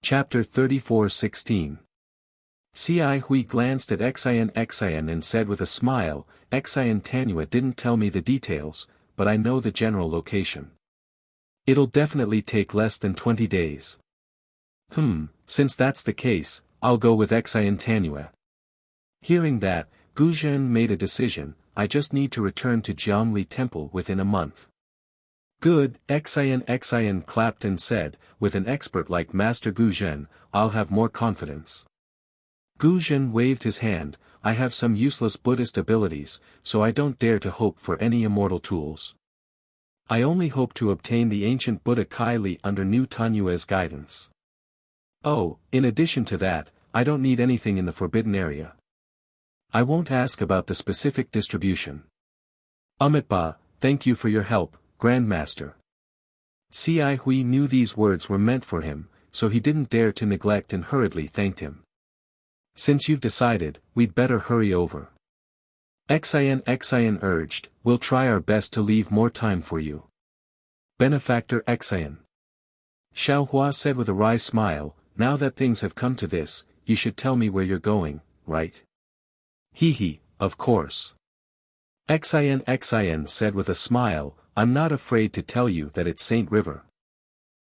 Chapter 34:16. Ci Hui glanced at Xian and said with a smile, Xian Tanua didn't tell me the details, but I know the general location. It'll definitely take less than 20 days. Since that's the case, I'll go with Xian Tanua. Hearing that, Gu Zhen made a decision. I just need to return to Jiangli Temple within a month. Good, Xian clapped and said, with an expert like Master Gu Zhen, I'll have more confidence. Gu Zhen waved his hand, I have some useless Buddhist abilities, so I don't dare to hope for any immortal tools. I only hope to obtain the ancient Buddha Kaili under New Tanua's guidance. Oh, in addition to that, I don't need anything in the forbidden area. I won't ask about the specific distribution. Amitabha, thank you for your help, Grandmaster. Ci Hui knew these words were meant for him, so he didn't dare to neglect and hurriedly thanked him. Since you've decided, we'd better hurry over. Xian urged, we'll try our best to leave more time for you. Benefactor Xian. Xiaohua said with a wry smile, now that things have come to this, you should tell me where you're going, right? Of course. Xian said with a smile, I'm not afraid to tell you that it's Saint River.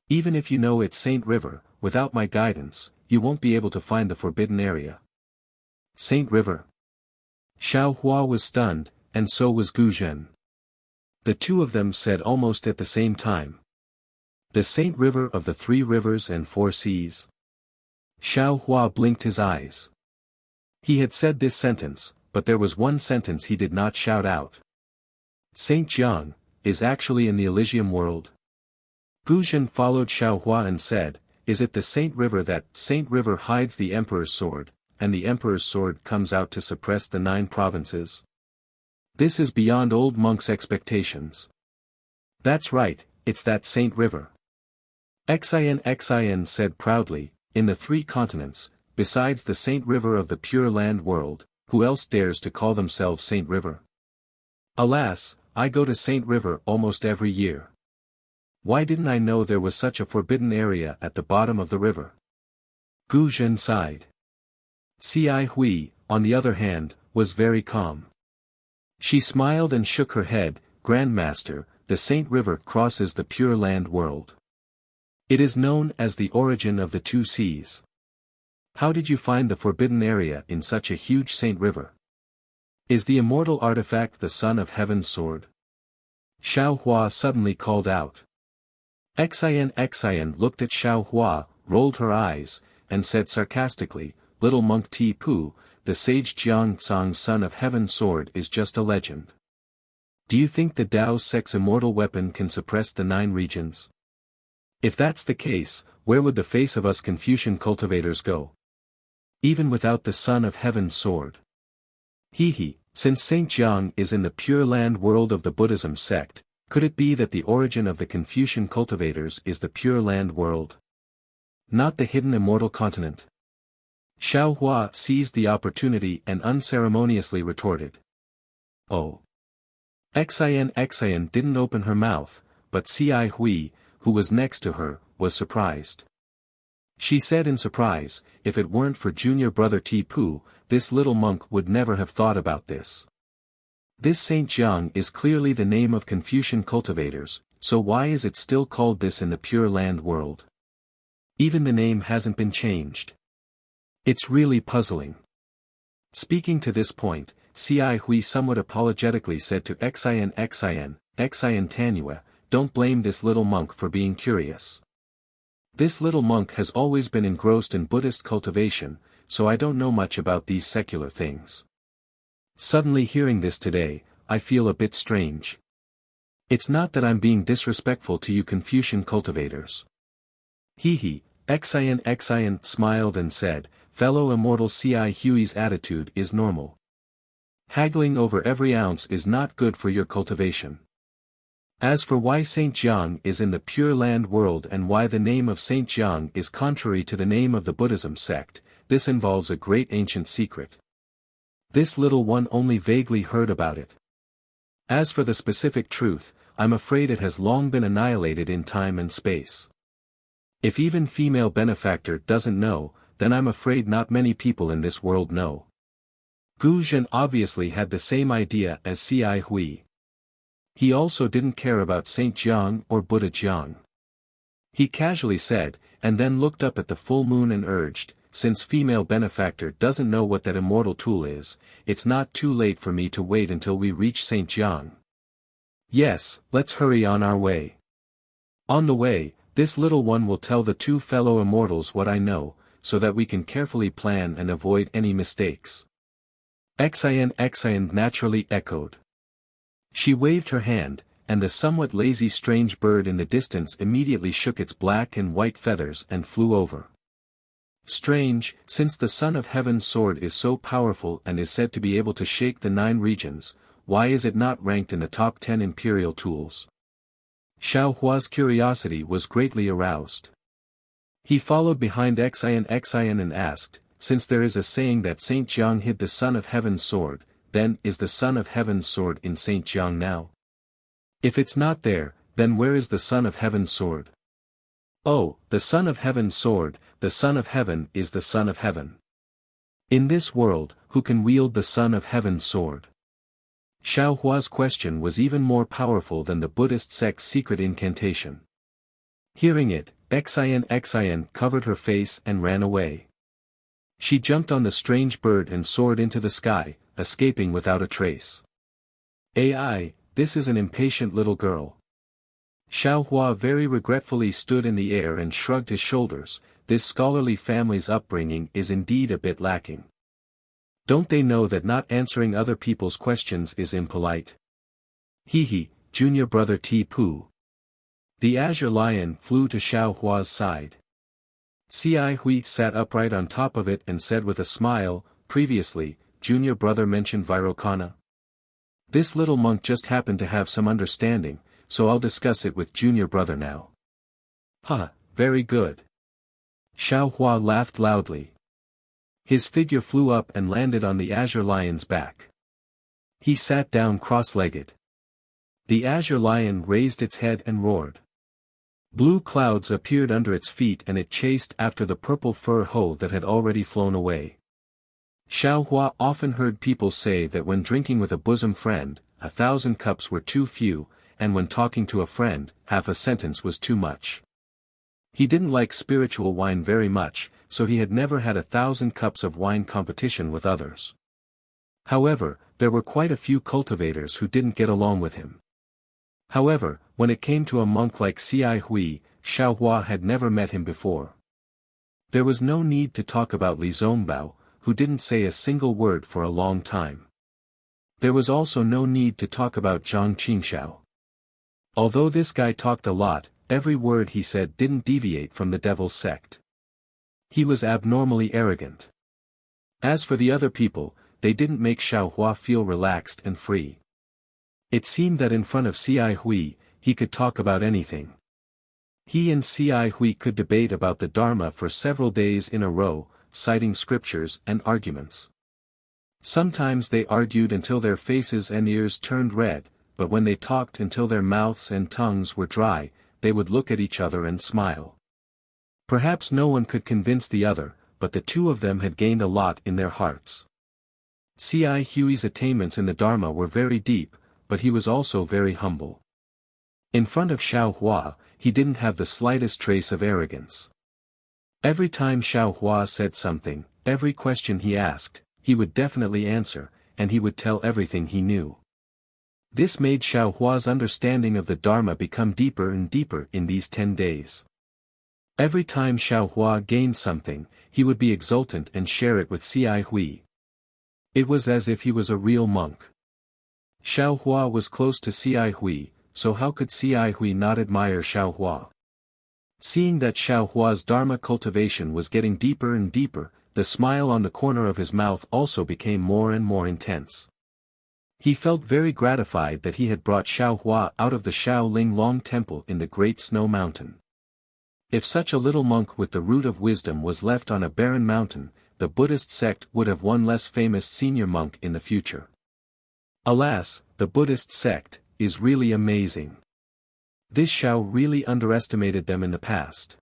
Even if you know it's Saint River, without my guidance, you won't be able to find the forbidden area. Saint River. Xiaohua was stunned, and so was Gu Zhen. The two of them said almost at the same time. The Saint River of the 3 rivers and 4 seas. Xiaohua blinked his eyes. He had said this sentence, but there was one sentence he did not shout out. Saint Jiang is actually in the Elysium world. Gu Zhen followed Xiaohua and said, is it the Saint River that Saint River hides the Emperor's sword, and the Emperor's sword comes out to suppress the 9 provinces? This is beyond old monk's expectations. That's right, it's that Saint River. Xian said proudly, in the 3 continents, besides the Saint River of the Pure Land world, who else dares to call themselves Saint River? Alas, I go to Saint River almost every year. Why didn't I know there was such a forbidden area at the bottom of the river? Gu Zhen sighed. Ci Hui, on the other hand, was very calm. She smiled and shook her head, Grandmaster, the Saint River crosses the Pure Land world. It is known as the origin of the 2 seas. How did you find the forbidden area in such a huge Saint River? Is the immortal artifact the Son of Heaven's sword? Xiaohua suddenly called out. Xian looked at Xiaohua, rolled her eyes, and said sarcastically, little monk Ti Pu, the sage Jiang Tsang's Son of Heaven's sword is just a legend. Do you think the Tao Sect's immortal weapon can suppress the 9 regions? If that's the case, where would the face of us Confucian cultivators go? Even without the Son of Heaven's sword. Since Saint Jiang is in the Pure Land world of the Buddhism sect, could it be that the origin of the Confucian cultivators is the Pure Land world? Not the hidden immortal continent? Xiaohua seized the opportunity and unceremoniously retorted. Oh. Xian didn't open her mouth, but Ci Hui, who was next to her, was surprised. She said in surprise, if it weren't for junior brother Ti Pu, this little monk would never have thought about this. This Saint Jiang is clearly the name of Confucian cultivators, so why is it still called this in the Pure Land world? Even the name hasn't been changed. It's really puzzling. Speaking to this point, Ci Hui somewhat apologetically said to Xian Tanua, don't blame this little monk for being curious. This little monk has always been engrossed in Buddhist cultivation, so I don't know much about these secular things. Suddenly hearing this today, I feel a bit strange. It's not that I'm being disrespectful to you Confucian cultivators. Xian smiled and said, fellow immortal Ci Hui's attitude is normal. Haggling over every ounce is not good for your cultivation. As for why Saint Jiang is in the Pure Land world and why the name of Saint Jiang is contrary to the name of the Buddhism sect, this involves a great ancient secret. This little one only vaguely heard about it. As for the specific truth, I'm afraid it has long been annihilated in time and space. If even female benefactor doesn't know, then I'm afraid not many people in this world know. Gu Zhen obviously had the same idea as Ci Hui. He also didn't care about Saint Jiang or Buddha Jiang. He casually said, and then looked up at the full moon and urged, since female benefactor doesn't know what that immortal tool is, it's not too late for me to wait until we reach Saint Jiang. Yes, let's hurry on our way. On the way, this little one will tell the two fellow immortals what I know, so that we can carefully plan and avoid any mistakes. Xian naturally echoed. She waved her hand, and the somewhat lazy strange bird in the distance immediately shook its black and white feathers and flew over. Strange, since the Son of Heaven's sword is so powerful and is said to be able to shake the 9 regions, why is it not ranked in the top 10 imperial tools? Xiao Hua's curiosity was greatly aroused. He followed behind Xian and asked, since there is a saying that Saint Jiang hid the Son of Heaven's sword, then is the Son of Heaven's sword in Saint Jiang now? If it's not there, then where is the Son of Heaven's sword? Oh, the Son of Heaven's sword, the Son of Heaven is the Son of Heaven. In this world, who can wield the Son of Heaven's sword? Xiao Hua's question was even more powerful than the Buddhist sect's secret incantation. Hearing it, Xian covered her face and ran away. She jumped on the strange bird and soared into the sky, escaping without a trace. Ai, this is an impatient little girl. Xiao Hua very regretfully stood in the air and shrugged his shoulders. This scholarly family's upbringing is indeed a bit lacking. Don't they know that not answering other people's questions is impolite? He, junior brother Ti Pu. The azure lion flew to Xiao Hua's side. Ci Hui sat upright on top of it and said with a smile, previously, junior brother mentioned Vairocana. This little monk just happened to have some understanding, so I'll discuss it with junior brother now. Very good. Xiao Hua laughed loudly. His figure flew up and landed on the azure lion's back. He sat down cross-legged. The azure lion raised its head and roared. Blue clouds appeared under its feet and it chased after the purple fur hoe that had already flown away. Xiao Hua often heard people say that when drinking with a bosom friend, 1,000 cups were too few, and when talking to a friend, half a sentence was too much. He didn't like spiritual wine very much, so he had never had 1,000 cups of wine competition with others. However, there were quite a few cultivators who didn't get along with him. However, when it came to a monk like Ci Hui, Xiao Hua had never met him before. There was no need to talk about Li Zongbao, who didn't say a single word for a long time. There was also no need to talk about Zhang Qingxiao. Although this guy talked a lot, every word he said didn't deviate from the devil's sect. He was abnormally arrogant. As for the other people, they didn't make Xiao Hua feel relaxed and free. It seemed that in front of Ci Hui, he could talk about anything. He and Ci Hui could debate about the Dharma for several days in a row, citing scriptures and arguments. Sometimes they argued until their faces and ears turned red, but when they talked until their mouths and tongues were dry, they would look at each other and smile. Perhaps no one could convince the other, but the two of them had gained a lot in their hearts. Ci Hui's attainments in the Dharma were very deep, but he was also very humble. In front of Xiao Hua, he didn't have the slightest trace of arrogance. Every time Xiao Hua said something, every question he asked, he would definitely answer, and he would tell everything he knew. This made Xiao Hua's understanding of the Dharma become deeper and deeper in these 10 days. Every time Xiao Hua gained something, he would be exultant and share it with Ci Hui. It was as if he was a real monk. Xiao Hua was close to Ci Hui, so how could Ci Hui not admire Xiao Hua? Seeing that Xiao Hua's Dharma cultivation was getting deeper and deeper, the smile on the corner of his mouth also became more and more intense. He felt very gratified that he had brought Xiao Hua out of the Shaolin Long Temple in the Great Snow Mountain. If such a little monk with the root of wisdom was left on a barren mountain, the Buddhist sect would have one less famous senior monk in the future. Alas, the Buddhist sect is really amazing. This Xiao really underestimated them in the past.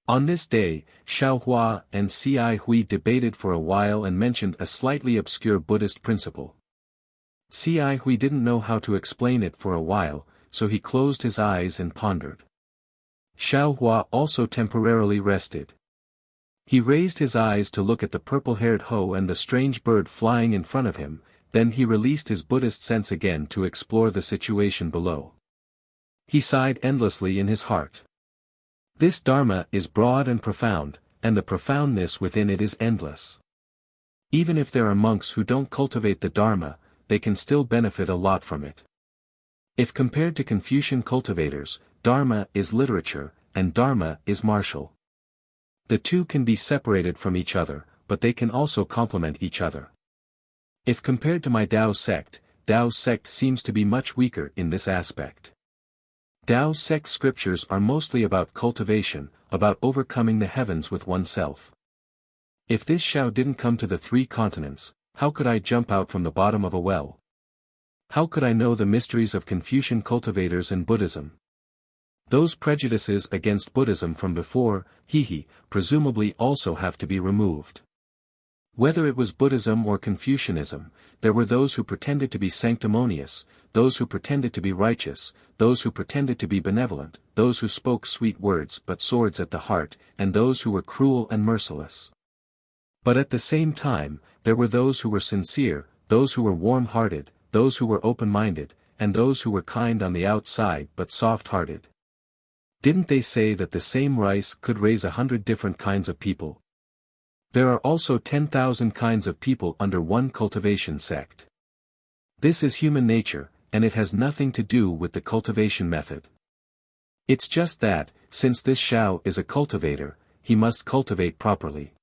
On this day, Xiaohua and Ci Hui debated for a while and mentioned a slightly obscure Buddhist principle. Ci Hui didn't know how to explain it for a while, so he closed his eyes and pondered. Xiaohua also temporarily rested. He raised his eyes to look at the purple-haired Ho and the strange bird flying in front of him, then he released his Buddhist sense again to explore the situation below. He sighed endlessly in his heart. This Dharma is broad and profound, and the profoundness within it is endless. Even if there are monks who don't cultivate the Dharma, they can still benefit a lot from it. If compared to Confucian cultivators, Dharma is literature, and Dharma is martial. The two can be separated from each other, but they can also complement each other. If compared to my Tao's sect seems to be much weaker in this aspect. Tao's sect scriptures are mostly about cultivation, about overcoming the heavens with oneself. If this Xiao didn't come to the 3 continents, how could I jump out from the bottom of a well? How could I know the mysteries of Confucian cultivators and Buddhism? Those prejudices against Buddhism from before, presumably also have to be removed. Whether it was Buddhism or Confucianism, there were those who pretended to be sanctimonious, those who pretended to be righteous, those who pretended to be benevolent, those who spoke sweet words but swords at the heart, and those who were cruel and merciless. But at the same time, there were those who were sincere, those who were warm-hearted, those who were open-minded, and those who were kind on the outside but soft-hearted. Didn't they say that the same rice could raise 100 different kinds of people? There are also 10,000 kinds of people under one cultivation sect. This is human nature, and it has nothing to do with the cultivation method. It's just that, since this Xiao is a cultivator, he must cultivate properly.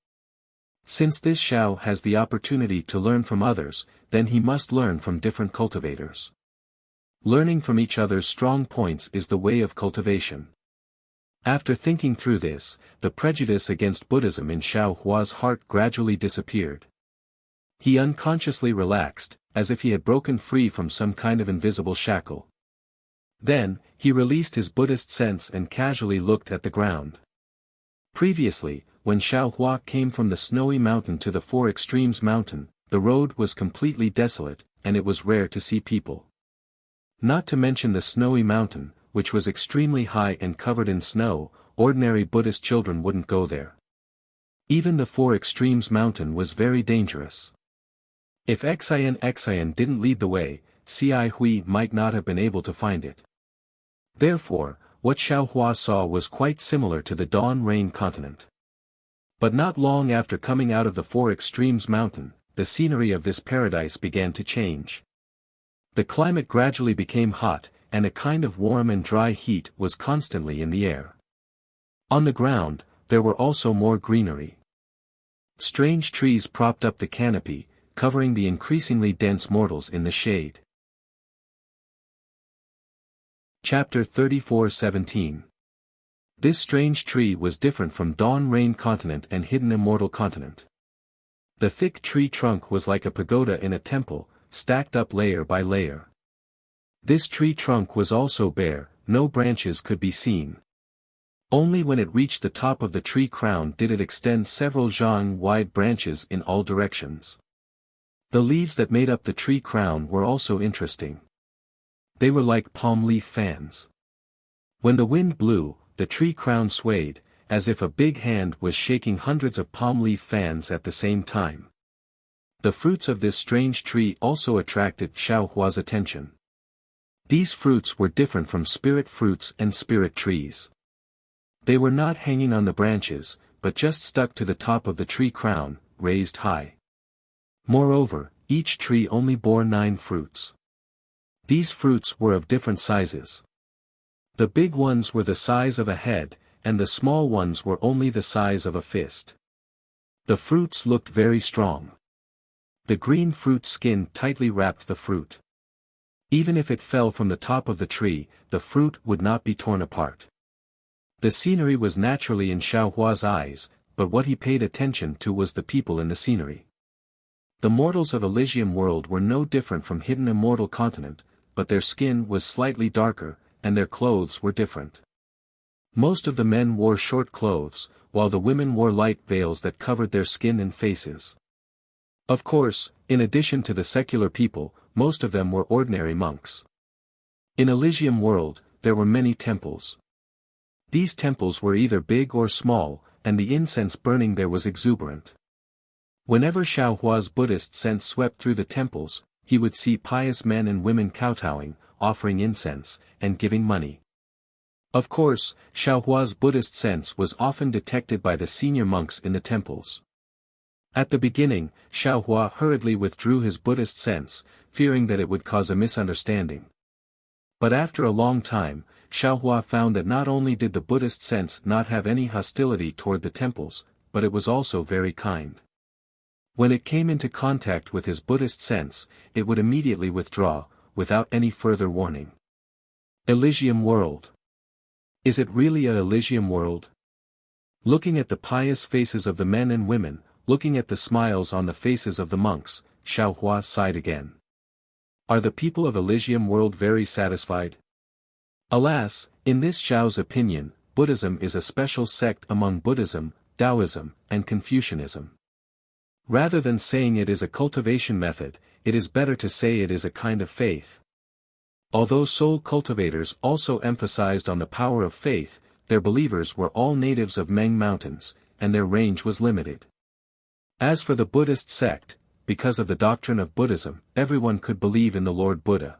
Since this Xiao has the opportunity to learn from others, then he must learn from different cultivators. Learning from each other's strong points is the way of cultivation. After thinking through this, the prejudice against Buddhism in Xiaohua's heart gradually disappeared. He unconsciously relaxed, as if he had broken free from some kind of invisible shackle. Then, he released his Buddhist sense and casually looked at the ground. Previously, when Xiaohua came from the snowy mountain to the 4 Extremes mountain, the road was completely desolate, and it was rare to see people. Not to mention the snowy mountain, which was extremely high and covered in snow, ordinary Buddhist children wouldn't go there. Even the 4 Extremes mountain was very dangerous. If Xian didn't lead the way, Ci Hui might not have been able to find it. Therefore, what Xiaohua saw was quite similar to the Dawn Rain continent. But not long after coming out of the 4 Extremes mountain, the scenery of this paradise began to change. The climate gradually became hot, and a kind of warm and dry heat was constantly in the air. On the ground, there were also more greenery. Strange trees propped up the canopy, covering the increasingly dense mortals in the shade. Chapter 34:17. This strange tree was different from Dawn Rain continent and Hidden Immortal continent. The thick tree trunk was like a pagoda in a temple, stacked up layer by layer. This tree trunk was also bare, no branches could be seen. Only when it reached the top of the tree crown did it extend several zhang-wide branches in all directions. The leaves that made up the tree crown were also interesting. They were like palm leaf fans. When the wind blew, the tree crown swayed, as if a big hand was shaking hundreds of palm leaf fans at the same time. The fruits of this strange tree also attracted Xiaohua's attention. These fruits were different from spirit fruits and spirit trees. They were not hanging on the branches, but just stuck to the top of the tree crown, raised high. Moreover, each tree only bore 9 fruits. These fruits were of different sizes. The big ones were the size of a head, and the small ones were only the size of a fist. The fruits looked very strong. The green fruit skin tightly wrapped the fruit. Even if it fell from the top of the tree, the fruit would not be torn apart. The scenery was naturally in Xiaohua's eyes, but what he paid attention to was the people in the scenery. The mortals of Elysium world were no different from Hidden Immortal continent, but their skin was slightly darker, and their clothes were different. Most of the men wore short clothes, while the women wore light veils that covered their skin and faces. Of course, in addition to the secular people, most of them were ordinary monks. In Elysium world, there were many temples. These temples were either big or small, and the incense burning there was exuberant. Whenever Xiaohua's Buddhist sense swept through the temples, he would see pious men and women kowtowing, offering incense, and giving money. Of course, Xiaohua's Buddhist sense was often detected by the senior monks in the temples. At the beginning, Xiaohua hurriedly withdrew his Buddhist sense, fearing that it would cause a misunderstanding. But after a long time, Xiaohua found that not only did the Buddhist sense not have any hostility toward the temples, but it was also very kind. When it came into contact with his Buddhist sense, it would immediately withdraw, without any further warning. Elysium world. Is it really a Elysium world? Looking at the pious faces of the men and women, looking at the smiles on the faces of the monks, Xiaohua sighed again. Are the people of Elysium world very satisfied? Alas, in this Xiao's opinion, Buddhism is a special sect among Buddhism, Taoism, and Confucianism. Rather than saying it is a cultivation method, it is better to say it is a kind of faith. Although soul cultivators also emphasized on the power of faith, their believers were all natives of Meng Mountains, and their range was limited. As for the Buddhist sect, because of the doctrine of Buddhism, everyone could believe in the Lord Buddha.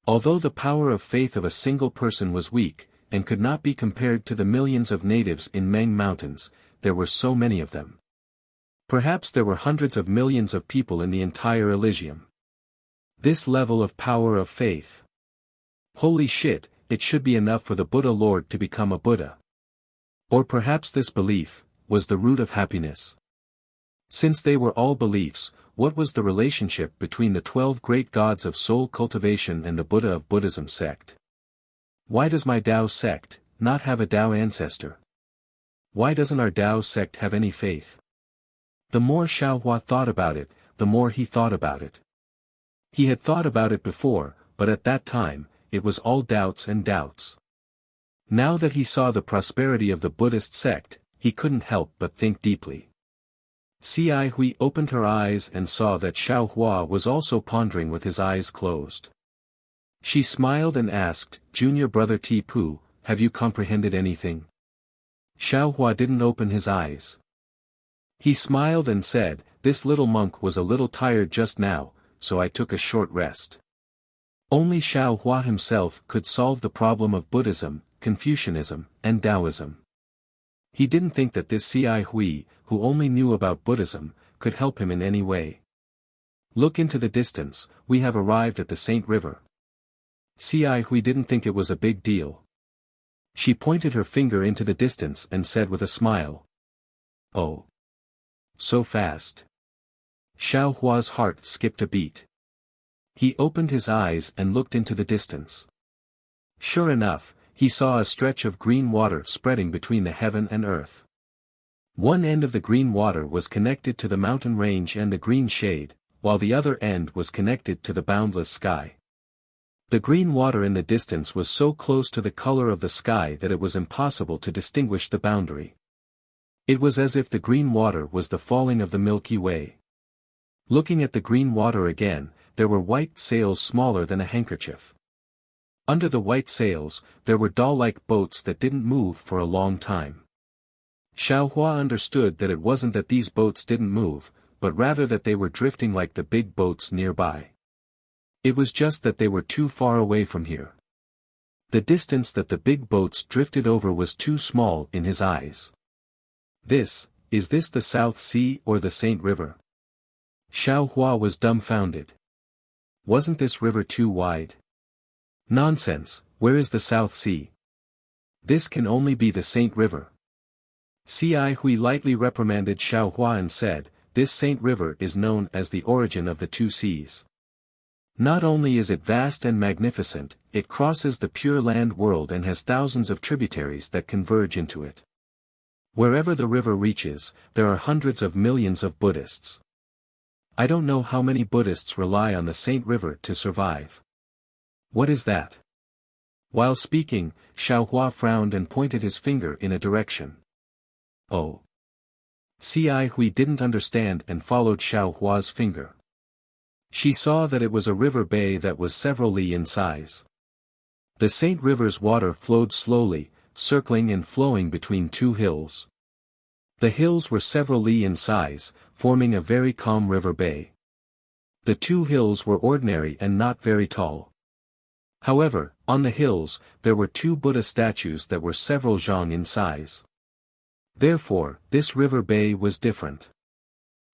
Although the power of faith of a single person was weak, and could not be compared to the millions of natives in Meng Mountains, there were so many of them. Perhaps there were hundreds of millions of people in the entire Elysium. This level of power of faith. Holy shit, it should be enough for the Buddha Lord to become a Buddha. Or perhaps this belief was the root of happiness. Since they were all beliefs, what was the relationship between the 12 great gods of soul cultivation and the Buddha of Buddhism sect? Why does my Tao sect not have a Tao ancestor? Why doesn't our Tao sect have any faith? The more Xiaohua thought about it, the more he thought about it. He had thought about it before, but at that time, it was all doubts and doubts. Now that he saw the prosperity of the Buddhist sect, he couldn't help but think deeply. Cai Hui opened her eyes and saw that Xiaohua was also pondering with his eyes closed. She smiled and asked, "Junior brother Tipu, have you comprehended anything?" Xiaohua didn't open his eyes. He smiled and said, "This little monk was a little tired just now, so I took a short rest." Only Xiaohua himself could solve the problem of Buddhism, Confucianism, and Taoism. He didn't think that this Cai Hui, who only knew about Buddhism, could help him in any way. Look into the distance, we have arrived at the Saint River. Cai Hui didn't think it was a big deal. She pointed her finger into the distance and said with a smile. "Oh. So fast." Xiaohua's heart skipped a beat. He opened his eyes and looked into the distance. Sure enough, he saw a stretch of green water spreading between the heaven and earth. One end of the green water was connected to the mountain range and the green shade, while the other end was connected to the boundless sky. The green water in the distance was so close to the color of the sky that it was impossible to distinguish the boundary. It was as if the green water was the falling of the Milky Way. Looking at the green water again, there were white sails smaller than a handkerchief. Under the white sails, there were doll-like boats that didn't move for a long time. Xiaohua understood that it wasn't that these boats didn't move, but rather that they were drifting like the big boats nearby. It was just that they were too far away from here. The distance that the big boats drifted over was too small in his eyes. Is this the South Sea or the Saint River? Xiaohua was dumbfounded. Wasn't this river too wide? Nonsense, where is the South Sea? This can only be the Saint River. Cai Hui lightly reprimanded Xiaohua and said, "This Saint River is known as the origin of the two seas. Not only is it vast and magnificent, it crosses the Pure Land world and has thousands of tributaries that converge into it. Wherever the river reaches, there are hundreds of millions of Buddhists. I don't know how many Buddhists rely on the Saint River to survive." "What is that?" While speaking, Xiaohua frowned and pointed his finger in a direction. Oh. Cai Hui didn't understand and followed Xiaohua's finger. She saw that it was a river bay that was several li in size. The Saint River's water flowed slowly, circling and flowing between two hills. The hills were several li in size, forming a very calm river bay. The two hills were ordinary and not very tall. However, on the hills, there were two Buddha statues that were several zhang in size. Therefore, this river bay was different.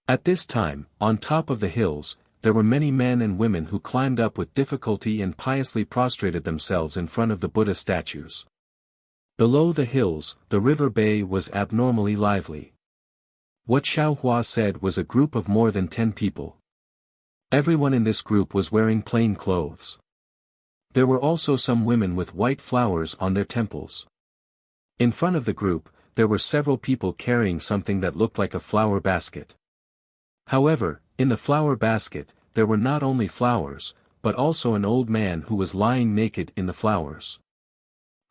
At this time, on top of the hills, there were many men and women who climbed up with difficulty and piously prostrated themselves in front of the Buddha statues. Below the hills, the river bay was abnormally lively. What Xiaohua said was a group of more than 10 people. Everyone in this group was wearing plain clothes. There were also some women with white flowers on their temples. In front of the group, there were several people carrying something that looked like a flower basket. However, in the flower basket, there were not only flowers, but also an old man who was lying naked in the flowers.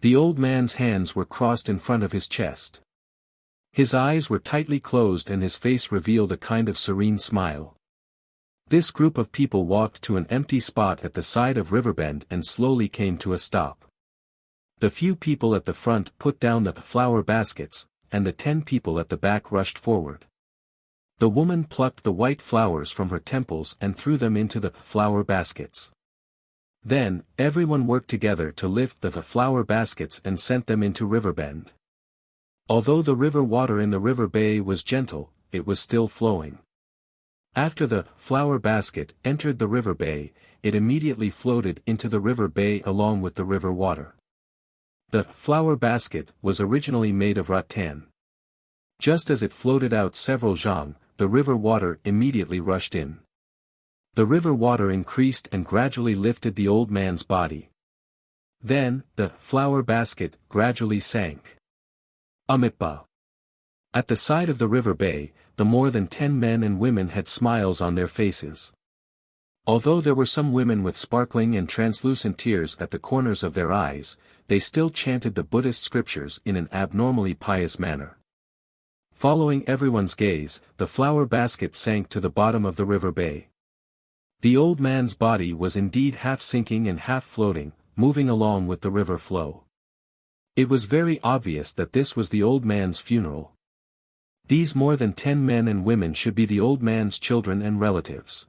The old man's hands were crossed in front of his chest. His eyes were tightly closed and his face revealed a kind of serene smile. This group of people walked to an empty spot at the side of Riverbend and slowly came to a stop. The few people at the front put down the flower baskets, and the 10 people at the back rushed forward. The woman plucked the white flowers from her temples and threw them into the flower baskets. Then, everyone worked together to lift the flower baskets and sent them into Riverbend. Although the river water in the river bay was gentle, it was still flowing. After the flower basket entered the river bay, it immediately floated into the river bay along with the river water. The flower basket was originally made of rattan. Just as it floated out several zhang, the river water immediately rushed in. The river water increased and gradually lifted the old man's body. Then, the flower basket gradually sank. Amitba. At the side of the river bay, the more than 10 men and women had smiles on their faces. Although there were some women with sparkling and translucent tears at the corners of their eyes, they still chanted the Buddhist scriptures in an abnormally pious manner. Following everyone's gaze, the flower basket sank to the bottom of the river bay. The old man's body was indeed half sinking and half floating, moving along with the river flow. It was very obvious that this was the old man's funeral. These more than 10 men and women should be the old man's children and relatives.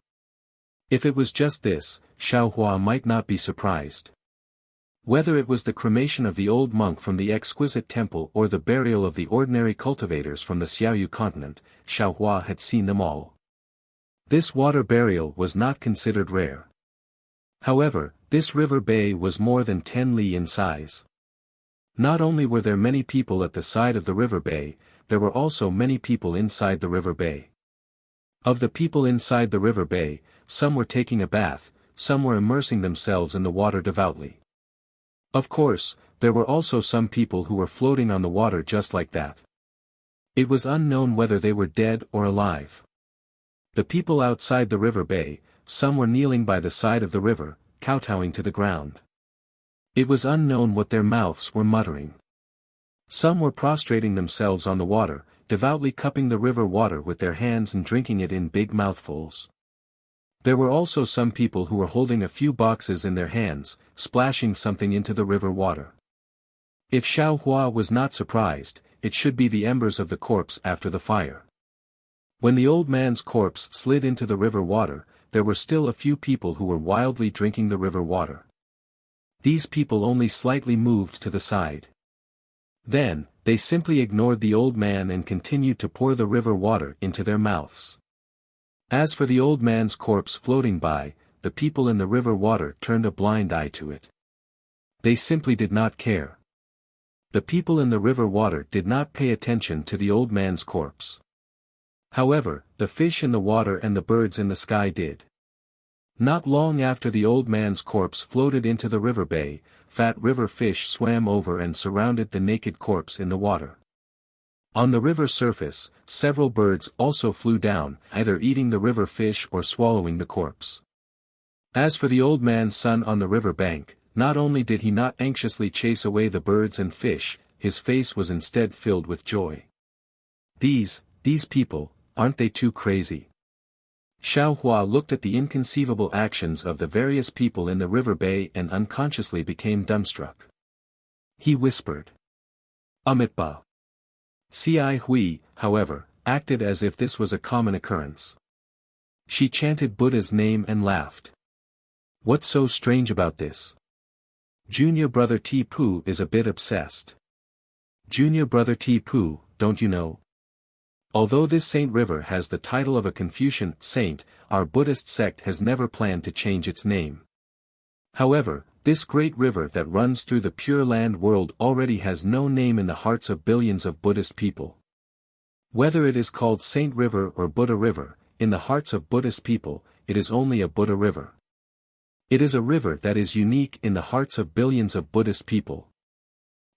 If it was just this, Xiaohua might not be surprised. Whether it was the cremation of the old monk from the exquisite temple or the burial of the ordinary cultivators from the Xiaoyu continent, Xiaohua had seen them all. This water burial was not considered rare. However, this river bay was more than 10 li in size. Not only were there many people at the side of the river bay, there were also many people inside the river bay. Of the people inside the river bay, some were taking a bath, some were immersing themselves in the water devoutly. Of course, there were also some people who were floating on the water just like that. It was unknown whether they were dead or alive. The people outside the river bay, some were kneeling by the side of the river, kowtowing to the ground. It was unknown what their mouths were muttering. Some were prostrating themselves on the water, devoutly cupping the river water with their hands and drinking it in big mouthfuls. There were also some people who were holding a few boxes in their hands, splashing something into the river water. If Xiaohua was not surprised, it should be the embers of the corpse after the fire. When the old man's corpse slid into the river water, there were still a few people who were wildly drinking the river water. These people only slightly moved to the side. Then, they simply ignored the old man and continued to pour the river water into their mouths. As for the old man's corpse floating by, the people in the river water turned a blind eye to it. They simply did not care. The people in the river water did not pay attention to the old man's corpse. However, the fish in the water and the birds in the sky did. Not long after the old man's corpse floated into the river bay, fat river fish swam over and surrounded the naked corpse in the water. On the river surface, several birds also flew down, either eating the river fish or swallowing the corpse. As for the old man's son on the river bank, not only did he not anxiously chase away the birds and fish, his face was instead filled with joy. These people, aren't they too crazy? Xiao Hua looked at the inconceivable actions of the various people in the river bay and unconsciously became dumbstruck. He whispered, Amitabha. Cai Hui, however, acted as if this was a common occurrence. She chanted Buddha's name and laughed. What's so strange about this? Junior brother Tipu is a bit obsessed. Junior brother Tipu, don't you know? Although this saint river has the title of a Confucian saint, our Buddhist sect has never planned to change its name. However, this great river that runs through the Pure Land world already has no name in the hearts of billions of Buddhist people. Whether it is called Saint River or Buddha River, in the hearts of Buddhist people, it is only a Buddha river. It is a river that is unique in the hearts of billions of Buddhist people.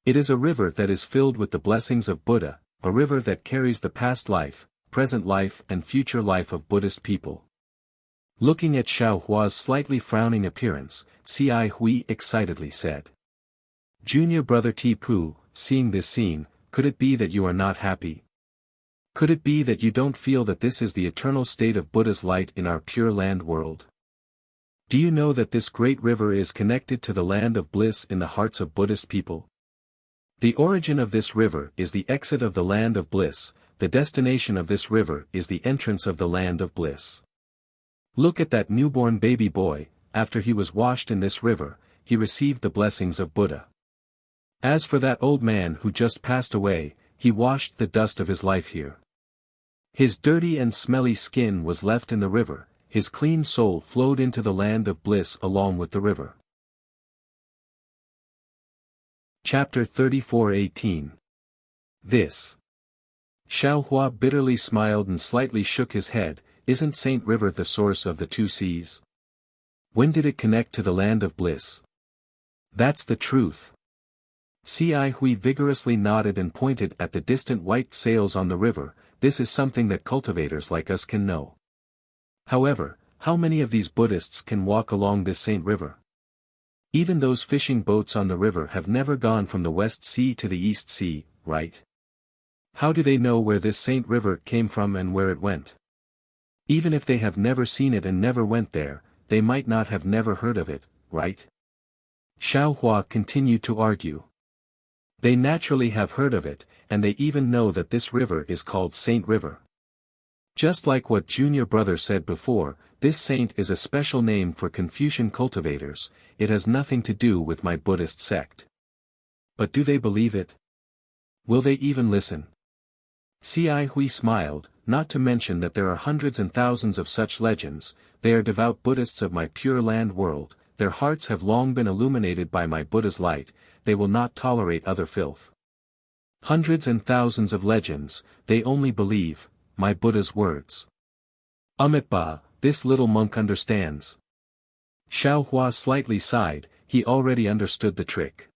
It is a river that is filled with the blessings of Buddha, a river that carries the past life, present life and future life of Buddhist people. Looking at Xiao Hua's slightly frowning appearance, Cai Hui excitedly said. Junior brother Tipu, seeing this scene, could it be that you are not happy? Could it be that you don't feel that this is the eternal state of Buddha's light in our Pure Land world? Do you know that this great river is connected to the land of bliss in the hearts of Buddhist people? The origin of this river is the exit of the land of bliss, the destination of this river is the entrance of the land of bliss. Look at that newborn baby boy, after he was washed in this river, he received the blessings of Buddha. As for that old man who just passed away, he washed the dust of his life here. His dirty and smelly skin was left in the river, his clean soul flowed into the land of bliss along with the river. Chapter 34:18. This. Xiao Hua bitterly smiled and slightly shook his head. Isn't Saint River the source of the two seas? When did it connect to the land of bliss? That's the truth. Cai Hui vigorously nodded and pointed at the distant white sails on the river. This is something that cultivators like us can know. However, how many of these Buddhists can walk along this Saint River? Even those fishing boats on the river have never gone from the West Sea to the East Sea, right? How do they know where this Saint River came from and where it went? Even if they have never seen it and never went there, they might not have never heard of it, right? Xiao Hua continued to argue. They naturally have heard of it, and they even know that this river is called Saint River. Just like what Junior Brother said before, this saint is a special name for Confucian cultivators, it has nothing to do with my Buddhist sect. But do they believe it? Will they even listen? Cai Hui smiled, not to mention that there are hundreds and thousands of such legends, they are devout Buddhists of my Pure Land world, their hearts have long been illuminated by my Buddha's light, they will not tolerate other filth. Hundreds and thousands of legends, they only believe my Buddha's words. Amitabha, this little monk understands. Xiao Hua slightly sighed, he already understood the trick.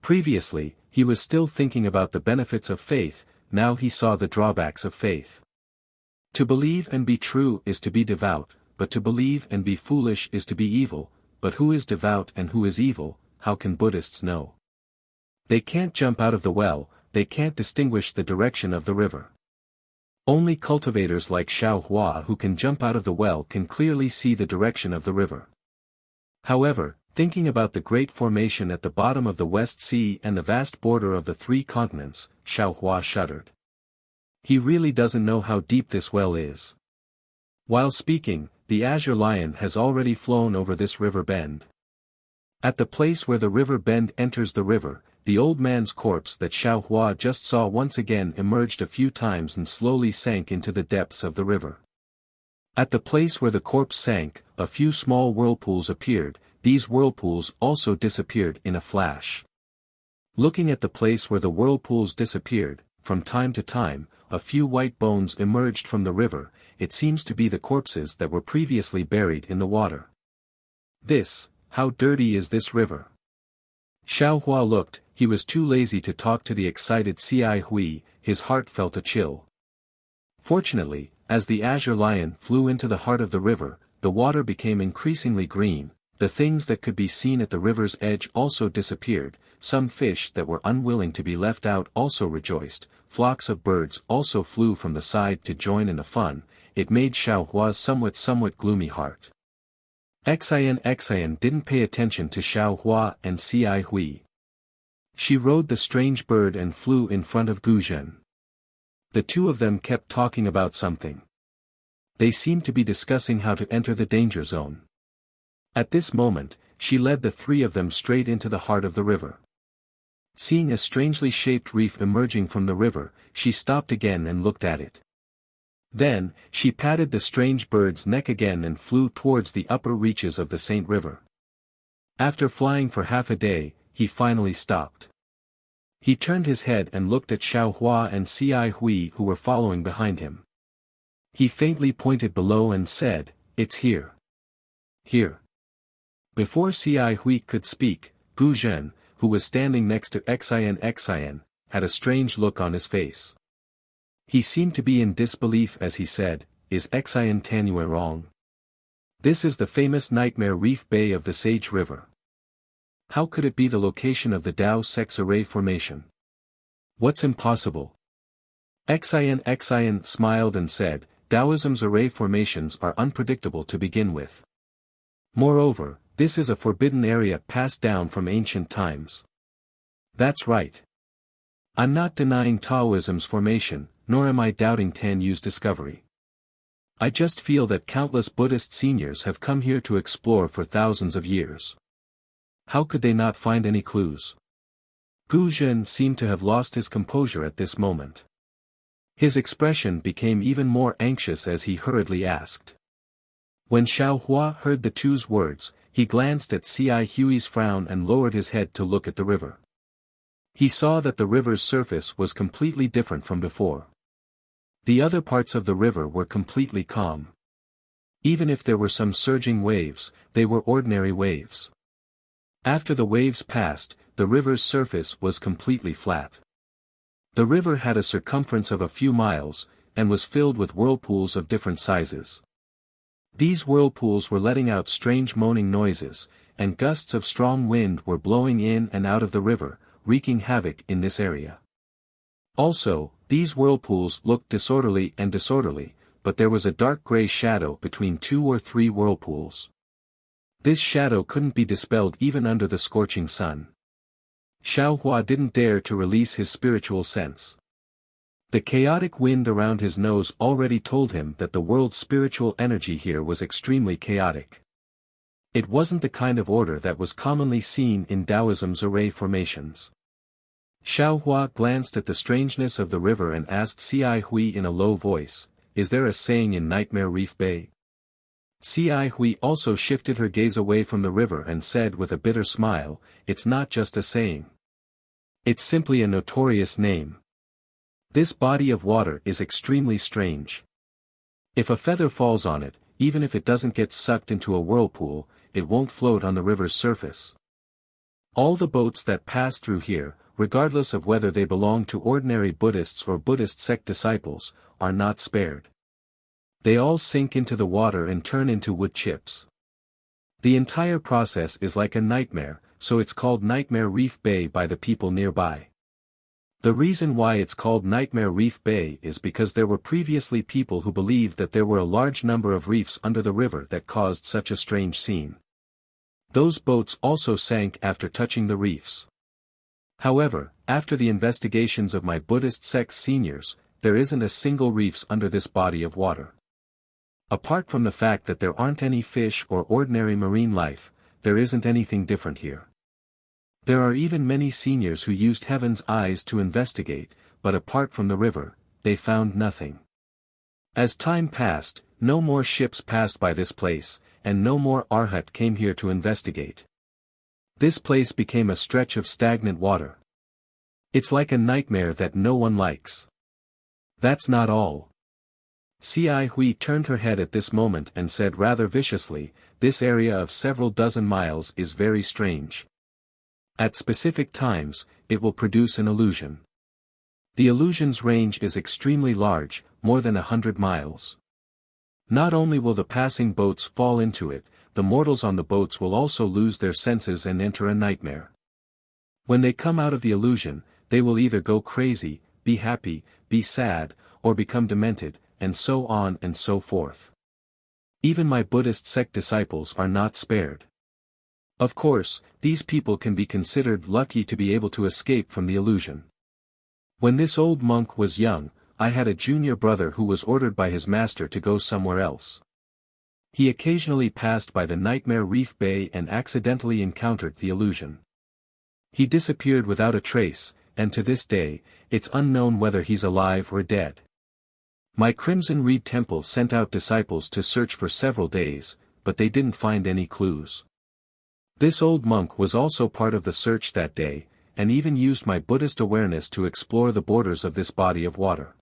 Previously, he was still thinking about the benefits of faith, now he saw the drawbacks of faith. To believe and be true is to be devout, but to believe and be foolish is to be evil, but who is devout and who is evil, how can Buddhists know? They can't jump out of the well, they can't distinguish the direction of the river. Only cultivators like Xiao Hua who can jump out of the well can clearly see the direction of the river. However, thinking about the great formation at the bottom of the West Sea and the vast border of the three continents, Xiao Hua shuddered. He really doesn't know how deep this well is. While speaking, the azure lion has already flown over this river bend. At the place where the river bend enters the river, the old man's corpse that Xiao Hua just saw once again emerged a few times and slowly sank into the depths of the river. At the place where the corpse sank, a few small whirlpools appeared, these whirlpools also disappeared in a flash. Looking at the place where the whirlpools disappeared, from time to time, a few white bones emerged from the river, it seems to be the corpses that were previously buried in the water. How dirty is this river? Xiao Hua looked, he was too lazy to talk to the excited Cai Hui, his heart felt a chill. Fortunately, as the azure lion flew into the heart of the river, the water became increasingly green, The things that could be seen at the river's edge also disappeared, some fish that were unwilling to be left out also rejoiced, flocks of birds also flew from the side to join in the fun. It made Xiaohua's somewhat gloomy heart. Xian didn't pay attention to Xiaohua and Ci Hui. She rode the strange bird and flew in front of Guzhen. The two of them kept talking about something. They seemed to be discussing how to enter the danger zone. At this moment, she led the three of them straight into the heart of the river. Seeing a strangely shaped reef emerging from the river, she stopped again and looked at it. Then, she patted the strange bird's neck again and flew towards the upper reaches of the Saint River. After flying for half a day, he finally stopped. He turned his head and looked at Xiaohua and Ci Hui who were following behind him. He faintly pointed below and said, "It's here. Here." Before Ci Hui could speak, Gu Zhen, who was standing next to Xian, had a strange look on his face. He seemed to be in disbelief as he said, "Is Xian Tanue wrong? This is the famous Nightmare Reef Bay of the Sage River. How could it be the location of the Dao Sex Array Formation? What's impossible?" Xian smiled and said, "Taoism's array formations are unpredictable to begin with. Moreover, this is a forbidden area passed down from ancient times." "That's right. I'm not denying Taoism's formation, nor am I doubting Tanyu's discovery. I just feel that countless Buddhist seniors have come here to explore for thousands of years. How could they not find any clues?" Gu Zhen seemed to have lost his composure at this moment. His expression became even more anxious as he hurriedly asked. When Xiaohua heard the two's words, he glanced at Ci Hui's frown and lowered his head to look at the river. He saw that the river's surface was completely different from before. The other parts of the river were completely calm. Even if there were some surging waves, they were ordinary waves. After the waves passed, the river's surface was completely flat. The river had a circumference of a few miles, and was filled with whirlpools of different sizes. These whirlpools were letting out strange moaning noises, and gusts of strong wind were blowing in and out of the river, wreaking havoc in this area. Also, these whirlpools looked disorderly, but there was a dark gray shadow between 2 or 3 whirlpools. This shadow couldn't be dispelled even under the scorching sun. Xiaohua didn't dare to release his spiritual sense. The chaotic wind around his nose already told him that the world's spiritual energy here was extremely chaotic. It wasn't the kind of order that was commonly seen in Taoism's array formations. Xiaohua glanced at the strangeness of the river and asked Ci Hui in a low voice, "Is there a saying in Nightmare Reef Bay?" Ci Hui also shifted her gaze away from the river and said with a bitter smile, "It's not just a saying. It's simply a notorious name. This body of water is extremely strange. If a feather falls on it, even if it doesn't get sucked into a whirlpool, it won't float on the river's surface. All the boats that pass through here, regardless of whether they belong to ordinary Buddhists or Buddhist sect disciples, are not spared. They all sink into the water and turn into wood chips. The entire process is like a nightmare, so it's called Nightmare Reef Bay by the people nearby. The reason why it's called Nightmare Reef Bay is because there were previously people who believed that there were a large number of reefs under the river that caused such a strange scene. Those boats also sank after touching the reefs. However, after the investigations of my Buddhist sect seniors, there isn't a single reefs under this body of water. Apart from the fact that there aren't any fish or ordinary marine life, there isn't anything different here. There are even many seniors who used Heaven's eyes to investigate, but apart from the river, they found nothing. As time passed, no more ships passed by this place, and no more Arhat came here to investigate. This place became a stretch of stagnant water. It's like a nightmare that no one likes. That's not all. Ci Hui turned her head at this moment and said rather viciously, "This area of several dozen miles is very strange. At specific times, it will produce an illusion. The illusion's range is extremely large, more than 100 miles. Not only will the passing boats fall into it, the mortals on the boats will also lose their senses and enter a nightmare. When they come out of the illusion, they will either go crazy, be happy, be sad, or become demented, and so on and so forth. Even my Buddhist sect disciples are not spared. Of course, these people can be considered lucky to be able to escape from the illusion. When this old monk was young, I had a junior brother who was ordered by his master to go somewhere else. He occasionally passed by the Nightmare Reef Bay and accidentally encountered the illusion. He disappeared without a trace, and to this day, it's unknown whether he's alive or dead. My Crimson Reed Temple sent out disciples to search for several days, but they didn't find any clues. This old monk was also part of the search that day, and even used my Buddhist awareness to explore the borders of this body of water.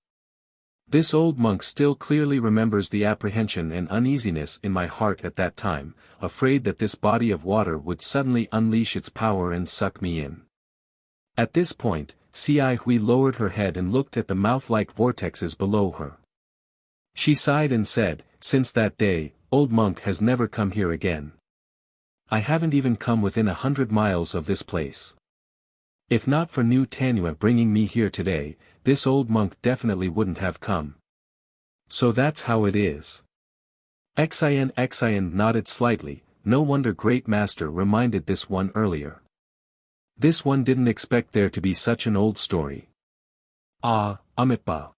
This old monk still clearly remembers the apprehension and uneasiness in my heart at that time, afraid that this body of water would suddenly unleash its power and suck me in. At this point, Cai Hui lowered her head and looked at the mouth-like vortexes below her. She sighed and said, "Since that day, old monk has never come here again. I haven't even come within 100 miles of this place. If not for New Tanua bringing me here today, this old monk definitely wouldn't have come. So that's how it is." Xian nodded slightly. No wonder Great Master reminded this one earlier. This one didn't expect there to be such an old story. Ah, Amitba.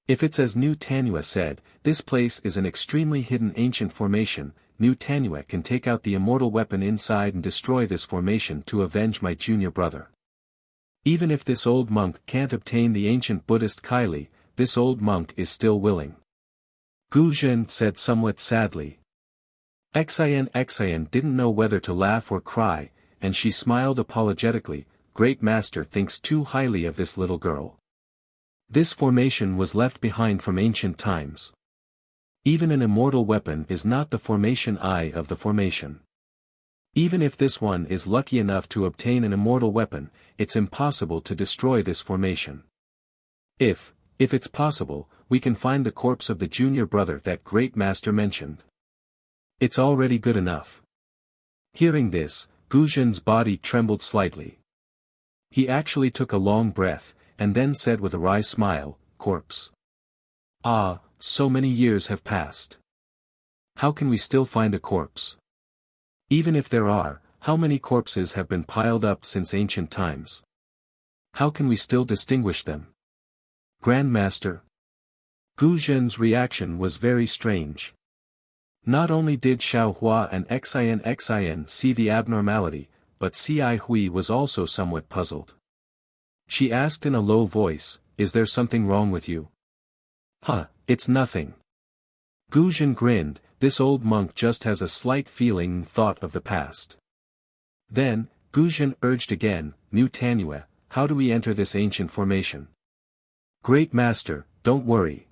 If it's as New Tanua said, this place is an extremely hidden ancient formation. New Tanua can take out the immortal weapon inside and destroy this formation to avenge my junior brother. Even if this old monk can't obtain the ancient Buddhist Kylie, this old monk is still willing. Gu Zhen said somewhat sadly. Xian didn't know whether to laugh or cry, and she smiled apologetically. Great Master thinks too highly of this little girl. This formation was left behind from ancient times. Even an immortal weapon is not the formation eye of the formation. Even if this one is lucky enough to obtain an immortal weapon, it's impossible to destroy this formation. If it's possible, we can find the corpse of the junior brother that Great Master mentioned. It's already good enough. Hearing this, Gu Zhen's body trembled slightly. He actually took a long breath, and then said with a wry smile, "Corpse. Ah, so many years have passed. How can we still find a corpse? Even if there are, how many corpses have been piled up since ancient times? How can we still distinguish them?" Grand Master. Gu Zhen's reaction was very strange. Not only did Xiao Hua and Xian see the abnormality, but Cai Hui was also somewhat puzzled. She asked in a low voice, "Is there something wrong with you?" "Huh, it's nothing." Gu Zhen grinned. This old monk just has a slight feeling and thought of the past. Then, Gu Zhen urged again, "New Tanua, how do we enter this ancient formation?" "Great Master, don't worry."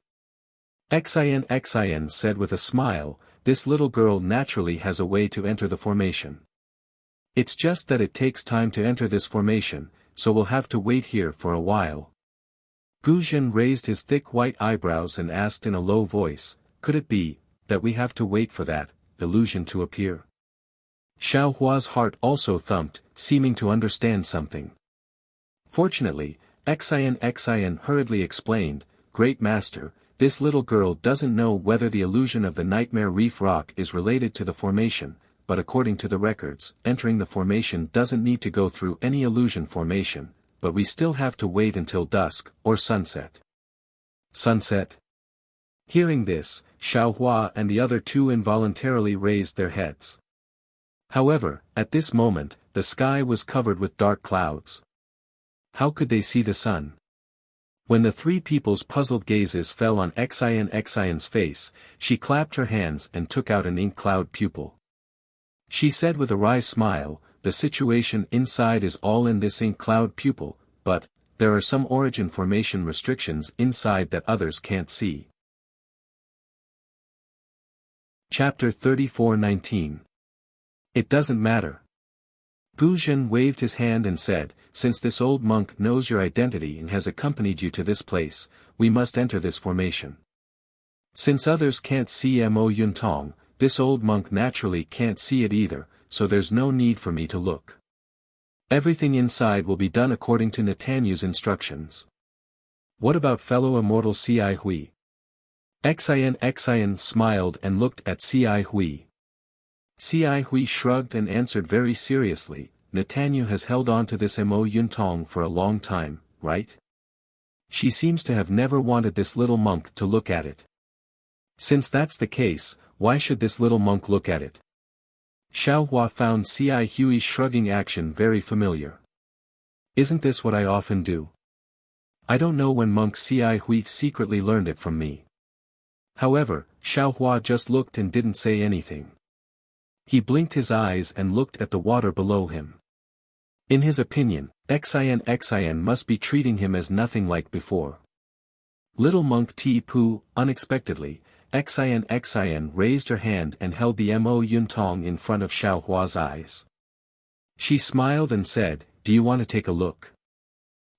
Xian said with a smile, "This little girl naturally has a way to enter the formation. It's just that it takes time to enter this formation, so we'll have to wait here for a while." Gu Zhen raised his thick white eyebrows and asked in a low voice, "Could it be that we have to wait for that illusion to appear?" Xiao Hua's heart also thumped, seeming to understand something. Fortunately, Xian hurriedly explained, "Great Master, this little girl doesn't know whether the illusion of the Nightmare Reef Rock is related to the formation, but according to the records, entering the formation doesn't need to go through any illusion formation, but we still have to wait until dusk, or sunset." Sunset? Hearing this, Xiao Hua and the other two involuntarily raised their heads. However, at this moment, the sky was covered with dark clouds. How could they see the sun? When the three people's puzzled gazes fell on Xian's face, she clapped her hands and took out an ink cloud pupil. She said with a wry smile, "The situation inside is all in this ink cloud pupil, but there are some origin formation restrictions inside that others can't see." Chapter 34:19. It doesn't matter. Gu Zhen waved his hand and said, "Since this old monk knows your identity and has accompanied you to this place, we must enter this formation. Since others can't see Mo Yuntong, this old monk naturally can't see it either, so there's no need for me to look. Everything inside will be done according to Netanyahu's instructions. What about fellow immortal Ci Hui? Xian smiled and looked at Ci Hui. Ci Hui shrugged and answered very seriously, Netanyahu has held on to this Mo Yuntong for a long time, right? She seems to have never wanted this little monk to look at it. Since that's the case, why should this little monk look at it? Xiaohua found Ci Hui's shrugging action very familiar. Isn't this what I often do? I don't know when monk Ci Hui secretly learned it from me. However, Xiaohua just looked and didn't say anything. He blinked his eyes and looked at the water below him. In his opinion, Xian must be treating him as nothing like before. Little monk Ti Pu, unexpectedly, Xian raised her hand and held the Mo Yuntong in front of Xiaohua's eyes. She smiled and said, "Do you want to take a look?"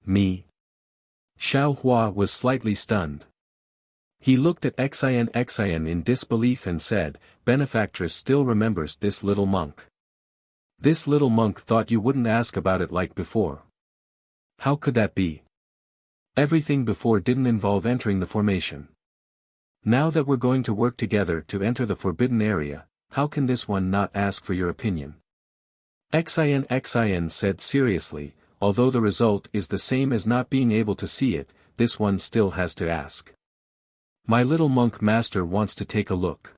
Me? Xiaohua was slightly stunned. He looked at Xian in disbelief and said, "Benefactress still remembers this little monk. This little monk thought you wouldn't ask about it like before. How could that be? Everything before didn't involve entering the formation. Now that we're going to work together to enter the forbidden area, how can this one not ask for your opinion?" Xian said seriously, "Although the result is the same as not being able to see it, this one still has to ask. My little monk master wants to take a look."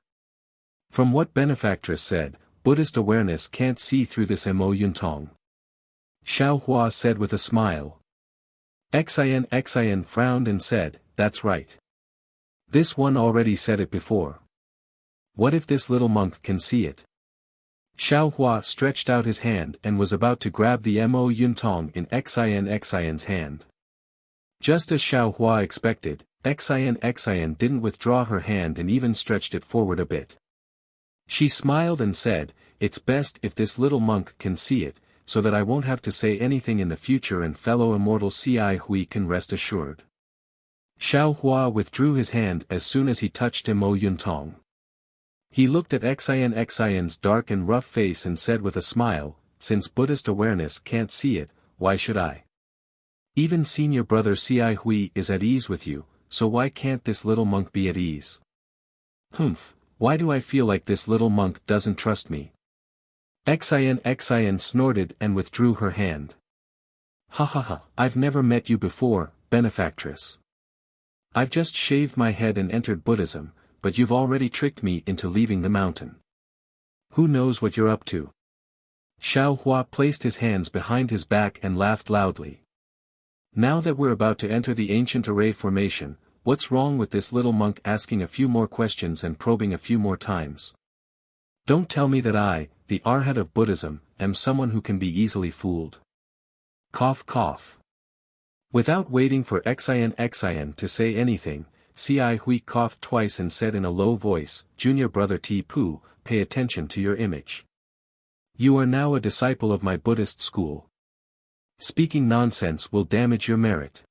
From what Benefactress said, Buddhist awareness can't see through this Mo Yuntong. Xiaohua said with a smile. Xian frowned and said, "That's right. This one already said it before. What if this little monk can see it?" Xiaohua stretched out his hand and was about to grab the Mo Yuntong in Xian's hand. Just as Xiaohua expected, Xian didn't withdraw her hand and even stretched it forward a bit. She smiled and said, "It's best if this little monk can see it, so that I won't have to say anything in the future and fellow immortal Ci Hui can rest assured." Xiaohua withdrew his hand as soon as he touched Mo Yuntong. He looked at Xian's dark and rough face and said with a smile, "Since Buddhist awareness can't see it, why should I? Even senior brother Ci Hui is at ease with you, so why can't this little monk be at ease? Humph, why do I feel like this little monk doesn't trust me?" Xian snorted and withdrew her hand. "Ha ha ha, I've never met you before, Benefactress. I've just shaved my head and entered Buddhism, but you've already tricked me into leaving the mountain. Who knows what you're up to?" Xiaohua placed his hands behind his back and laughed loudly. "Now that we're about to enter the ancient array formation, what's wrong with this little monk asking a few more questions and probing a few more times? Don't tell me that I, the Arhat of Buddhism, am someone who can be easily fooled." Cough cough. Without waiting for Xian to say anything, Ci Hui coughed twice and said in a low voice, "Junior brother Ti Pu, pay attention to your image. You are now a disciple of my Buddhist school. Speaking nonsense will damage your merit."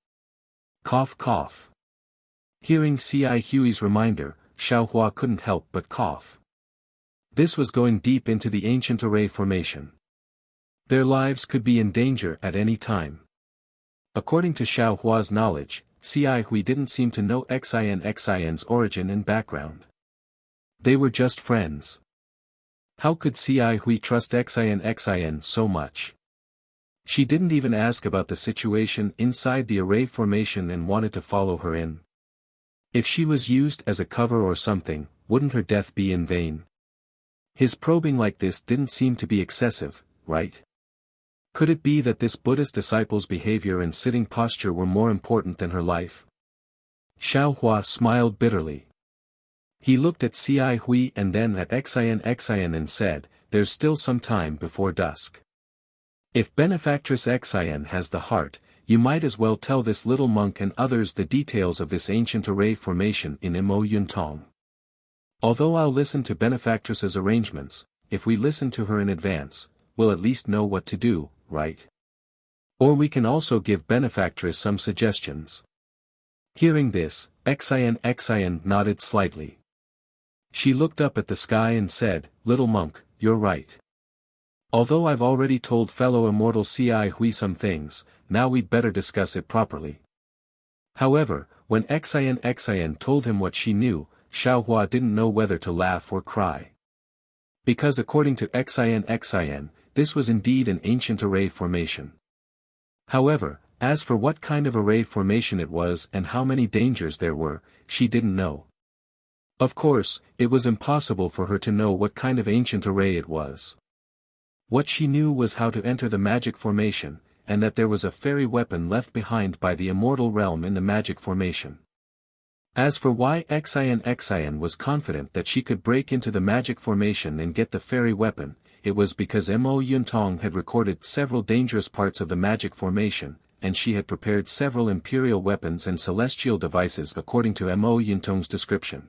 Cough cough. Hearing Ci Hui's reminder, Xiaohua couldn't help but cough. This was going deep into the ancient array formation. Their lives could be in danger at any time. According to Xiaohua's knowledge, Ci Hui didn't seem to know Xian's origin and background. They were just friends. How could Ci Hui trust Xian so much? She didn't even ask about the situation inside the array formation and wanted to follow her in. If she was used as a cover or something, wouldn't her death be in vain? His probing like this didn't seem to be excessive, right? Could it be that this Buddhist disciple's behavior and sitting posture were more important than her life? Xiaohua smiled bitterly. He looked at Ci Hui and then at Xian and said, "There's still some time before dusk. If Benefactress Xian has the heart, you might as well tell this little monk and others the details of this ancient array formation in Mo Yuntong. Although I'll listen to Benefactress's arrangements, if we listen to her in advance, we'll at least know what to do, right? Or we can also give Benefactress some suggestions." Hearing this, Xian nodded slightly. She looked up at the sky and said, "Little monk, you're right. Although I've already told fellow immortal Ci Hui some things, now we'd better discuss it properly." However, when Xian told him what she knew, Xiaohua didn't know whether to laugh or cry. Because according to Xian, this was indeed an ancient array formation. However, as for what kind of array formation it was and how many dangers there were, she didn't know. Of course, it was impossible for her to know what kind of ancient array it was. What she knew was how to enter the magic formation, and that there was a fairy weapon left behind by the immortal realm in the magic formation. As for why Xian was confident that she could break into the magic formation and get the fairy weapon, it was because Mo Yuntong had recorded several dangerous parts of the magic formation, and she had prepared several imperial weapons and celestial devices according to Mo Yuntong's description.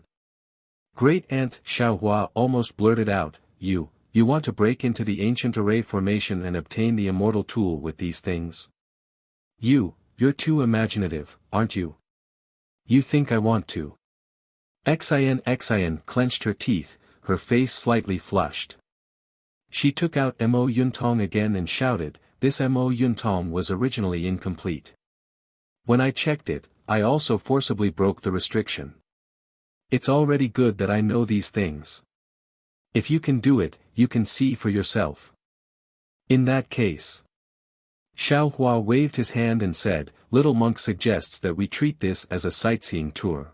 Great Aunt Xiaohua almost blurted out, You want to break into the ancient array formation and obtain the immortal tool with these things? You're too imaginative, aren't you? You think I want to?" Xian clenched her teeth, her face slightly flushed. She took out Mo Yuntong again and shouted, "This Mo Yuntong was originally incomplete. When I checked it, I also forcibly broke the restriction. It's already good that I know these things. If you can do it, you can see for yourself. In that case." Xiaohua waved his hand and said, "Little monk suggests that we treat this as a sightseeing tour.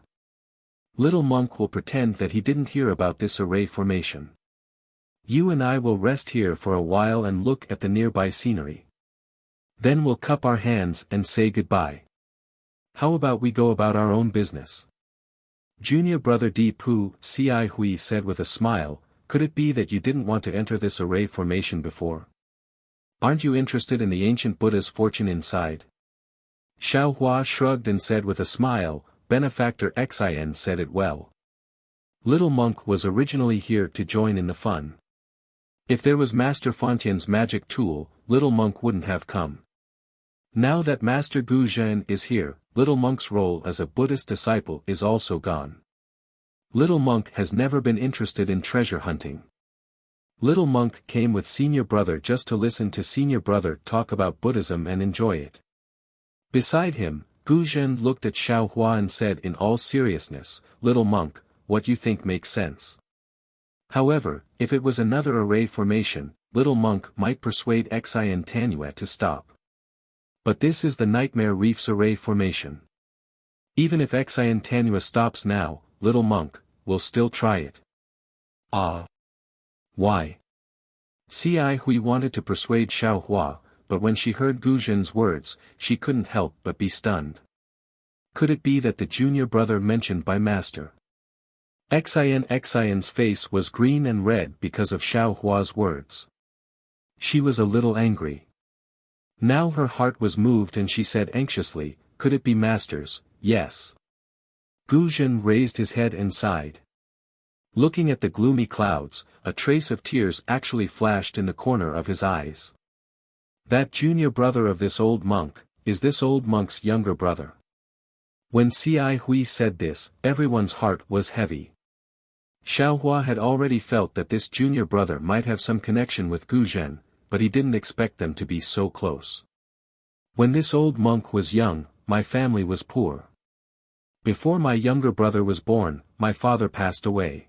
Little monk will pretend that he didn't hear about this array formation. You and I will rest here for a while and look at the nearby scenery. Then we'll cup our hands and say goodbye. How about we go about our own business?" Junior brother Di Pu, Ci Hui said with a smile, "Could it be that you didn't want to enter this array formation before? Aren't you interested in the ancient Buddha's fortune inside?" Xiaohua shrugged and said with a smile, "Benefactor Xian said it well. Little monk was originally here to join in the fun. If there was Master Fontian's magic tool, little monk wouldn't have come. Now that Master Gu Zhen is here, little monk's role as a Buddhist disciple is also gone. Little monk has never been interested in treasure hunting. Little monk came with senior brother just to listen to senior brother talk about Buddhism and enjoy it." Beside him, Gu Zhen looked at Xiaohua and said in all seriousness, "Little monk, what you think makes sense. However, if it was another array formation, little monk might persuade Xian to stop. But this is the Nightmare Reef's array formation. Even if Xian stops now, little monk, will still try it." "Ah. Why?" Ci Hui wanted to persuade Xiaohua, but when she heard Gu Zhen's words, she couldn't help but be stunned. Could it be that the junior brother mentioned by Master Xian's face was green and red because of Xiaohua's words. She was a little angry. Now her heart was moved and she said anxiously, "Could it be Master's?" "Yes." Gu Zhen raised his head and sighed. Looking at the gloomy clouds, a trace of tears actually flashed in the corner of his eyes. That junior brother of this old monk, is this old monk's younger brother. When Ci Hui said this, everyone's heart was heavy. Xiaohua had already felt that this junior brother might have some connection with Gu Zhen, but he didn't expect them to be so close. "When this old monk was young, my family was poor. Before my younger brother was born, my father passed away.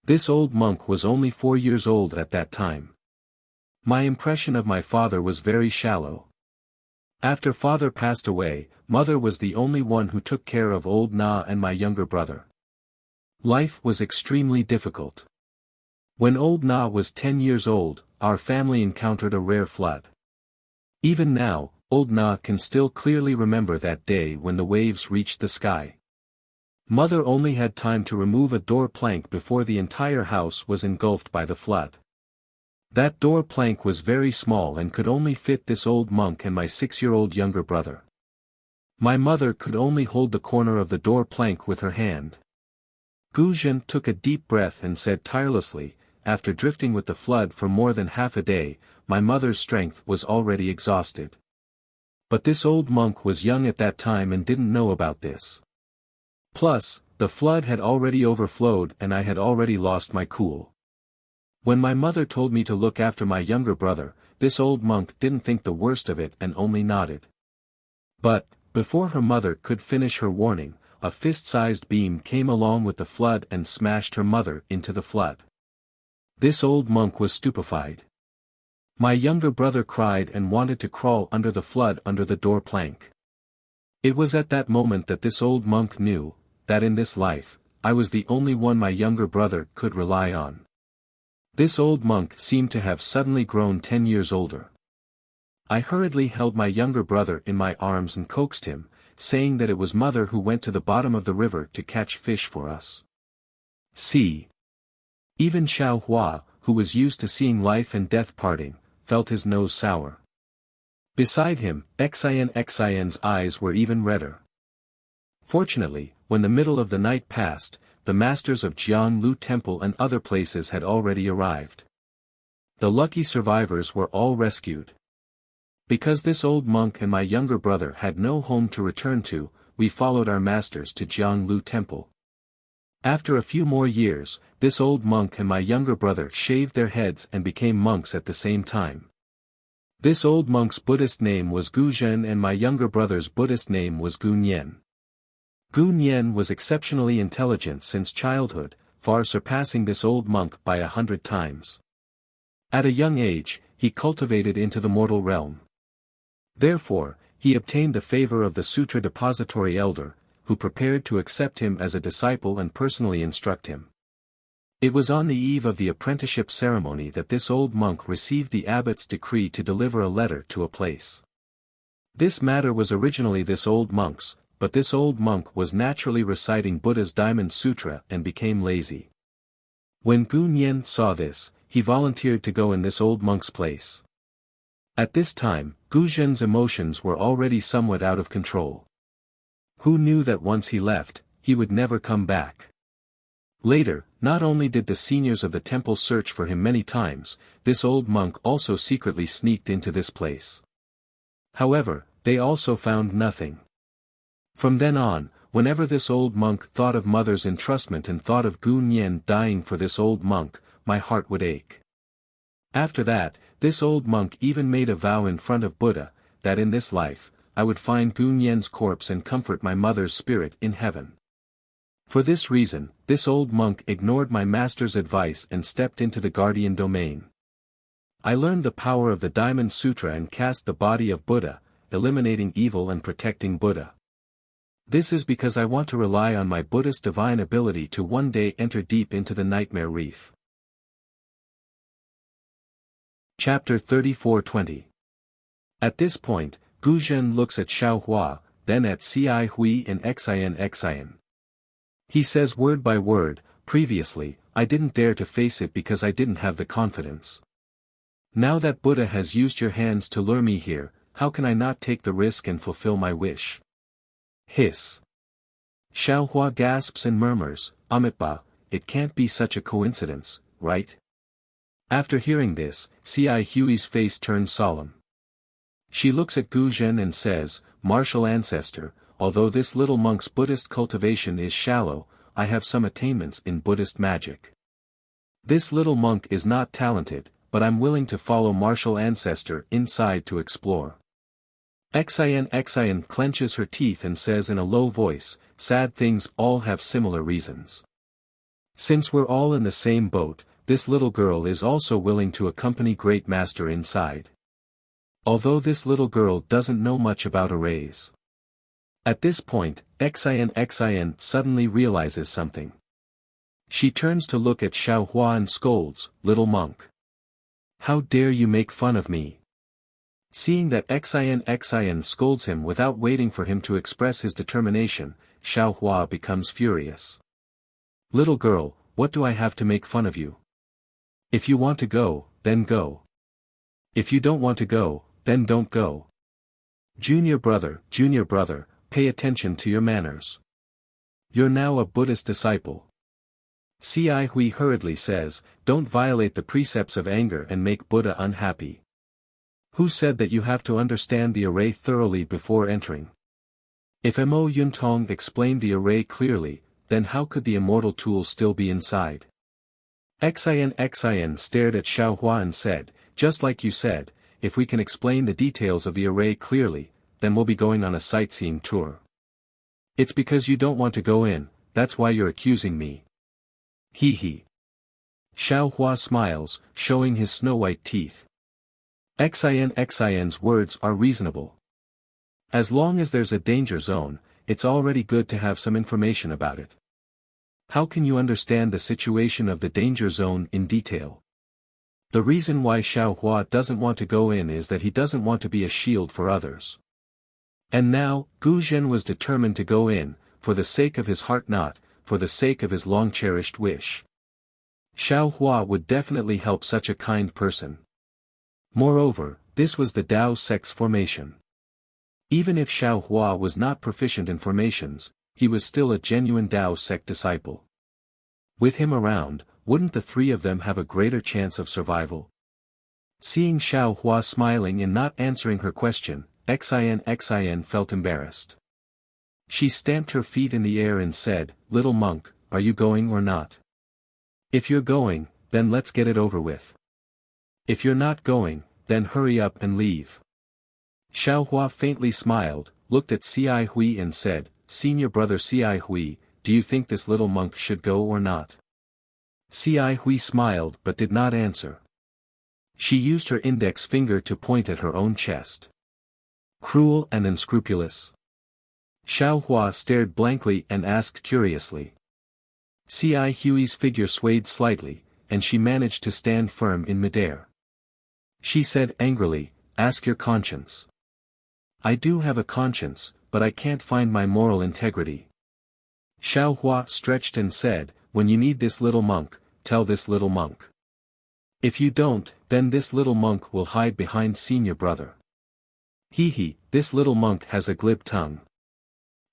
This old monk was only 4 years old at that time. My impression of my father was very shallow. After father passed away, mother was the only one who took care of old Na and my younger brother. Life was extremely difficult. When old Na was 10 years old, our family encountered a rare flood. Even now, old Na can still clearly remember that day when the waves reached the sky. Mother only had time to remove a door plank before the entire house was engulfed by the flood. That door plank was very small and could only fit this old monk and my 6-year-old younger brother. My mother could only hold the corner of the door plank with her hand." Gu Zhen took a deep breath and said tirelessly, "After drifting with the flood for more than half a day, my mother's strength was already exhausted. But this old monk was young at that time and didn't know about this. Plus, The flood had already overflowed and I had already lost my cool. When my mother told me to look after my younger brother, this old monk didn't think the worst of it and only nodded. But, before her mother could finish her warning, a fist-sized beam came along with the flood and smashed her mother into the flood. This old monk was stupefied. My younger brother cried and wanted to crawl under the flood under the door plank. It was at that moment that this old monk knew, that in this life, I was the only one my younger brother could rely on. This old monk seemed to have suddenly grown 10 years older. I hurriedly held my younger brother in my arms and coaxed him, saying that it was mother who went to the bottom of the river to catch fish for us. See. Even Xiao Hua, who was used to seeing life and death parting, felt his nose sour. Beside him, Xian's eyes were even redder. Fortunately, when the middle of the night passed, the masters of Jianglu Temple and other places had already arrived. The lucky survivors were all rescued. Because this old monk and my younger brother had no home to return to, we followed our masters to Jianglu Temple. After a few more years, this old monk and my younger brother shaved their heads and became monks at the same time. This old monk's Buddhist name was Gu Zhen and my younger brother's Buddhist name was Gu Nian. Gu Nian was exceptionally intelligent since childhood, far surpassing this old monk by 100 times. At a young age, he cultivated into the mortal realm. Therefore, he obtained the favor of the Sutra Depository Elder, who prepared to accept him as a disciple and personally instruct him. It was on the eve of the apprenticeship ceremony that this old monk received the abbot's decree to deliver a letter to a place. This matter was originally this old monk's, but this old monk was naturally reciting Buddha's Diamond Sutra and became lazy. When Gu Nian saw this, he volunteered to go in this old monk's place. At this time, Gu Zhen's emotions were already somewhat out of control. Who knew that once he left, he would never come back? Later, not only did the seniors of the temple search for him many times, this old monk also secretly sneaked into this place. However, they also found nothing. From then on, whenever this old monk thought of mother's entrustment and thought of Gu Nian dying for this old monk, my heart would ache. After that, this old monk even made a vow in front of Buddha, that in this life, I would find Gu Nian's corpse and comfort my mother's spirit in heaven. For this reason, this old monk ignored my master's advice and stepped into the guardian domain. I learned the power of the Diamond Sutra and cast the body of Buddha, eliminating evil and protecting Buddha. This is because I want to rely on my Buddhist divine ability to one day enter deep into the nightmare reef. Chapter 34:20. At this point, Gu Zhen looks at Xiao Hua, then at Ci Hui and Xian. He says word by word, previously, I didn't dare to face it because I didn't have the confidence. Now that Buddha has used your hands to lure me here, how can I not take the risk and fulfill my wish? Hiss. Xiao Hua gasps and murmurs, Amitabha, it can't be such a coincidence, right? After hearing this, Ci Hui's face turns solemn. She looks at Gu Zhen and says, Martial ancestor, although this little monk's Buddhist cultivation is shallow, I have some attainments in Buddhist magic. This little monk is not talented, but I'm willing to follow martial ancestor inside to explore. Xian clenches her teeth and says in a low voice, sad things all have similar reasons. Since we're all in the same boat, this little girl is also willing to accompany Great Master inside. Although this little girl doesn't know much about arrays. At this point, Xian suddenly realizes something. She turns to look at Xiao Hua and scolds, little monk. How dare you make fun of me? Seeing that Xian scolds him without waiting for him to express his determination, Xiao Hua becomes furious. Little girl, what do I have to make fun of you? If you want to go, then go. If you don't want to go, then don't go. Junior brother, pay attention to your manners. You're now a Buddhist disciple. Ci Hui hurriedly says, don't violate the precepts of anger and make Buddha unhappy. Who said that you have to understand the array thoroughly before entering? If Mo Yuntong explained the array clearly, then how could the immortal tool still be inside? Xin stared at Xiaohua and said, just like you said, if we can explain the details of the array clearly, then we'll be going on a sightseeing tour. It's because you don't want to go in, that's why you're accusing me. Hee hee. Xiaohua smiles, showing his snow-white teeth. Xin's words are reasonable. As long as there's a danger zone, it's already good to have some information about it. How can you understand the situation of the danger zone in detail? The reason why Xiaohua doesn't want to go in is that he doesn't want to be a shield for others. And now, Gu Zhen was determined to go in, for the sake of his heart, not for the sake of his long-cherished wish. Xiaohua would definitely help such a kind person. Moreover, this was the Dao sect's formation. Even if Xiaohua was not proficient in formations, he was still a genuine Dao sect disciple. With him around, wouldn't the three of them have a greater chance of survival? Seeing Xiaohua smiling and not answering her question, Xin felt embarrassed. She stamped her feet in the air and said, "Little monk, are you going or not? If you're going, then let's get it over with. If you're not going, then hurry up and leave." Xiaohua faintly smiled, looked at Cai Hui and said, "Senior brother Cai Hui, do you think this little monk should go or not?" Cai Hui smiled but did not answer. She used her index finger to point at her own chest. Cruel and unscrupulous. Xiaohua stared blankly and asked curiously. Cai Hui's figure swayed slightly, and she managed to stand firm in midair. She said angrily, "Ask your conscience." "I do have a conscience, but I can't find my moral integrity." Xiaohua stretched and said, "When you need this little monk, tell this little monk. If you don't, then this little monk will hide behind senior brother." Hee hee, this little monk has a glib tongue.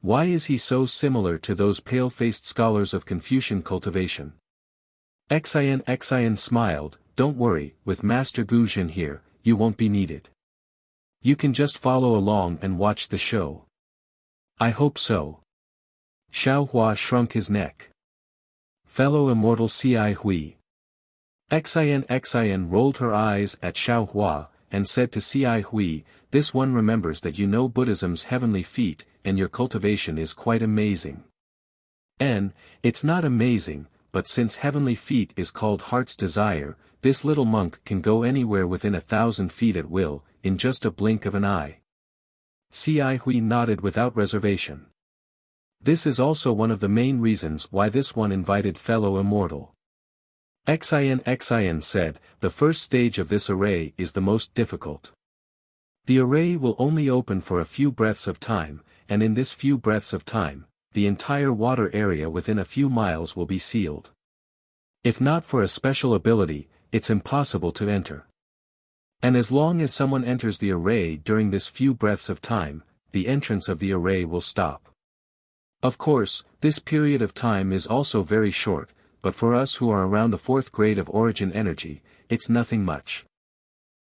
Why is he so similar to those pale-faced scholars of Confucian cultivation? Xin smiled, "Don't worry, with Master Gu Zhen here, you won't be needed. You can just follow along and watch the show." "I hope so." Xiaohua shrunk his neck. Fellow immortal Cai Hui. Xin rolled her eyes at Xiaohua, and said to Cai Hui, "This one remembers that you know Buddhism's heavenly feet, and your cultivation is quite amazing." It's not amazing, but since heavenly feet is called heart's desire, this little monk can go anywhere within 1,000 feet at will, in just a blink of an eye. Cai Hui nodded without reservation. This is also one of the main reasons why this one invited fellow immortal. Xin said, "The first stage of this array is the most difficult. The array will only open for a few breaths of time, and in this few breaths of time, the entire water area within a few miles will be sealed. If not for a special ability, it's impossible to enter. And as long as someone enters the array during this few breaths of time, the entrance of the array will stop. Of course, this period of time is also very short, but for us who are around the 4th grade of origin energy, it's nothing much.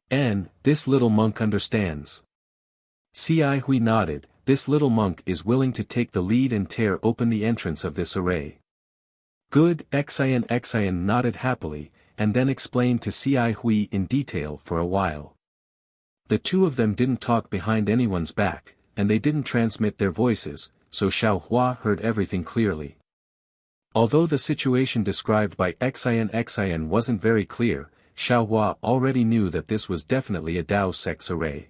And this little monk understands." Cai Hui nodded, "This little monk is willing to take the lead and tear open the entrance of this array." "Good." Xin nodded happily, and then explained to Cai Hui in detail for a while. The two of them didn't talk behind anyone's back, and they didn't transmit their voices, so Xiaohua heard everything clearly. Although the situation described by Xin wasn't very clear, Xiaohua already knew that this was definitely a Dao sect's array.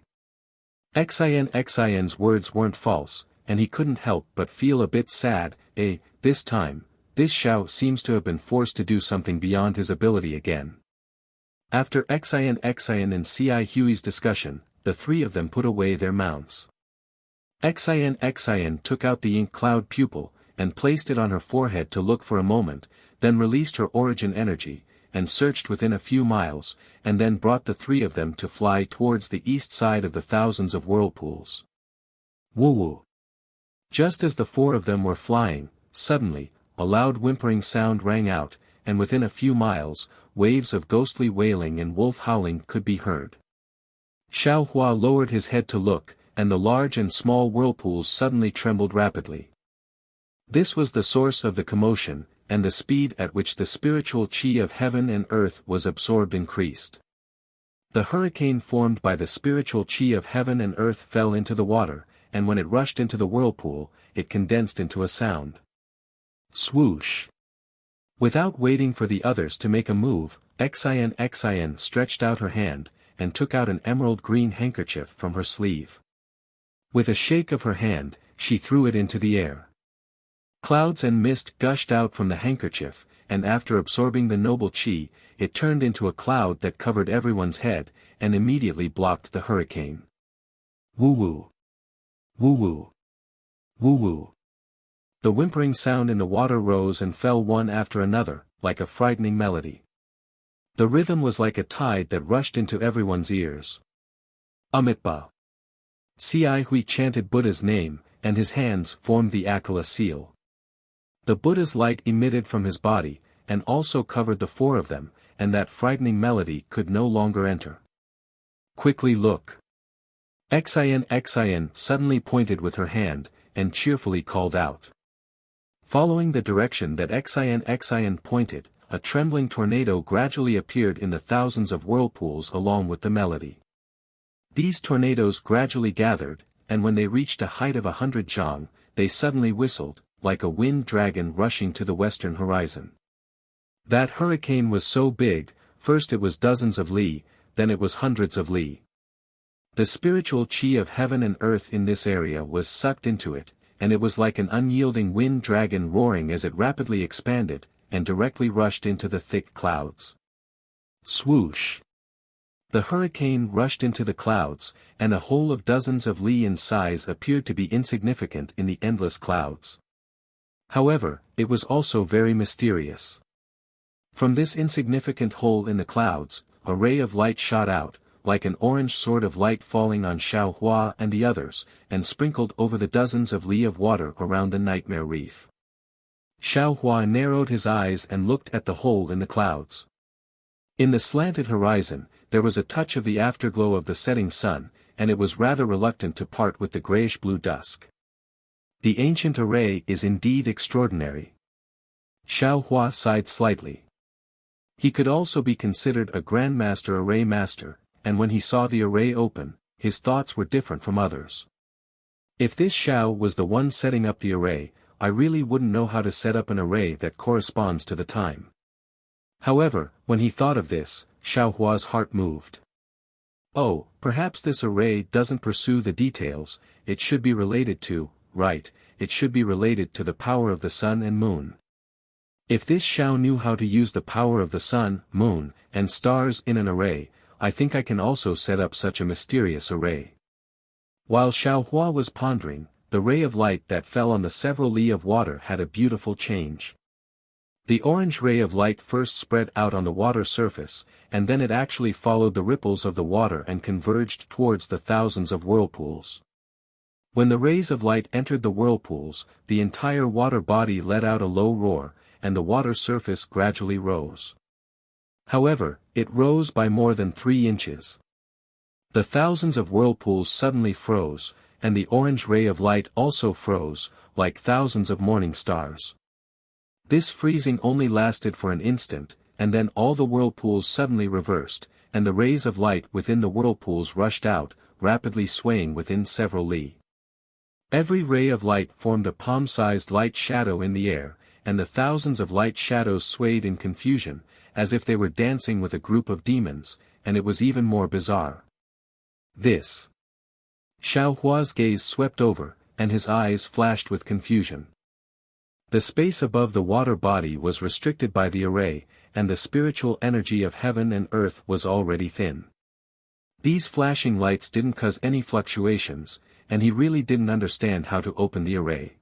Xin's words weren't false, and he couldn't help but feel a bit sad. This time, this Xiao seems to have been forced to do something beyond his ability again. After Xin and Cai Hui's discussion, the three of them put away their mounts. Xin took out the ink cloud pupil, and placed it on her forehead to look for a moment, then released her origin energy, and searched within a few miles, and then brought the three of them to fly towards the east side of the thousands of whirlpools. Woo-woo. Just as the four of them were flying, suddenly, a loud whimpering sound rang out, and within a few miles, waves of ghostly wailing and wolf howling could be heard. Xiaohua lowered his head to look, and the large and small whirlpools suddenly trembled rapidly. This was the source of the commotion, and the speed at which the spiritual chi of heaven and earth was absorbed increased. The hurricane formed by the spiritual chi of heaven and earth fell into the water, and when it rushed into the whirlpool, it condensed into a sound. Swoosh! Without waiting for the others to make a move, Xin stretched out her hand, and took out an emerald green handkerchief from her sleeve. With a shake of her hand, she threw it into the air. Clouds and mist gushed out from the handkerchief, and after absorbing the noble chi, it turned into a cloud that covered everyone's head, and immediately blocked the hurricane. Woo-woo! Woo-woo! Woo-woo! The whimpering sound in the water rose and fell one after another, like a frightening melody. The rhythm was like a tide that rushed into everyone's ears. Amitba. Ci Hui chanted Buddha's name, and his hands formed the Akala seal. The Buddha's light emitted from his body, and also covered the four of them, and that frightening melody could no longer enter. Quickly look! Xin suddenly pointed with her hand, and cheerfully called out. Following the direction that Xin pointed, a trembling tornado gradually appeared in the thousands of whirlpools along with the melody. These tornadoes gradually gathered, and when they reached a height of 100 zhang, they suddenly whistled, like a wind dragon rushing to the western horizon. That hurricane was so big, first it was dozens of li, then it was hundreds of li. The spiritual chi of heaven and earth in this area was sucked into it, and it was like an unyielding wind dragon roaring as it rapidly expanded, and directly rushed into the thick clouds. Swoosh! The hurricane rushed into the clouds, and a hole of dozens of li in size appeared to be insignificant in the endless clouds. However, it was also very mysterious. From this insignificant hole in the clouds, a ray of light shot out, like an orange sword of light falling on Xiao Hua and the others, and sprinkled over the dozens of li of water around the nightmare reef. Xiao Hua narrowed his eyes and looked at the hole in the clouds. In the slanted horizon, there was a touch of the afterglow of the setting sun, and it was rather reluctant to part with the grayish-blue dusk. The ancient array is indeed extraordinary. Xiao Hua sighed slightly. He could also be considered a grandmaster array master, and when he saw the array open, his thoughts were different from others. If this Xiao was the one setting up the array, I really wouldn't know how to set up an array that corresponds to the time. However, when he thought of this, Xiao Hua's heart moved. Oh, perhaps this array doesn't pursue the details, it should be related to, right, it should be related to the power of the sun and moon. If this Xiao knew how to use the power of the sun, moon, and stars in an array, I think I can also set up such a mysterious array. While Xiao Hua was pondering, the ray of light that fell on the several li of water had a beautiful change. The orange ray of light first spread out on the water surface, and then it actually followed the ripples of the water and converged towards the thousands of whirlpools. When the rays of light entered the whirlpools, the entire water body let out a low roar, and the water surface gradually rose. However, it rose by more than 3 inches. The thousands of whirlpools suddenly froze, and the orange ray of light also froze, like thousands of morning stars. This freezing only lasted for an instant, and then all the whirlpools suddenly reversed, and the rays of light within the whirlpools rushed out, rapidly swaying within several li. Every ray of light formed a palm-sized light shadow in the air, and the thousands of light shadows swayed in confusion, as if they were dancing with a group of demons, and it was even more bizarre. This. Xiao Hua's gaze swept over, and his eyes flashed with confusion. The space above the water body was restricted by the array, and the spiritual energy of heaven and earth was already thin. These flashing lights didn't cause any fluctuations, and he really didn't understand how to open the array.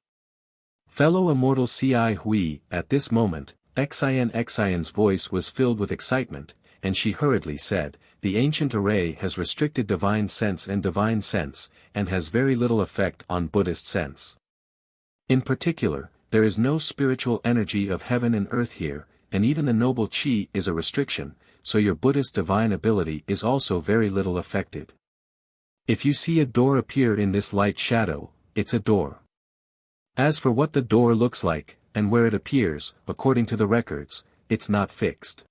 Fellow immortal Ci Hui, at this moment, Xin's voice was filled with excitement, and she hurriedly said, "The ancient array has restricted divine sense, and has very little effect on Buddhist sense. In particular, there is no spiritual energy of heaven and earth here, and even the noble chi is a restriction, so your Buddhist divine ability is also very little affected. If you see a door appear in this light shadow, it's a door. As for what the door looks like, and where it appears, according to the records, it's not fixed.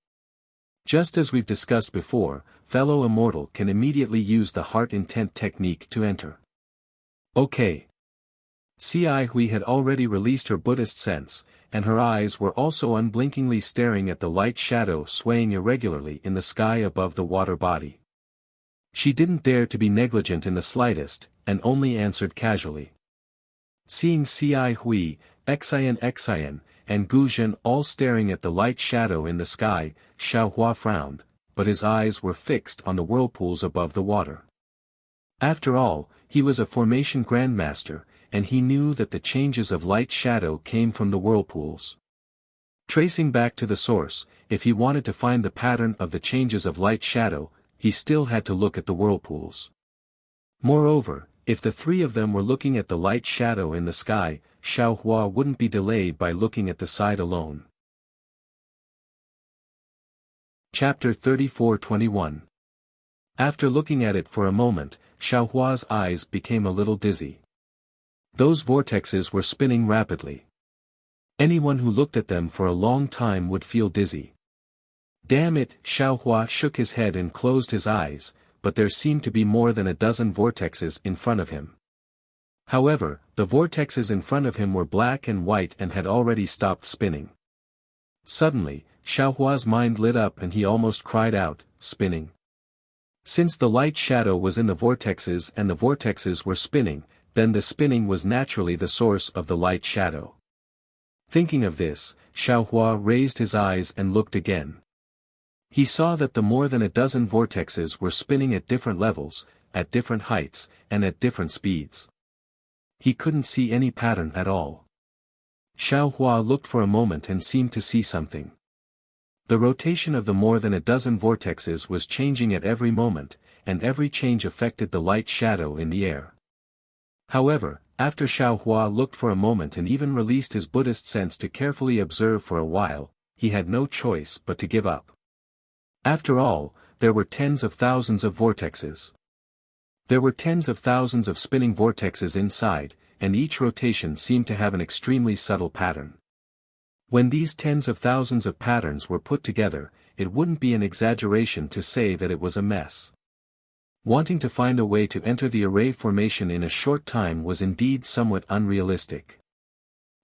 Just as we've discussed before, fellow immortal can immediately use the heart intent technique to enter. Okay. Ci Hui had already released her Buddhist sense, and her eyes were also unblinkingly staring at the light shadow swaying irregularly in the sky above the water body. She didn't dare to be negligent in the slightest, and only answered casually. Seeing Ci Hui, Xian, and Gu Zhen all staring at the light shadow in the sky, Xiaohua frowned, but his eyes were fixed on the whirlpools above the water. After all, he was a formation grandmaster, and he knew that the changes of light-shadow came from the whirlpools. Tracing back to the source, if he wanted to find the pattern of the changes of light-shadow, he still had to look at the whirlpools. Moreover, if the three of them were looking at the light-shadow in the sky, Xiaohua wouldn't be delayed by looking at the side alone. Chapter 34:21. After looking at it for a moment, Xiaohua's eyes became a little dizzy. Those vortexes were spinning rapidly. Anyone who looked at them for a long time would feel dizzy. Damn it, Xiaohua shook his head and closed his eyes, but there seemed to be more than a dozen vortexes in front of him. However, the vortexes in front of him were black and white and had already stopped spinning. Suddenly, Xiaohua's mind lit up and he almost cried out, spinning. Since the light shadow was in the vortexes and the vortexes were spinning, then the spinning was naturally the source of the light shadow. Thinking of this, Xiaohua raised his eyes and looked again. He saw that the more than a dozen vortexes were spinning at different levels, at different heights, and at different speeds. He couldn't see any pattern at all. Xiaohua looked for a moment and seemed to see something. The rotation of the more than a dozen vortexes was changing at every moment, and every change affected the light shadow in the air. However, after Xiaohua looked for a moment and even released his Buddhist sense to carefully observe for a while, he had no choice but to give up. After all, there were tens of thousands of vortexes. There were tens of thousands of spinning vortexes inside, and each rotation seemed to have an extremely subtle pattern. When these tens of thousands of patterns were put together, it wouldn't be an exaggeration to say that it was a mess. Wanting to find a way to enter the array formation in a short time was indeed somewhat unrealistic.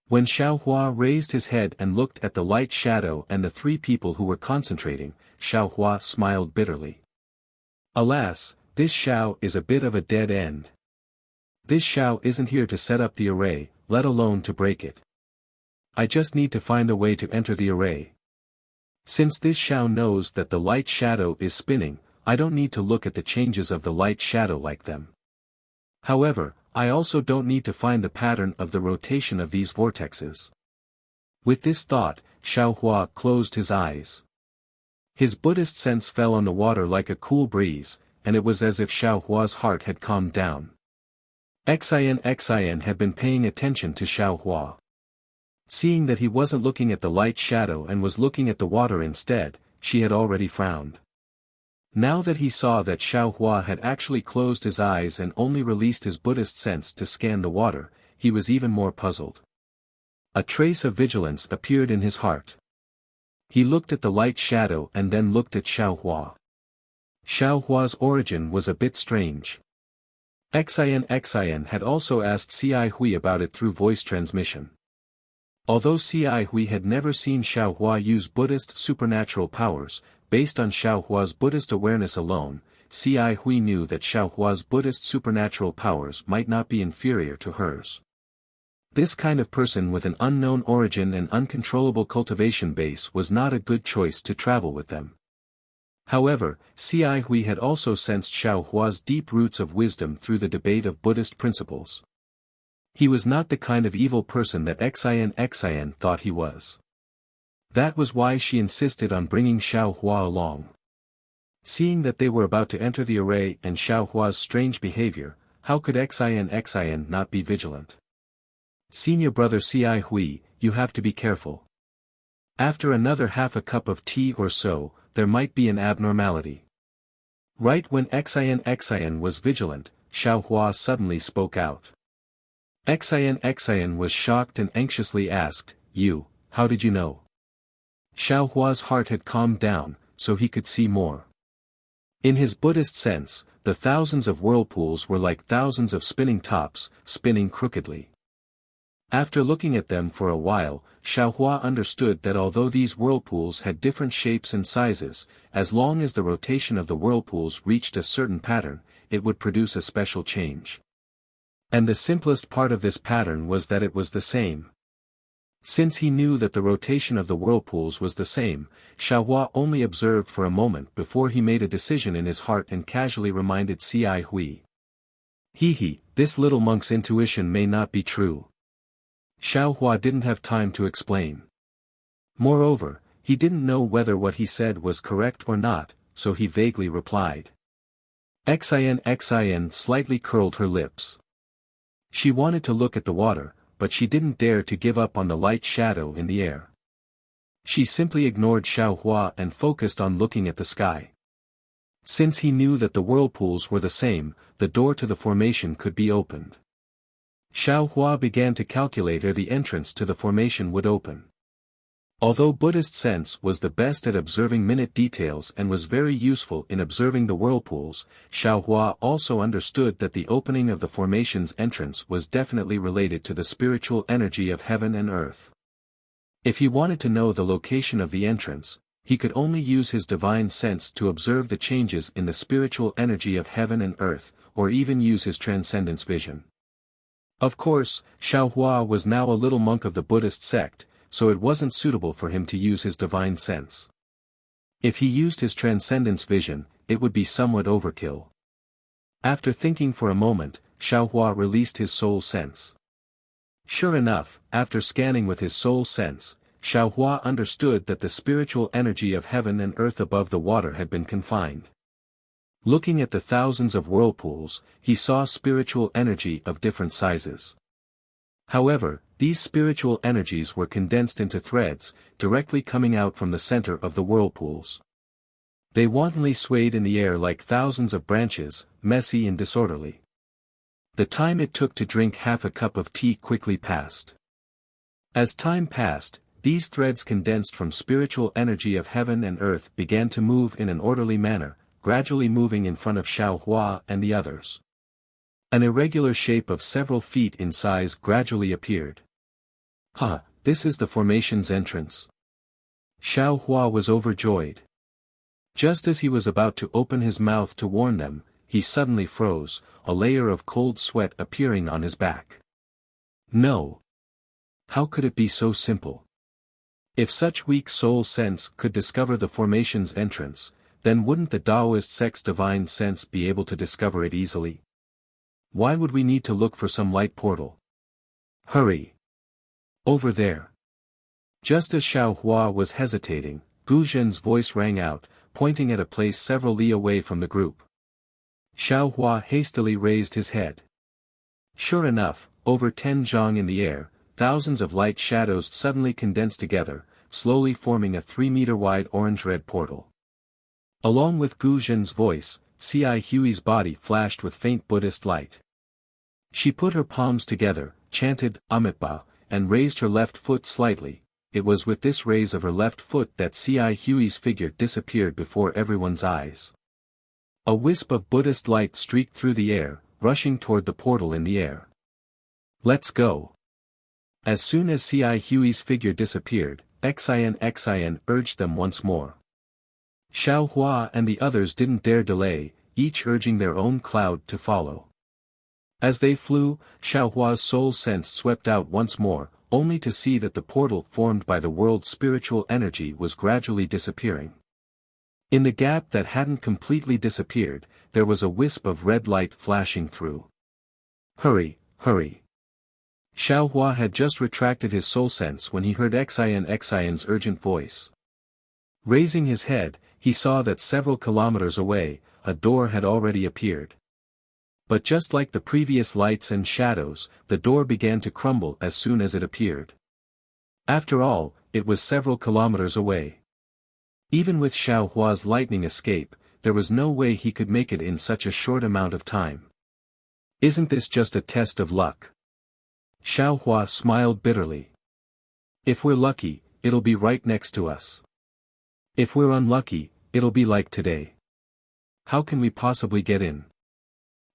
When Xiaohua raised his head and looked at the light shadow and the three people who were concentrating, Xiaohua smiled bitterly. Alas, this Xiao is a bit of a dead end. This Xiao isn't here to set up the array, let alone to break it. I just need to find a way to enter the array. Since this Xiao knows that the light shadow is spinning, I don't need to look at the changes of the light shadow like them. However, I also don't need to find the pattern of the rotation of these vortexes. With this thought, Xiaohua closed his eyes. His Buddhist sense fell on the water like a cool breeze, and it was as if Xiaohua's heart had calmed down. Xian had been paying attention to Xiaohua. Seeing that he wasn't looking at the light shadow and was looking at the water instead, she had already frowned. Now that he saw that Xiaohua had actually closed his eyes and only released his Buddhist sense to scan the water, he was even more puzzled. A trace of vigilance appeared in his heart. He looked at the light shadow and then looked at Xiaohua. Xiaohua's origin was a bit strange. Xian had also asked Ci Hui about it through voice transmission. Although Ci Hui had never seen Xiaohua use Buddhist supernatural powers, based on Xiaohua's Buddhist awareness alone, Ci Hui knew that Xiaohua's Buddhist supernatural powers might not be inferior to hers. This kind of person with an unknown origin and uncontrollable cultivation base was not a good choice to travel with them. However, Ci Hui had also sensed Xiaohua's deep roots of wisdom through the debate of Buddhist principles. He was not the kind of evil person that Xian thought he was. That was why she insisted on bringing Xiaohua along. Seeing that they were about to enter the array and Xiaohua's strange behavior, how could Xian not be vigilant? Senior brother Ci Hui, you have to be careful. After another half a cup of tea or so, there might be an abnormality. Right when Xian was vigilant, Xiaohua suddenly spoke out. Xian was shocked and anxiously asked, how did you know? Xiao Hua's heart had calmed down, so he could see more. In his Buddhist sense, the thousands of whirlpools were like thousands of spinning tops, spinning crookedly. After looking at them for a while, Xiao Hua understood that although these whirlpools had different shapes and sizes, as long as the rotation of the whirlpools reached a certain pattern, it would produce a special change. And the simplest part of this pattern was that it was the same. Since he knew that the rotation of the whirlpools was the same, Xiao Hua only observed for a moment before he made a decision in his heart and casually reminded Cai Hui. This little monk's intuition may not be true. Xiao Hua didn't have time to explain. Moreover, he didn't know whether what he said was correct or not, so he vaguely replied. Xian slightly curled her lips. She wanted to look at the water, but she didn't dare to give up on the light shadow in the air. She simply ignored Xiao Hua and focused on looking at the sky. Since he knew that the whirlpools were the same, the door to the formation could be opened. Xiao Hua began to calculate where the entrance to the formation would open. Although Buddhist sense was the best at observing minute details and was very useful in observing the whirlpools, Xiao Hua also understood that the opening of the formation's entrance was definitely related to the spiritual energy of heaven and earth. If he wanted to know the location of the entrance, he could only use his divine sense to observe the changes in the spiritual energy of heaven and earth, or even use his transcendence vision. Of course, Xiao Hua was now a little monk of the Buddhist sect, so it wasn't suitable for him to use his divine sense. If he used his transcendence vision, it would be somewhat overkill. After thinking for a moment, Xiao Hua released his soul sense. Sure enough, after scanning with his soul sense, Xiao Hua understood that the spiritual energy of heaven and earth above the water had been confined. Looking at the thousands of whirlpools, he saw spiritual energy of different sizes. However, these spiritual energies were condensed into threads, directly coming out from the center of the whirlpools. They wantonly swayed in the air like thousands of branches, messy and disorderly. The time it took to drink half a cup of tea quickly passed. As time passed, these threads condensed from spiritual energy of heaven and earth began to move in an orderly manner, gradually moving in front of Xiao Hua and the others. An irregular shape of several feet in size gradually appeared. This is the formation's entrance. Xiao Hua was overjoyed. Just as he was about to open his mouth to warn them, he suddenly froze, a layer of cold sweat appearing on his back. No. How could it be so simple? If such weak soul sense could discover the formation's entrance, then wouldn't the Taoist sect's divine sense be able to discover it easily? Why would we need to look for some light portal? Hurry! Over there! Just as Xiao Hua was hesitating, Gu Zhen's voice rang out, pointing at a place several li away from the group. Xiao Hua hastily raised his head. Sure enough, over 10 zhang in the air, thousands of light shadows suddenly condensed together, slowly forming a 3-meter-wide orange-red portal. Along with Gu Zhen's voice, Cai Hui's body flashed with faint Buddhist light. She put her palms together, chanted, Amitabha, and raised her left foot slightly. It was with this raise of her left foot that Cai Hui's figure disappeared before everyone's eyes. A wisp of Buddhist light streaked through the air, rushing toward the portal in the air. Let's go! As soon as Cai Hui's figure disappeared, Xian urged them once more. Xiao Hua and the others didn't dare delay, each urging their own cloud to follow. As they flew, Xiao Hua's soul sense swept out once more, only to see that the portal formed by the world's spiritual energy was gradually disappearing. In the gap that hadn't completely disappeared, there was a wisp of red light flashing through. Hurry, hurry! Xiao Hua had just retracted his soul sense when he heard Xian's urgent voice. Raising his head, he saw that several kilometers away, a door had already appeared. But just like the previous lights and shadows, the door began to crumble as soon as it appeared. After all, it was several kilometers away. Even with Xiao Hua's lightning escape, there was no way he could make it in such a short amount of time. Isn't this just a test of luck? Xiaohua smiled bitterly. If we're lucky, it'll be right next to us. If we're unlucky, it'll be like today. How can we possibly get in?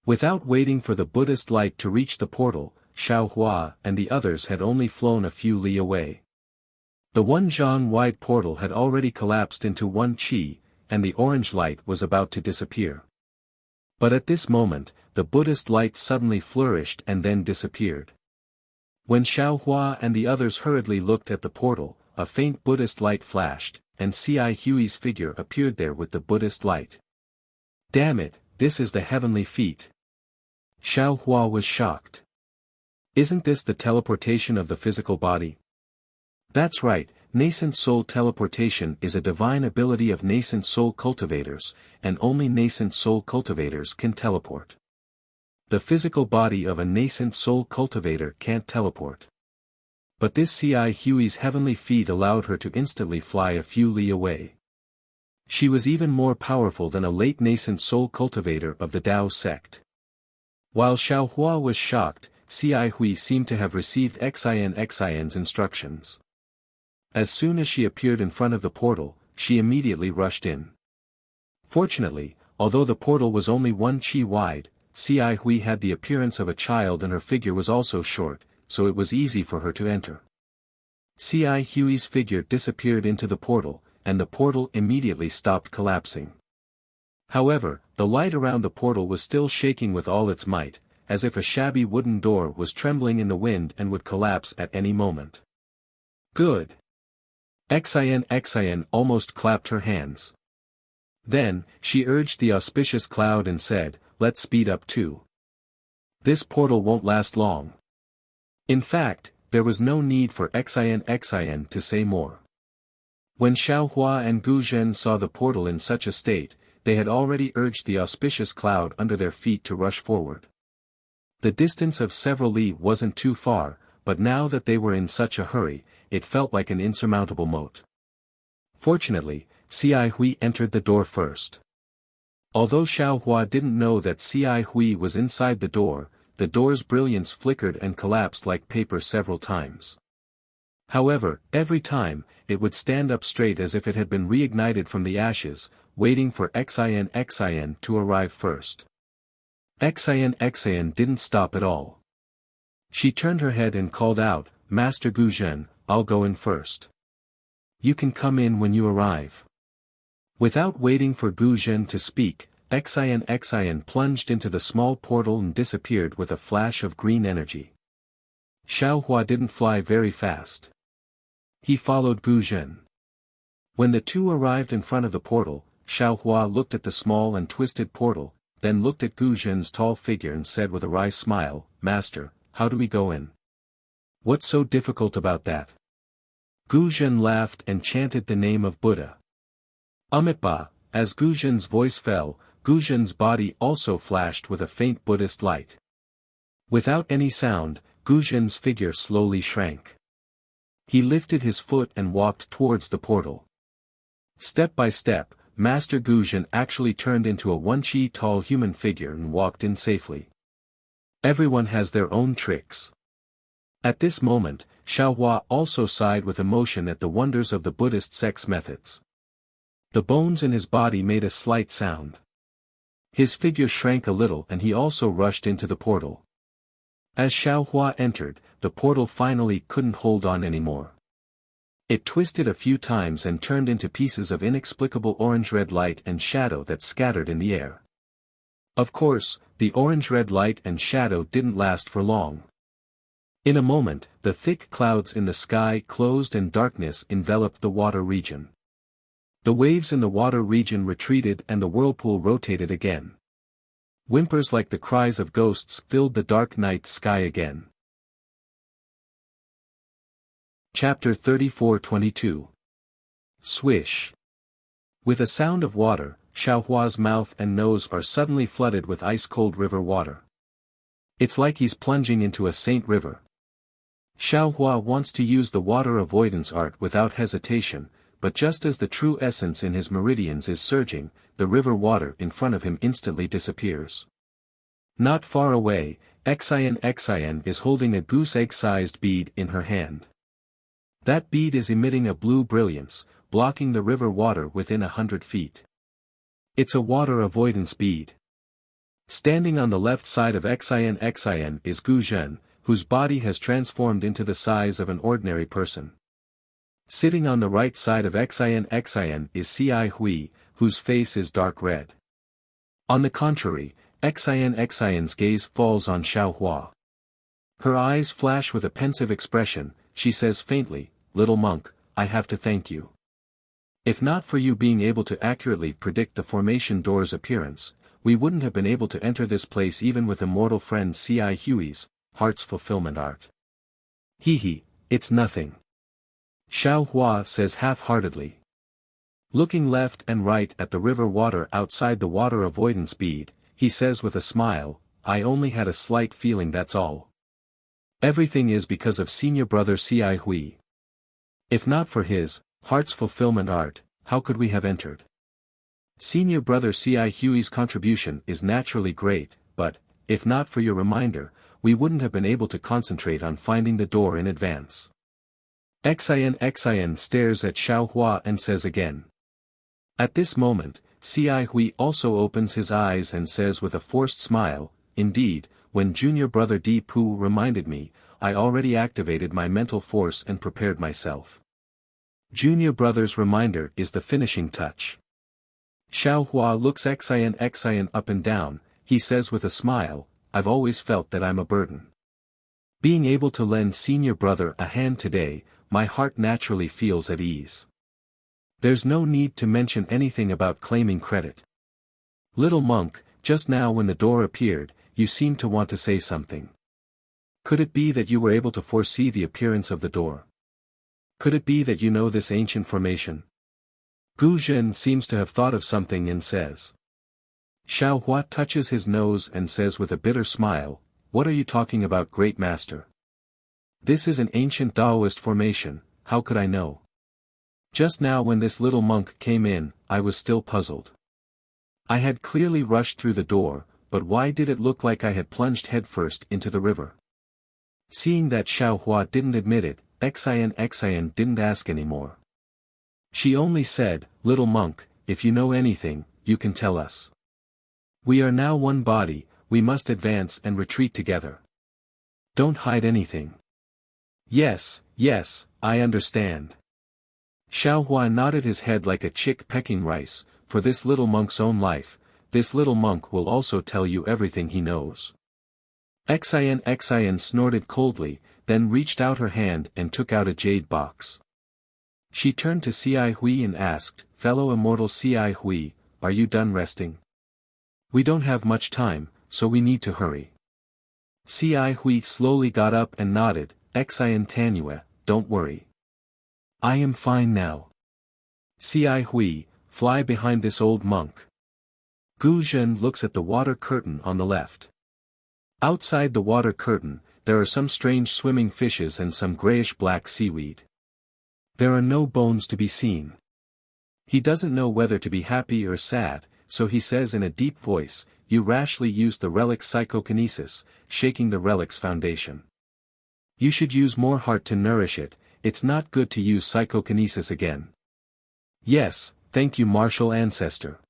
Without waiting for the Buddhist light to reach the portal, Xiaohua and the others had only flown a few li away. The 1 zhang wide portal had already collapsed into 1 qi, and the orange light was about to disappear. But at this moment, the Buddhist light suddenly flourished and then disappeared. When Xiaohua and the others hurriedly looked at the portal, a faint Buddhist light flashed, and C.I. Hui's figure appeared there with the Buddhist light. Damn it, this is the heavenly feat. Xiaohua was shocked. Isn't this the teleportation of the physical body? That's right, nascent soul teleportation is a divine ability of nascent soul cultivators, and only nascent soul cultivators can teleport. The physical body of a nascent soul cultivator can't teleport. But this C.I. Hui's heavenly feat allowed her to instantly fly a few li away. She was even more powerful than a late nascent soul cultivator of the Tao sect. While Xiaohua was shocked, C.I. Hui seemed to have received Xin's instructions. As soon as she appeared in front of the portal, she immediately rushed in. Fortunately, although the portal was only 1 qi wide, C.I. Hui had the appearance of a child and her figure was also short, so it was easy for her to enter. C.I. Hui's figure disappeared into the portal, and the portal immediately stopped collapsing. However, the light around the portal was still shaking with all its might, as if a shabby wooden door was trembling in the wind and would collapse at any moment. Good. Xin almost clapped her hands. Then, she urged the auspicious cloud and said, let's speed up too. This portal won't last long. In fact, there was no need for Xin to say more. When Xiaohua and Gu Zhen saw the portal in such a state, they had already urged the auspicious cloud under their feet to rush forward. The distance of several li wasn't too far, but now that they were in such a hurry, it felt like an insurmountable moat. Fortunately, C.I. Hui entered the door first. Although Xiaohua didn't know that C.I. Hui was inside the door's brilliance flickered and collapsed like paper several times. However, every time, it would stand up straight as if it had been reignited from the ashes, waiting for Xin to arrive first. Xin didn't stop at all. She turned her head and called out, Master Gu Zhen, I'll go in first. You can come in when you arrive. Without waiting for Gu Zhen to speak, Xin plunged into the small portal and disappeared with a flash of green energy. Xiaohua didn't fly very fast. He followed Gu Zhen. When the two arrived in front of the portal, Xiaohua looked at the small and twisted portal, then looked at Gu Zhen's tall figure and said with a wry smile, Master, how do we go in? What's so difficult about that? Gu Zhen laughed and chanted the name of Buddha. Amitabha, as Gu Zhen's voice fell, Gu Zhen's body also flashed with a faint Buddhist light. Without any sound, Gu Zhen's figure slowly shrank. He lifted his foot and walked towards the portal. Step by step, Master Gu Zhen actually turned into a 1 qi tall human figure and walked in safely. Everyone has their own tricks. At this moment, Xiaohua also sighed with emotion at the wonders of the Buddhist sect's methods. The bones in his body made a slight sound. His figure shrank a little and he also rushed into the portal. As Xiaohua entered, the portal finally couldn't hold on anymore. It twisted a few times and turned into pieces of inexplicable orange-red light and shadow that scattered in the air. Of course, the orange-red light and shadow didn't last for long. In a moment, the thick clouds in the sky closed and darkness enveloped the water region. The waves in the water region retreated and the whirlpool rotated again. Whimpers like the cries of ghosts filled the dark night sky again. Chapter 34-22. Swish. With a sound of water, Xiaohua's mouth and nose are suddenly flooded with ice-cold river water. It's like he's plunging into a saint river. Xiaohua wants to use the water avoidance art without hesitation, but just as the true essence in his meridians is surging, the river water in front of him instantly disappears. Not far away, Xian is holding a goose egg-sized bead in her hand. That bead is emitting a blue brilliance, blocking the river water within 100 feet. It's a water avoidance bead. Standing on the left side of Xian is Gu Zhen, whose body has transformed into the size of an ordinary person. Sitting on the right side of Xian is Ci Hui, whose face is dark red. On the contrary, Xian's gaze falls on Xiao Hua. Her eyes flash with a pensive expression. She says faintly, "Little monk, I have to thank you. If not for you being able to accurately predict the formation door's appearance, we wouldn't have been able to enter this place even with immortal friend Ci Hui's heart's fulfillment art." Hee, it's nothing. Xiao Hua says half-heartedly. Looking left and right at the river water outside the water avoidance bead, he says with a smile, "I only had a slight feeling, that's all. Everything is because of senior brother Ci Hui. If not for his heart's fulfillment art, how could we have entered? Senior brother Ci Hui's contribution is naturally great, but, if not for your reminder, we wouldn't have been able to concentrate on finding the door in advance." Xian stares at Xiao Hua and says again. At this moment, Ci Hui also opens his eyes and says with a forced smile, "Indeed, when junior brother Di Pu reminded me, I already activated my mental force and prepared myself. Junior brother's reminder is the finishing touch." Xiao Hua looks Xian up and down. He says with a smile, "I've always felt that I'm a burden. Being able to lend senior brother a hand today, my heart naturally feels at ease. There's no need to mention anything about claiming credit. Little monk, just now when the door appeared, you seemed to want to say something. Could it be that you were able to foresee the appearance of the door? Could it be that you know this ancient formation?" Gu Zhen seems to have thought of something and says. Xiao Hua touches his nose and says with a bitter smile, "What are you talking about, great master? This is an ancient Taoist formation, how could I know? Just now when this little monk came in, I was still puzzled. I had clearly rushed through the door, but why did it look like I had plunged headfirst into the river?" Seeing that Xiao Hua didn't admit it, Xian didn't ask anymore. She only said, "Little monk, if you know anything, you can tell us. We are now one body, we must advance and retreat together. Don't hide anything." Yes, I understand." Xiao Hua nodded his head like a chick pecking rice. "For this little monk's own life, this little monk will also tell you everything he knows." Xian snorted coldly, then reached out her hand and took out a jade box. She turned to Ci Hui and asked, "Fellow immortal Ci Hui, are you done resting? We don't have much time, so we need to hurry." Ci Hui slowly got up and nodded. "Xian Tanue, don't worry. I am fine now. Ci Hui, fly behind this old monk." Gu Zhen looks at the water curtain on the left. Outside the water curtain, there are some strange swimming fishes and some grayish-black seaweed. There are no bones to be seen. He doesn't know whether to be happy or sad, so he says in a deep voice, "You rashly used the relic's psychokinesis, shaking the relic's foundation. You should use more heart to nourish it, it's not good to use psychokinesis again." "Yes, thank you, martial ancestor."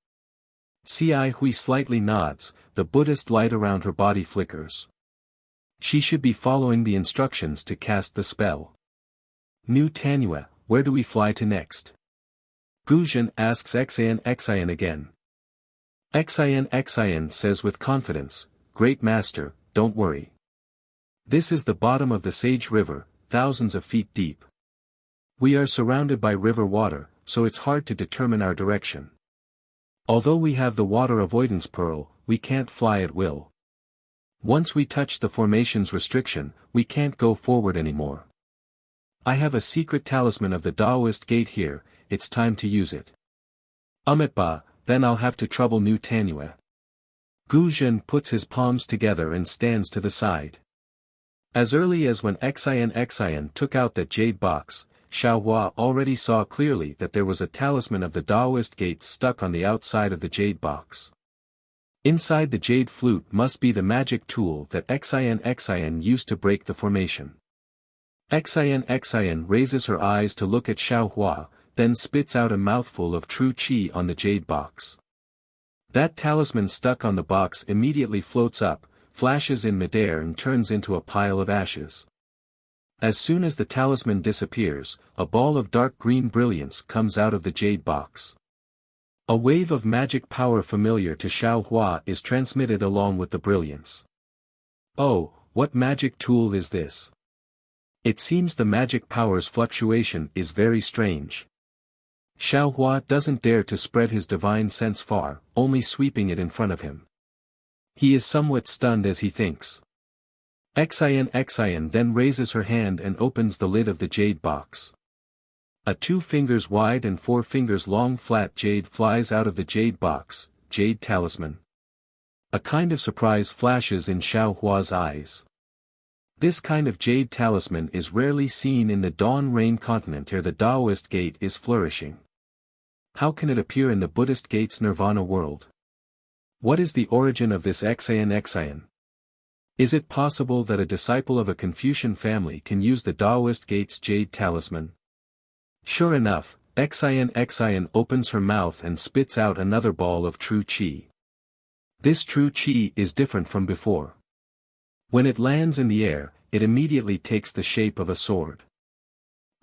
Ci Hui slightly nods, the Buddhist light around her body flickers. She should be following the instructions to cast the spell. "New Tanue, where do we fly to next?" Gu Zhen asks Xian again. Xian says with confidence, "Great master, don't worry. This is the bottom of the Sage River, thousands of feet deep. We are surrounded by river water, so it's hard to determine our direction. Although we have the water avoidance pearl, we can't fly at will. Once we touch the formation's restriction, we can't go forward anymore. I have a secret talisman of the Taoist gate here, it's time to use it. Umitba, then I'll have to trouble New Tanue." Gu Zhen puts his palms together and stands to the side. As early as when Xian took out that jade box, Xiao Hua already saw clearly that there was a talisman of the Taoist gate stuck on the outside of the jade box. Inside the jade flute must be the magic tool that Xin used to break the formation. Xin raises her eyes to look at Xiaohua, then spits out a mouthful of true qi on the jade box. That talisman stuck on the box immediately floats up, flashes in midair and turns into a pile of ashes. As soon as the talisman disappears, a ball of dark green brilliance comes out of the jade box. A wave of magic power familiar to Xiaohua is transmitted along with the brilliance. Oh, what magic tool is this? It seems the magic power's fluctuation is very strange. Xiaohua doesn't dare to spread his divine sense far, only sweeping it in front of him. He is somewhat stunned as he thinks. Xin then raises her hand and opens the lid of the jade box. A 2 fingers wide and 4 fingers long flat jade flies out of the jade box, jade talisman. A kind of surprise flashes in Xiaohua's eyes. This kind of jade talisman is rarely seen in the Dawn Rain continent where the Taoist gate is flourishing. How can it appear in the Buddhist gate's nirvana world? What is the origin of this Xin? Is it possible that a disciple of a Confucian family can use the Taoist gate's jade talisman? Sure enough, Xin opens her mouth and spits out another ball of true qi. This true qi is different from before. When it lands in the air, it immediately takes the shape of a sword.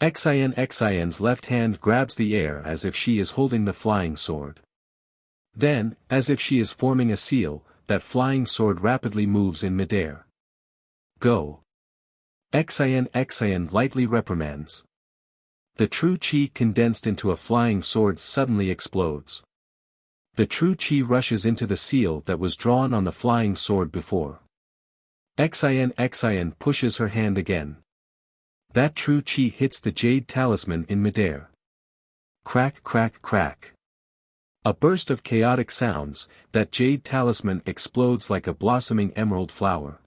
Xin's left hand grabs the air as if she is holding the flying sword. Then, as if she is forming a seal, that flying sword rapidly moves in midair. Go! Xin lightly reprimands. The true qi condensed into a flying sword suddenly explodes. The true qi rushes into the seal that was drawn on the flying sword before. Xin pushes her hand again. That true qi hits the jade talisman in midair. Crack crack crack. A burst of chaotic sounds, that jade talisman explodes like a blossoming emerald flower.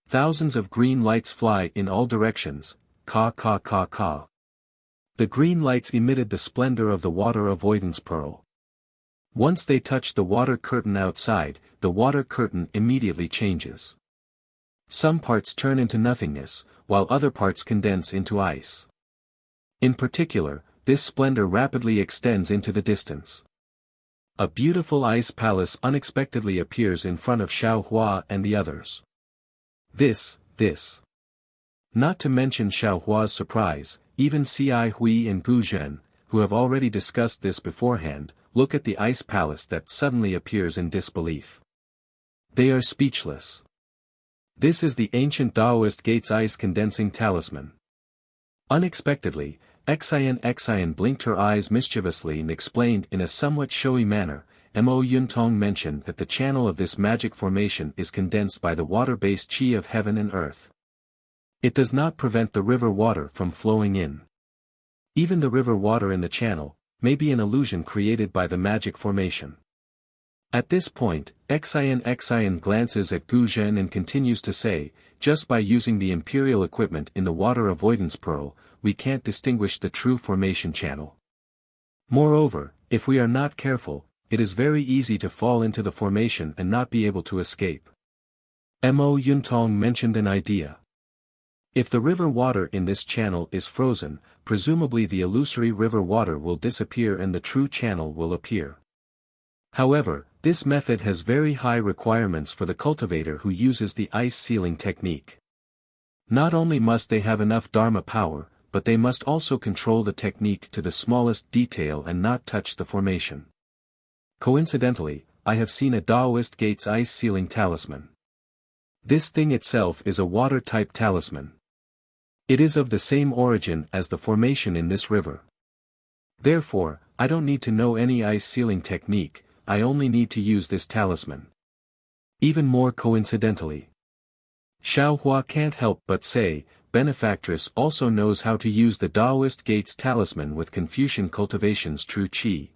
Thousands of green lights fly in all directions, ka ka ka ka. The green lights emitted the splendor of the water avoidance pearl. Once they touch the water curtain outside, the water curtain immediately changes. Some parts turn into nothingness, while other parts condense into ice. In particular, this splendor rapidly extends into the distance. A beautiful ice palace unexpectedly appears in front of Xiaohua and the others. This. Not to mention Xiaohua's surprise, even Cai Hui and Gu Zhen, who have already discussed this beforehand, look at the ice palace that suddenly appears in disbelief. They are speechless. This is the ancient Taoist gate's ice condensing talisman. Unexpectedly, Xin blinked her eyes mischievously and explained in a somewhat showy manner. Mo Yuntong mentioned that the channel of this magic formation is condensed by the water-based qi of heaven and earth. It does not prevent the river water from flowing in. Even the river water in the channel may be an illusion created by the magic formation. At this point, Xin glances at Gu Zhen and continues to say, just by using the imperial equipment in the water avoidance pearl, we can't distinguish the true formation channel. Moreover, if we are not careful, it is very easy to fall into the formation and not be able to escape. Mo Yuntong mentioned an idea. If the river water in this channel is frozen, presumably the illusory river water will disappear and the true channel will appear. However, this method has very high requirements for the cultivator who uses the ice sealing technique. Not only must they have enough Dharma power, but they must also control the technique to the smallest detail and not touch the formation. Coincidentally, I have seen a Taoist gate's ice sealing talisman. This thing itself is a water-type talisman. It is of the same origin as the formation in this river. Therefore, I don't need to know any ice sealing technique, I only need to use this talisman. Even more coincidentally, Xiaohua can't help but say, Benefactress also knows how to use the Taoist gate's talisman with Confucian cultivation's true qi.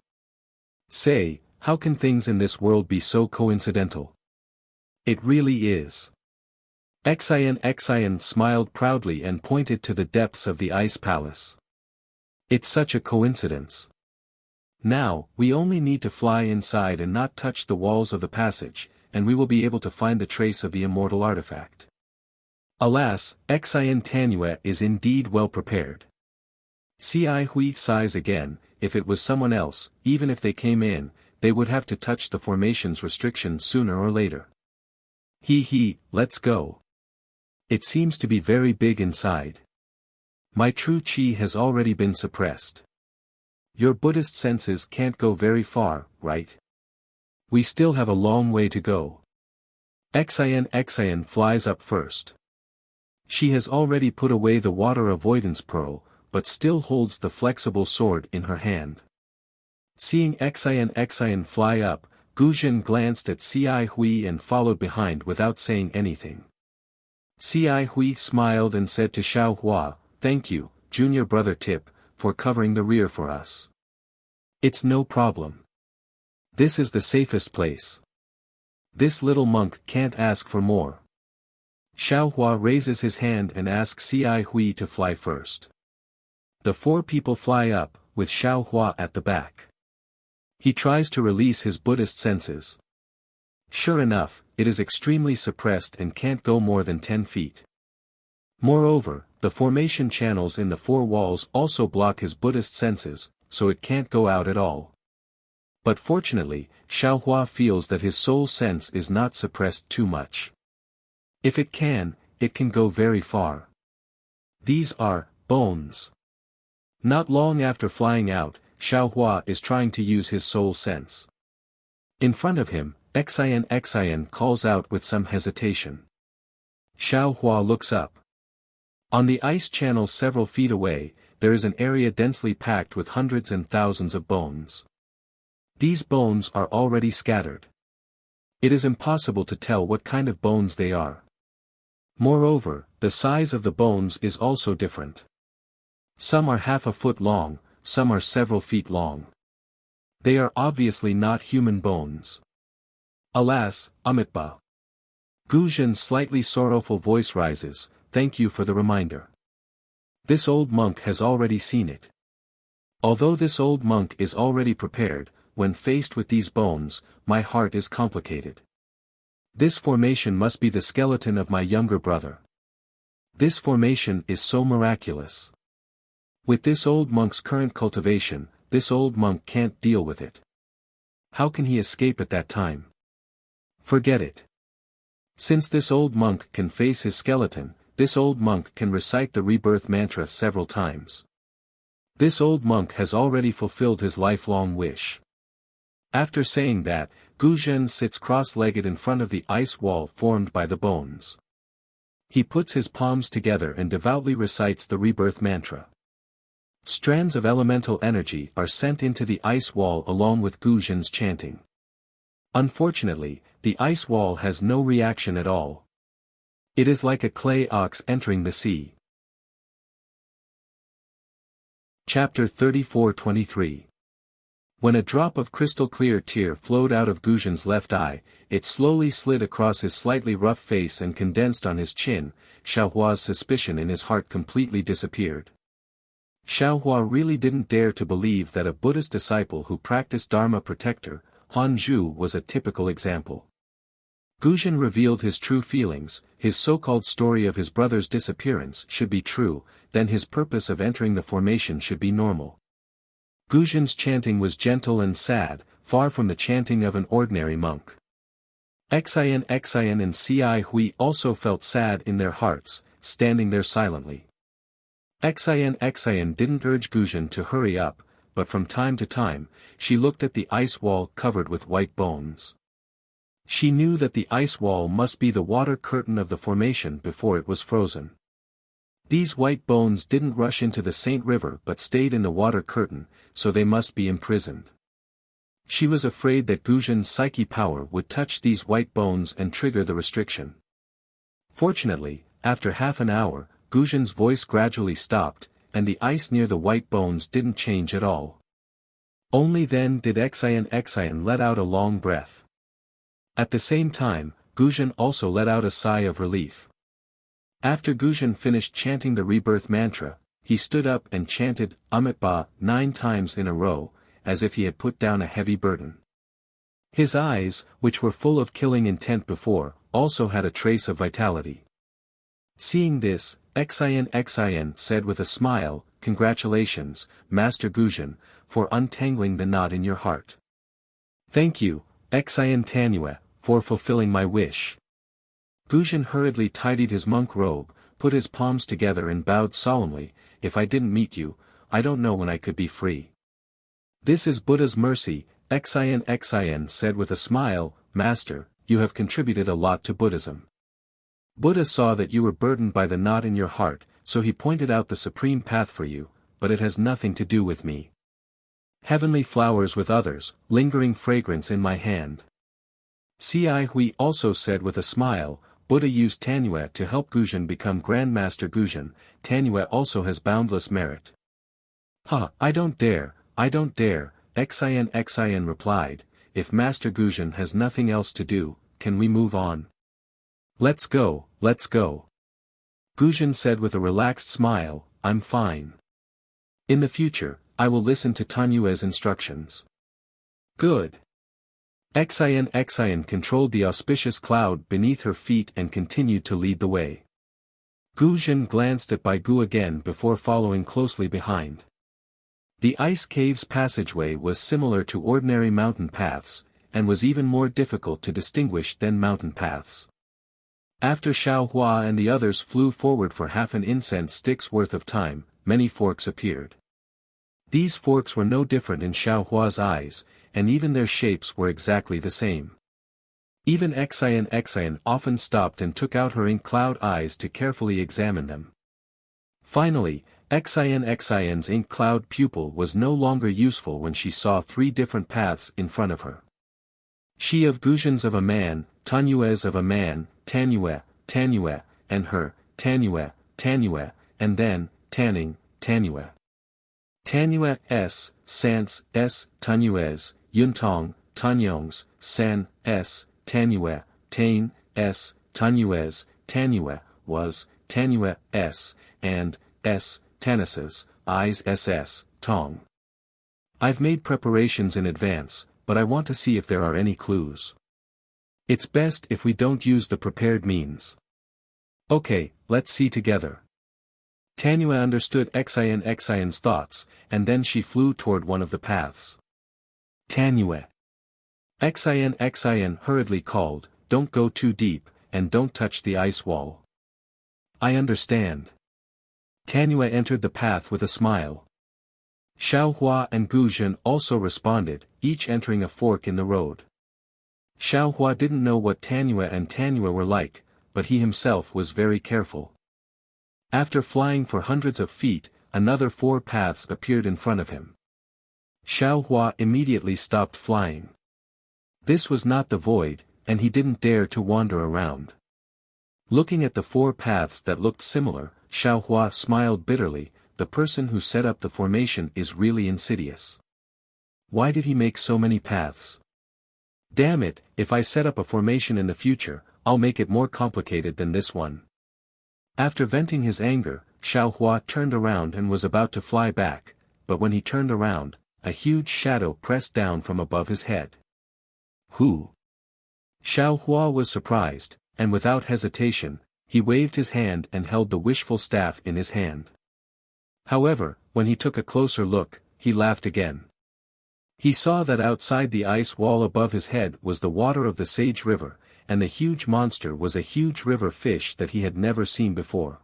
Say, how can things in this world be so coincidental? It really is. Xin smiled proudly and pointed to the depths of the ice palace. It's such a coincidence. Now, we only need to fly inside and not touch the walls of the passage, and we will be able to find the trace of the immortal artifact. Alas, Xian Tanua is indeed well prepared. Cai Hui sighs again. If it was someone else, even if they came in, they would have to touch the formation's restriction sooner or later. Let's go. It seems to be very big inside. My true chi has already been suppressed. Your Buddhist senses can't go very far, right? We still have a long way to go. Xian flies up first. She has already put away the water avoidance pearl, but still holds the flexible sword in her hand. Seeing Xian fly up, Guzhen glanced at Cai Hui and followed behind without saying anything. Cai Hui smiled and said to Xiao Hua, "Thank you, junior brother Tip, for covering the rear for us. It's no problem. This is the safest place. This little monk can't ask for more." Xiao Hua raises his hand and asks Cai Hui to fly first. The four people fly up, with Xiao Hua at the back. He tries to release his Buddhist senses. Sure enough, it is extremely suppressed and can't go more than 10 feet. Moreover, the formation channels in the four walls also block his Buddhist senses, so it can't go out at all. But fortunately, Xiao Hua feels that his soul sense is not suppressed too much. If it can go very far. These are bones. Not long after flying out, Xiao Hua is trying to use his soul sense. In front of him, Xian calls out with some hesitation. Xiao Hua looks up. On the ice channel several feet away, there is an area densely packed with hundreds and thousands of bones. These bones are already scattered. It is impossible to tell what kind of bones they are. Moreover, the size of the bones is also different. Some are half a foot long, some are several feet long. They are obviously not human bones. Alas, Amitba. Guzhen's slightly sorrowful voice rises, "Thank you for the reminder. This old monk has already seen it. Although this old monk is already prepared, when faced with these bones, my heart is complicated. This formation must be the skeleton of my younger brother. This formation is so miraculous. With this old monk's current cultivation, this old monk can't deal with it. How can he escape at that time? Forget it. Since this old monk can face his skeleton, this old monk can recite the rebirth mantra several times. This old monk has already fulfilled his lifelong wish." After saying that, Guzhen sits cross-legged in front of the ice wall formed by the bones. He puts his palms together and devoutly recites the rebirth mantra. Strands of elemental energy are sent into the ice wall along with Guzhen's chanting. Unfortunately, the ice wall has no reaction at all. It is like a clay ox entering the sea. Chapter 34-23. When a drop of crystal-clear tear flowed out of Guzhen's left eye, it slowly slid across his slightly rough face and condensed on his chin. Xiao Hua's suspicion in his heart completely disappeared. Xiao Hua really didn't dare to believe that a Buddhist disciple who practiced Dharma protector, Han Zhu, was a typical example. Guzhen revealed his true feelings. His so-called story of his brother's disappearance should be true, then his purpose of entering the formation should be normal. Guzhen's chanting was gentle and sad, far from the chanting of an ordinary monk. Xian and Cai Hui also felt sad in their hearts, standing there silently. Xian didn't urge Guzhen to hurry up, but from time to time, she looked at the ice wall covered with white bones. She knew that the ice wall must be the water curtain of the formation before it was frozen. These white bones didn't rush into the Saint River but stayed in the water curtain, so they must be imprisoned. She was afraid that Guzhen's psyche power would touch these white bones and trigger the restriction. Fortunately, after half an hour, Guzhen's voice gradually stopped, and the ice near the white bones didn't change at all. Only then did Xian let out a long breath. At the same time, Guzhen also let out a sigh of relief. After Guzhen finished chanting the rebirth mantra, he stood up and chanted Amitba 9 times in a row, as if he had put down a heavy burden. His eyes, which were full of killing intent before, also had a trace of vitality. Seeing this, Xin said with a smile, "Congratulations, Master Guzhen, for untangling the knot in your heart. Thank you, Xin Tanue, for fulfilling my wish." Guzhen hurriedly tidied his monk robe, put his palms together and bowed solemnly, "If I didn't meet you, I don't know when I could be free." "This is Buddha's mercy," Xin said with a smile, "Master, you have contributed a lot to Buddhism. Buddha saw that you were burdened by the knot in your heart, so he pointed out the supreme path for you, but it has nothing to do with me. Heavenly flowers with others, lingering fragrance in my hand." Cai Hui also said with a smile, "Buddha used Tanue to help Guzhen become Grandmaster Guzhen. Tanue also has boundless merit." "Ha, I don't dare, Xin replied, "If Master Guzhen has nothing else to do, can we move on?" Let's go. Guzhen said with a relaxed smile, "I'm fine. In the future, I will listen to Tanue's instructions." Good. Xin controlled the auspicious cloud beneath her feet and continued to lead the way. Guzhen glanced at Bai Gu again before following closely behind. The ice cave's passageway was similar to ordinary mountain paths, and was even more difficult to distinguish than mountain paths. After Xiao Hua and the others flew forward for half an incense stick's worth of time, many forks appeared. These forks were no different in Xiao Hua's eyes, and even their shapes were exactly the same. Even Xin often stopped and took out her ink-cloud eyes to carefully examine them. Finally, Xin's ink-cloud pupil was no longer useful when she saw 3 different paths in front of her. She of Guzhen's of a man, Tanue's of a man, Tanue, and her, Tanue, and then, Tanning, Tanue. Tanue's, Sans, S, Tanue's, Yuntong, Tanyong's, San, S, Tanue, Tain, S, Tanue's, Tanue, was, Tanue, S, and, S, Tanis's, I's SS, Tong. I've made preparations in advance, but I want to see if there are any clues. It's best if we don't use the prepared means. Okay, let's see together. Tanue understood Xin's thoughts, and then she flew toward one of the paths. Tanue. Xin hurriedly called, "Don't go too deep, and don't touch the ice wall." "I understand." Tanue entered the path with a smile. Xiao Hua and Guzhen also responded, each entering a fork in the road. Xiao Hua didn't know what Tanue were like, but he himself was very careful. After flying for hundreds of feet, another 4 paths appeared in front of him. Xiao Hua immediately stopped flying. This was not the void, and he didn't dare to wander around. Looking at the 4 paths that looked similar, Xiao Hua smiled bitterly. The person who set up the formation is really insidious. Why did he make so many paths? Damn it, if I set up a formation in the future, I'll make it more complicated than this one. After venting his anger, Xiao Hua turned around and was about to fly back, but when he turned around, a huge shadow pressed down from above his head. Who? Xiao Hua was surprised, and without hesitation, he waved his hand and held the wishful staff in his hand. However, when he took a closer look, he laughed again. He saw that outside the ice wall above his head was the water of the Sage River, and the huge monster was a huge river fish that he had never seen before.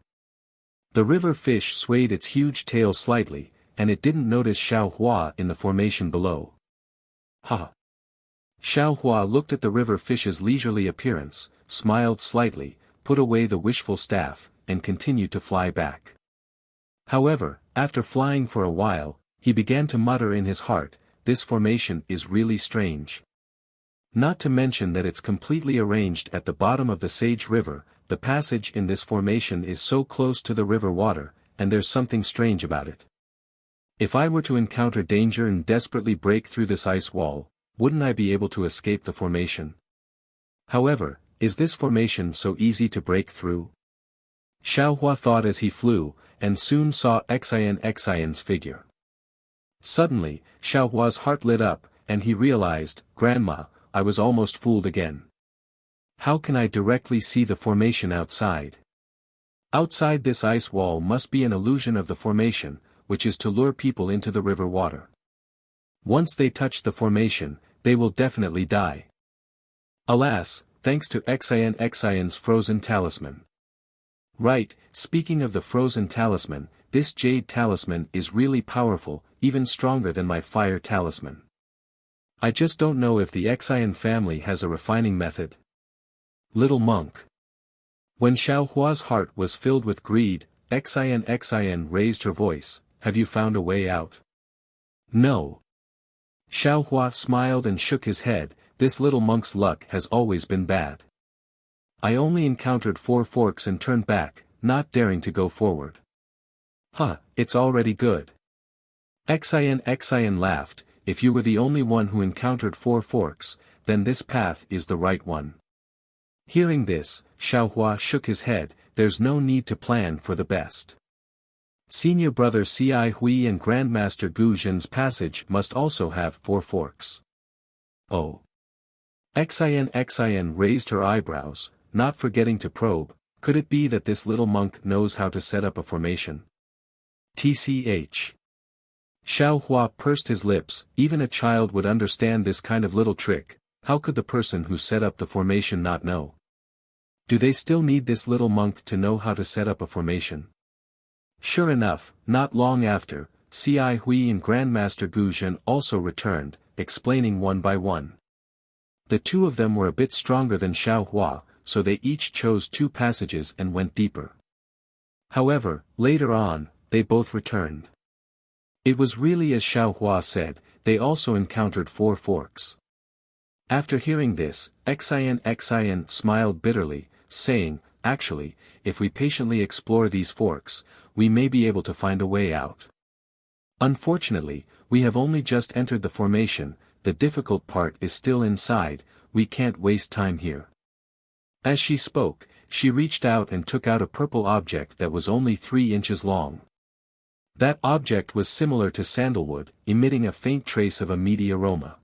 The river fish swayed its huge tail slightly, and it didn't notice Xiao Hua in the formation below. Ha! Xiao Hua looked at the river fish's leisurely appearance, smiled slightly, put away the wishful staff, and continued to fly back. However, after flying for a while, he began to mutter in his heart, "This formation is really strange. Not to mention that it's completely arranged at the bottom of the Sage River. The passage in this formation is so close to the river water, and there's something strange about it. If I were to encounter danger and desperately break through this ice wall, wouldn't I be able to escape the formation? However, is this formation so easy to break through?" Xiao Hua thought as he flew, and soon saw Xin's figure. Suddenly, Xiaohua's heart lit up, and he realized, Grandma, I was almost fooled again. How can I directly see the formation outside? Outside this ice wall must be an illusion of the formation, which is to lure people into the river water. Once they touch the formation, they will definitely die. Alas, thanks to Xian's frozen talisman. Right, speaking of the frozen talisman, this jade talisman is really powerful, even stronger than my fire talisman. I just don't know if the Xian family has a refining method. Little monk. When Xiaohua's heart was filled with greed, Xian raised her voice, have you found a way out? No. Xiaohua smiled and shook his head, this little monk's luck has always been bad. I only encountered 4 forks and turned back, not daring to go forward. Huh, it's already good. Xian laughed, if you were the only one who encountered 4 forks, then this path is the right one. Hearing this, Xiaohua shook his head, there's no need to plan for the best. Senior brother Ci Hui and Grandmaster Gu Zhen's passage must also have 4 forks. Oh. Xian raised her eyebrows, not forgetting to probe, could it be that this little monk knows how to set up a formation? TCH. Xiaohua pursed his lips, even a child would understand this kind of little trick, how could the person who set up the formation not know? Do they still need this little monk to know how to set up a formation? Sure enough, not long after, Ci Hui and Grandmaster Gu Zhen also returned, explaining one by one. The two of them were a bit stronger than Xiaohua, so they each chose 2 passages and went deeper. However, later on, they both returned. It was really as Xiaohua said, they also encountered 4 forks. After hearing this, Xian smiled bitterly, saying, actually, if we patiently explore these forks, we may be able to find a way out. Unfortunately, we have only just entered the formation, the difficult part is still inside, we can't waste time here. As she spoke, she reached out and took out a purple object that was only 3 inches long. That object was similar to sandalwood, emitting a faint trace of a meaty aroma.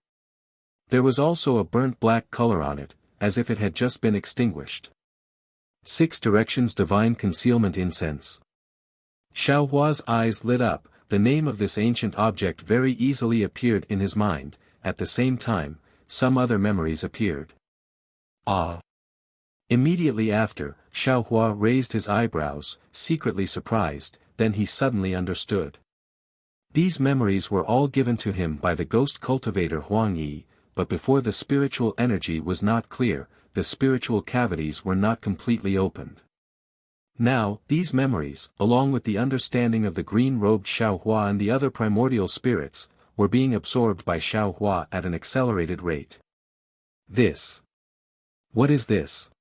There was also a burnt black color on it, as if it had just been extinguished. 6 Directions Divine Concealment Incense. Xiaohua's eyes lit up, the name of this ancient object very easily appeared in his mind, at the same time, some other memories appeared. Ah! Immediately after, Xiaohua raised his eyebrows, secretly surprised, then he suddenly understood. These memories were all given to him by the ghost cultivator Huang Yi, but before the spiritual energy was not clear, the spiritual cavities were not completely opened. Now, these memories, along with the understanding of the green-robed Xiaohua and the other primordial spirits, were being absorbed by Xiaohua at an accelerated rate. This. What is this?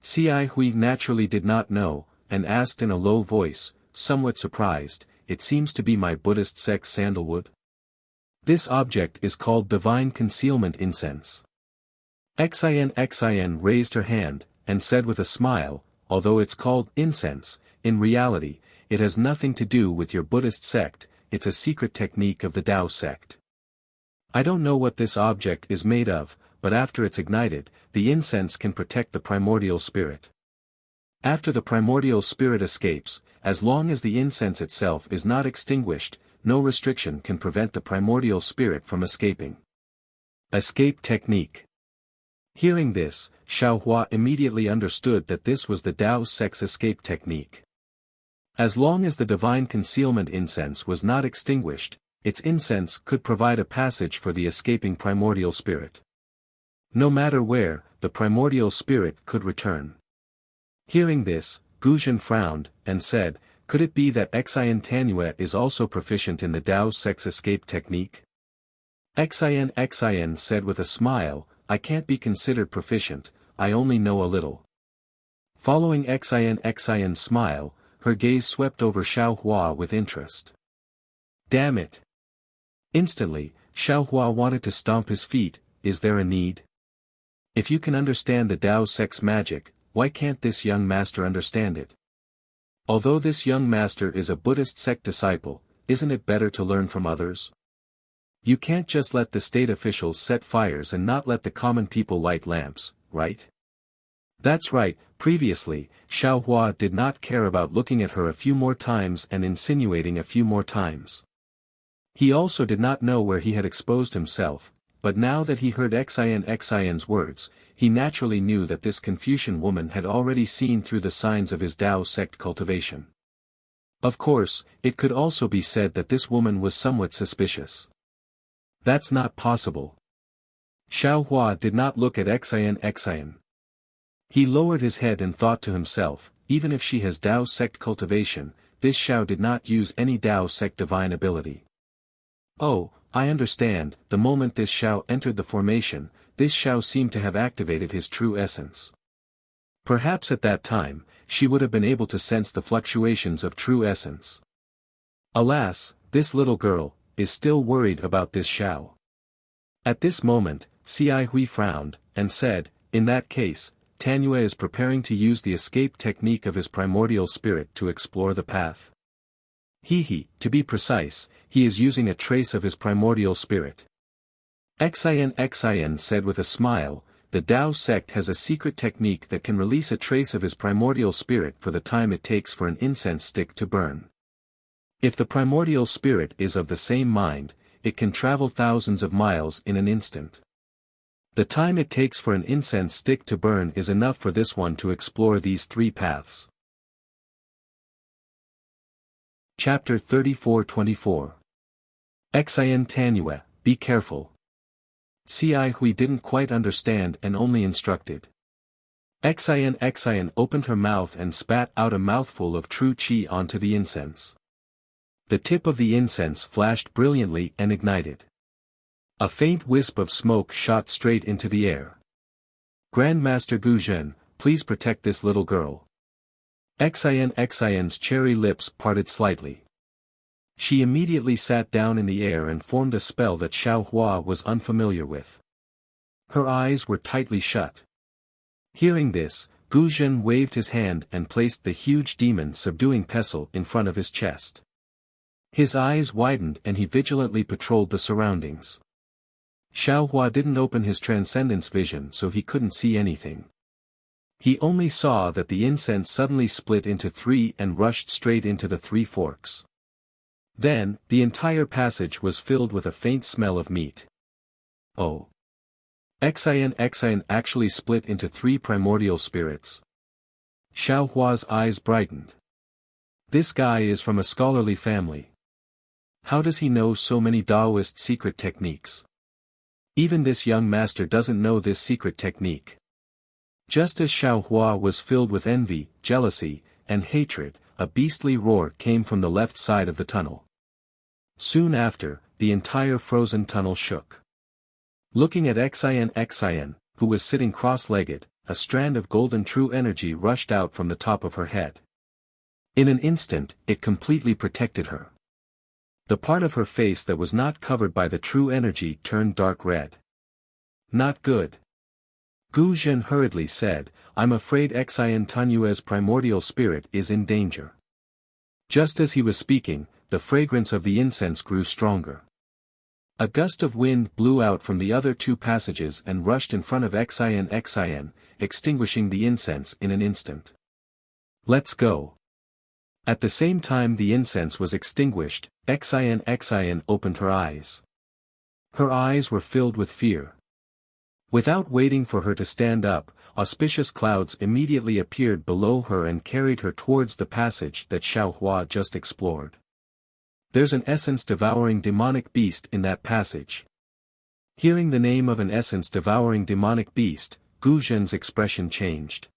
Ci Hui naturally did not know, and asked in a low voice, somewhat surprised, it seems to be my Buddhist sect sandalwood. This object is called Divine Concealment Incense. Xian raised her hand, and said with a smile, although it's called incense, in reality, it has nothing to do with your Buddhist sect, it's a secret technique of the Tao sect. I don't know what this object is made of, but after it's ignited, the incense can protect the primordial spirit. After the primordial spirit escapes, as long as the incense itself is not extinguished, no restriction can prevent the primordial spirit from escaping. Escape Technique. Hearing this, Xiaohua immediately understood that this was the Tao sect's escape technique. As long as the divine concealment incense was not extinguished, its incense could provide a passage for the escaping primordial spirit. No matter where, the primordial spirit could return. Hearing this, Gu Zhen frowned, and said, could it be that Xian is also proficient in the Tao sect's escape technique? Xian said with a smile, I can't be considered proficient, I only know a little. Following Xian's smile, her gaze swept over Xiaohua with interest. Damn it! Instantly, Xiaohua wanted to stomp his feet, is there a need? If you can understand the Tao sect's magic, why can't this young master understand it? Although this young master is a Buddhist sect disciple, isn't it better to learn from others? You can't just let the state officials set fires and not let the common people light lamps, right? That's right. Previously, Xiao Hua did not care about looking at her a few more times and insinuating a few more times. He also did not know where he had exposed himself, but now that he heard Xian's words, he naturally knew that this Confucian woman had already seen through the signs of his Tao sect cultivation. Of course, it could also be said that this woman was somewhat suspicious. That's not possible. Xiao Hua did not look at Xian. He lowered his head and thought to himself, even if she has Tao sect cultivation, this Xiao did not use any Tao sect divine ability. Oh, I understand. The moment this Xiao entered the formation, this Xiao seemed to have activated his true essence. Perhaps at that time, she would have been able to sense the fluctuations of true essence. Alas, this little girl is still worried about this Xiao. At this moment, Cai Hui frowned, and said, in that case, Tanyue is preparing to use the escape technique of his primordial spirit to explore the path. To be precise, he is using a trace of his primordial spirit. Xian said with a smile, the Tao sect has a secret technique that can release a trace of his primordial spirit for the time it takes for an incense stick to burn. If the primordial spirit is of the same mind, it can travel thousands of miles in an instant. The time it takes for an incense stick to burn is enough for this one to explore these three paths. Chapter 34-24. Xian Tanyue, be careful. Cai Hui didn't quite understand and only instructed. Xian opened her mouth and spat out a mouthful of true qi onto the incense. The tip of the incense flashed brilliantly and ignited. A faint wisp of smoke shot straight into the air. Grandmaster Gu Zhen, please protect this little girl. Xian's cherry lips parted slightly. She immediately sat down in the air and formed a spell that Xiao Hua was unfamiliar with. Her eyes were tightly shut. Hearing this, Gu Zhen waved his hand and placed the huge demon subduing pestle in front of his chest. His eyes widened and he vigilantly patrolled the surroundings. Xiao Hua didn't open his transcendence vision so he couldn't see anything. He only saw that the incense suddenly split into three and rushed straight into the three forks. Then, the entire passage was filled with a faint smell of meat. Oh! Xian actually split into three primordial spirits. Xiao Hua's eyes brightened. This guy is from a scholarly family. How does he know so many Taoist secret techniques? Even this young master doesn't know this secret technique. Just as Xiao Hua was filled with envy, jealousy, and hatred, a beastly roar came from the left side of the tunnel. Soon after, the entire frozen tunnel shook. Looking at Xian, who was sitting cross-legged, a strand of golden true energy rushed out from the top of her head. In an instant, it completely protected her. The part of her face that was not covered by the true energy turned dark red. Not good. Gu Zhen hurriedly said, I'm afraid Xian Tanyue's primordial spirit is in danger. Just as he was speaking, the fragrance of the incense grew stronger. A gust of wind blew out from the other two passages and rushed in front of Xian, extinguishing the incense in an instant. Let's go. At the same time the incense was extinguished, Xian opened her eyes. Her eyes were filled with fear. Without waiting for her to stand up, auspicious clouds immediately appeared below her and carried her towards the passage that Xiao Hua just explored. There's an essence-devouring demonic beast in that passage. Hearing the name of an essence-devouring demonic beast, Gu Zhen's expression changed.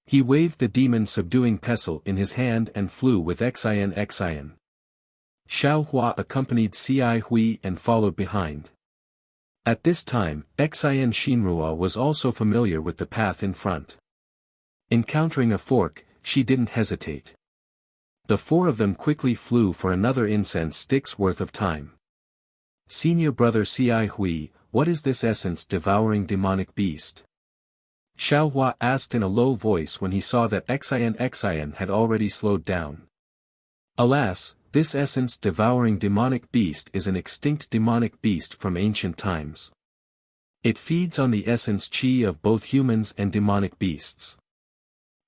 He waved the demon-subduing pestle in his hand and flew with Xian. Xiao Hua accompanied Cai Hui and followed behind. At this time, Xian Shinrua was also familiar with the path in front. Encountering a fork, she didn't hesitate. The four of them quickly flew for another incense stick's worth of time. Senior brother Cai Hui, what is this essence-devouring demonic beast? Xiao Hua asked in a low voice when he saw that Xian had already slowed down. Alas, this essence-devouring demonic beast is an extinct demonic beast from ancient times. It feeds on the essence chi of both humans and demonic beasts.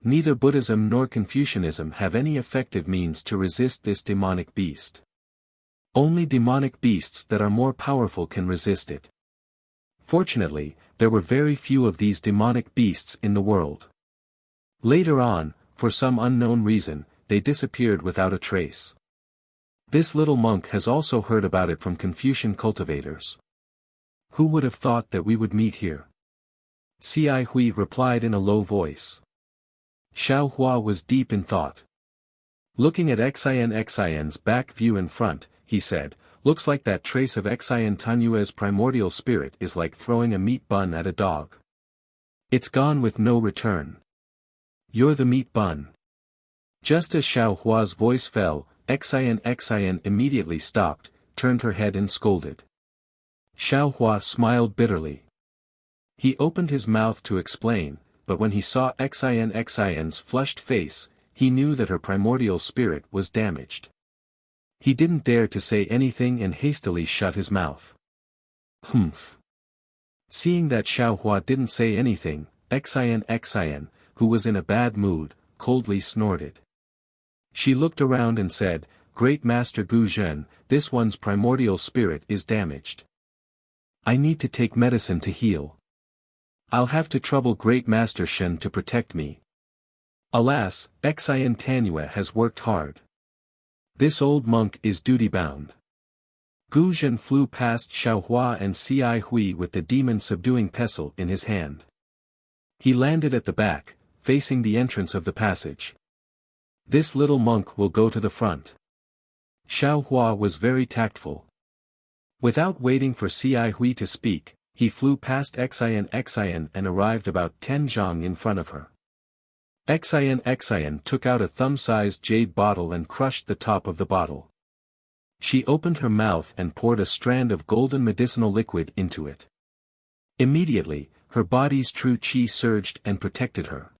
Neither Buddhism nor Confucianism have any effective means to resist this demonic beast. Only demonic beasts that are more powerful can resist it. Fortunately, there were very few of these demonic beasts in the world. Later on, for some unknown reason, they disappeared without a trace. This little monk has also heard about it from Confucian cultivators. Who would have thought that we would meet here? Ci Hui replied in a low voice. Xiao Hua was deep in thought. Looking at Xin's back view in front, he said, "Looks like that trace of Xin Tanyue's primordial spirit is like throwing a meat bun at a dog. It's gone with no return. You're the meat bun." Just as Xiao Hua's voice fell, Xin immediately stopped, turned her head and scolded. Xiao Hua smiled bitterly. He opened his mouth to explain, but when he saw Xin's flushed face, he knew that her primordial spirit was damaged. He didn't dare to say anything and hastily shut his mouth. Humph. Seeing that Xiao Hua didn't say anything, Xin, who was in a bad mood, coldly snorted. She looked around and said, "Great Master Gu Zhen, this one's primordial spirit is damaged. I need to take medicine to heal. I'll have to trouble Great Master Shen to protect me. Alas, Xin Tanyue has worked hard. This old monk is duty-bound." Gu Zhen flew past Xiao Hua and Ci Hui with the demon-subduing pestle in his hand. He landed at the back, facing the entrance of the passage. "This little monk will go to the front." Xiao Hua was very tactful. Without waiting for Ci Hui to speak, he flew past Xin and arrived about 10 zhang in front of her. Xin took out a thumb-sized jade bottle and crushed the top of the bottle. She opened her mouth and poured a strand of golden medicinal liquid into it. Immediately, her body's true qi surged and protected her.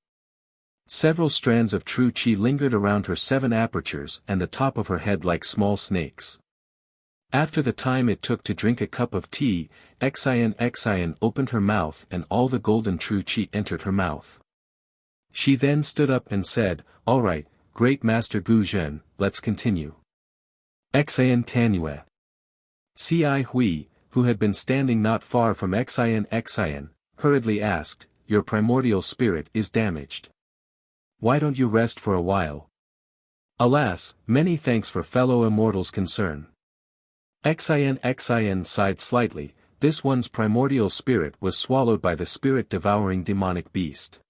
Several strands of true qi lingered around her 7 apertures and the top of her head like small snakes. After the time it took to drink a cup of tea, Xin opened her mouth and all the golden true qi entered her mouth. She then stood up and said, "All right, Great Master Gu Zhen, let's continue." Xin Tanyue. Ci Hui, who had been standing not far from Xin, hurriedly asked, "Your primordial spirit is damaged. Why don't you rest for a while?" "Alas, many thanks for fellow immortals' concern." Xin sighed slightly. This one's primordial spirit was swallowed by the spirit-devouring demonic beast.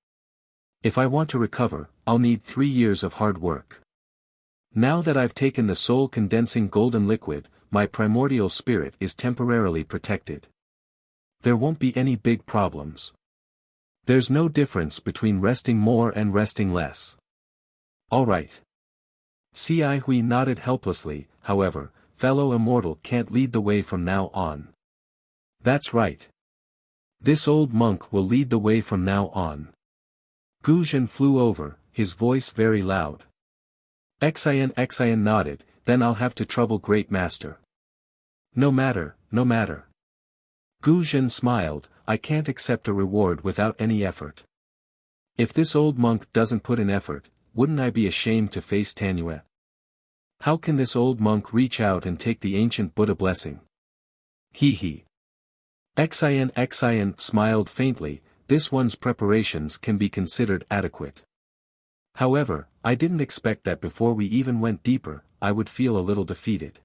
If I want to recover, I'll need 3 years of hard work. Now that I've taken the soul-condensing golden liquid, my primordial spirit is temporarily protected. There won't be any big problems. There's no difference between resting more and resting less. All right. Ci Hui nodded helplessly. However, fellow immortal can't lead the way from now on. That's right. This old monk will lead the way from now on. Gu Zhen flew over, his voice very loud. Xin nodded, "Then I'll have to trouble Great Master." No matter. Gu Zhen smiled, "I can't accept a reward without any effort. If this old monk doesn't put in effort, wouldn't I be ashamed to face Tanyue? How can this old monk reach out and take the ancient Buddha blessing?" He. Xin smiled faintly. This one's preparations can be considered adequate. However, I didn't expect that before we even went deeper, I would feel a little defeated.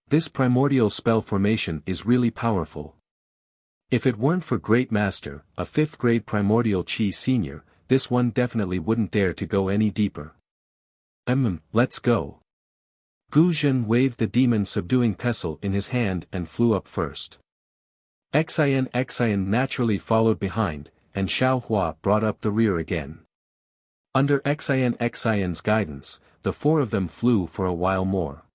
This primordial spell formation is really powerful. If it weren't for Great Master, a 5th grade primordial chi senior, this one definitely wouldn't dare to go any deeper. Let's go. Gu Zhen waved the demon-subduing pestle in his hand and flew up first. Xin naturally followed behind, and Xiao Hua brought up the rear again. Under Xin's guidance, the 4 of them flew for a while more.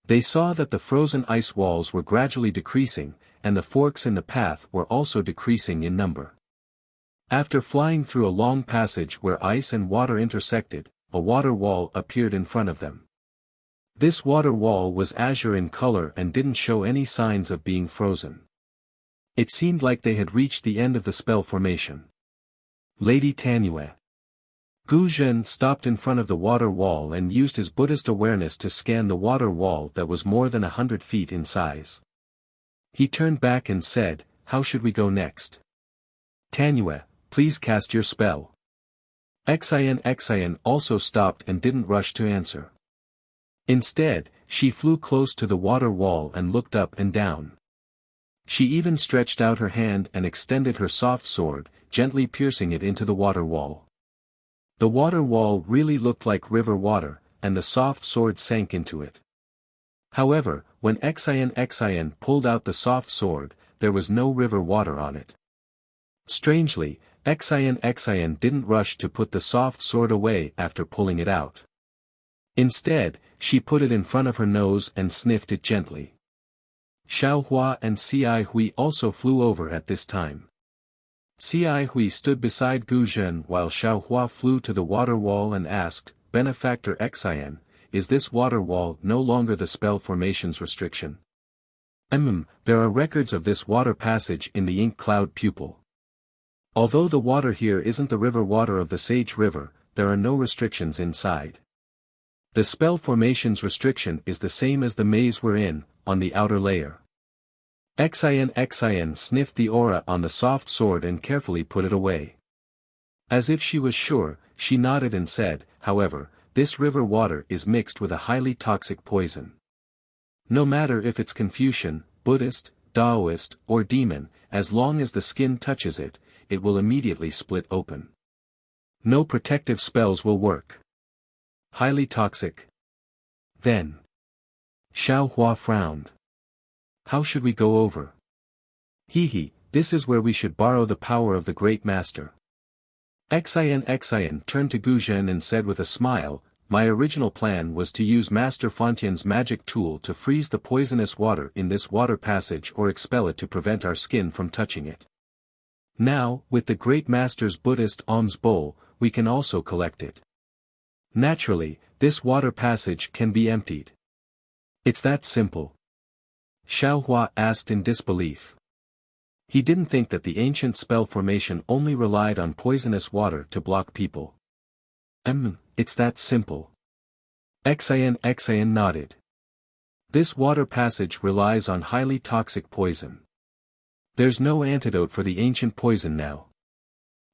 They saw that the frozen ice walls were gradually decreasing, and the forks in the path were also decreasing in number. After flying through a long passage where ice and water intersected, a water wall appeared in front of them. This water wall was azure in color and didn't show any signs of being frozen. It seemed like they had reached the end of the spell formation. Lady Tanyue. Gu Zhen stopped in front of the water wall and used his Buddhist awareness to scan the water wall that was more than 100 feet in size. He turned back and said, "How should we go next?" "Tanyue, please cast your spell." Xian also stopped and didn't rush to answer. Instead, she flew close to the water wall and looked up and down. She even stretched out her hand and extended her soft sword, gently piercing it into the water wall. The water wall really looked like river water, and the soft sword sank into it. However, when Xian pulled out the soft sword, there was no river water on it. Strangely, Xian didn't rush to put the soft sword away after pulling it out. Instead, she put it in front of her nose and sniffed it gently. Xiaohua and Cai Hui also flew over at this time. Cai Hui stood beside Gu Zhen while Xiaohua flew to the water wall and asked, "Benefactor Xian, is this water wall no longer the spell formation's restriction?" There are records of this water passage in the ink cloud pupil. Although the water here isn't the river water of the Sage River, there are no restrictions inside. The spell formation's restriction is the same as the maze we're in, on the outer layer. Xian sniffed the aura on the soft sword and carefully put it away. As if she was sure, she nodded and said, "However, this river water is mixed with a highly toxic poison. No matter if it's Confucian, Buddhist, Taoist, or demon, as long as the skin touches it, it will immediately split open. No protective spells will work. Highly toxic. Then." Xiaohua frowned. "How should we go over?" This is where we should borrow the power of the great master." Xian turned to Gu Zhen and said with a smile, "My original plan was to use Master Fontian's magic tool to freeze the poisonous water in this water passage or expel it to prevent our skin from touching it. Now, with the great master's Buddhist alms bowl, we can also collect it. Naturally, this water passage can be emptied." "It's that simple?" Xiaohua asked in disbelief. He didn't think that the ancient spell formation only relied on poisonous water to block people. It's that simple." Xian nodded. "This water passage relies on highly toxic poison. There's no antidote for the ancient poison now.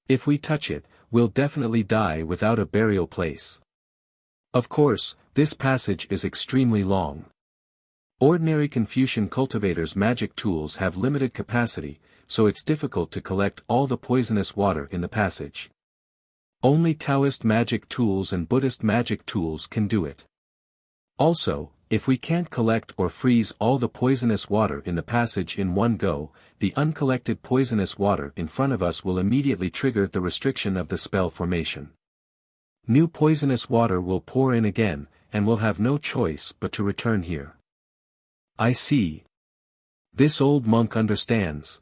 If we touch it, we'll definitely die without a burial place. Of course, this passage is extremely long. Ordinary Confucian cultivators' magic tools have limited capacity, so it's difficult to collect all the poisonous water in the passage. Only Taoist magic tools and Buddhist magic tools can do it. Also, if we can't collect or freeze all the poisonous water in the passage in one go, the uncollected poisonous water in front of us will immediately trigger the restriction of the spell formation. New poisonous water will pour in again, and we'll have no choice but to return here." "I see. This old monk understands."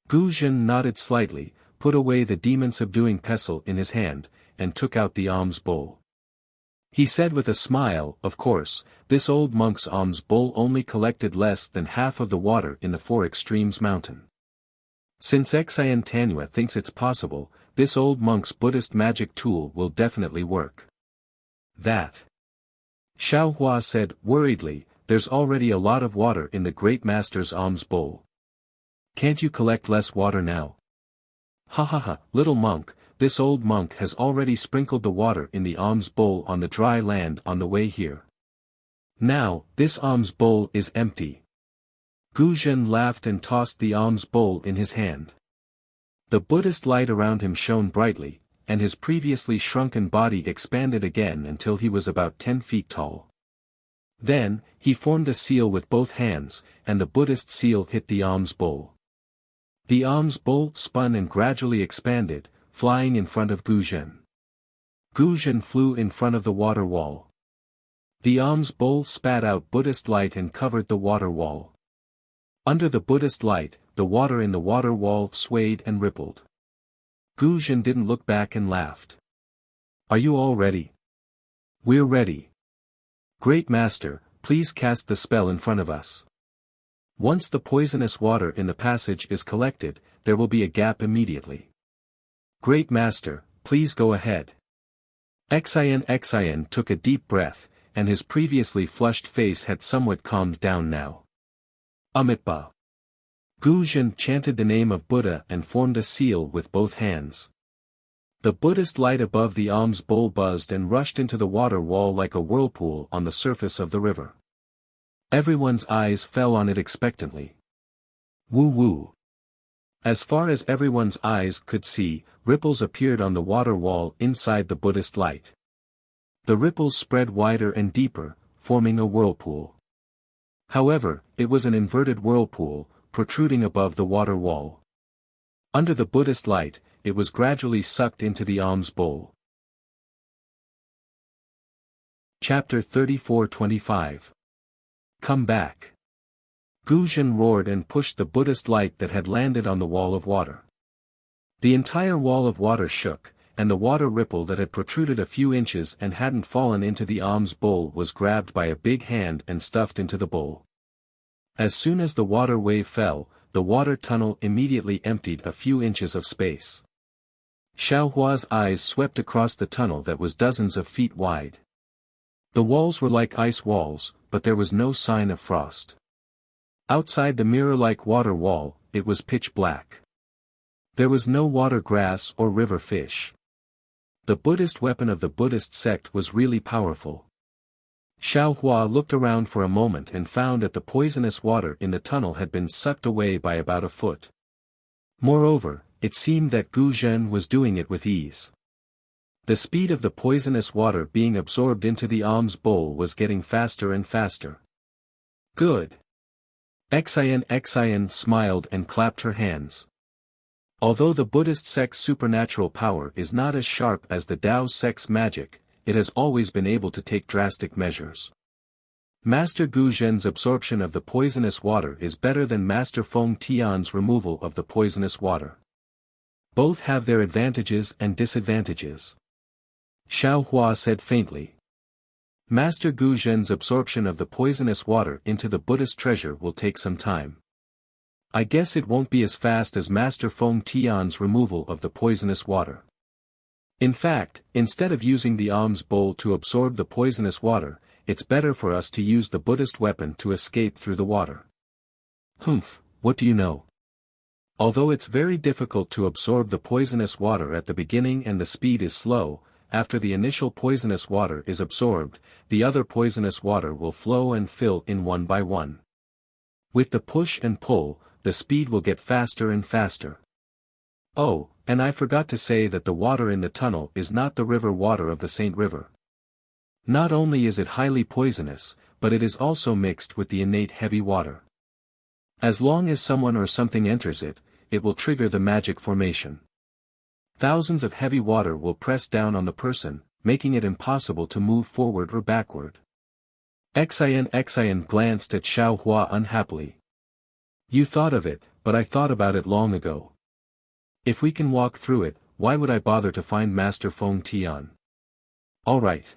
Gu Zhen nodded slightly, put away the demon-subduing pestle in his hand, and took out the alms bowl. He said with a smile, "Of course, this old monk's alms bowl only collected less than half of the water in the Four Extremes mountain. Since Xian Tanyue thinks it's possible, this old monk's Buddhist magic tool will definitely work." "That," Xiaohua said worriedly, "there's already a lot of water in the great master's alms bowl. Can't you collect less water now?" Little monk, this old monk has already sprinkled the water in the alms bowl on the dry land on the way here. Now, this alms bowl is empty." Gu Zhen laughed and tossed the alms bowl in his hand. The Buddhist light around him shone brightly, and his previously shrunken body expanded again until he was about 10 feet tall. Then, he formed a seal with both hands, and the Buddhist seal hit the alms bowl. The alms bowl spun and gradually expanded, flying in front of Gu Zhen. Gu Zhen flew in front of the water wall. The alms bowl spat out Buddhist light and covered the water wall. Under the Buddhist light, the water in the water wall swayed and rippled. Gu Zhen didn't look back and laughed. "Are you all ready?" "We're ready." Great Master, please cast the spell in front of us. Once the poisonous water in the passage is collected, there will be a gap immediately. Great Master, please go ahead. Xian took a deep breath, and his previously flushed face had somewhat calmed down now. Amitba. Gu Zhen chanted the name of Buddha and formed a seal with both hands. The Buddhist light above the alms bowl buzzed and rushed into the water wall like a whirlpool on the surface of the river. Everyone's eyes fell on it expectantly. Woo woo. As far as everyone's eyes could see, ripples appeared on the water wall inside the Buddhist light. The ripples spread wider and deeper, forming a whirlpool. However, it was an inverted whirlpool, protruding above the water wall. Under the Buddhist light, it was gradually sucked into the alms bowl. Chapter 34-25. Come back. Gu Zhen roared and pushed the Buddhist light that had landed on the wall of water. The entire wall of water shook, and the water ripple that had protruded a few inches and hadn't fallen into the alms bowl was grabbed by a big hand and stuffed into the bowl. As soon as the water wave fell, the water tunnel immediately emptied a few inches of space. Xiaohua's eyes swept across the tunnel that was dozens of feet wide. The walls were like ice walls, but there was no sign of frost. Outside the mirror-like water wall, it was pitch black. There was no water grass or river fish. The Buddhist weapon of the Buddhist sect was really powerful. Xiaohua looked around for a moment and found that the poisonous water in the tunnel had been sucked away by about a foot. Moreover, it seemed that Gu Zhen was doing it with ease. The speed of the poisonous water being absorbed into the alms bowl was getting faster and faster. Good. Xian smiled and clapped her hands. Although the Buddhist sect's supernatural power is not as sharp as the Tao sect's magic, it has always been able to take drastic measures. Master Gu Zhen's absorption of the poisonous water is better than Master Feng Tian's removal of the poisonous water. Both have their advantages and disadvantages. Xiaohua said faintly. Master Gu Zhen's absorption of the poisonous water into the Buddhist treasure will take some time. I guess it won't be as fast as Master Feng Tian's removal of the poisonous water. In fact, instead of using the alms bowl to absorb the poisonous water, it's better for us to use the Buddhist weapon to escape through the water. Humph, what do you know? Although it's very difficult to absorb the poisonous water at the beginning and the speed is slow, after the initial poisonous water is absorbed, the other poisonous water will flow and fill in one by one. With the push and pull, the speed will get faster and faster. Oh, and I forgot to say that the water in the tunnel is not the river water of the Saint River. Not only is it highly poisonous, but it is also mixed with the innate heavy water. As long as someone or something enters it, it will trigger the magic formation. Thousands of heavy water will press down on the person, making it impossible to move forward or backward. Xian glanced at Xiaohua unhappily. You thought of it, but I thought about it long ago. If we can walk through it, why would I bother to find Master Feng Tian? Alright.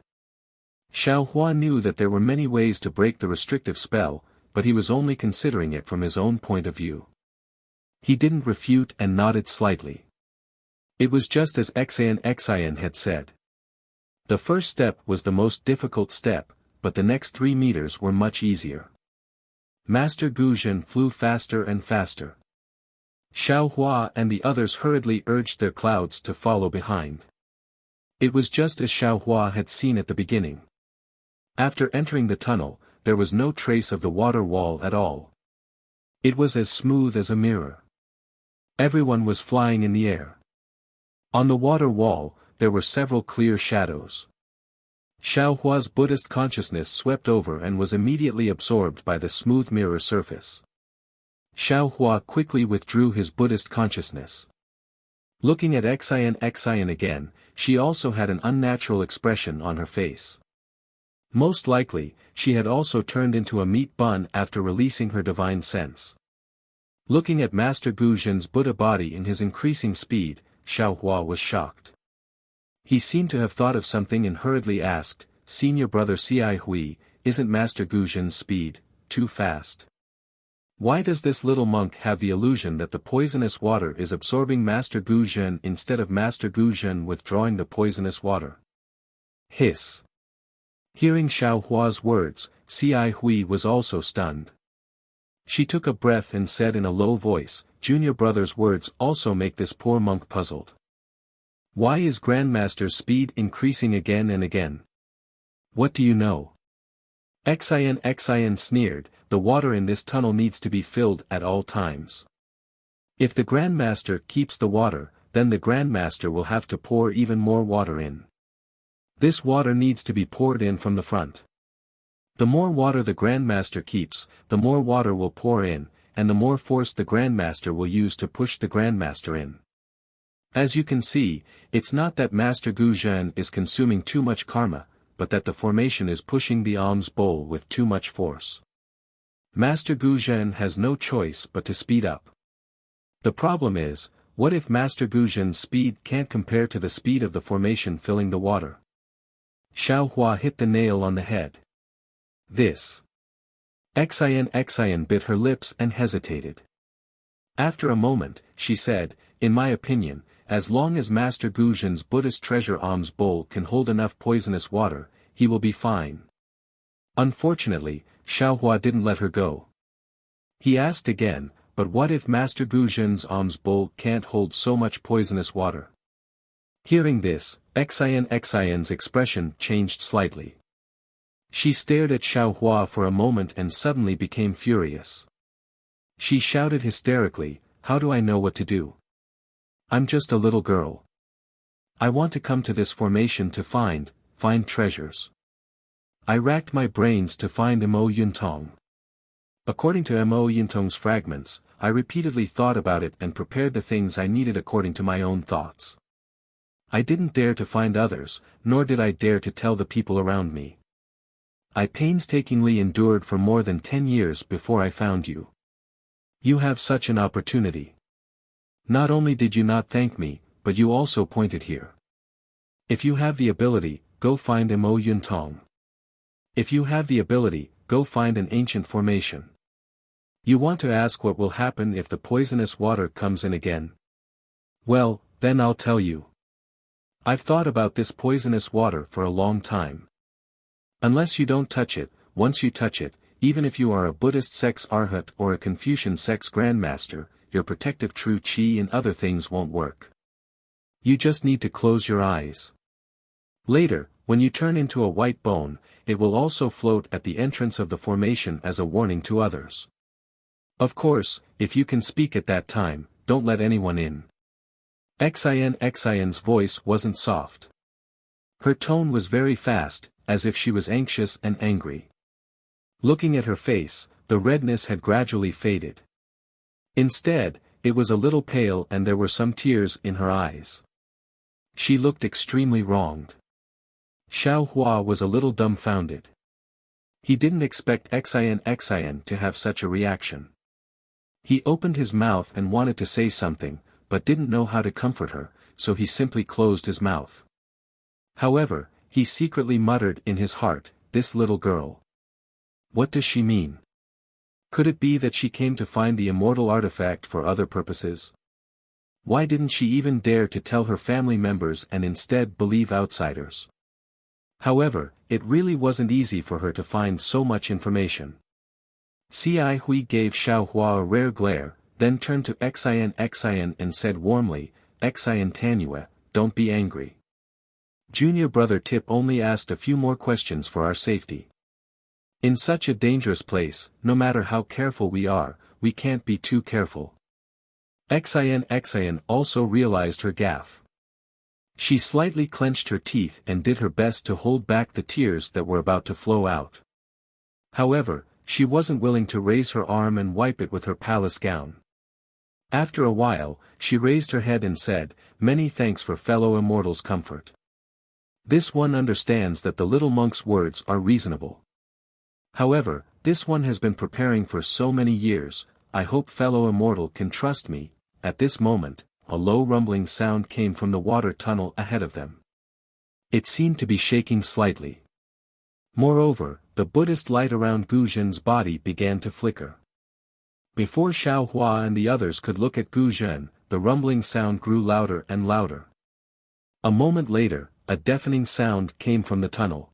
Xiaohua knew that there were many ways to break the restrictive spell, but he was only considering it from his own point of view. He didn't refute and nodded slightly. It was just as Xian had said. The first step was the most difficult step, but the next 3 meters were much easier. Master Gu Zhen flew faster and faster. Xiaohua and the others hurriedly urged their clouds to follow behind. It was just as Xiaohua had seen at the beginning. After entering the tunnel, there was no trace of the water wall at all. It was as smooth as a mirror. Everyone was flying in the air. On the water wall, there were several clear shadows. Xiaohua's Buddhist consciousness swept over and was immediately absorbed by the smooth mirror surface. Xiaohua quickly withdrew his Buddhist consciousness. Looking at Xian again, she also had an unnatural expression on her face. Most likely, she had also turned into a meat bun after releasing her divine sense. Looking at Master Gu Zhen's Buddha body in his increasing speed, Xiaohua was shocked. He seemed to have thought of something and hurriedly asked, Senior Brother Cai Hui, isn't Master Guzhen's speed too fast? Why does this little monk have the illusion that the poisonous water is absorbing Master Guzhen instead of Master Guzhen withdrawing the poisonous water? Hiss. Hearing Xiao Hua's words, Ci Hui was also stunned. She took a breath and said in a low voice, "Junior brother's words also make this poor monk puzzled. Why is Grandmaster's speed increasing again and again? What do you know?" Xian sneered, "The water in this tunnel needs to be filled at all times. If the Grandmaster keeps the water, then the Grandmaster will have to pour even more water in. This water needs to be poured in from the front. The more water the Grandmaster keeps, the more water will pour in, and the more force the Grandmaster will use to push the Grandmaster in. As you can see, it's not that Master Guzhen is consuming too much karma, but that the formation is pushing the alms bowl with too much force. Master Guzhen has no choice but to speed up. The problem is, what if Master Guzhen's speed can't compare to the speed of the formation filling the water?" Xiao Hua hit the nail on the head. This. Xian bit her lips and hesitated. After a moment, she said, "In my opinion, as long as Master Guzhen's Buddhist treasure alms bowl can hold enough poisonous water, he will be fine." Unfortunately, Xiao Hua didn't let her go. He asked again, "But what if Master Guzhen's alms bowl can't hold so much poisonous water?" Hearing this, Xian's expression changed slightly. She stared at Xiao Hua for a moment and suddenly became furious. She shouted hysterically, "How do I know what to do? I'm just a little girl. I want to come to this formation to find treasures. I racked my brains to find Mo Yuntong. According to Mo Yuntong's fragments, I repeatedly thought about it and prepared the things I needed according to my own thoughts. I didn't dare to find others, nor did I dare to tell the people around me. I painstakingly endured for more than 10 years before I found you. You have such an opportunity. Not only did you not thank me, but you also pointed here. If you have the ability, go find Mo Yuntong. If you have the ability, go find an ancient formation. You want to ask what will happen if the poisonous water comes in again? Well, then I'll tell you. I've thought about this poisonous water for a long time. Unless you don't touch it, once you touch it, even if you are a Buddhist sex arhat or a Confucian sex grandmaster, your protective true qi and other things won't work. You just need to close your eyes. Later, when you turn into a white bone, it will also float at the entrance of the formation as a warning to others. Of course, if you can speak at that time, don't let anyone in." Xian's voice wasn't soft. Her tone was very fast, as if she was anxious and angry. Looking at her face, the redness had gradually faded. Instead, it was a little pale and there were some tears in her eyes. She looked extremely wronged. Xiao Hua was a little dumbfounded. He didn't expect Xian to have such a reaction. He opened his mouth and wanted to say something, but didn't know how to comfort her, so he simply closed his mouth. However, he secretly muttered in his heart, "This little girl. What does she mean? Could it be that she came to find the immortal artifact for other purposes? Why didn't she even dare to tell her family members and instead believe outsiders?" However, it really wasn't easy for her to find so much information. Ci Hui gave Xiao Hua a rare glare, then turned to Xian and said warmly, "Xian Tanue, don't be angry. Junior brother Tip only asked a few more questions for our safety. In such a dangerous place, no matter how careful we are, we can't be too careful." Xian also realized her gaffe. She slightly clenched her teeth and did her best to hold back the tears that were about to flow out. However, she wasn't willing to raise her arm and wipe it with her palace gown. After a while, she raised her head and said, "Many thanks for fellow immortals' comfort. This one understands that the little monk's words are reasonable. However, this one has been preparing for so many years, I hope fellow immortal can trust me." At this moment, a low rumbling sound came from the water tunnel ahead of them. It seemed to be shaking slightly. Moreover, the Buddhist light around Gu Zhen's body began to flicker. Before Xiao Hua and the others could look at Gu Zhen, the rumbling sound grew louder and louder. A moment later, a deafening sound came from the tunnel.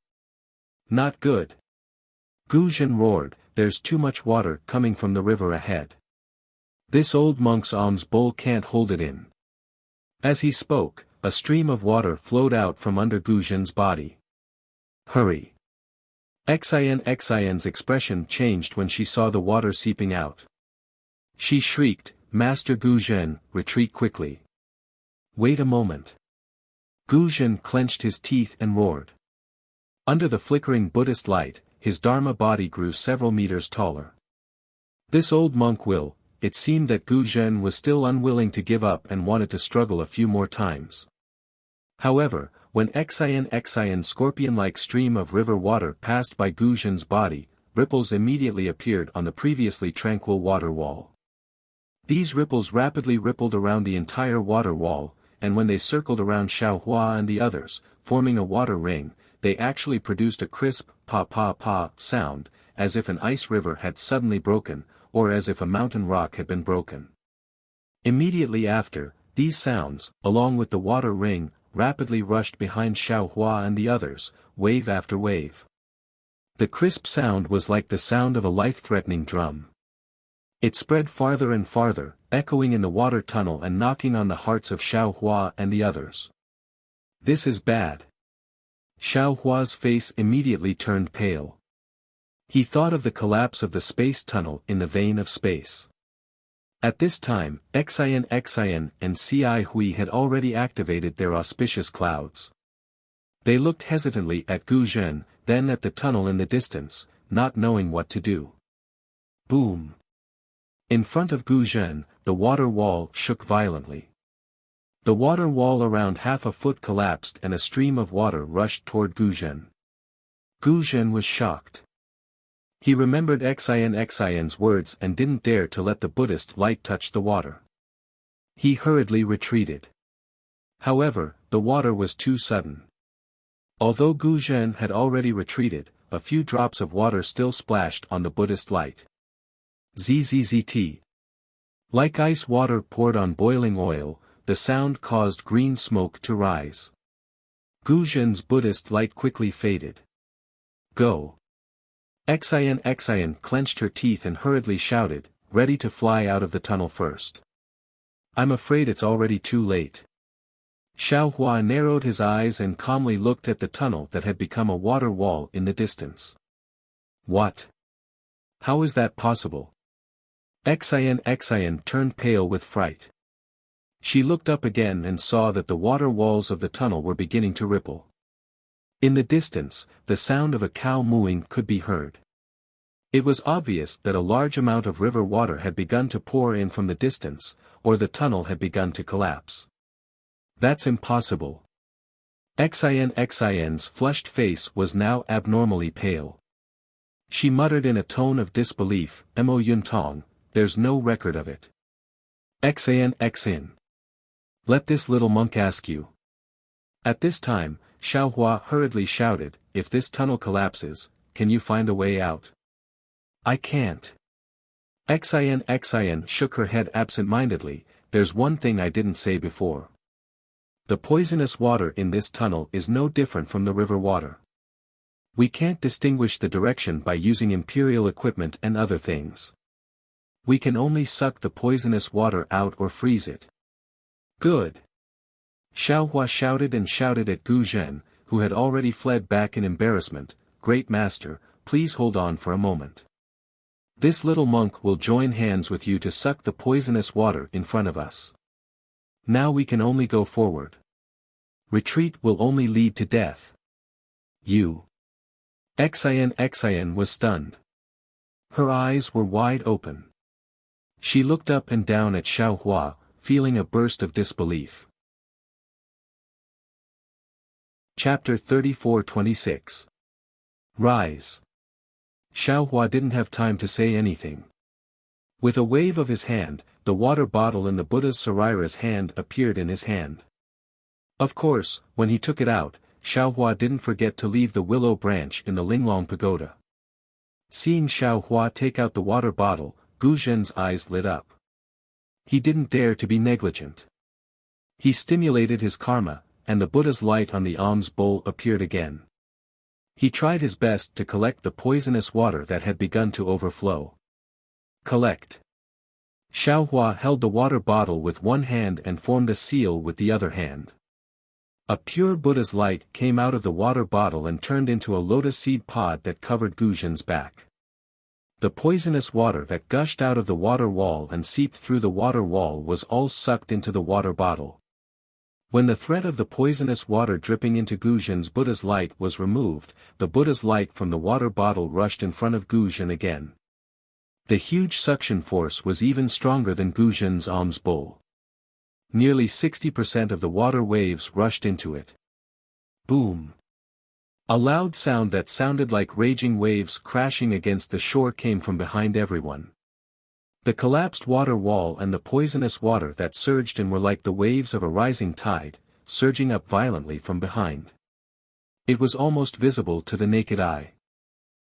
Not good. Gu Zhen roared, there's too much water coming from the river ahead. This old monk's alms bowl can't hold it in. As he spoke, a stream of water flowed out from under Gu Zhen's body. Hurry! Xian's expression changed when she saw the water seeping out. She shrieked, Master Gu Zhen, retreat quickly. Wait a moment. Gu Zhen clenched his teeth and roared. Under the flickering Buddhist light, his Dharma body grew several meters taller. This old monk will, it seemed that Gu Zhen was still unwilling to give up and wanted to struggle a few more times. However, when Xian's scorpion-like stream of river water passed by Gu Zhen's body, ripples immediately appeared on the previously tranquil water wall. These ripples rapidly rippled around the entire water wall, and when they circled around Xiao Hua and the others, forming a water ring, they actually produced a crisp pa-pa-pa sound, as if an ice river had suddenly broken, or as if a mountain rock had been broken. Immediately after, these sounds, along with the water ring, rapidly rushed behind Xiao Hua and the others, wave after wave. The crisp sound was like the sound of a life-threatening drum. It spread farther and farther, echoing in the water tunnel and knocking on the hearts of Xiao Hua and the others. This is bad. Xiao Hua's face immediately turned pale. He thought of the collapse of the space tunnel in the vein of space. At this time, Xian and Ci Hui had already activated their auspicious clouds. They looked hesitantly at Gu Zhen, then at the tunnel in the distance, not knowing what to do. Boom! In front of Gu Zhen, the water wall shook violently. The water wall around half a foot collapsed and a stream of water rushed toward Gu Zhen. Gu Zhen was shocked. He remembered Xian's words and didn't dare to let the Buddhist light touch the water. He hurriedly retreated. However, the water was too sudden. Although Gu Zhen had already retreated, a few drops of water still splashed on the Buddhist light. Zzzt. Like ice water poured on boiling oil, the sound caused green smoke to rise. Gu Zhen's Buddhist light quickly faded. Go! Xian clenched her teeth and hurriedly shouted, ready to fly out of the tunnel first. I'm afraid it's already too late. Xiao Hua narrowed his eyes and calmly looked at the tunnel that had become a water wall in the distance. What? How is that possible? Xian turned pale with fright. She looked up again and saw that the water walls of the tunnel were beginning to ripple. In the distance, the sound of a cow mooing could be heard. It was obvious that a large amount of river water had begun to pour in from the distance, or the tunnel had begun to collapse. That's impossible. Xian's flushed face was now abnormally pale. She muttered in a tone of disbelief, Mo Yuntong, there's no record of it. Xian. Let this little monk ask you. At this time, Xiao Hua hurriedly shouted, if this tunnel collapses, can you find a way out? I can't. Xian shook her head absent-mindedly, there's one thing I didn't say before. The poisonous water in this tunnel is no different from the river water. We can't distinguish the direction by using imperial equipment and other things. We can only suck the poisonous water out or freeze it. Good. Xiao Hua shouted at Gu Zhen, who had already fled back in embarrassment, Great Master, please hold on for a moment. This little monk will join hands with you to suck the poisonous water in front of us. Now we can only go forward. Retreat will only lead to death. You. Xian was stunned. Her eyes were wide open. She looked up and down at Xiao Hua, feeling a burst of disbelief. Chapter 34-26. Rise. Xiao Hua didn't have time to say anything. With a wave of his hand, the water bottle in the Buddha's Sarira's hand appeared in his hand. Of course, when he took it out, Xiao Hua didn't forget to leave the willow branch in the Linglong Pagoda. Seeing Xiao Hua take out the water bottle, Gu Zhen's eyes lit up. He didn't dare to be negligent. He stimulated his karma, and the Buddha's light on the alms bowl appeared again. He tried his best to collect the poisonous water that had begun to overflow. Collect. Xiao Hua held the water bottle with one hand and formed a seal with the other hand. A pure Buddha's light came out of the water bottle and turned into a lotus seed pod that covered Gu Zhen's back. The poisonous water that gushed out of the water wall and seeped through the water wall was all sucked into the water bottle. When the threat of the poisonous water dripping into Gu Zhen's Buddha's light was removed, the Buddha's light from the water bottle rushed in front of Gu Zhen again. The huge suction force was even stronger than Gu Zhen's alms bowl. Nearly 60% of the water waves rushed into it. Boom! A loud sound that sounded like raging waves crashing against the shore came from behind everyone. The collapsed water wall and the poisonous water that surged in were like the waves of a rising tide, surging up violently from behind. It was almost visible to the naked eye.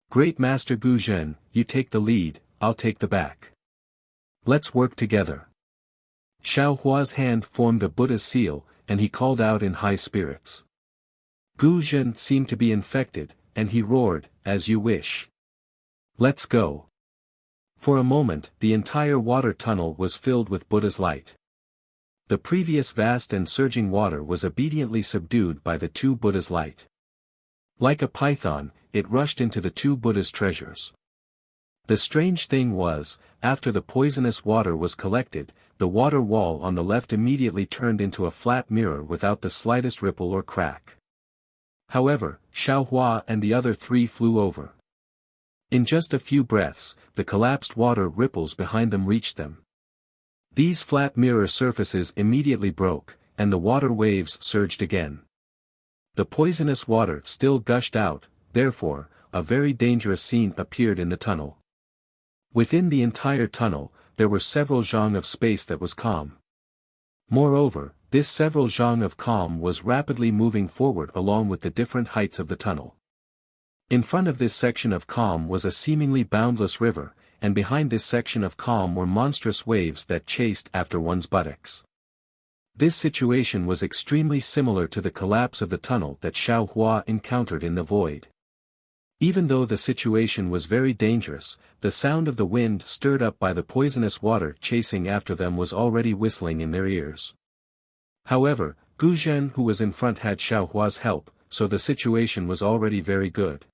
Great Master Gu Zhen, you take the lead, I'll take the back. Let's work together. Xiao Hua's hand formed a Buddha's seal, and he called out in high spirits. Gu Zhen seemed to be infected, and he roared, as you wish. Let's go. For a moment, the entire water tunnel was filled with Buddha's light. The previous vast and surging water was obediently subdued by the two Buddha's light. Like a python, it rushed into the two Buddha's treasures. The strange thing was, after the poisonous water was collected, the water wall on the left immediately turned into a flat mirror without the slightest ripple or crack. However, Xiao Hua and the other three flew over. In just a few breaths, the collapsed water ripples behind them reached them. These flat mirror surfaces immediately broke, and the water waves surged again. The poisonous water still gushed out, therefore, a very dangerous scene appeared in the tunnel. Within the entire tunnel, there were several zhang of space that was calm. Moreover, this several zhang of calm was rapidly moving forward along with the different heights of the tunnel. In front of this section of calm was a seemingly boundless river, and behind this section of calm were monstrous waves that chased after one's buttocks. This situation was extremely similar to the collapse of the tunnel that Xiao Hua encountered in the void. Even though the situation was very dangerous, the sound of the wind stirred up by the poisonous water chasing after them was already whistling in their ears. However, Gu Zhen who was in front had Xiao Hua's help, so the situation was already very good.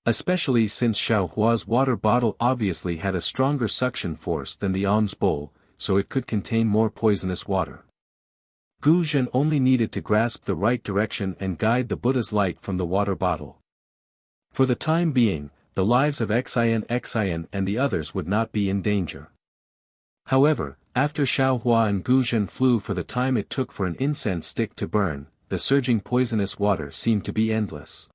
Especially since Xiao Hua's water bottle obviously had a stronger suction force than the alms bowl, so it could contain more poisonous water. Gu Zhen only needed to grasp the right direction and guide the Buddha's light from the water bottle. For the time being, the lives of Xian and the others would not be in danger. However, after Xiao Hua and Gu Zhen flew for the time it took for an incense stick to burn, the surging poisonous water seemed to be endless.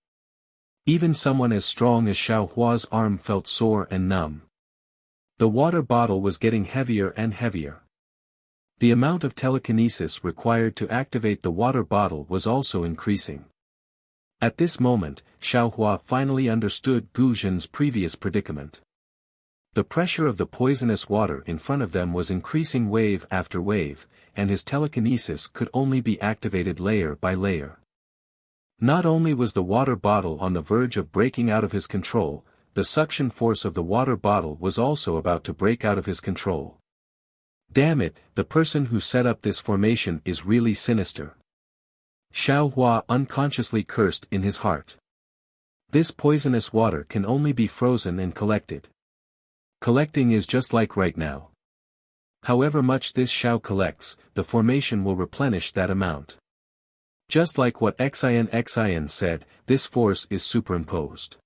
Even someone as strong as Xiao Hua's arm felt sore and numb. The water bottle was getting heavier and heavier. The amount of telekinesis required to activate the water bottle was also increasing. At this moment, Xiao Hua finally understood Gu Zhen's previous predicament. The pressure of the poisonous water in front of them was increasing wave after wave, and his telekinesis could only be activated layer by layer. Not only was the water bottle on the verge of breaking out of his control, the suction force of the water bottle was also about to break out of his control. Damn it, the person who set up this formation is really sinister. Xiao Hua unconsciously cursed in his heart. This poisonous water can only be frozen and collected. Collecting is just like right now. However much this Xiao collects, the formation will replenish that amount. Just like what Xian said, this force is superimposed.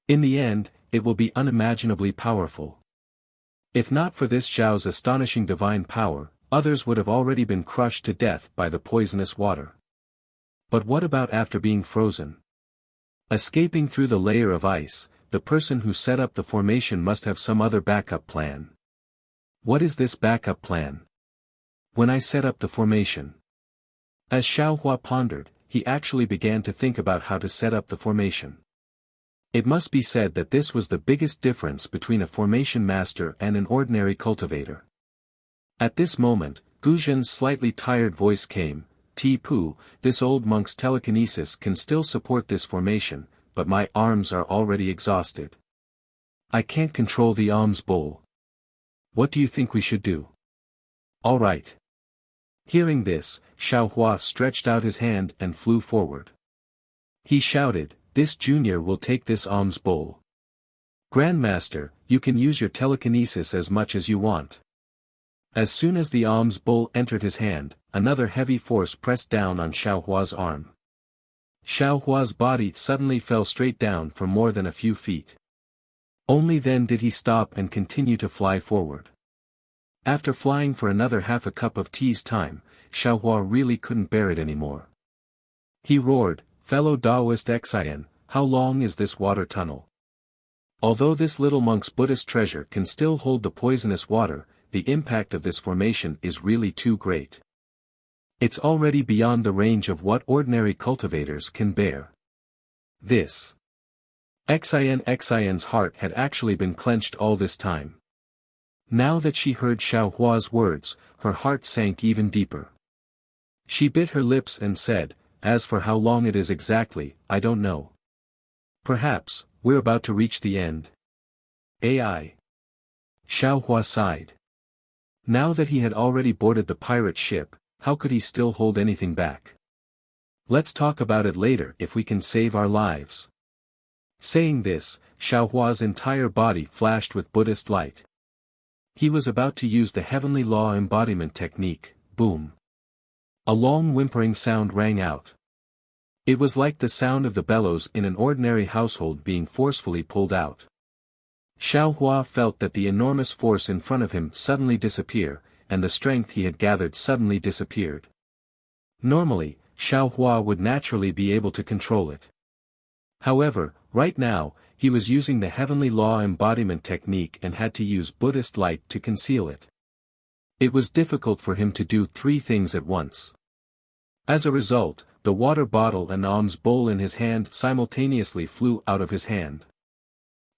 In the end, it will be unimaginably powerful. If not for this Xiao's astonishing divine power, others would have already been crushed to death by the poisonous water. But what about after being frozen? Escaping through the layer of ice, the person who set up the formation must have some other backup plan. What is this backup plan? When I set up the formation. As Xiao Hua pondered, he actually began to think about how to set up the formation. It must be said that this was the biggest difference between a formation master and an ordinary cultivator. At this moment, Guzhen's slightly tired voice came, "Ti-Pu, this old monk's telekinesis can still support this formation, but my arms are already exhausted. I can't control the alms bowl. What do you think we should do?" "All right." Hearing this, Xiaohua stretched out his hand and flew forward. He shouted, "This junior will take this alms bowl. Grandmaster, you can use your telekinesis as much as you want." As soon as the alms bowl entered his hand, another heavy force pressed down on Xiaohua's arm. Xiaohua's body suddenly fell straight down for more than a few feet. Only then did he stop and continue to fly forward. After flying for another half a cup of tea's time, Xiaohua really couldn't bear it anymore. He roared, "Fellow Taoist Xian, how long is this water tunnel?" Although this little monk's Buddhist treasure can still hold the poisonous water, the impact of this formation is really too great. It's already beyond the range of what ordinary cultivators can bear. This Xian's heart had actually been clenched all this time. Now that she heard Xiaohua's words, her heart sank even deeper. She bit her lips and said, "As for how long it is exactly, I don't know. Perhaps, we're about to reach the end." AI. Xiaohua sighed. Now that he had already boarded the pirate ship, how could he still hold anything back? "Let's talk about it later if we can save our lives." Saying this, Xiaohua's entire body flashed with Buddhist light. He was about to use the heavenly law embodiment technique, boom. A long whimpering sound rang out. It was like the sound of the bellows in an ordinary household being forcefully pulled out. Xiaohua felt that the enormous force in front of him suddenly disappear, and the strength he had gathered suddenly disappeared. Normally, Xiaohua would naturally be able to control it. However, right now, he was using the heavenly law embodiment technique and had to use Buddhist light to conceal it. It was difficult for him to do three things at once. As a result, the water bottle and alms bowl in his hand simultaneously flew out of his hand.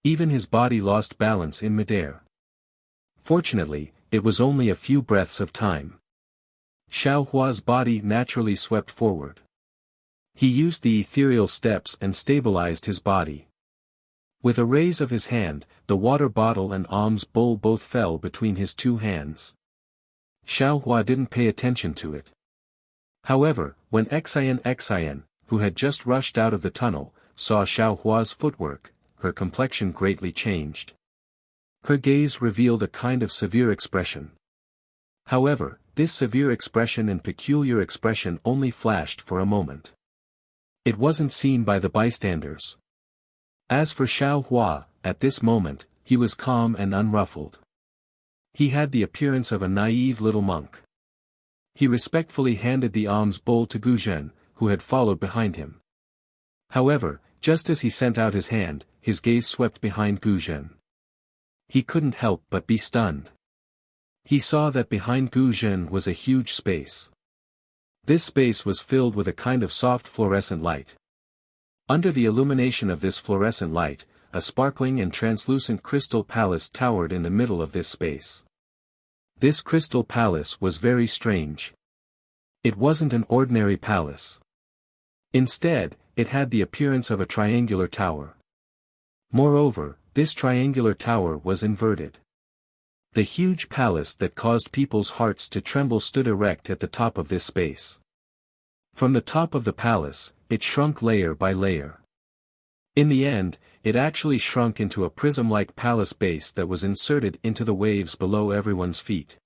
Even his body lost balance in midair. Fortunately, it was only a few breaths of time. Xiaohua's body naturally swept forward. He used the ethereal steps and stabilized his body. With a raise of his hand, the water bottle and alms bowl both fell between his two hands. Xiaohua didn't pay attention to it. However, when Xian, who had just rushed out of the tunnel, saw Xiaohua's footwork, her complexion greatly changed. Her gaze revealed a kind of severe expression. However, this severe expression and peculiar expression only flashed for a moment. It wasn't seen by the bystanders. As for Xiaohua, at this moment, he was calm and unruffled. He had the appearance of a naive little monk. He respectfully handed the alms bowl to Guzhen, who had followed behind him. However, just as he sent out his hand, his gaze swept behind Guzhen. He couldn't help but be stunned. He saw that behind Guzhen was a huge space. This space was filled with a kind of soft fluorescent light. Under the illumination of this fluorescent light, a sparkling and translucent crystal palace towered in the middle of this space. This crystal palace was very strange. It wasn't an ordinary palace. Instead, it had the appearance of a triangular tower. Moreover, this triangular tower was inverted. The huge palace that caused people's hearts to tremble stood erect at the top of this space. From the top of the palace, it shrunk layer by layer. In the end, it actually shrunk into a prism-like palace base that was inserted into the waves below everyone's feet.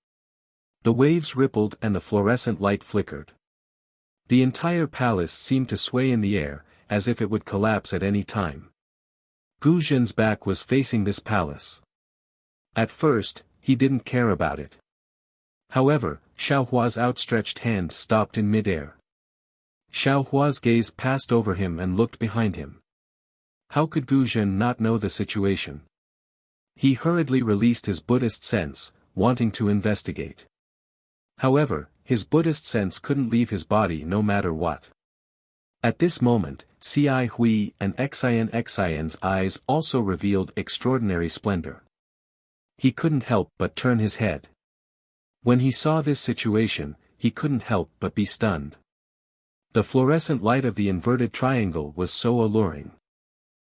The waves rippled and the fluorescent light flickered. The entire palace seemed to sway in the air, as if it would collapse at any time. Guzhen's back was facing this palace. At first, he didn't care about it. However, Xiaohua's outstretched hand stopped in midair. Xiaohua's gaze passed over him and looked behind him. How could Guzhen not know the situation? He hurriedly released his Buddhist sense, wanting to investigate. However, his Buddhist sense couldn't leave his body no matter what. At this moment, Ci Hui and Xian's eyes also revealed extraordinary splendor. He couldn't help but turn his head. When he saw this situation, he couldn't help but be stunned. The fluorescent light of the inverted triangle was so alluring.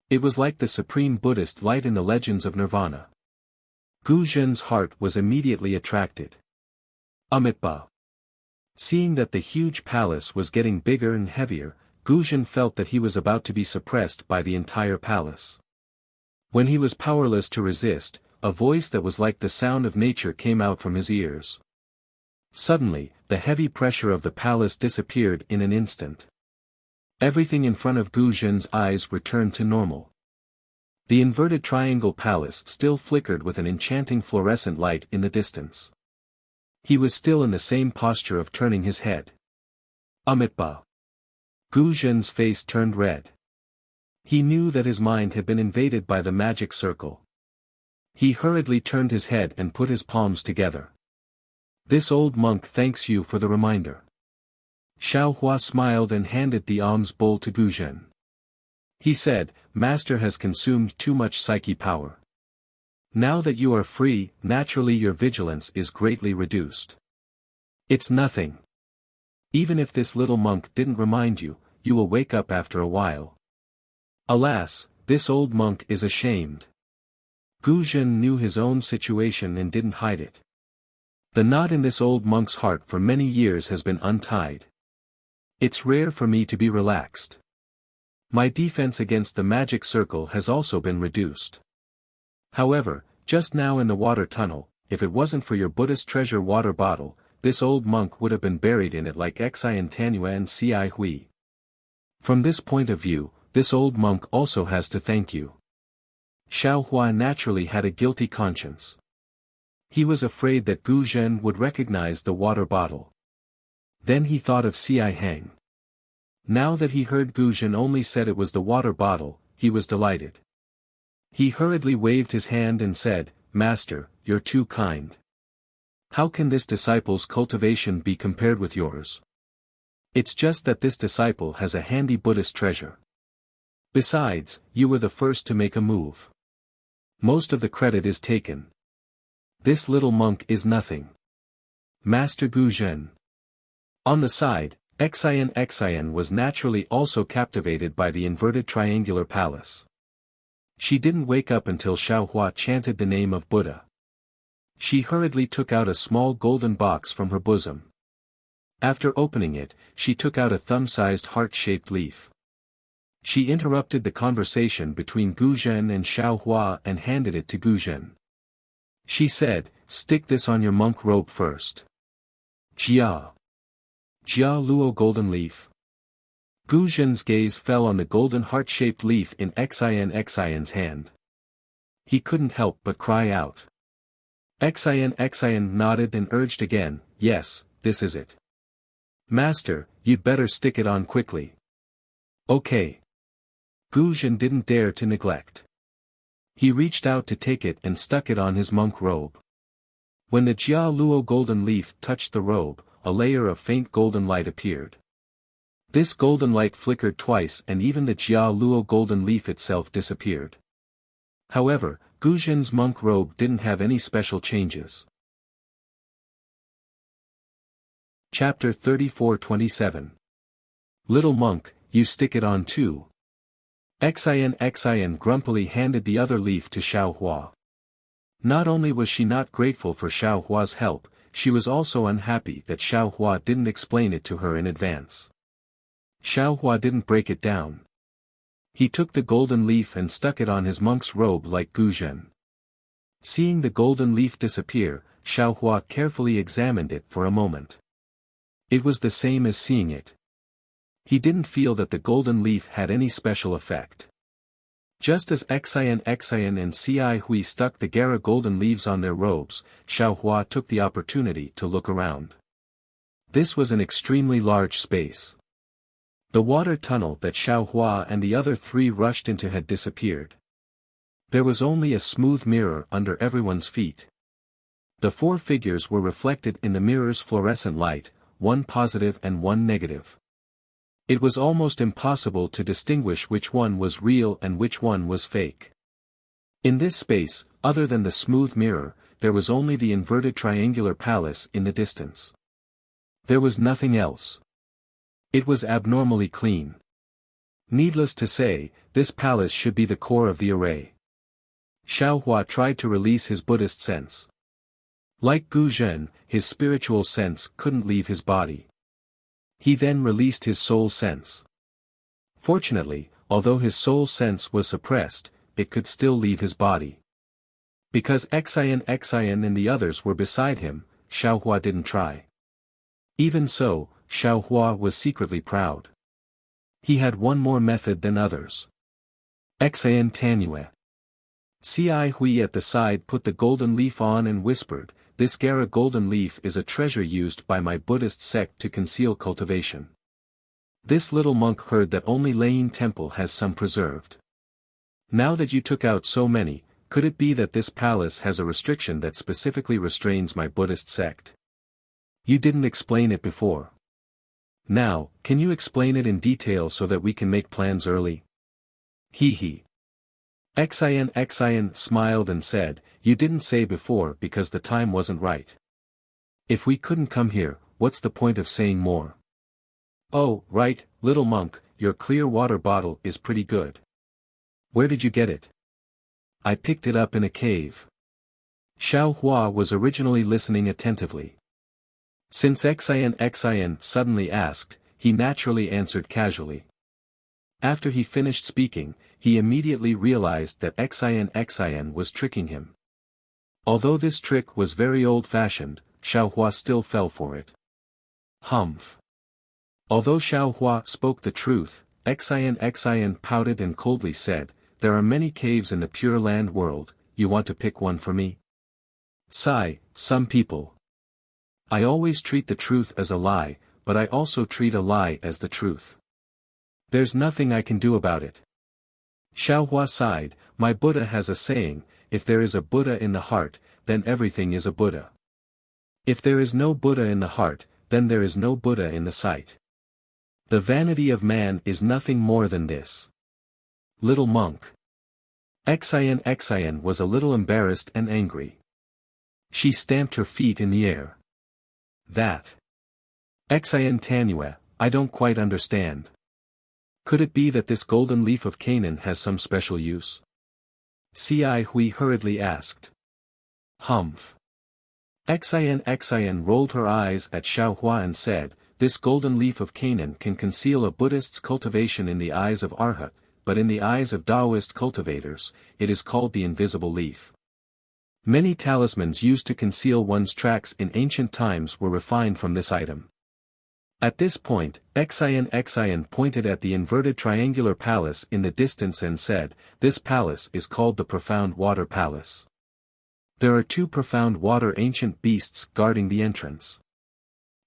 It was like the supreme Buddhist light in the legends of Nirvana. Gu Zhen's heart was immediately attracted. Amitabha. Seeing that the huge palace was getting bigger and heavier, Gu Zhen felt that he was about to be suppressed by the entire palace. When he was powerless to resist, a voice that was like the sound of nature came out from his ears. Suddenly, the heavy pressure of the palace disappeared in an instant. Everything in front of Gu Zhen's eyes returned to normal. The inverted triangle palace still flickered with an enchanting fluorescent light in the distance. He was still in the same posture of turning his head. Amitabha. Gu Zhen's face turned red. He knew that his mind had been invaded by the magic circle. He hurriedly turned his head and put his palms together. This old monk thanks you for the reminder. Xiaohua smiled and handed the alms bowl to Gu Zhen. He said, Master has consumed too much psyche power. Now that you are free, naturally your vigilance is greatly reduced. It's nothing. Even if this little monk didn't remind you, you will wake up after a while. Alas, this old monk is ashamed. Gu Zhen knew his own situation and didn't hide it. The knot in this old monk's heart for many years has been untied. It's rare for me to be relaxed. My defense against the magic circle has also been reduced. However, just now in the water tunnel, if it wasn't for your Buddhist treasure water bottle, this old monk would have been buried in it like Xian Tanua and Ci Hui. From this point of view, this old monk also has to thank you. Xiaohua naturally had a guilty conscience. He was afraid that Gu Zhen would recognize the water bottle. Then he thought of Ci Hang. Now that he heard Gu Zhen only said it was the water bottle, he was delighted. He hurriedly waved his hand and said, Master, you're too kind. How can this disciple's cultivation be compared with yours? It's just that this disciple has a handy Buddhist treasure. Besides, you were the first to make a move. Most of the credit is taken. This little monk is nothing. Master Gu Zhen. On the side, Xian was naturally also captivated by the inverted triangular palace. She didn't wake up until Xiaohua chanted the name of Buddha. She hurriedly took out a small golden box from her bosom. After opening it, she took out a thumb-sized heart-shaped leaf. She interrupted the conversation between Gu Zhen and Xiaohua and handed it to Gu Zhen. She said, stick this on your monk robe first. Jia. Jia Luo golden leaf. Gu Zhen's gaze fell on the golden heart-shaped leaf in Xian's hand. He couldn't help but cry out. Xian nodded and urged again, yes, this is it. Master, you'd better stick it on quickly. Okay. Gu Zhen didn't dare to neglect. He reached out to take it and stuck it on his monk robe. When the Jia Luo golden leaf touched the robe, a layer of faint golden light appeared. This golden light flickered twice and even the Jia Luo golden leaf itself disappeared. However, Gu Zhen's monk robe didn't have any special changes. Chapter 34-27. Little monk, you stick it on too. Xian grumpily handed the other leaf to Xiaohua. Not only was she not grateful for Xiaohua's help, she was also unhappy that Xiaohua didn't explain it to her in advance. Xiaohua didn't break it down. He took the golden leaf and stuck it on his monk's robe like Gu Zhen. Seeing the golden leaf disappear, Xiaohua carefully examined it for a moment. It was the same as seeing it. He didn't feel that the golden leaf had any special effect. Just as Xian and Ci Hui stuck the Gara golden leaves on their robes, Xiaohua took the opportunity to look around. This was an extremely large space. The water tunnel that Xiaohua and the other three rushed into had disappeared. There was only a smooth mirror under everyone's feet. The four figures were reflected in the mirror's fluorescent light, one positive and one negative. It was almost impossible to distinguish which one was real and which one was fake. In this space, other than the smooth mirror, there was only the inverted triangular palace in the distance. There was nothing else. It was abnormally clean. Needless to say, this palace should be the core of the array. Xiaohua tried to release his Buddhist sense. Like Gu Zhen, his spiritual sense couldn't leave his body. He then released his soul sense. Fortunately, although his soul sense was suppressed, it could still leave his body. Because Xian and the others were beside him, Xiaohua didn't try. Even so, Xiaohua was secretly proud. He had one more method than others. Xian Tanue. Ci Hui at the side put the golden leaf on and whispered, "This Gara golden leaf is a treasure used by my Buddhist sect to conceal cultivation." This little monk heard that only Lane Temple has some preserved. Now that you took out so many, could it be that this palace has a restriction that specifically restrains my Buddhist sect? You didn't explain it before. Now, can you explain it in detail so that we can make plans early? He. Xian smiled and said, "You didn't say before because the time wasn't right. If we couldn't come here, what's the point of saying more?" "Oh, right, little monk, your clear water bottle is pretty good. Where did you get it?" "I picked it up in a cave." Xiaohua was originally listening attentively. Since Xian suddenly asked, he naturally answered casually. After he finished speaking, he immediately realized that Xian was tricking him. Although this trick was very old-fashioned, Xiaohua still fell for it. Humph. Although Xiaohua spoke the truth, Xian pouted and coldly said, "There are many caves in the Pure Land world, you want to pick one for me?" Sigh, some people. I always treat the truth as a lie, but I also treat a lie as the truth. There's nothing I can do about it. Xiaohua sighed, "My Buddha has a saying, if there is a Buddha in the heart, then everything is a Buddha. If there is no Buddha in the heart, then there is no Buddha in the sight. The vanity of man is nothing more than this." Little monk. Xian was a little embarrassed and angry. She stamped her feet in the air. That. Xian Tanue, I don't quite understand. Could it be that this golden leaf of Canaan has some special use? Ci Hui hurriedly asked. Humph. Xian rolled her eyes at Xiaohua and said, "This golden leaf of Canaan can conceal a Buddhist's cultivation in the eyes of Arhat, but in the eyes of Taoist cultivators, it is called the invisible leaf. Many talismans used to conceal one's tracks in ancient times were refined from this item." At this point, Xian pointed at the inverted triangular palace in the distance and said, "This palace is called the Profound Water Palace. There are 2 profound water ancient beasts guarding the entrance.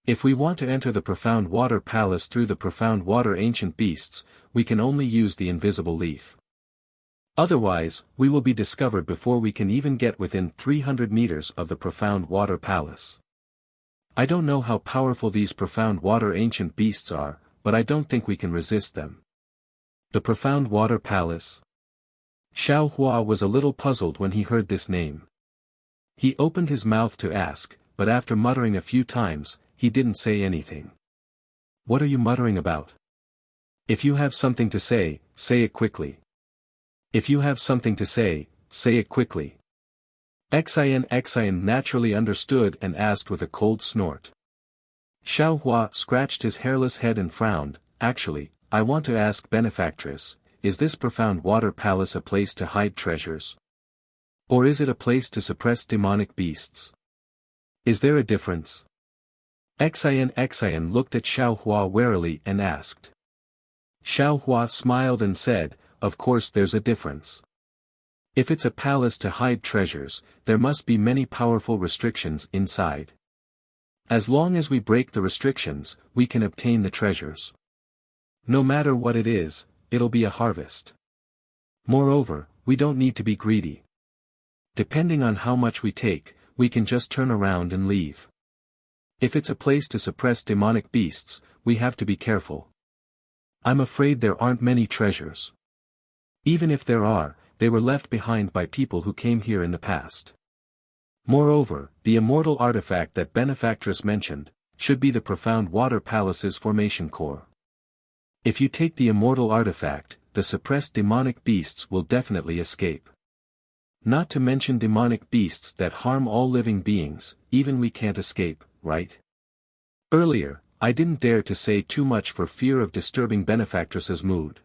If we want to enter the Profound Water Palace through the Profound Water ancient beasts, we can only use the invisible leaf. Otherwise, we will be discovered before we can even get within 300 meters of the Profound Water Palace. I don't know how powerful these Profound Water ancient beasts are, but I don't think we can resist them." The Profound Water Palace. Xiaohua was a little puzzled when he heard this name. He opened his mouth to ask, but after muttering a few times, he didn't say anything. "What are you muttering about? If you have something to say, say it quickly. If you have something to say, say it quickly." Xian naturally understood and asked with a cold snort. Xiaohua scratched his hairless head and frowned, "Actually, I want to ask benefactress, is this Profound Water Palace a place to hide treasures? Or is it a place to suppress demonic beasts? Is there a difference?" Xian looked at Xiaohua warily and asked. Xiaohua smiled and said, "Of course there's a difference. If it's a palace to hide treasures, there must be many powerful restrictions inside. As long as we break the restrictions, we can obtain the treasures. No matter what it is, it'll be a harvest. Moreover, we don't need to be greedy. Depending on how much we take, we can just turn around and leave. If it's a place to suppress demonic beasts, we have to be careful. I'm afraid there aren't many treasures. Even if there are, they were left behind by people who came here in the past. Moreover, the immortal artifact that Benefactress mentioned, should be the Profound Water Palace's formation core. If you take the immortal artifact, the suppressed demonic beasts will definitely escape. Not to mention demonic beasts that harm all living beings, even we can't escape, right? Earlier, I didn't dare to say too much for fear of disturbing Benefactress's mood.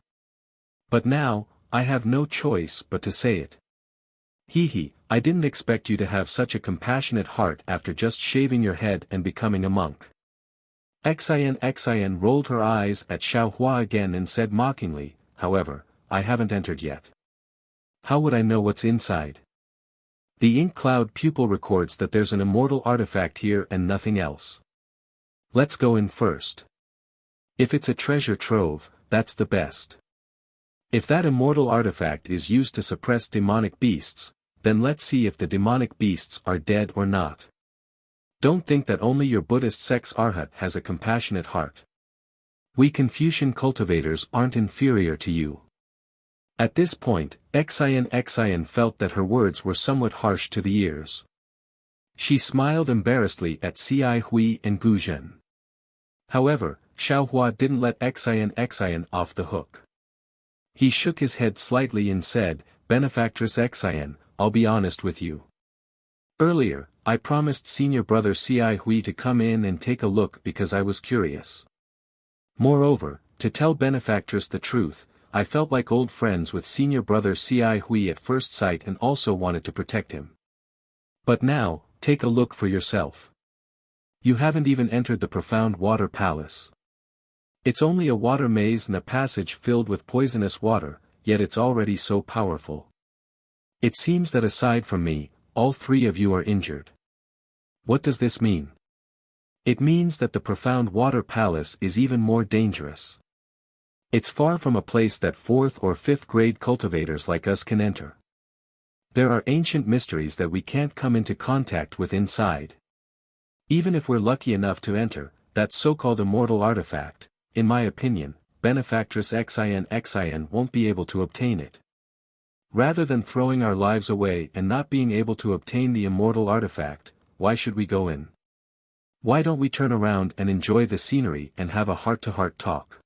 But now, I have no choice but to say it. Hee, I didn't expect you to have such a compassionate heart after just shaving your head and becoming a monk. Xian rolled her eyes at Xiaohua again and said mockingly, however, I haven't entered yet. How would I know what's inside? The ink cloud pupil records that there's an immortal artifact here and nothing else. Let's go in first. If it's a treasure trove, that's the best. If that immortal artifact is used to suppress demonic beasts, then let's see if the demonic beasts are dead or not. Don't think that only your Buddhist sex Arhat has a compassionate heart. We Confucian cultivators aren't inferior to you. At this point, Xian felt that her words were somewhat harsh to the ears. She smiled embarrassedly at Ci Hui and Gu Zhen. However, Xiaohua didn't let Xian off the hook. He shook his head slightly and said, Benefactress Xian, I'll be honest with you. Earlier, I promised senior brother Ci Hui to come in and take a look because I was curious. Moreover, to tell Benefactress the truth, I felt like old friends with senior brother Ci Hui at first sight and also wanted to protect him. But now, take a look for yourself. You haven't even entered the Profound Water Palace. It's only a water maze and a passage filled with poisonous water, yet it's already so powerful. It seems that aside from me, all three of you are injured. What does this mean? It means that the Profound Water Palace is even more dangerous. It's far from a place that 4th or 5th grade cultivators like us can enter. There are ancient mysteries that we can't come into contact with inside. Even if we're lucky enough to enter, that so-called immortal artifact, in my opinion, Benefactress Xian won't be able to obtain it. Rather than throwing our lives away and not being able to obtain the immortal artifact, why should we go in? Why don't we turn around and enjoy the scenery and have a heart-to-heart talk?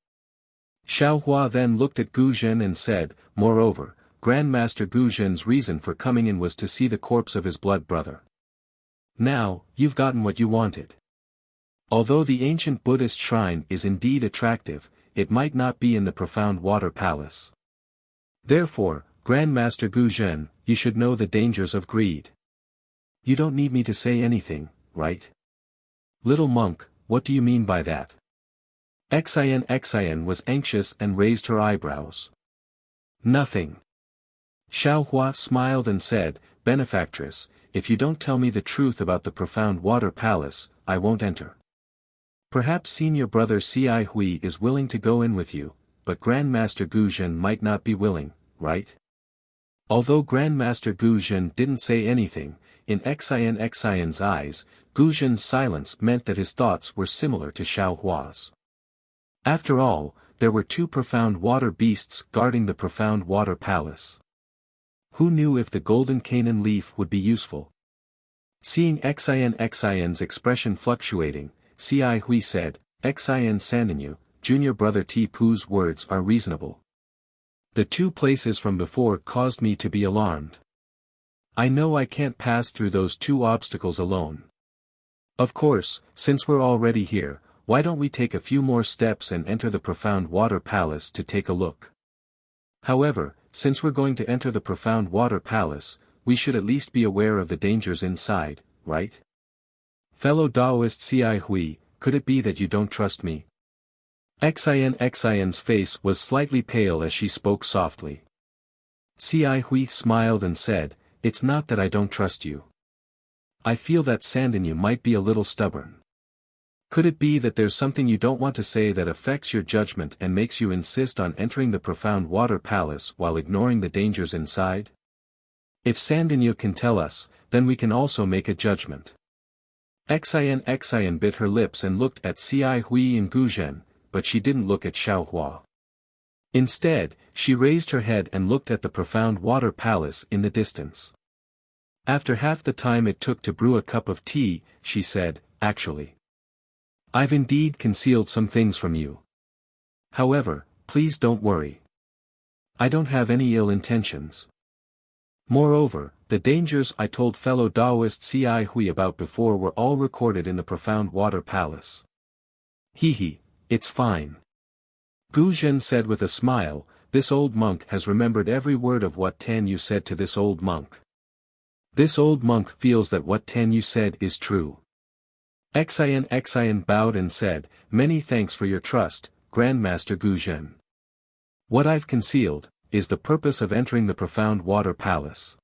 Xiaohua then looked at Gu Zhen and said, moreover, Grandmaster Gu Zhen's reason for coming in was to see the corpse of his blood brother. Now, you've gotten what you wanted. Although the ancient Buddhist shrine is indeed attractive, it might not be in the Profound Water Palace. Therefore, Grandmaster Gu Zhen, you should know the dangers of greed. You don't need me to say anything, right? Little monk, what do you mean by that? Xian was anxious and raised her eyebrows. Nothing. Xiaohua smiled and said, Benefactress, if you don't tell me the truth about the Profound Water Palace, I won't enter. Perhaps senior brother Ci Hui is willing to go in with you, but Grandmaster Gu Zhen might not be willing, right? Although Grandmaster Gu Zhen didn't say anything, in Xian's eyes, Gu Zhen's silence meant that his thoughts were similar to Xiaohua's. After all, there were two profound water beasts guarding the Profound Water Palace. Who knew if the golden Canaan leaf would be useful? Seeing Xian's expression fluctuating, Ci Hui said, Xian Sandinyu, junior brother Ti Pu's words are reasonable. The two places from before caused me to be alarmed. I know I can't pass through those two obstacles alone. Of course, since we're already here, why don't we take a few more steps and enter the Profound Water Palace to take a look? However, since we're going to enter the Profound Water Palace, we should at least be aware of the dangers inside, right? Fellow Taoist Ci Hui, could it be that you don't trust me? Xian's face was slightly pale as she spoke softly. Ci Hui smiled and said, it's not that I don't trust you. I feel that Sandinyu might be a little stubborn. Could it be that there's something you don't want to say that affects your judgment and makes you insist on entering the Profound Water Palace while ignoring the dangers inside? If Sandinyu can tell us, then we can also make a judgment. Xian bit her lips and looked at Ci Hui and Gu Zhen, but she didn't look at Xiaohua. Instead, she raised her head and looked at the profound water palace in the distance. After half the time it took to brew a cup of tea, she said, "Actually, I've indeed concealed some things from you. However, please don't worry. I don't have any ill intentions. Moreover, the dangers I told fellow Taoist Ci Hui about before were all recorded in the profound water palace." "Hee, it's fine." Gu Zhen said with a smile, "This old monk has remembered every word of what Tan Yu said to this old monk. This old monk feels that what Tan Yu said is true." Xian bowed and said, "Many thanks for your trust, Grandmaster Gu Zhen. What I've concealed is the purpose of entering the profound water palace.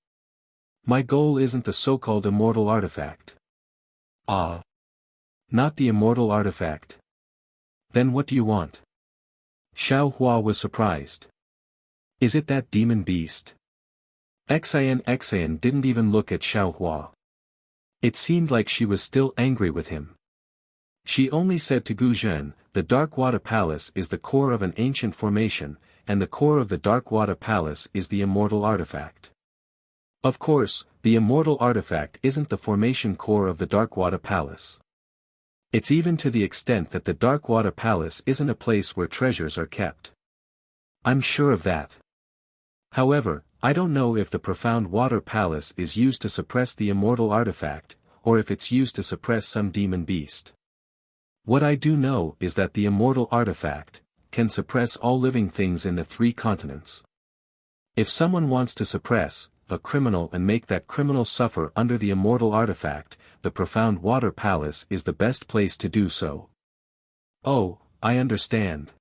My goal isn't the so-called immortal artifact." "Ah. Not the immortal artifact? Then what do you want?" Xiao Hua was surprised. "Is it that demon beast?" Xian didn't even look at Xiao Hua. It seemed like she was still angry with him. She only said to Gu Zhen, "The Dark Water Palace is the core of an ancient formation, and the core of the Dark Water Palace is the immortal artifact. Of course, the immortal artifact isn't the formation core of the Dark Water Palace. It's even to the extent that the Dark Water Palace isn't a place where treasures are kept. I'm sure of that. However, I don't know if the Profound Water Palace is used to suppress the immortal artifact, or if it's used to suppress some demon beast. What I do know is that the immortal artifact can suppress all living things in the 3 continents. If someone wants to suppress a criminal and make that criminal suffer under the immortal artifact, the Profound Water Palace is the best place to do so." "Oh, I understand."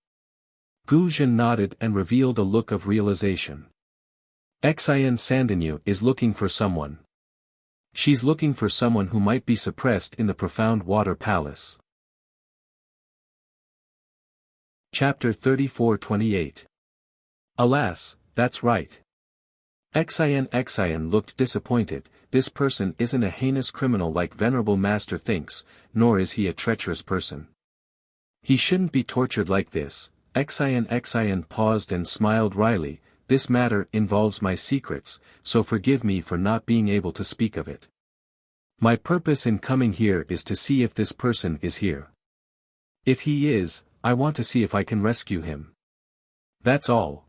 Gu Zhen nodded and revealed a look of realization. Xian Sandinyu is looking for someone. She's looking for someone who might be suppressed in the Profound Water Palace. Chapter 34-28. Alas, that's right. Xian looked disappointed. This person isn't a heinous criminal like Venerable Master thinks, nor is he a treacherous person. He shouldn't be tortured like this. Xian paused and smiled wryly. "This matter involves my secrets, so forgive me for not being able to speak of it. My purpose in coming here is to see if this person is here. If he is, I want to see if I can rescue him. That's all.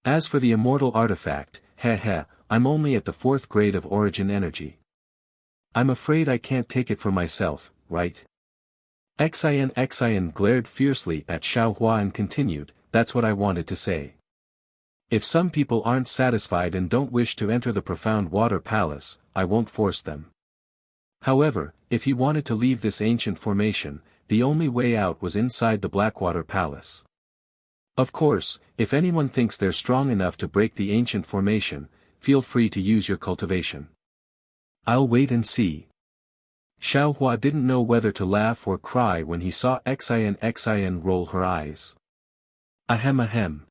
As for the immortal artifact, I'm only at the 4th grade of origin energy. I'm afraid I can't take it for myself, right?" Xian glared fiercely at Xiao Hua and continued, "That's what I wanted to say. If some people aren't satisfied and don't wish to enter the Profound Water Palace, I won't force them. However, if he wanted to leave this ancient formation, the only way out was inside the Blackwater Palace. Of course, if anyone thinks they're strong enough to break the ancient formation, feel free to use your cultivation. I'll wait and see." Xiao Hua didn't know whether to laugh or cry when he saw Xian roll her eyes. Ahem.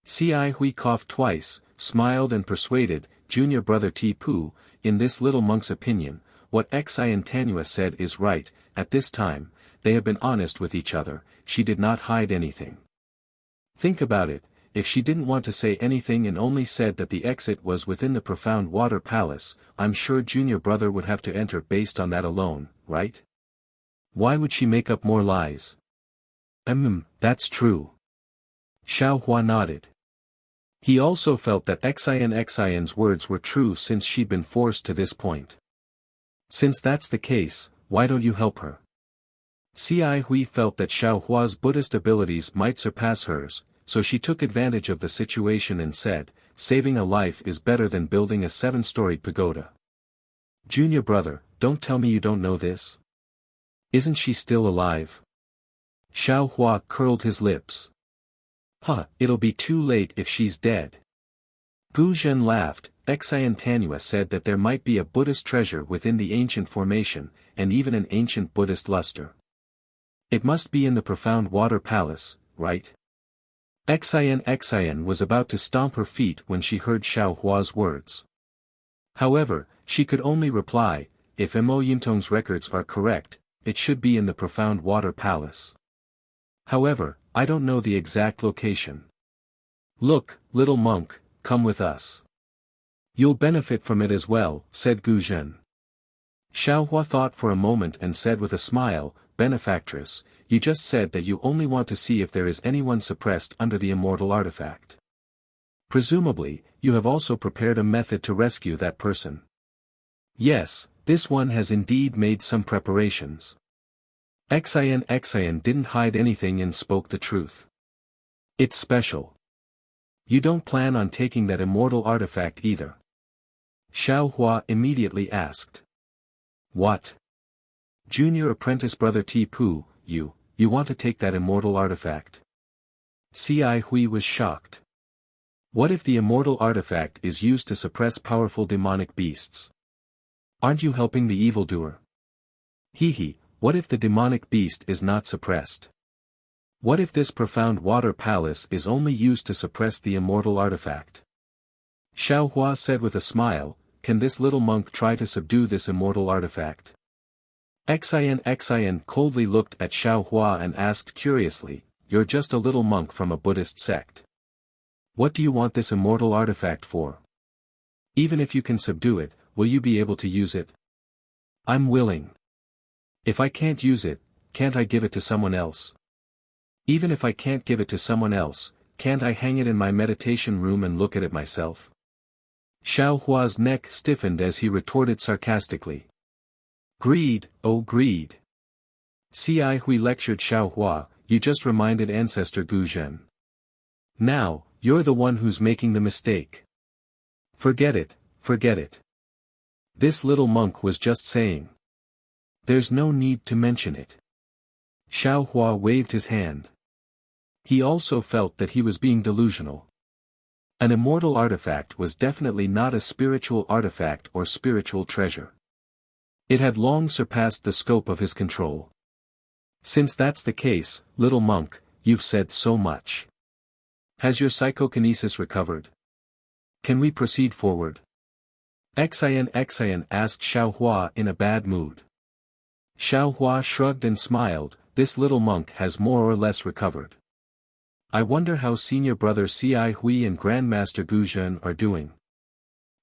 Ci Hui coughed twice, smiled and persuaded, "Junior brother Ti-Pu, in this little monk's opinion, what Xian Tanua said is right. At this time, they have been honest with each other, she did not hide anything. Think about it, if she didn't want to say anything and only said that the exit was within the Profound Water Palace, I'm sure junior brother would have to enter based on that alone, right? Why would she make up more lies?" That's true." Xiao Hua nodded. He also felt that Xian's words were true since she'd been forced to this point. "Since that's the case, why don't you help her?" Ci Hui felt that Xiao Hua's Buddhist abilities might surpass hers, so she took advantage of the situation and said, "Saving a life is better than building a 7-storied pagoda. Junior brother, don't tell me you don't know this. Isn't she still alive?" Xiao Hua curled his lips. It'll be too late if she's dead." Gu Zhen laughed. Xian Tanua said that there might be a Buddhist treasure within the ancient formation, and even an ancient Buddhist luster. It must be in the Profound Water Palace, right? Xian was about to stomp her feet when she heard Xiao Hua's words. However, she could only reply, "If Mo Yintong's records are correct, it should be in the Profound Water Palace. However, I don't know the exact location." Look, little monk, come with us. You'll benefit from it as well, said Gu Zhen. Xiaohua thought for a moment and said with a smile, benefactress, you just said that you only want to see if there is anyone suppressed under the immortal artifact. Presumably, you have also prepared a method to rescue that person. Yes, this one has indeed made some preparations. Xian didn't hide anything and spoke the truth. It's special. You don't plan on taking that immortal artifact either? Xiaohua immediately asked. What? Junior apprentice brother Tipu, you want to take that immortal artifact? Ci Hui was shocked. What if the immortal artifact is used to suppress powerful demonic beasts? Aren't you helping the evildoer? Hehe, what if the demonic beast is not suppressed? What if this profound water palace is only used to suppress the immortal artifact? Xiaohua said with a smile, can this little monk try to subdue this immortal artifact? Xian coldly looked at Xiaohua and asked curiously, you're just a little monk from a Buddhist sect. What do you want this immortal artifact for? Even if you can subdue it, will you be able to use it? I'm willing. If I can't use it, can't I give it to someone else? Even if I can't give it to someone else, can't I hang it in my meditation room and look at it myself? Xiaohua's neck stiffened as he retorted sarcastically. Greed, oh greed. Ci Hui lectured Xiaohua, you just reminded ancestor Gu Zhen. Now, you're the one who's making the mistake. Forget it, forget it. This little monk was just saying. There's no need to mention it. Xiaohua waved his hand. He also felt that he was being delusional. An immortal artifact was definitely not a spiritual artifact or spiritual treasure. It had long surpassed the scope of his control. Since that's the case, little monk, you've said so much. Has your psychokinesis recovered? Can we proceed forward? Xian asked Xiaohua in a bad mood. Xiaohua shrugged and smiled, this little monk has more or less recovered. I wonder how senior brother Ci Hui and Grandmaster Gu Zhen are doing.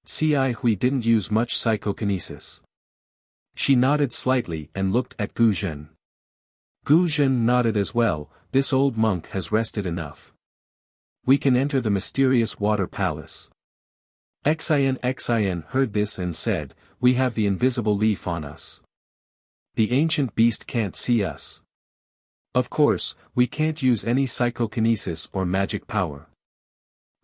Ci Hui didn't use much psychokinesis. She nodded slightly and looked at Gu Zhen. Gu Zhen nodded as well, this old monk has rested enough. We can enter the mysterious water palace. Xian heard this and said, we have the invisible leaf on us. The ancient beast can't see us. Of course, we can't use any psychokinesis or magic power.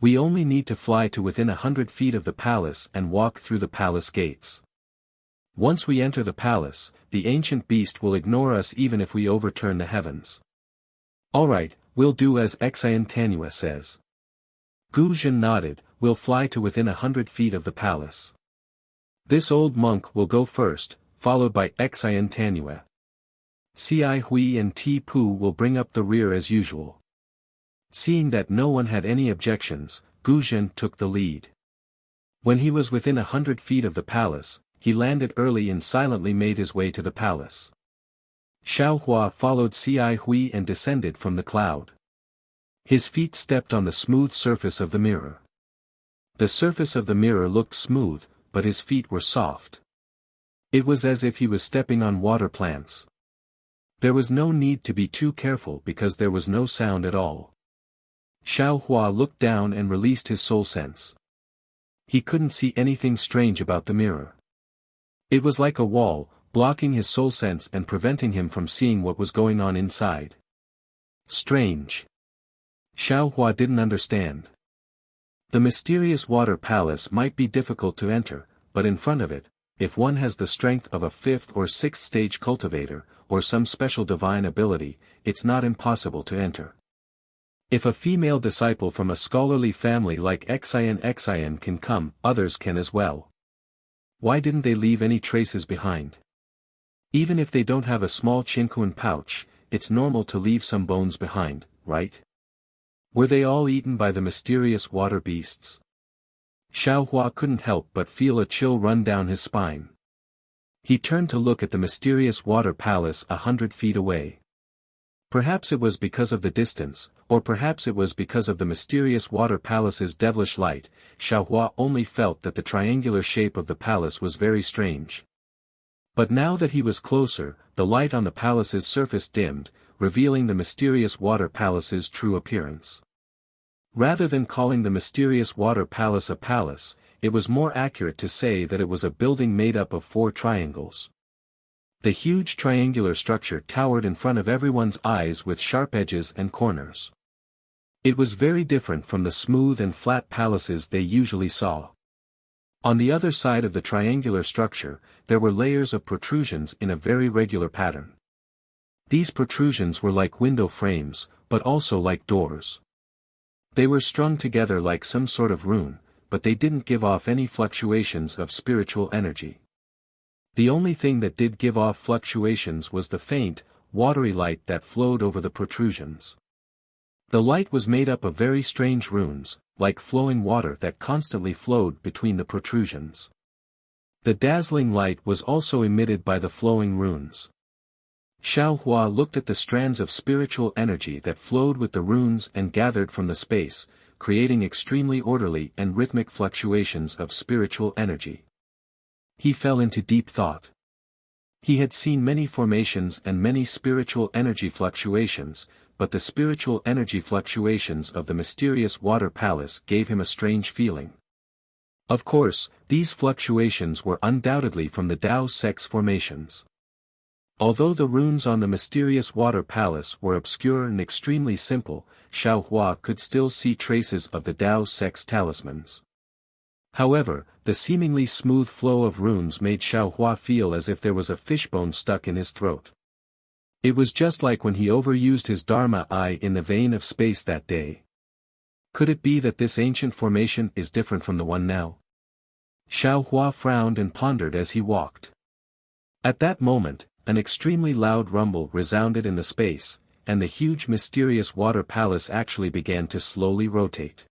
We only need to fly to within 100 feet of the palace and walk through the palace gates. Once we enter the palace, the ancient beast will ignore us even if we overturn the heavens. Alright, we'll do as Xian says. Gu Zhen nodded, we'll fly to within 100 feet of the palace. This old monk will go first, followed by Xian. Ci Hui and Tipu will bring up the rear as usual. Seeing that no one had any objections, Gu Zhen took the lead. When he was within 100 feet of the palace, he landed early and silently made his way to the palace. Xiaohua followed Ci Hui and descended from the cloud. His feet stepped on the smooth surface of the mirror. The surface of the mirror looked smooth, but his feet were soft. It was as if he was stepping on water plants. There was no need to be too careful because there was no sound at all. Xiaohua looked down and released his soul sense. He couldn't see anything strange about the mirror. It was like a wall, blocking his soul sense and preventing him from seeing what was going on inside. Strange. Xiaohua didn't understand. The mysterious water palace might be difficult to enter, but in front of it, if one has the strength of a 5th or 6th stage cultivator, or some special divine ability, it's not impossible to enter. If a female disciple from a scholarly family like Xian can come, others can as well. Why didn't they leave any traces behind? Even if they don't have a small Qinkuan pouch, it's normal to leave some bones behind, right? Were they all eaten by the mysterious water beasts? Xiaohua couldn't help but feel a chill run down his spine. He turned to look at the mysterious water palace 100 feet away. Perhaps it was because of the distance, or perhaps it was because of the mysterious water palace's devilish light. Xiaohua only felt that the triangular shape of the palace was very strange. But now that he was closer, the light on the palace's surface dimmed, revealing the mysterious water palace's true appearance. Rather than calling the mysterious water palace a palace, it was more accurate to say that it was a building made up of 4 triangles. The huge triangular structure towered in front of everyone's eyes with sharp edges and corners. It was very different from the smooth and flat palaces they usually saw. On the other side of the triangular structure, there were layers of protrusions in a very regular pattern. These protrusions were like window frames, but also like doors. They were strung together like some sort of rune, but they didn't give off any fluctuations of spiritual energy. The only thing that did give off fluctuations was the faint, watery light that flowed over the protrusions. The light was made up of very strange runes, like flowing water that constantly flowed between the protrusions. The dazzling light was also emitted by the flowing runes. Xiaohua looked at the strands of spiritual energy that flowed with the runes and gathered from the space, creating extremely orderly and rhythmic fluctuations of spiritual energy. He fell into deep thought. He had seen many formations and many spiritual energy fluctuations, but the spiritual energy fluctuations of the mysterious water palace gave him a strange feeling. Of course, these fluctuations were undoubtedly from the Tao sex formations. Although the runes on the mysterious water palace were obscure and extremely simple, Xiaohua could still see traces of the Tao sex talismans. However, the seemingly smooth flow of runes made Xiaohua feel as if there was a fishbone stuck in his throat. It was just like when he overused his Dharma eye in the vein of space that day. Could it be that this ancient formation is different from the one now? Xiaohua frowned and pondered as he walked. At that moment, an extremely loud rumble resounded in the space, and the huge mysterious water palace actually began to slowly rotate.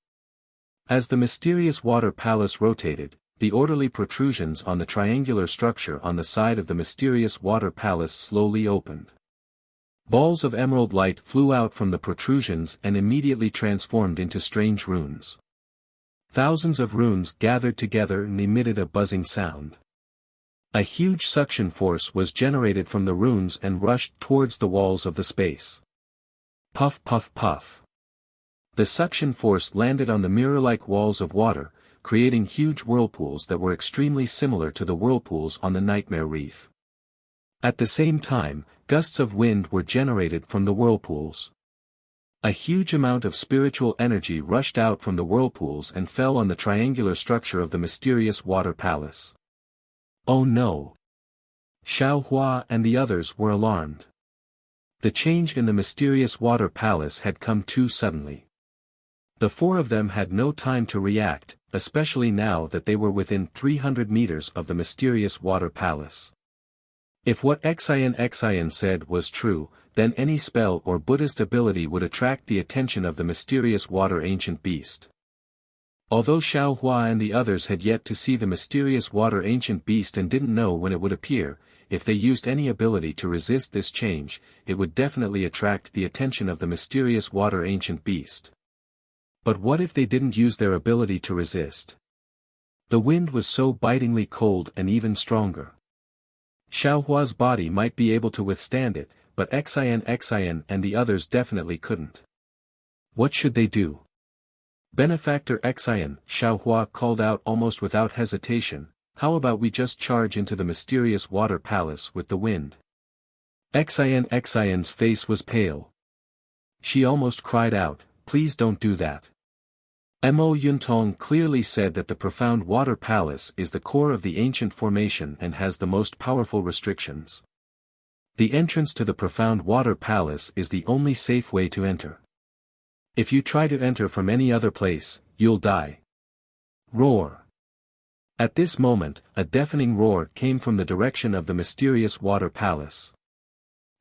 As the mysterious water palace rotated, the orderly protrusions on the triangular structure on the side of the mysterious water palace slowly opened. Balls of emerald light flew out from the protrusions and immediately transformed into strange runes. Thousands of runes gathered together and emitted a buzzing sound. A huge suction force was generated from the runes and rushed towards the walls of the space. Puff puff puff. The suction force landed on the mirror-like walls of water, creating huge whirlpools that were extremely similar to the whirlpools on the Nightmare Reef. At the same time, gusts of wind were generated from the whirlpools. A huge amount of spiritual energy rushed out from the whirlpools and fell on the triangular structure of the mysterious water palace. Oh no! Xiaohua and the others were alarmed. The change in the mysterious water palace had come too suddenly. The 4 of them had no time to react, especially now that they were within 300 meters of the mysterious water palace. If what Xian said was true, then any spell or Buddhist ability would attract the attention of the mysterious water ancient beast. Although Xiaohua and the others had yet to see the mysterious water ancient beast and didn't know when it would appear, if they used any ability to resist this change, it would definitely attract the attention of the mysterious water ancient beast. But what if they didn't use their ability to resist? The wind was so bitingly cold and even stronger. Xiaohua's body might be able to withstand it, but Xian and the others definitely couldn't. What should they do? Benefactor Xian, Xiaohua called out almost without hesitation, how about we just charge into the mysterious water palace with the wind? Xian's face was pale. She almost cried out, please don't do that. Mo Yuntong clearly said that the profound water palace is the core of the ancient formation and has the most powerful restrictions. The entrance to the profound water palace is the only safe way to enter. If you try to enter from any other place, you'll die. Roar. At this moment, a deafening roar came from the direction of the mysterious water palace.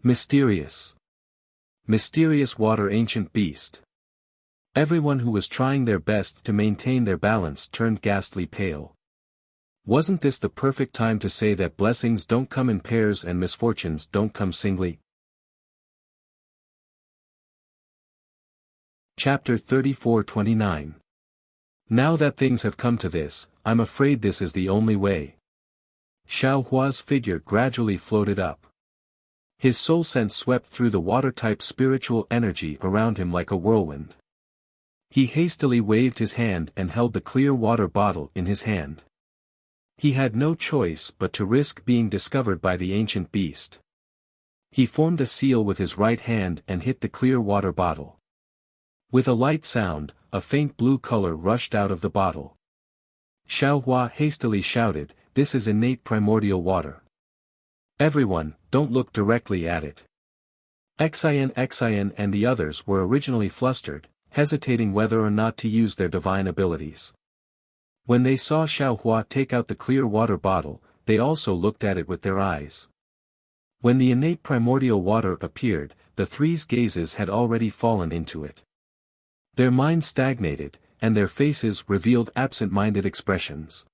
Mysterious. Mysterious water ancient beast. Everyone who was trying their best to maintain their balance turned ghastly pale. Wasn't this the perfect time to say that blessings don't come in pairs and misfortunes don't come singly? Chapter 34-29. Now that things have come to this, I'm afraid this is the only way. Xiao Hua's figure gradually floated up. His soul sense swept through the water-type spiritual energy around him like a whirlwind. He hastily waved his hand and held the clear water bottle in his hand. He had no choice but to risk being discovered by the ancient beast. He formed a seal with his right hand and hit the clear water bottle. With a light sound, a faint blue color rushed out of the bottle. Xiao Hua hastily shouted, "This is innate primordial water. Everyone, don't look directly at it." Xian and the others were originally flustered, hesitating whether or not to use their divine abilities. When they saw Xiao Hua take out the clear water bottle, they also looked at it with their eyes. When the innate primordial water appeared, the three's gazes had already fallen into it. Their minds stagnated, and their faces revealed absent-minded expressions.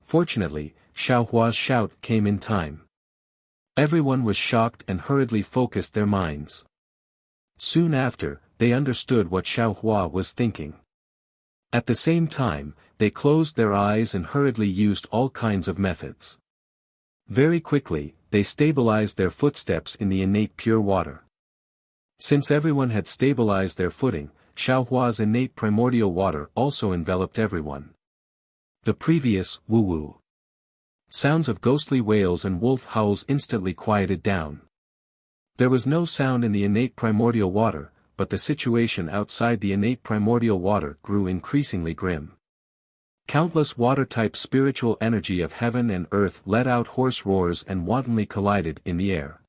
Fortunately, Xiao Hua's shout came in time. Everyone was shocked and hurriedly focused their minds. Soon after, they understood what Xiao Hua was thinking. At the same time, they closed their eyes and hurriedly used all kinds of methods. Very quickly, they stabilized their footsteps in the innate pure water. Since everyone had stabilized their footing, Xiao Hua's innate primordial water also enveloped everyone. The previous woo-woo sounds of ghostly wails and wolf howls instantly quieted down. There was no sound in the innate primordial water, but the situation outside the innate primordial water grew increasingly grim. Countless water-type spiritual energy of heaven and earth let out hoarse roars and wantonly collided in the air.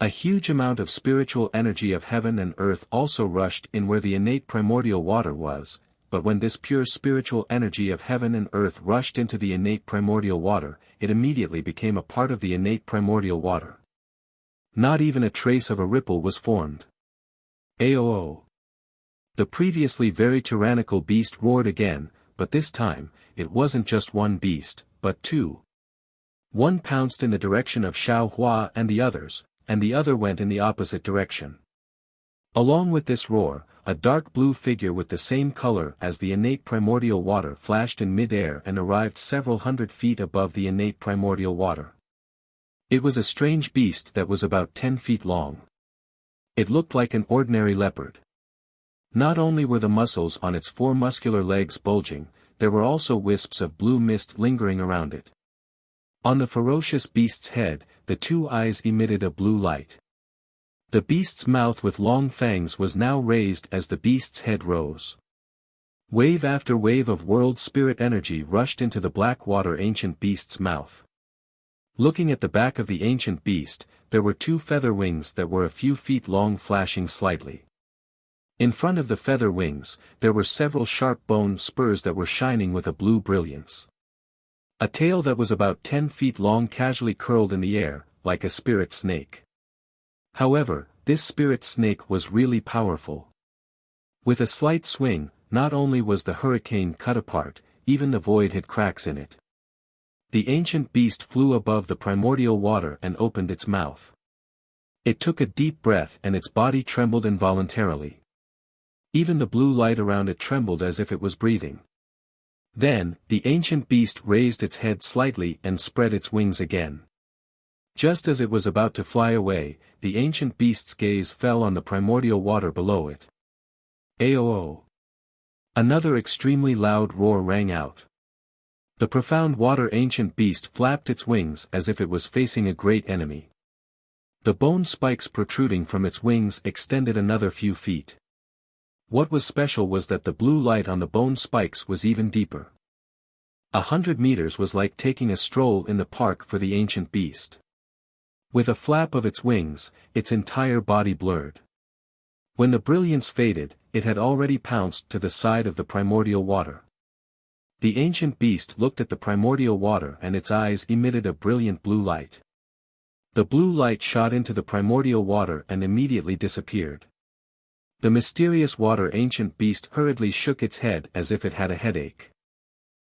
A huge amount of spiritual energy of heaven and earth also rushed in where the innate primordial water was, but when this pure spiritual energy of heaven and earth rushed into the innate primordial water, it immediately became a part of the innate primordial water. Not even a trace of a ripple was formed. Aoo! The previously very tyrannical beast roared again, but this time, it wasn't just one beast, but two. One pounced in the direction of Xiao Hua and the other went in the opposite direction. Along with this roar, a dark blue figure with the same color as the innate primordial water flashed in mid-air and arrived several hundred feet above the innate primordial water. It was a strange beast that was about 10 feet long. It looked like an ordinary leopard. Not only were the muscles on its four muscular legs bulging, there were also wisps of blue mist lingering around it. On the ferocious beast's head, the two eyes emitted a blue light. The beast's mouth with long fangs was now raised as the beast's head rose. Wave after wave of world spirit energy rushed into the black water ancient beast's mouth. Looking at the back of the ancient beast, there were two feather wings that were a few feet long flashing slightly. In front of the feather wings, there were several sharp bone spurs that were shining with a blue brilliance. A tail that was about 10 feet long casually curled in the air, like a spirit snake. However, this spirit snake was really powerful. With a slight swing, not only was the hurricane cut apart, even the void had cracks in it. The ancient beast flew above the primordial water and opened its mouth. It took a deep breath and its body trembled involuntarily. Even the blue light around it trembled as if it was breathing. Then, the ancient beast raised its head slightly and spread its wings again. Just as it was about to fly away, the ancient beast's gaze fell on the primordial water below it. Aoo! Another extremely loud roar rang out. The profound water ancient beast flapped its wings as if it was facing a great enemy. The bone spikes protruding from its wings extended another few feet. What was special was that the blue light on the bone spikes was even deeper. 100 meters was like taking a stroll in the park for the ancient beast. With a flap of its wings, its entire body blurred. When the brilliance faded, it had already pounced to the side of the primordial water. The ancient beast looked at the primordial water and its eyes emitted a brilliant blue light. The blue light shot into the primordial water and immediately disappeared. The mysterious water ancient beast hurriedly shook its head as if it had a headache.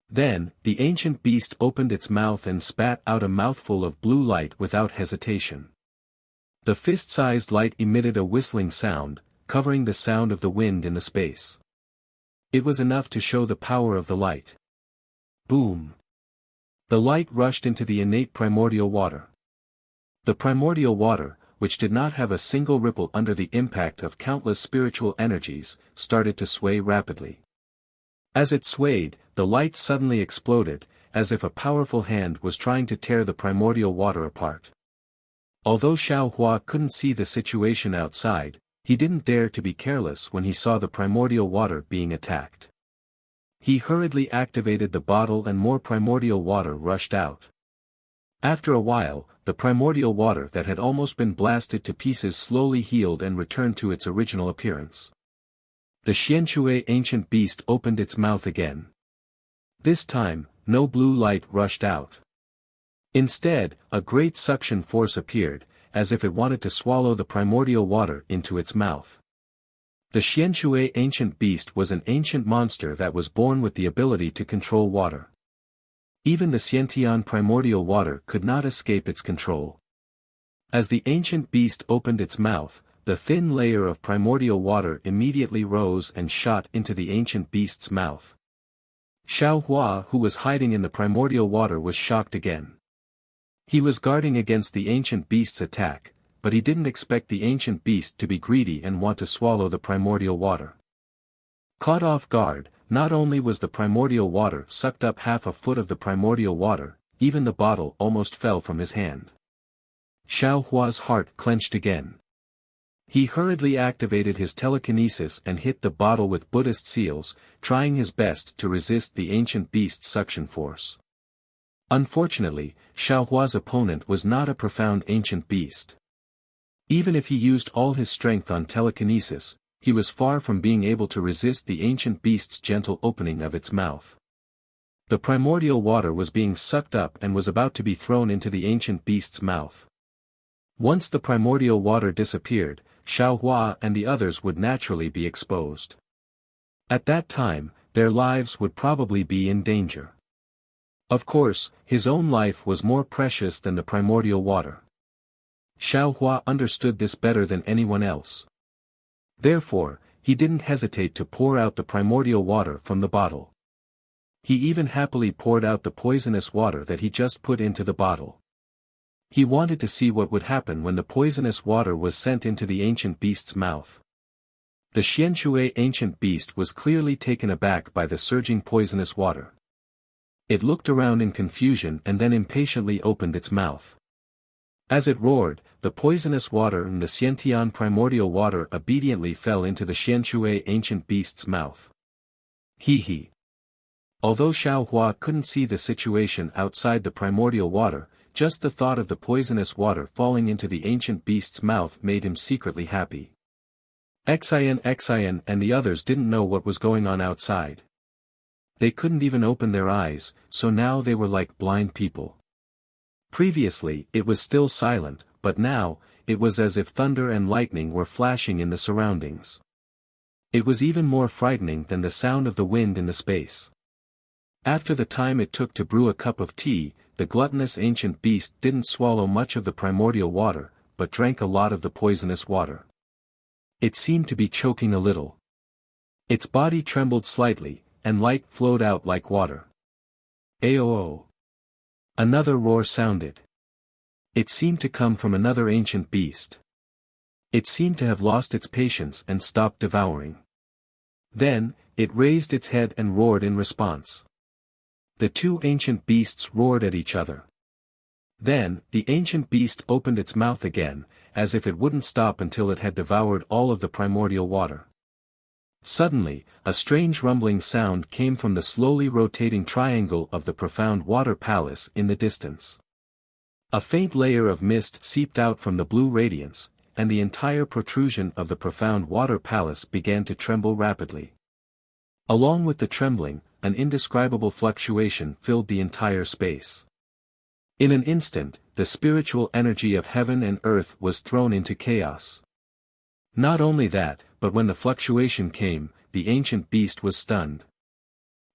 Then, the ancient beast opened its mouth and spat out a mouthful of blue light without hesitation. The fist-sized light emitted a whistling sound, covering the sound of the wind in the space. It was enough to show the power of the light. Boom! The light rushed into the innate primordial water. The primordial water, which did not have a single ripple under the impact of countless spiritual energies, started to sway rapidly. As it swayed, the light suddenly exploded, as if a powerful hand was trying to tear the primordial water apart. Although Xiao Hua couldn't see the situation outside, he didn't dare to be careless when he saw the primordial water being attacked. He hurriedly activated the bottle and more primordial water rushed out. After a while, the primordial water that had almost been blasted to pieces slowly healed and returned to its original appearance. The Xianxue ancient beast opened its mouth again. This time, no blue light rushed out. Instead, a great suction force appeared, as if it wanted to swallow the primordial water into its mouth. The Xianxue ancient beast was an ancient monster that was born with the ability to control water. Even the Xiantian primordial water could not escape its control. As the ancient beast opened its mouth, the thin layer of primordial water immediately rose and shot into the ancient beast's mouth. Xiao Hua, who was hiding in the primordial water, was shocked again. He was guarding against the ancient beast's attack, but he didn't expect the ancient beast to be greedy and want to swallow the primordial water. Caught off guard, not only was the primordial water sucked up half a foot of the primordial water, even the bottle almost fell from his hand. Xiao Hua's heart clenched again. He hurriedly activated his telekinesis and hit the bottle with Buddhist seals, trying his best to resist the ancient beast's suction force. Unfortunately, Xiao Hua's opponent was not a profound ancient beast. Even if he used all his strength on telekinesis, he was far from being able to resist the ancient beast's gentle opening of its mouth. The primordial water was being sucked up and was about to be thrown into the ancient beast's mouth. Once the primordial water disappeared, Xiao Hua and the others would naturally be exposed. At that time, their lives would probably be in danger. Of course, his own life was more precious than the primordial water. Xiao Hua understood this better than anyone else. Therefore, he didn't hesitate to pour out the primordial water from the bottle. He even happily poured out the poisonous water that he just put into the bottle. He wanted to see what would happen when the poisonous water was sent into the ancient beast's mouth. The Xianxue ancient beast was clearly taken aback by the surging poisonous water. It looked around in confusion and then impatiently opened its mouth. As it roared, the poisonous water and the Xiantian primordial water obediently fell into the Xianxue ancient beast's mouth. He. Although Xiao Hua couldn't see the situation outside the primordial water, just the thought of the poisonous water falling into the ancient beast's mouth made him secretly happy. Xian and the others didn't know what was going on outside. They couldn't even open their eyes, so now they were like blind people. Previously, it was still silent, but now, it was as if thunder and lightning were flashing in the surroundings. It was even more frightening than the sound of the wind in the space. After the time it took to brew a cup of tea, the gluttonous ancient beast didn't swallow much of the primordial water, but drank a lot of the poisonous water. It seemed to be choking a little. Its body trembled slightly, and light flowed out like water. Aoo! Another roar sounded. It seemed to come from another ancient beast. It seemed to have lost its patience and stopped devouring. Then, it raised its head and roared in response. The two ancient beasts roared at each other. Then, the ancient beast opened its mouth again, as if it wouldn't stop until it had devoured all of the primordial water. Suddenly, a strange rumbling sound came from the slowly rotating triangle of the profound water palace in the distance. A faint layer of mist seeped out from the blue radiance, and the entire protrusion of the profound water palace began to tremble rapidly. Along with the trembling, an indescribable fluctuation filled the entire space. In an instant, the spiritual energy of heaven and earth was thrown into chaos. Not only that, but when the fluctuation came, the ancient beast was stunned.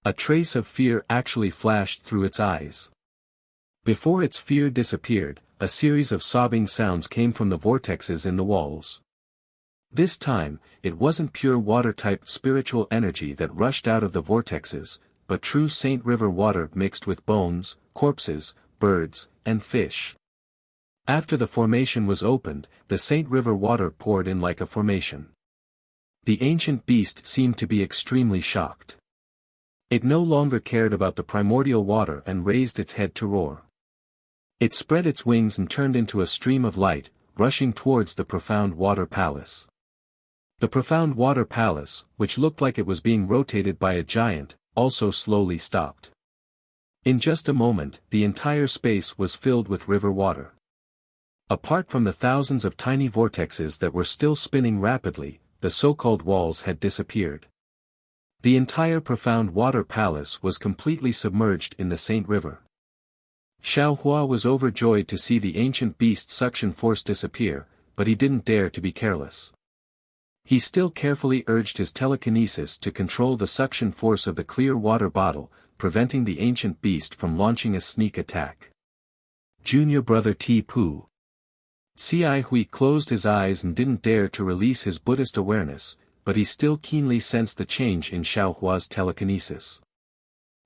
A trace of fear actually flashed through its eyes. Before its fear disappeared, a series of sobbing sounds came from the vortexes in the walls. This time, it wasn't pure water-type spiritual energy that rushed out of the vortexes, but true Saint River water mixed with bones, corpses, birds, and fish. After the formation was opened, the Saint River water poured in like a formation. The ancient beast seemed to be extremely shocked. It no longer cared about the primordial water and raised its head to roar. It spread its wings and turned into a stream of light, rushing towards the profound water palace. The profound water palace, which looked like it was being rotated by a giant, also slowly stopped. In just a moment, the entire space was filled with river water. Apart from the thousands of tiny vortexes that were still spinning rapidly, the so-called walls had disappeared. The entire profound water palace was completely submerged in the Saint River. Xiaohua was overjoyed to see the ancient beast's suction force disappear, but he didn't dare to be careless. He still carefully urged his telekinesis to control the suction force of the clear water bottle, preventing the ancient beast from launching a sneak attack. Junior brother Ti-Pu. Cai Hui closed his eyes and didn't dare to release his Buddhist awareness, but he still keenly sensed the change in Xiaohua's telekinesis.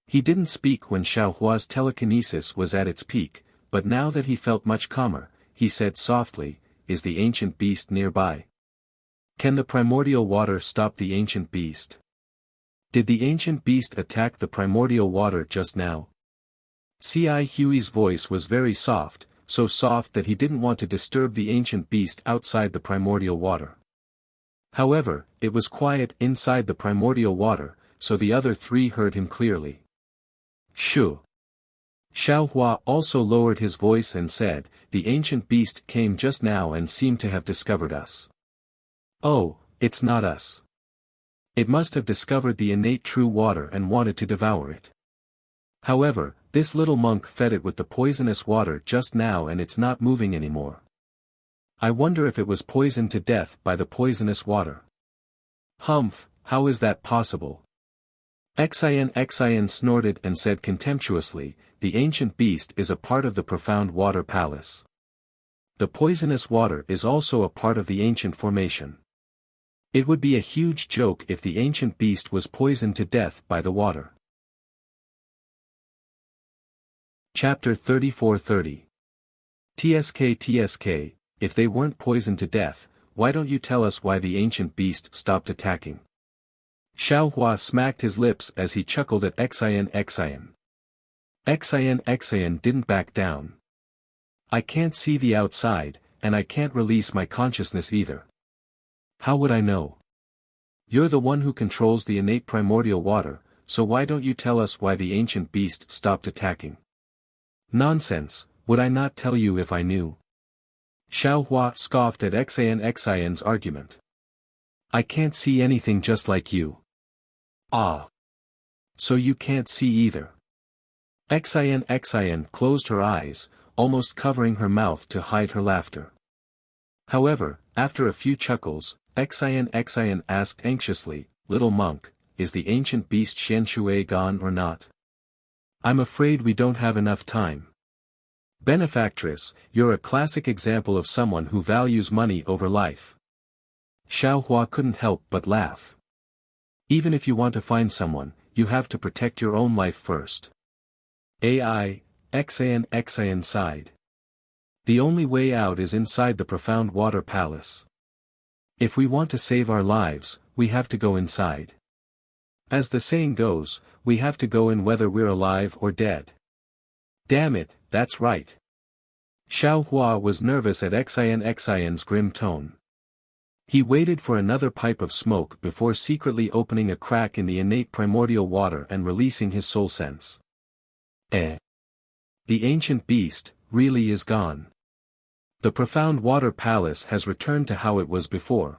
He didn't speak when Xiaohua's telekinesis was at its peak, but now that he felt much calmer, he said softly, "Is the ancient beast nearby? Can the primordial water stop the ancient beast? Did the ancient beast attack the primordial water just now?" Cai Hui's voice was very soft, so soft that he didn't want to disturb the ancient beast outside the primordial water. However, it was quiet inside the primordial water, so the other three heard him clearly. "Shoo." Xiaohua also lowered his voice and said, "The ancient beast came just now and seemed to have discovered us." "Oh, it's not us. It must have discovered the innate true water and wanted to devour it. However, this little monk fed it with the poisonous water just now and it's not moving anymore. I wonder if it was poisoned to death by the poisonous water." "Humph, how is that possible?" Xian snorted and said contemptuously, "The ancient beast is a part of the profound water palace. The poisonous water is also a part of the ancient formation. It would be a huge joke if the ancient beast was poisoned to death by the water." Chapter 34:30. TSK, if they weren't poisoned to death, why don't you tell us why the ancient beast stopped attacking? Xiaohua smacked his lips as he chuckled at Xian. Xian didn't back down. "I can't see the outside, and I can't release my consciousness either. How would I know? You're the one who controls the innate primordial water, so why don't you tell us why the ancient beast stopped attacking?" "Nonsense, would I not tell you if I knew?" Xiaohua scoffed at Xian's argument. "I can't see anything just like you." "Ah. So you can't see either." Xian closed her eyes, almost covering her mouth to hide her laughter. However, after a few chuckles, Xian asked anxiously, "Little monk, is the ancient beast Xianshui gone or not? I'm afraid we don't have enough time." "Benefactress, you're a classic example of someone who values money over life." Xiaohua couldn't help but laugh. "Even if you want to find someone, you have to protect your own life first." Xian sighed. "The only way out is inside the profound water palace. If we want to save our lives, we have to go inside. As the saying goes, we have to go in whether we're alive or dead." "Damn it, that's right." Xiaohua was nervous at Xian's grim tone. He waited for another pipe of smoke before secretly opening a crack in the innate primordial water and releasing his soul sense. The ancient beast, really is gone. The profound water palace has returned to how it was before."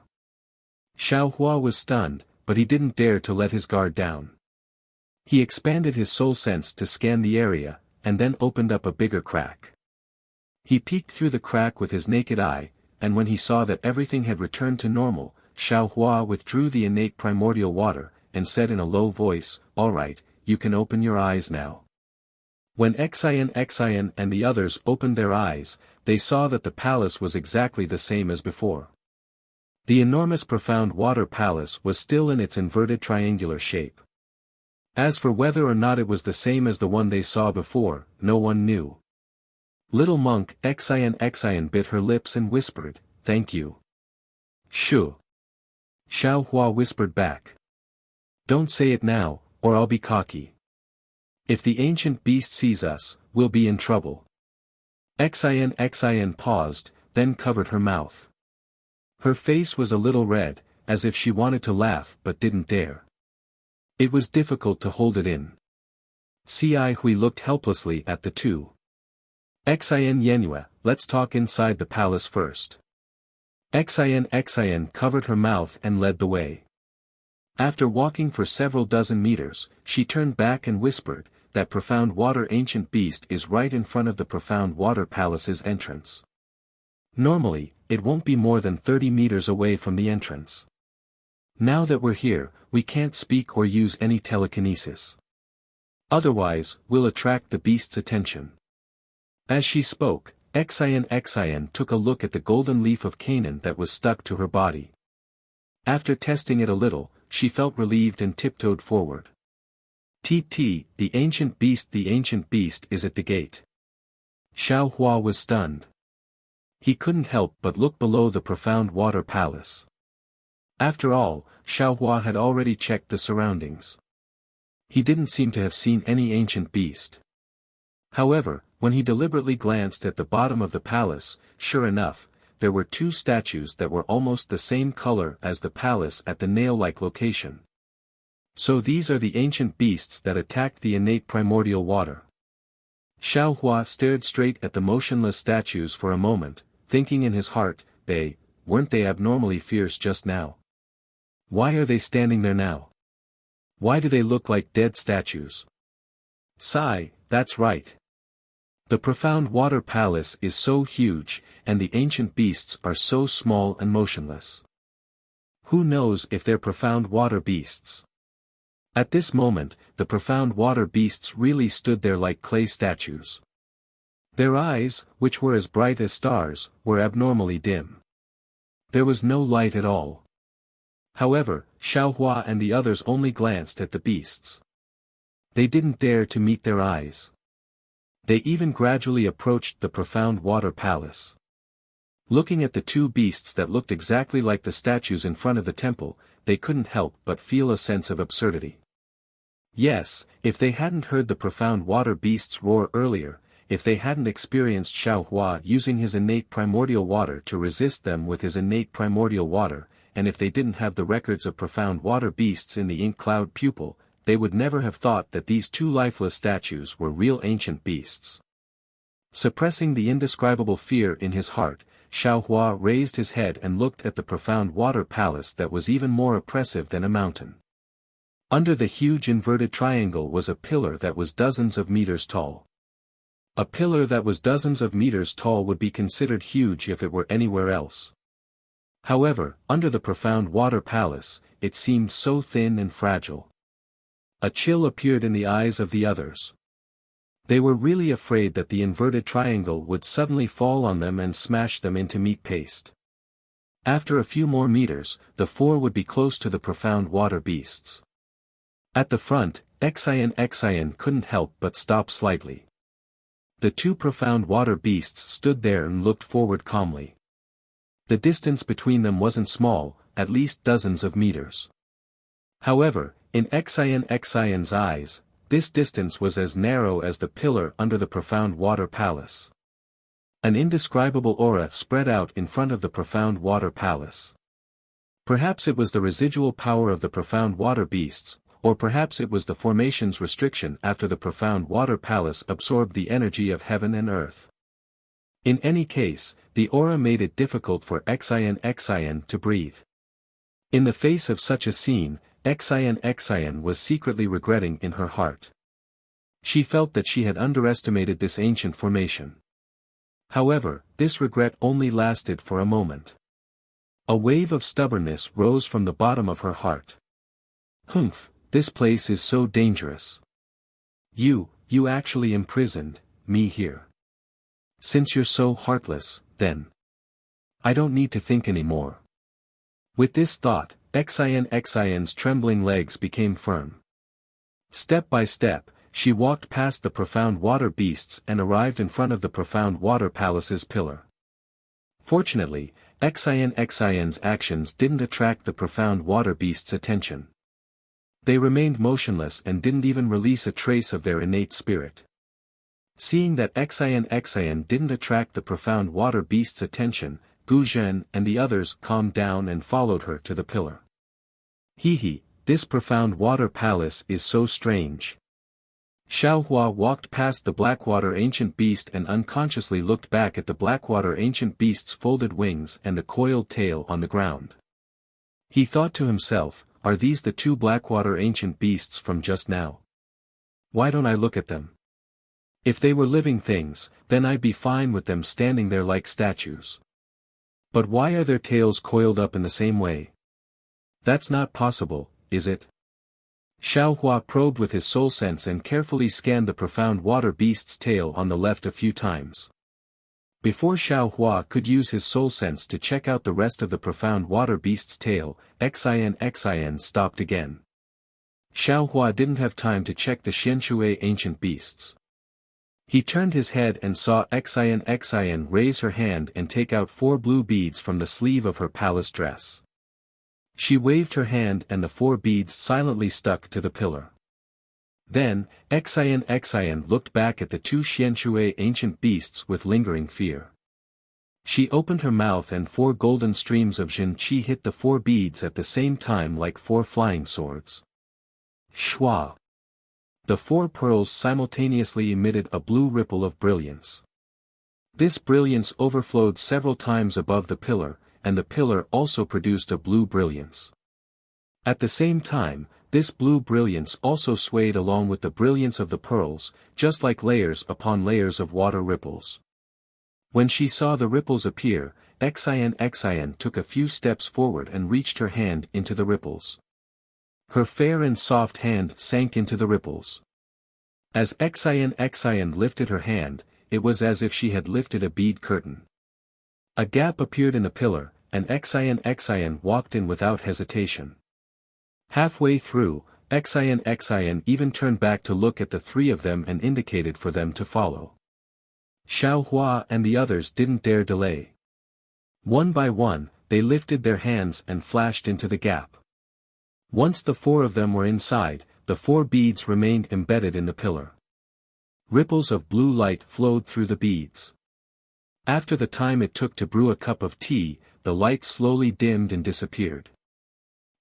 Xiaohua was stunned, but he didn't dare to let his guard down. He expanded his soul sense to scan the area, and then opened up a bigger crack. He peeked through the crack with his naked eye, and when he saw that everything had returned to normal, Xiaohua withdrew the innate primordial water, and said in a low voice, "All right, you can open your eyes now." When Xian and the others opened their eyes, they saw that the palace was exactly the same as before. The enormous profound water palace was still in its inverted triangular shape. As for whether or not it was the same as the one they saw before, no one knew. Little monk Xian bit her lips and whispered, "Thank you." "Shoo." Xiao Hua whispered back. "Don't say it now, or I'll be cocky. If the ancient beast sees us, we'll be in trouble." Xian paused, then covered her mouth. Her face was a little red, as if she wanted to laugh but didn't dare. It was difficult to hold it in. Cai Hui looked helplessly at the two. "Xian Yenue, let's talk inside the palace first." Xian covered her mouth and led the way. After walking for several dozen meters, she turned back and whispered, "That profound water ancient beast is right in front of the profound water palace's entrance. Normally, it won't be more than 30 meters away from the entrance. Now that we're here, we can't speak or use any telekinesis. Otherwise, we'll attract the beast's attention." As she spoke, Xian took a look at the golden leaf of Canaan that was stuck to her body. After testing it a little, she felt relieved and tiptoed forward. "TT, the ancient beast is at the gate." Xiao Hua was stunned. He couldn't help but look below the profound water palace. After all, Xiao Hua had already checked the surroundings. He didn't seem to have seen any ancient beast. However, when he deliberately glanced at the bottom of the palace, sure enough, there were two statues that were almost the same color as the palace at the nail-like location. So these are the ancient beasts that attacked the innate primordial water. Xiao Hua stared straight at the motionless statues for a moment, thinking in his heart, weren't they abnormally fierce just now? Why are they standing there now? Why do they look like dead statues? Sigh, that's right. The profound water palace is so huge, and the ancient beasts are so small and motionless. Who knows if they're profound water beasts? At this moment, the profound water beasts really stood there like clay statues. Their eyes, which were as bright as stars, were abnormally dim. There was no light at all. However, Xiao Hua and the others only glanced at the beasts. They didn't dare to meet their eyes. They even gradually approached the profound water palace. Looking at the two beasts that looked exactly like the statues in front of the temple, they couldn't help but feel a sense of absurdity. Yes, if they hadn't heard the profound water beasts roar earlier, if they hadn't experienced Xiao Hua using his innate primordial water to resist them with his innate primordial water, and if they didn't have the records of profound water beasts in the ink cloud pupil, they would never have thought that these two lifeless statues were real ancient beasts. Suppressing the indescribable fear in his heart, Xiao Hua raised his head and looked at the profound water palace that was even more oppressive than a mountain. Under the huge inverted triangle was a pillar that was dozens of meters tall. A pillar that was dozens of meters tall would be considered huge if it were anywhere else. However, under the profound water palace, it seemed so thin and fragile. A chill appeared in the eyes of the others. They were really afraid that the inverted triangle would suddenly fall on them and smash them into meat paste. After a few more meters, the four would be close to the profound water beasts. At the front, Xian couldn't help but stop slightly. The two profound water beasts stood there and looked forward calmly. The distance between them wasn't small, at least dozens of meters. However, in Xian's eyes, this distance was as narrow as the pillar under the profound water palace. An indescribable aura spread out in front of the profound water palace. Perhaps it was the residual power of the profound water beasts, or perhaps it was the formation's restriction after the profound water palace absorbed the energy of heaven and earth. In any case, the aura made it difficult for Xian to breathe. In the face of such a scene, Xian was secretly regretting in her heart. She felt that she had underestimated this ancient formation. However, this regret only lasted for a moment. A wave of stubbornness rose from the bottom of her heart. Humph, this place is so dangerous. You actually imprisoned me here. Since you're so heartless, then I don't need to think anymore. With this thought, Xin's trembling legs became firm. Step by step, she walked past the profound water beasts and arrived in front of the profound water palace's pillar. Fortunately, Xin's actions didn't attract the profound water beasts' attention. They remained motionless and didn't even release a trace of their innate spirit. Seeing that Xin didn't attract the profound water beast's attention, Gu Zhen and the others calmed down and followed her to the pillar. Hee, this profound water palace is so strange. Xiaohua walked past the Blackwater ancient beast and unconsciously looked back at the Blackwater ancient beast's folded wings and the coiled tail on the ground. He thought to himself, are these the two Blackwater ancient beasts from just now? Why don't I look at them? If they were living things, then I'd be fine with them standing there like statues. But why are their tails coiled up in the same way? That's not possible, is it? Xiaohua probed with his soul sense and carefully scanned the profound water beast's tail on the left a few times. Before Xiaohua could use his soul sense to check out the rest of the profound water beast's tail, Xin stopped again. Xiaohua didn't have time to check the Xianshui ancient beasts. He turned his head and saw Xin raise her hand and take out 4 blue beads from the sleeve of her palace dress. She waved her hand and the 4 beads silently stuck to the pillar. Then, Xin looked back at the 2 Xianshui ancient beasts with lingering fear. She opened her mouth and 4 golden streams of Jin Qi hit the 4 beads at the same time like 4 flying swords. Shua! The 4 pearls simultaneously emitted a blue ripple of brilliance. This brilliance overflowed several times above the pillar, and the pillar also produced a blue brilliance. At the same time, this blue brilliance also swayed along with the brilliance of the pearls, just like layers upon layers of water ripples. When she saw the ripples appear, Xin took a few steps forward and reached her hand into the ripples. Her fair and soft hand sank into the ripples. As Xin lifted her hand, it was as if she had lifted a bead curtain. A gap appeared in the pillar, and Xin walked in without hesitation. Halfway through, Xin even turned back to look at the 3 of them and indicated for them to follow. Xiaohua and the others didn't dare delay. One by one, they lifted their hands and flashed into the gap. Once the 4 of them were inside, the 4 beads remained embedded in the pillar. Ripples of blue light flowed through the beads. After the time it took to brew a cup of tea, the light slowly dimmed and disappeared.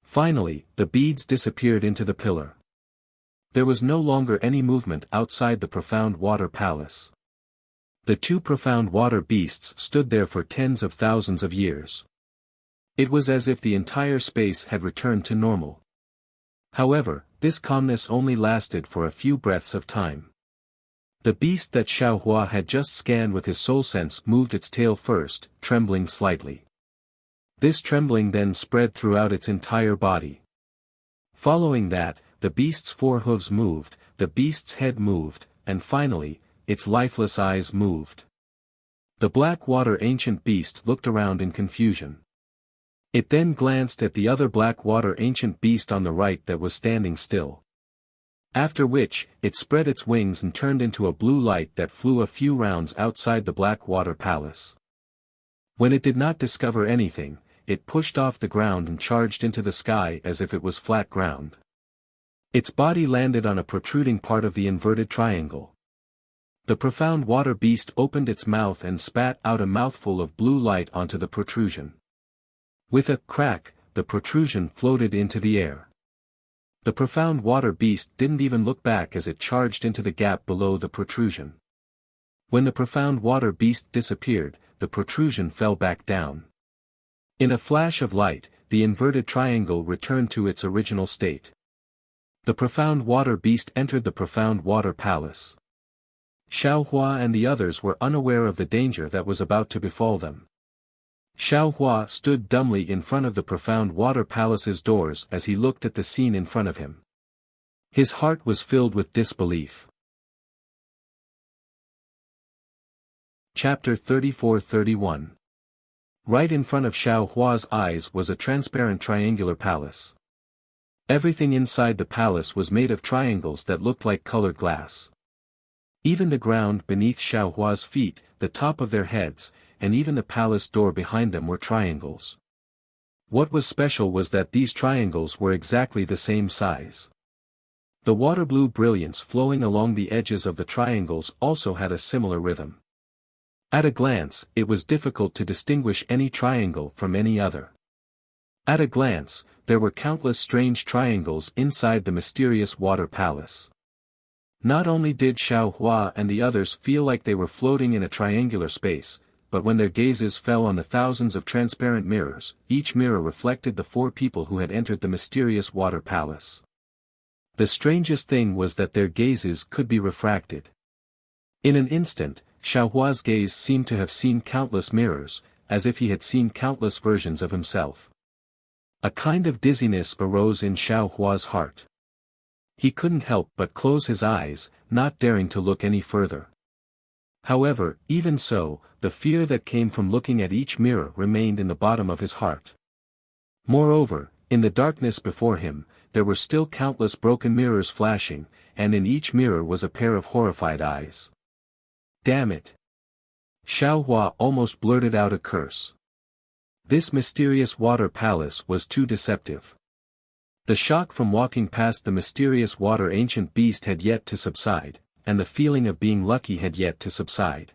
Finally, the beads disappeared into the pillar. There was no longer any movement outside the profound water palace. The 2 profound water beasts stood there for tens of thousands of years. It was as if the entire space had returned to normal. However, this calmness only lasted for a few breaths of time. The beast that Xiaohua had just scanned with his soul sense moved its tail first, trembling slightly. This trembling then spread throughout its entire body. Following that, the beast's 4 hooves moved, the beast's head moved, and finally, its lifeless eyes moved. The Blackwater ancient beast looked around in confusion. It then glanced at the other Blackwater ancient beast on the right that was standing still. After which, it spread its wings and turned into a blue light that flew a few rounds outside the Blackwater Palace. When it did not discover anything, it pushed off the ground and charged into the sky as if it was flat ground. Its body landed on a protruding part of the inverted triangle. The profound water beast opened its mouth and spat out a mouthful of blue light onto the protrusion. With a crack, the protrusion floated into the air. The profound water beast didn't even look back as it charged into the gap below the protrusion. When the profound water beast disappeared, the protrusion fell back down. In a flash of light, the inverted triangle returned to its original state. The profound water beast entered the profound water palace. Xiaohua and the others were unaware of the danger that was about to befall them. Xiaohua stood dumbly in front of the profound water palace's doors as he looked at the scene in front of him. His heart was filled with disbelief. Chapter 34-31 Right in front of Xiao Hua's eyes was a transparent triangular palace. Everything inside the palace was made of triangles that looked like colored glass. Even the ground beneath Xiao Hua's feet, the top of their heads, and even the palace door behind them were triangles. What was special was that these triangles were exactly the same size. The water blue brilliance flowing along the edges of the triangles also had a similar rhythm. At a glance, it was difficult to distinguish any triangle from any other. At a glance, there were countless strange triangles inside the mysterious water palace. Not only did Xiao Hua and the others feel like they were floating in a triangular space, but when their gazes fell on the thousands of transparent mirrors, each mirror reflected the 4 people who had entered the mysterious water palace. The strangest thing was that their gazes could be refracted. In an instant, Xiao Hua's gaze seemed to have seen countless mirrors, as if he had seen countless versions of himself. A kind of dizziness arose in Xiao Hua's heart. He couldn't help but close his eyes, not daring to look any further. However, even so, the fear that came from looking at each mirror remained in the bottom of his heart. Moreover, in the darkness before him, there were still countless broken mirrors flashing, and in each mirror was a pair of horrified eyes. Damn it! Xiao Hua almost blurted out a curse. This mysterious water palace was too deceptive. The shock from walking past the mysterious water ancient beast had yet to subside, and the feeling of being lucky had yet to subside.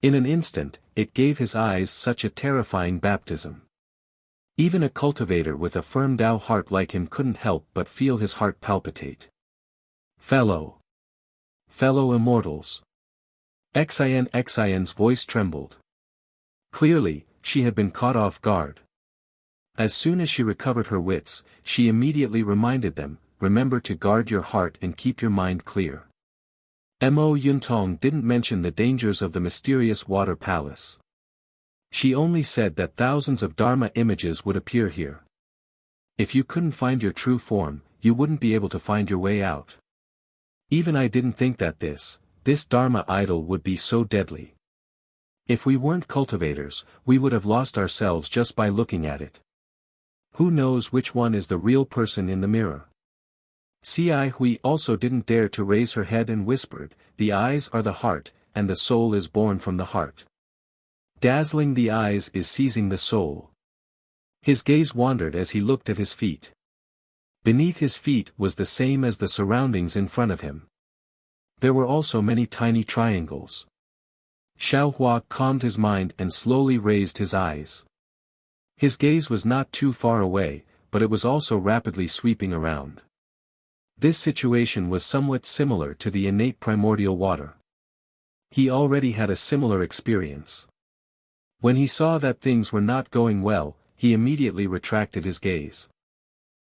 In an instant, it gave his eyes such a terrifying baptism. Even a cultivator with a firm Tao heart like him couldn't help but feel his heart palpitate. Fellow immortals. Xian's voice trembled. Clearly, she had been caught off guard. As soon as she recovered her wits, she immediately reminded them, remember to guard your heart and keep your mind clear. Mo Yuntong didn't mention the dangers of the mysterious water palace. She only said that thousands of Dharma images would appear here. If you couldn't find your true form, you wouldn't be able to find your way out. Even I didn't think that this Dharma idol would be so deadly. If we weren't cultivators, we would have lost ourselves just by looking at it. Who knows which one is the real person in the mirror? Cai Hui also didn't dare to raise her head and whispered, the eyes are the heart, and the soul is born from the heart. Dazzling the eyes is seizing the soul. His gaze wandered as he looked at his feet. Beneath his feet was the same as the surroundings in front of him. There were also many tiny triangles. Xiao Hua calmed his mind and slowly raised his eyes. His gaze was not too far away, but it was also rapidly sweeping around. This situation was somewhat similar to the innate primordial water. He already had a similar experience. When he saw that things were not going well, he immediately retracted his gaze.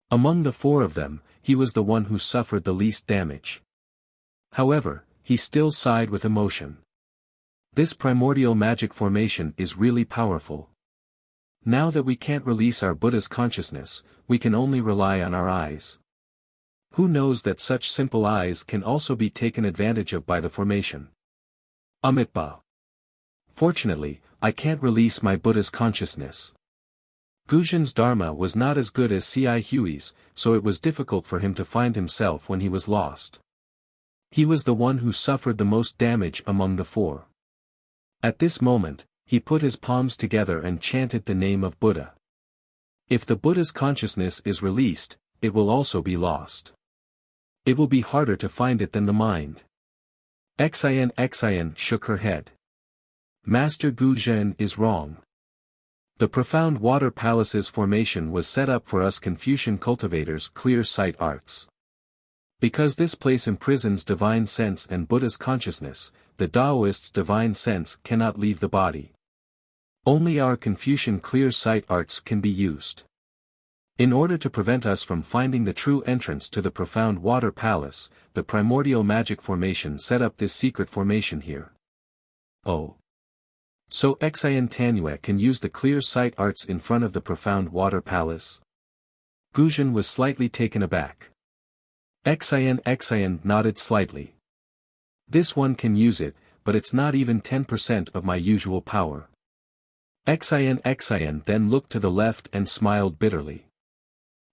Among the 4 of them, he was the one who suffered the least damage. However, he still sighed with emotion. This primordial magic formation is really powerful. Now that we can't release our Buddha's consciousness, we can only rely on our eyes. Who knows that such simple eyes can also be taken advantage of by the formation? Amitabha. Fortunately, I can't release my Buddha's consciousness. Guzhen's Dharma was not as good as Cai Hui's, so it was difficult for him to find himself when he was lost. He was the one who suffered the most damage among the 4. At this moment, he put his palms together and chanted the name of Buddha. If the Buddha's consciousness is released, it will also be lost. It will be harder to find it than the mind. Xian shook her head. Master Guzhen is wrong. The profound water palace's formation was set up for us Confucian cultivators' clear sight arts. Because this place imprisons divine sense and Buddha's consciousness, the Taoists' divine sense cannot leave the body. Only our Confucian clear sight arts can be used. In order to prevent us from finding the true entrance to the profound water palace, the primordial magic formation set up this secret formation here. Oh. So Xian can use the clear sight arts in front of the profound water palace? Guzhen was slightly taken aback. Xian nodded slightly. This one can use it, but it's not even 10% of my usual power. Xin then looked to the left and smiled bitterly.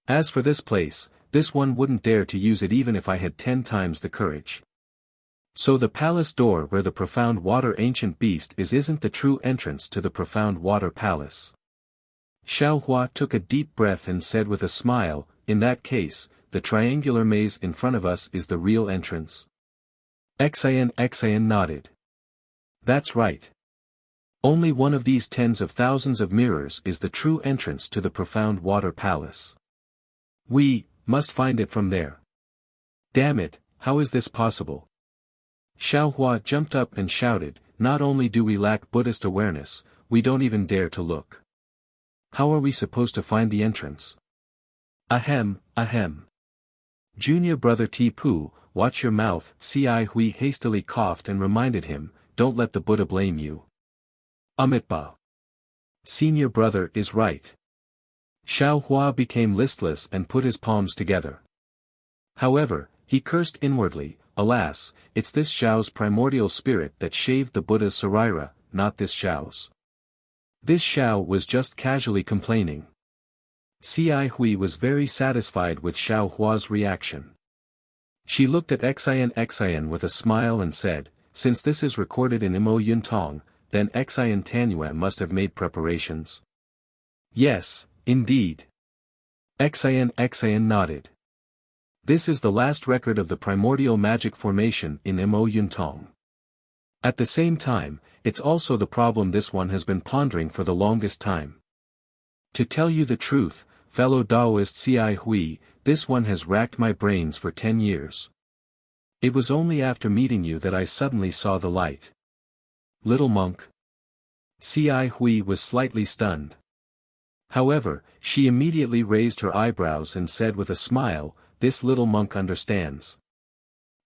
As for this place, this one wouldn't dare to use it even if I had 10 times the courage. So the palace door where the profound water ancient beast isn't the true entrance to the profound water palace. Xiao Hua took a deep breath and said with a smile, in that case, the triangular maze in front of us is the real entrance. Xin nodded. That's right. Only one of these tens of thousands of mirrors is the true entrance to the profound water palace. We must find it from there. Damn it, how is this possible? Xiao Hua jumped up and shouted, not only do we lack Buddhist awareness, we don't even dare to look. How are we supposed to find the entrance? Ahem. Junior brother Tipu, watch your mouth. Ci Hui hastily coughed and reminded him, don't let the Buddha blame you. Amitba. Senior brother is right. Xiao Hua became listless and put his palms together. However, he cursed inwardly, alas, it's this Xiao's primordial spirit that shaved the Buddha's Sarira, not this Xiao's. This Xiao was just casually complaining. Ci Hui was very satisfied with Xiao Hua's reaction. She looked at Xin with a smile and said, since this is recorded in Imo Yuntong, then Xin Tanua must have made preparations. Yes, indeed. Xin nodded. This is the last record of the primordial magic formation in Imo Yuntong. At the same time, it's also the problem this one has been pondering for the longest time. To tell you the truth, fellow Taoist Ci Hui, this one has racked my brains for 10 years. It was only after meeting you that I suddenly saw the light. Little monk. Ci Hui was slightly stunned. However, she immediately raised her eyebrows and said with a smile, this little monk understands.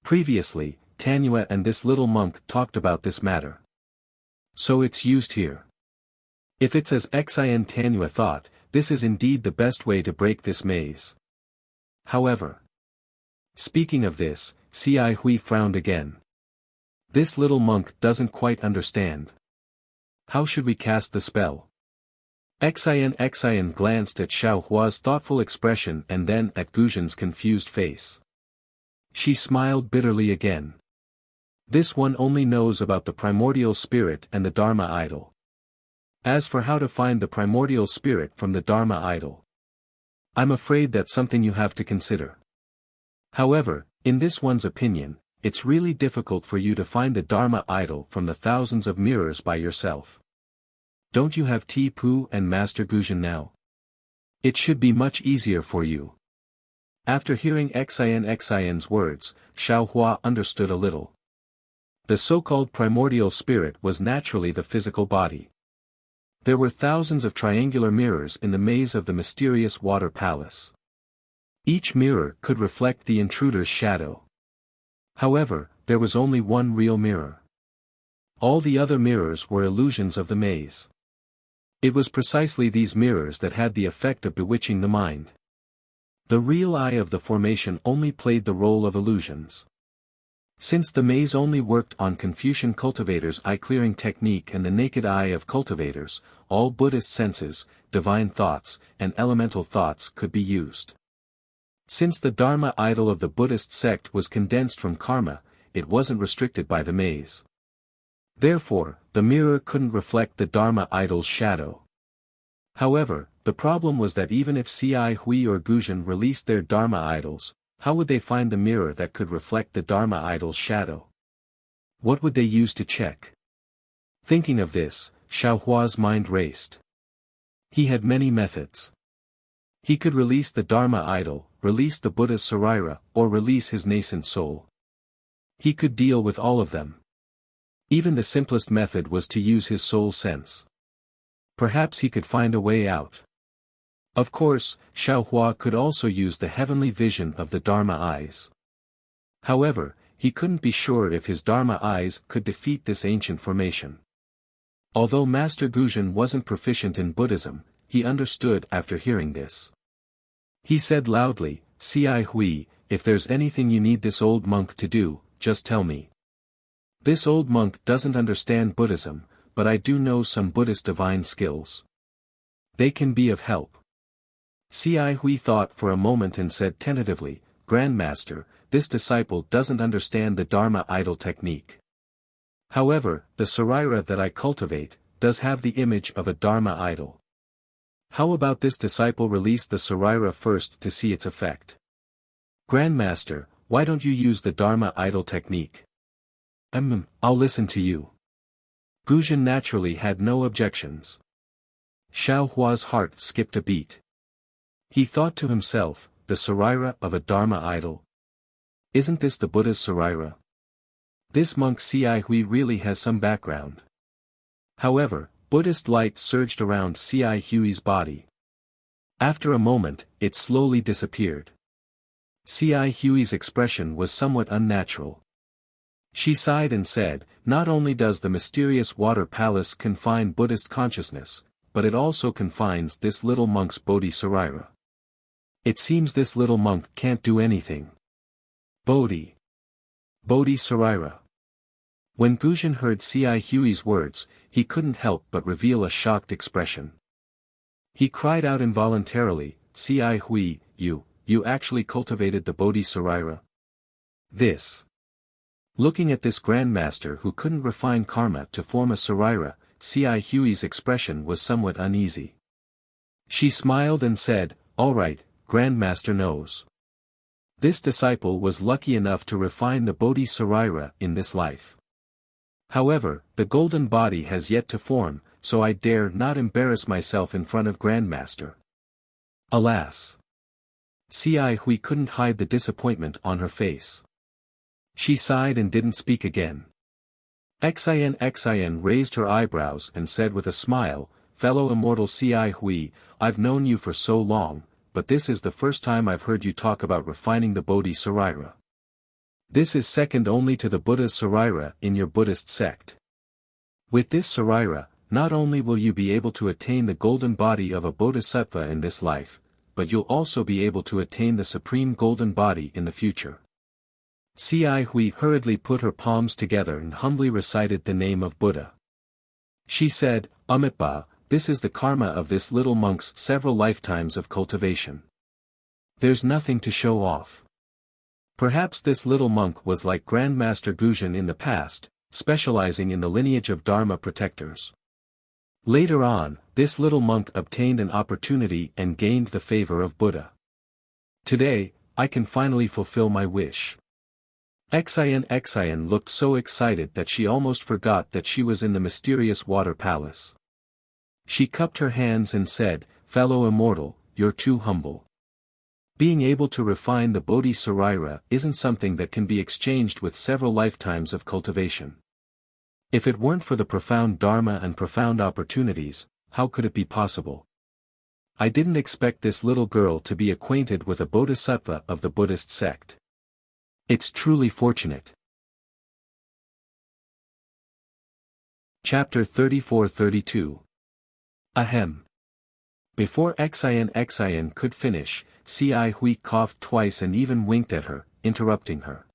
Previously, Tanua and this little monk talked about this matter. So it's used here. If it's as Xin Tanua thought, this is indeed the best way to break this maze. However. Speaking of this, Ci Hui frowned again. This little monk doesn't quite understand. How should we cast the spell? Xin glanced at Xiao Hua's thoughtful expression and then at Guzhen's confused face. She smiled bitterly again. This one only knows about the primordial spirit and the Dharma idol. As for how to find the primordial spirit from the Dharma idol, I'm afraid that's something you have to consider. However, in this one's opinion, it's really difficult for you to find the Dharma idol from the thousands of mirrors by yourself. Don't you have Tipu and Master Guzhen now? It should be much easier for you. After hearing Xin's words, Xiao Hua understood a little. The so-called primordial spirit was naturally the physical body. There were thousands of triangular mirrors in the maze of the mysterious water palace. Each mirror could reflect the intruder's shadow. However, there was only one real mirror. All the other mirrors were illusions of the maze. It was precisely these mirrors that had the effect of bewitching the mind. The real eye of the formation only played the role of illusions. Since the maze only worked on Confucian cultivators' eye-clearing technique and the naked eye of cultivators, all Buddhist senses, divine thoughts, and elemental thoughts could be used. Since the Dharma idol of the Buddhist sect was condensed from karma, it wasn't restricted by the maze. Therefore, the mirror couldn't reflect the Dharma idol's shadow. However, the problem was that even if Ci Hui or Guzhen released their Dharma idols, how would they find the mirror that could reflect the Dharma idol's shadow? What would they use to check? Thinking of this, Xiao Hua's mind raced. He had many methods. He could release the Dharma idol, release the Buddha's Sarira, or release his nascent soul. He could deal with all of them. Even the simplest method was to use his soul sense. Perhaps he could find a way out. Of course, Xiao Hua could also use the heavenly vision of the Dharma eyes. However, he couldn't be sure if his Dharma eyes could defeat this ancient formation. Although Master Guzhen wasn't proficient in Buddhism, he understood after hearing this. He said loudly, Ci Hui, if there's anything you need this old monk to do, just tell me. This old monk doesn't understand Buddhism, but I do know some Buddhist divine skills. They can be of help. Ci Hui thought for a moment and said tentatively, Grandmaster, this disciple doesn't understand the Dharma idol technique. However, the Saraira that I cultivate, does have the image of a Dharma idol. How about this disciple release the Saraira first to see its effect? Grandmaster, why don't you use the Dharma idol technique? I'll listen to you. Guzhen naturally had no objections. Xiao Hua's heart skipped a beat. He thought to himself, the Saraira of a Dharma idol? Isn't this the Buddha's Saraira? This monk Ci Hui really has some background. However, Buddhist light surged around Ci Hui's body. After a moment, it slowly disappeared. Ci Hui's expression was somewhat unnatural. She sighed and said, not only does the mysterious water palace confine Buddhist consciousness, but it also confines this little monk's Bodhi Saraira. It seems this little monk can't do anything. Bodhi Saraira. When Guzhen heard Ci Hui's words, he couldn't help but reveal a shocked expression. He cried out involuntarily, Ci Hui, you actually cultivated the Bodhi Saraira? This. Looking at this grandmaster who couldn't refine karma to form a Saraira, Ci Hui's expression was somewhat uneasy. She smiled and said, all right, Grandmaster knows. This disciple was lucky enough to refine the Bodhi Saraira in this life. However, the golden body has yet to form, so I dare not embarrass myself in front of Grandmaster. Alas! Ci Hui couldn't hide the disappointment on her face. She sighed and didn't speak again. Xian raised her eyebrows and said with a smile, fellow immortal Ci Hui, I've known you for so long, but this is the first time I've heard you talk about refining the Bodhi Saraira. This is second only to the Buddha's Saraira in your Buddhist sect. With this Saraira, not only will you be able to attain the golden body of a Bodhisattva in this life, but you'll also be able to attain the supreme golden body in the future. Ci Hui hurriedly put her palms together and humbly recited the name of Buddha. She said, Amitabha, this is the karma of this little monk's several lifetimes of cultivation. There's nothing to show off. Perhaps this little monk was like Grandmaster Guzhen in the past, specializing in the lineage of Dharma protectors. Later on, this little monk obtained an opportunity and gained the favor of Buddha. Today, I can finally fulfill my wish. Xian looked so excited that she almost forgot that she was in the mysterious water palace. She cupped her hands and said, fellow immortal, you're too humble. Being able to refine the Bodhi Saraira isn't something that can be exchanged with several lifetimes of cultivation. If it weren't for the profound Dharma and profound opportunities, how could it be possible? I didn't expect this little girl to be acquainted with a Bodhisattva of the Buddhist sect. It's truly fortunate. Chapter 34-32. Ahem. Before Xian could finish, Ci Hui coughed twice and even winked at her, interrupting her.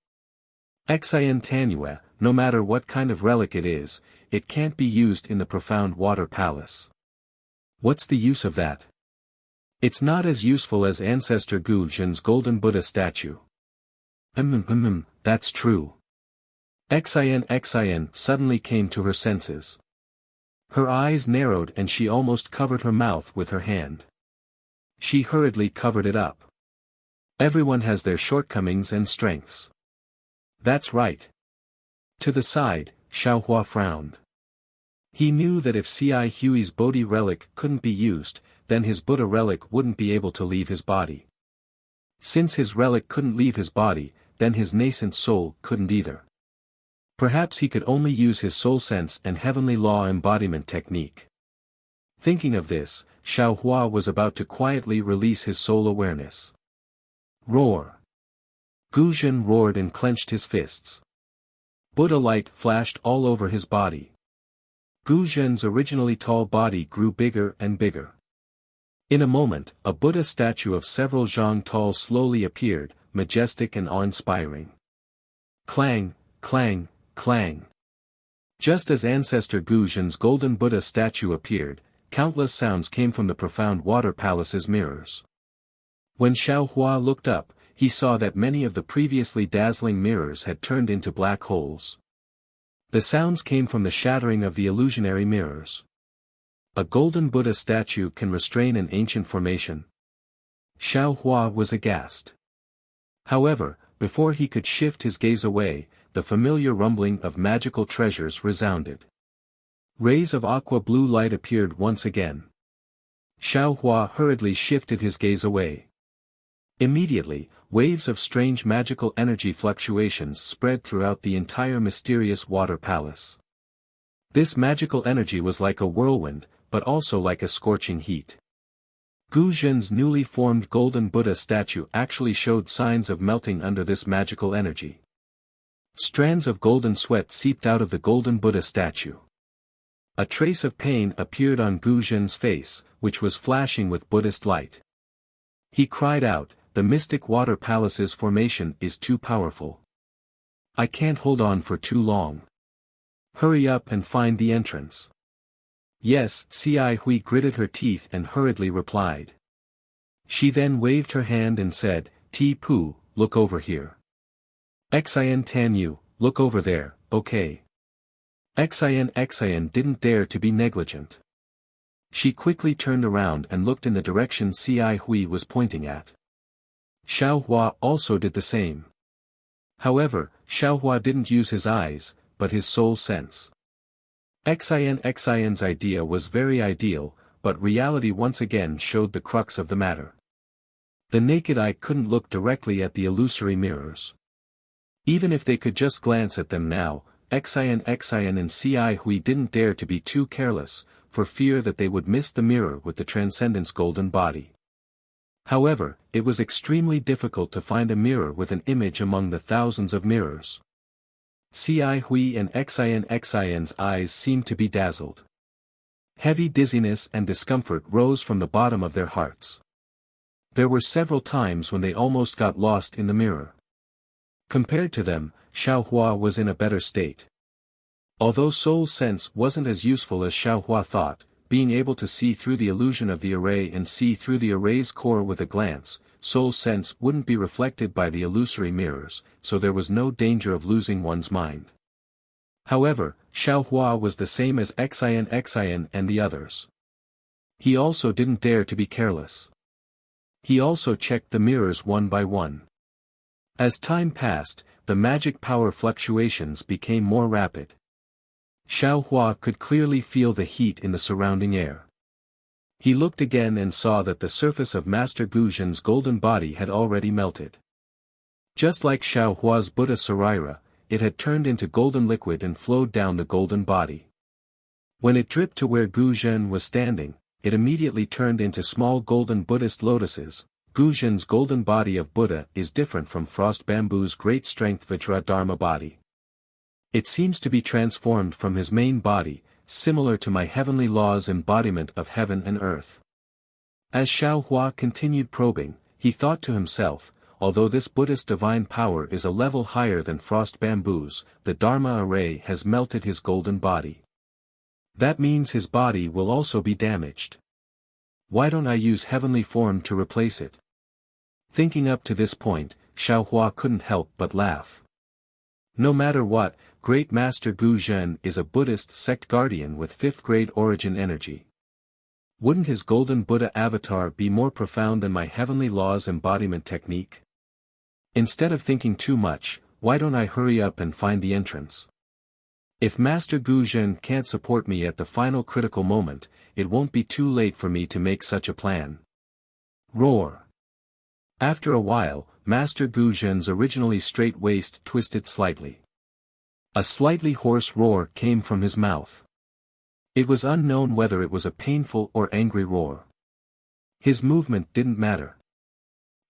Xian Tanua, no matter what kind of relic it is, it can't be used in the profound water palace. What's the use of that? It's not as useful as Ancestor Guzhen's golden Buddha statue. That's true. Xian suddenly came to her senses. Her eyes narrowed and she almost covered her mouth with her hand. She hurriedly covered it up. Everyone has their shortcomings and strengths. That's right. To the side, Xiao Hua frowned. He knew that if Ci Hui's Bodhi relic couldn't be used, then his Buddha relic wouldn't be able to leave his body. Since his relic couldn't leave his body, then his nascent soul couldn't either. Perhaps he could only use his soul sense and heavenly law embodiment technique. Thinking of this, Xiao Hua was about to quietly release his soul awareness. Roar! Guzhen roared and clenched his fists. Buddha light flashed all over his body. Guzhen's originally tall body grew bigger and bigger. In a moment, a Buddha statue of several zhang tall slowly appeared, majestic and awe-inspiring. Clang, clang, clang. Just as ancestor Gu Zhen's golden Buddha statue appeared, countless sounds came from the profound water palace's mirrors. When Xiao Hua looked up, he saw that many of the previously dazzling mirrors had turned into black holes. The sounds came from the shattering of the illusionary mirrors. A golden Buddha statue can restrain an ancient formation. Xiao Hua was aghast. However, before he could shift his gaze away, the familiar rumbling of magical treasures resounded. Rays of aqua-blue light appeared once again. Xiao Hua hurriedly shifted his gaze away. Immediately, waves of strange magical energy fluctuations spread throughout the entire mysterious water palace. This magical energy was like a whirlwind, but also like a scorching heat. Gu Zhen's newly formed golden Buddha statue actually showed signs of melting under this magical energy. Strands of golden sweat seeped out of the golden Buddha statue. A trace of pain appeared on Gu Zhen's face, which was flashing with Buddhist light. He cried out, "The mystic water palace's formation is too powerful. I can't hold on for too long. Hurry up and find the entrance." "Yes," Cai Hui gritted her teeth and hurriedly replied. She then waved her hand and said, "Ti Pu, look over here. Xian Tanyu, look over there, okay." Xian didn't dare to be negligent. She quickly turned around and looked in the direction Cai Hui was pointing at. Xiao Hua also did the same. However, Xiao Hua didn't use his eyes, but his soul sense. Xian's idea was very ideal, but reality once again showed the crux of the matter. The naked eye couldn't look directly at the illusory mirrors. Even if they could just glance at them now, Xian and Cai Hui didn't dare to be too careless, for fear that they would miss the mirror with the Transcendent's golden body. However, it was extremely difficult to find a mirror with an image among the thousands of mirrors. Cai Hui and Xian's eyes seemed to be dazzled. Heavy dizziness and discomfort rose from the bottom of their hearts. There were several times when they almost got lost in the mirror. Compared to them, Xiao Hua was in a better state. Although soul sense wasn't as useful as Xiao Hua thought, being able to see through the illusion of the array and see through the array's core with a glance, soul sense wouldn't be reflected by the illusory mirrors, so there was no danger of losing one's mind. However, Xiao Hua was the same as Xian and the others. He also didn't dare to be careless. He also checked the mirrors one by one. As time passed, the magic power fluctuations became more rapid. Xiao Hua could clearly feel the heat in the surrounding air. He looked again and saw that the surface of Master Gu Zhen's golden body had already melted. Just like Xiao Hua's Buddha Sarira, it had turned into golden liquid and flowed down the golden body. When it dripped to where Gu Zhen was standing, it immediately turned into small golden Buddhist lotuses. Gu Zhen's golden body of Buddha is different from Frost Bamboo's great strength Vajra Dharma body. It seems to be transformed from his main body, similar to my heavenly law's embodiment of heaven and earth. As Xiao Hua continued probing, he thought to himself, although this Buddhist divine power is a level higher than Frost Bamboo's, the Dharma array has melted his golden body. That means his body will also be damaged. Why don't I use heavenly form to replace it? Thinking up to this point, Xiao Hua couldn't help but laugh. No matter what, Great Master Gu Zhen is a Buddhist sect guardian with fifth-grade origin energy. Wouldn't his golden Buddha avatar be more profound than my heavenly law's embodiment technique? Instead of thinking too much, why don't I hurry up and find the entrance? If Master Gu Zhen can't support me at the final critical moment, it won't be too late for me to make such a plan. Roar! After a while, Master Gu Zhen's originally straight waist twisted slightly. A slightly hoarse roar came from his mouth. It was unknown whether it was a painful or angry roar. His movement didn't matter.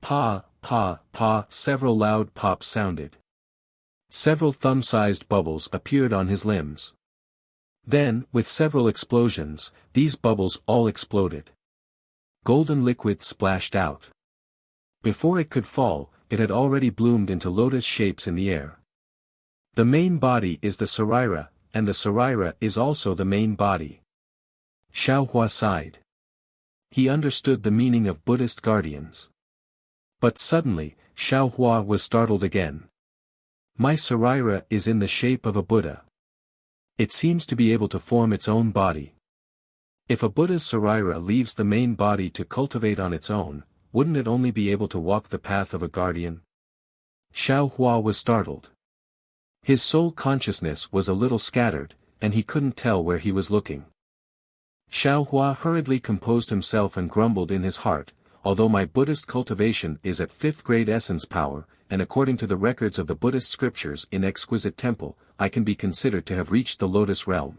Pa, pa, pa, several loud pops sounded. Several thumb-sized bubbles appeared on his limbs. Then, with several explosions, these bubbles all exploded. Golden liquid splashed out. Before it could fall, it had already bloomed into lotus shapes in the air. The main body is the Sarira, and the Saraira is also the main body. Xiaohua sighed. He understood the meaning of Buddhist guardians. But suddenly, Xiaohua was startled again. My Saraira is in the shape of a Buddha. It seems to be able to form its own body. If a Buddha's Saraira leaves the main body to cultivate on its own, wouldn't it only be able to walk the path of a guardian? Xiaohua was startled. His soul consciousness was a little scattered, and he couldn't tell where he was looking. Xiaohua hurriedly composed himself and grumbled in his heart, although my Buddhist cultivation is at 5th grade essence power, and according to the records of the Buddhist scriptures in Exquisite Temple, I can be considered to have reached the Lotus realm.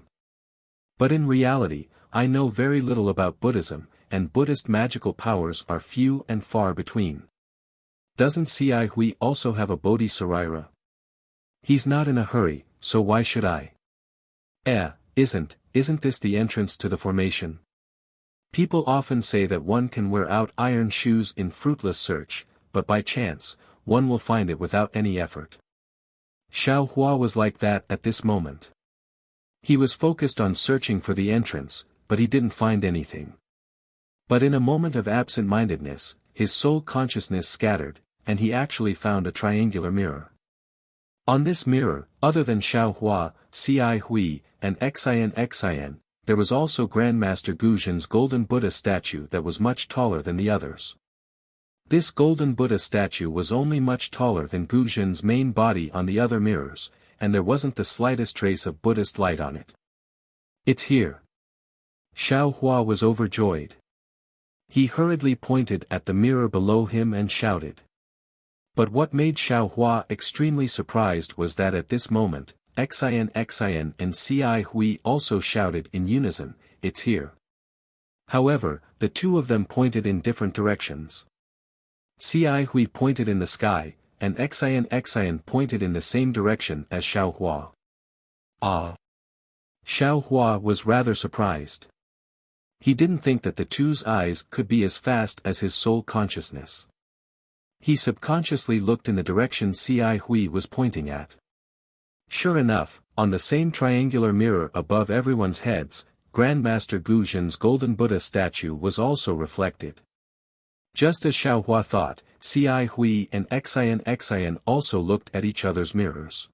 But in reality, I know very little about Buddhism, and Buddhist magical powers are few and far between. Doesn't Cai Hui also have a Bodhi Saraira? He's not in a hurry, so why should I? Isn't this the entrance to the formation? People often say that one can wear out iron shoes in fruitless search, but by chance, one will find it without any effort. Xiaohua was like that at this moment. He was focused on searching for the entrance, but he didn't find anything. But in a moment of absent-mindedness, his soul consciousness scattered, and he actually found a triangular mirror. On this mirror, other than Xiaohua, Cai Hui, and Xian, there was also Grandmaster Guzhen's golden Buddha statue that was much taller than the others. This golden Buddha statue was only much taller than Guzhen's main body on the other mirrors, and there wasn't the slightest trace of Buddhist light on it. It's here. Xiaohua was overjoyed. He hurriedly pointed at the mirror below him and shouted. But what made Xiaohua extremely surprised was that at this moment, Xian and Cai Hui also shouted in unison, "It's here." However, the two of them pointed in different directions. Cai Hui pointed in the sky, and Xian pointed in the same direction as Xiaohua. Ah! Xiaohua was rather surprised. He didn't think that the two's eyes could be as fast as his soul consciousness. He subconsciously looked in the direction Cai Hui was pointing at. Sure enough, on the same triangular mirror above everyone's heads, Grandmaster Guzhen's golden Buddha statue was also reflected. Just as Xiaohua thought, Cai Hui and Xian also looked at each other's mirrors.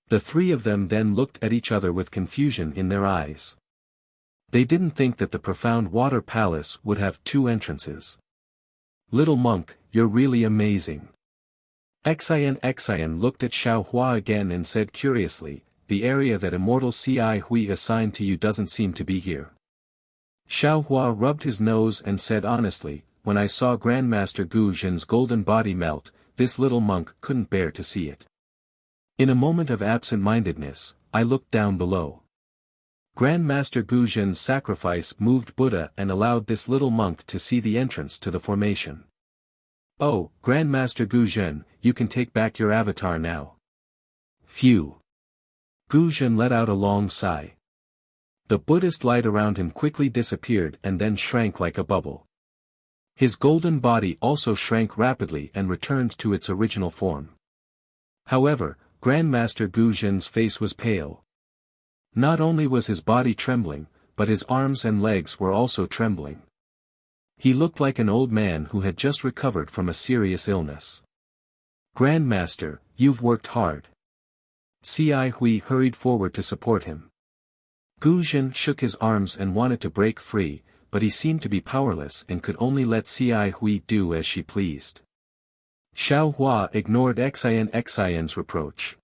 The three of them then looked at each other with confusion in their eyes. They didn't think that the profound water palace would have two entrances. "Little monk, you're really amazing." Xian looked at Xiaohua again and said curiously, "The area that immortal Cai Hui assigned to you doesn't seem to be here." Xiaohua rubbed his nose and said honestly, "When I saw Grandmaster Guzhen's golden body melt, this little monk couldn't bear to see it. In a moment of absent-mindedness, I looked down below. Grandmaster Guzhen's sacrifice moved Buddha and allowed this little monk to see the entrance to the formation. Oh, Grandmaster Guzhen, you can take back your avatar now." Phew! Guzhen let out a long sigh. The Buddhist light around him quickly disappeared and then shrank like a bubble. His golden body also shrank rapidly and returned to its original form. However, Grandmaster Guzhen's face was pale. Not only was his body trembling, but his arms and legs were also trembling. He looked like an old man who had just recovered from a serious illness. "Grandmaster, you've worked hard." Cai Hui hurried forward to support him. Guzhen shook his arms and wanted to break free, but he seemed to be powerless and could only let Cai Hui do as she pleased. Xiaohua ignored Xian's reproach.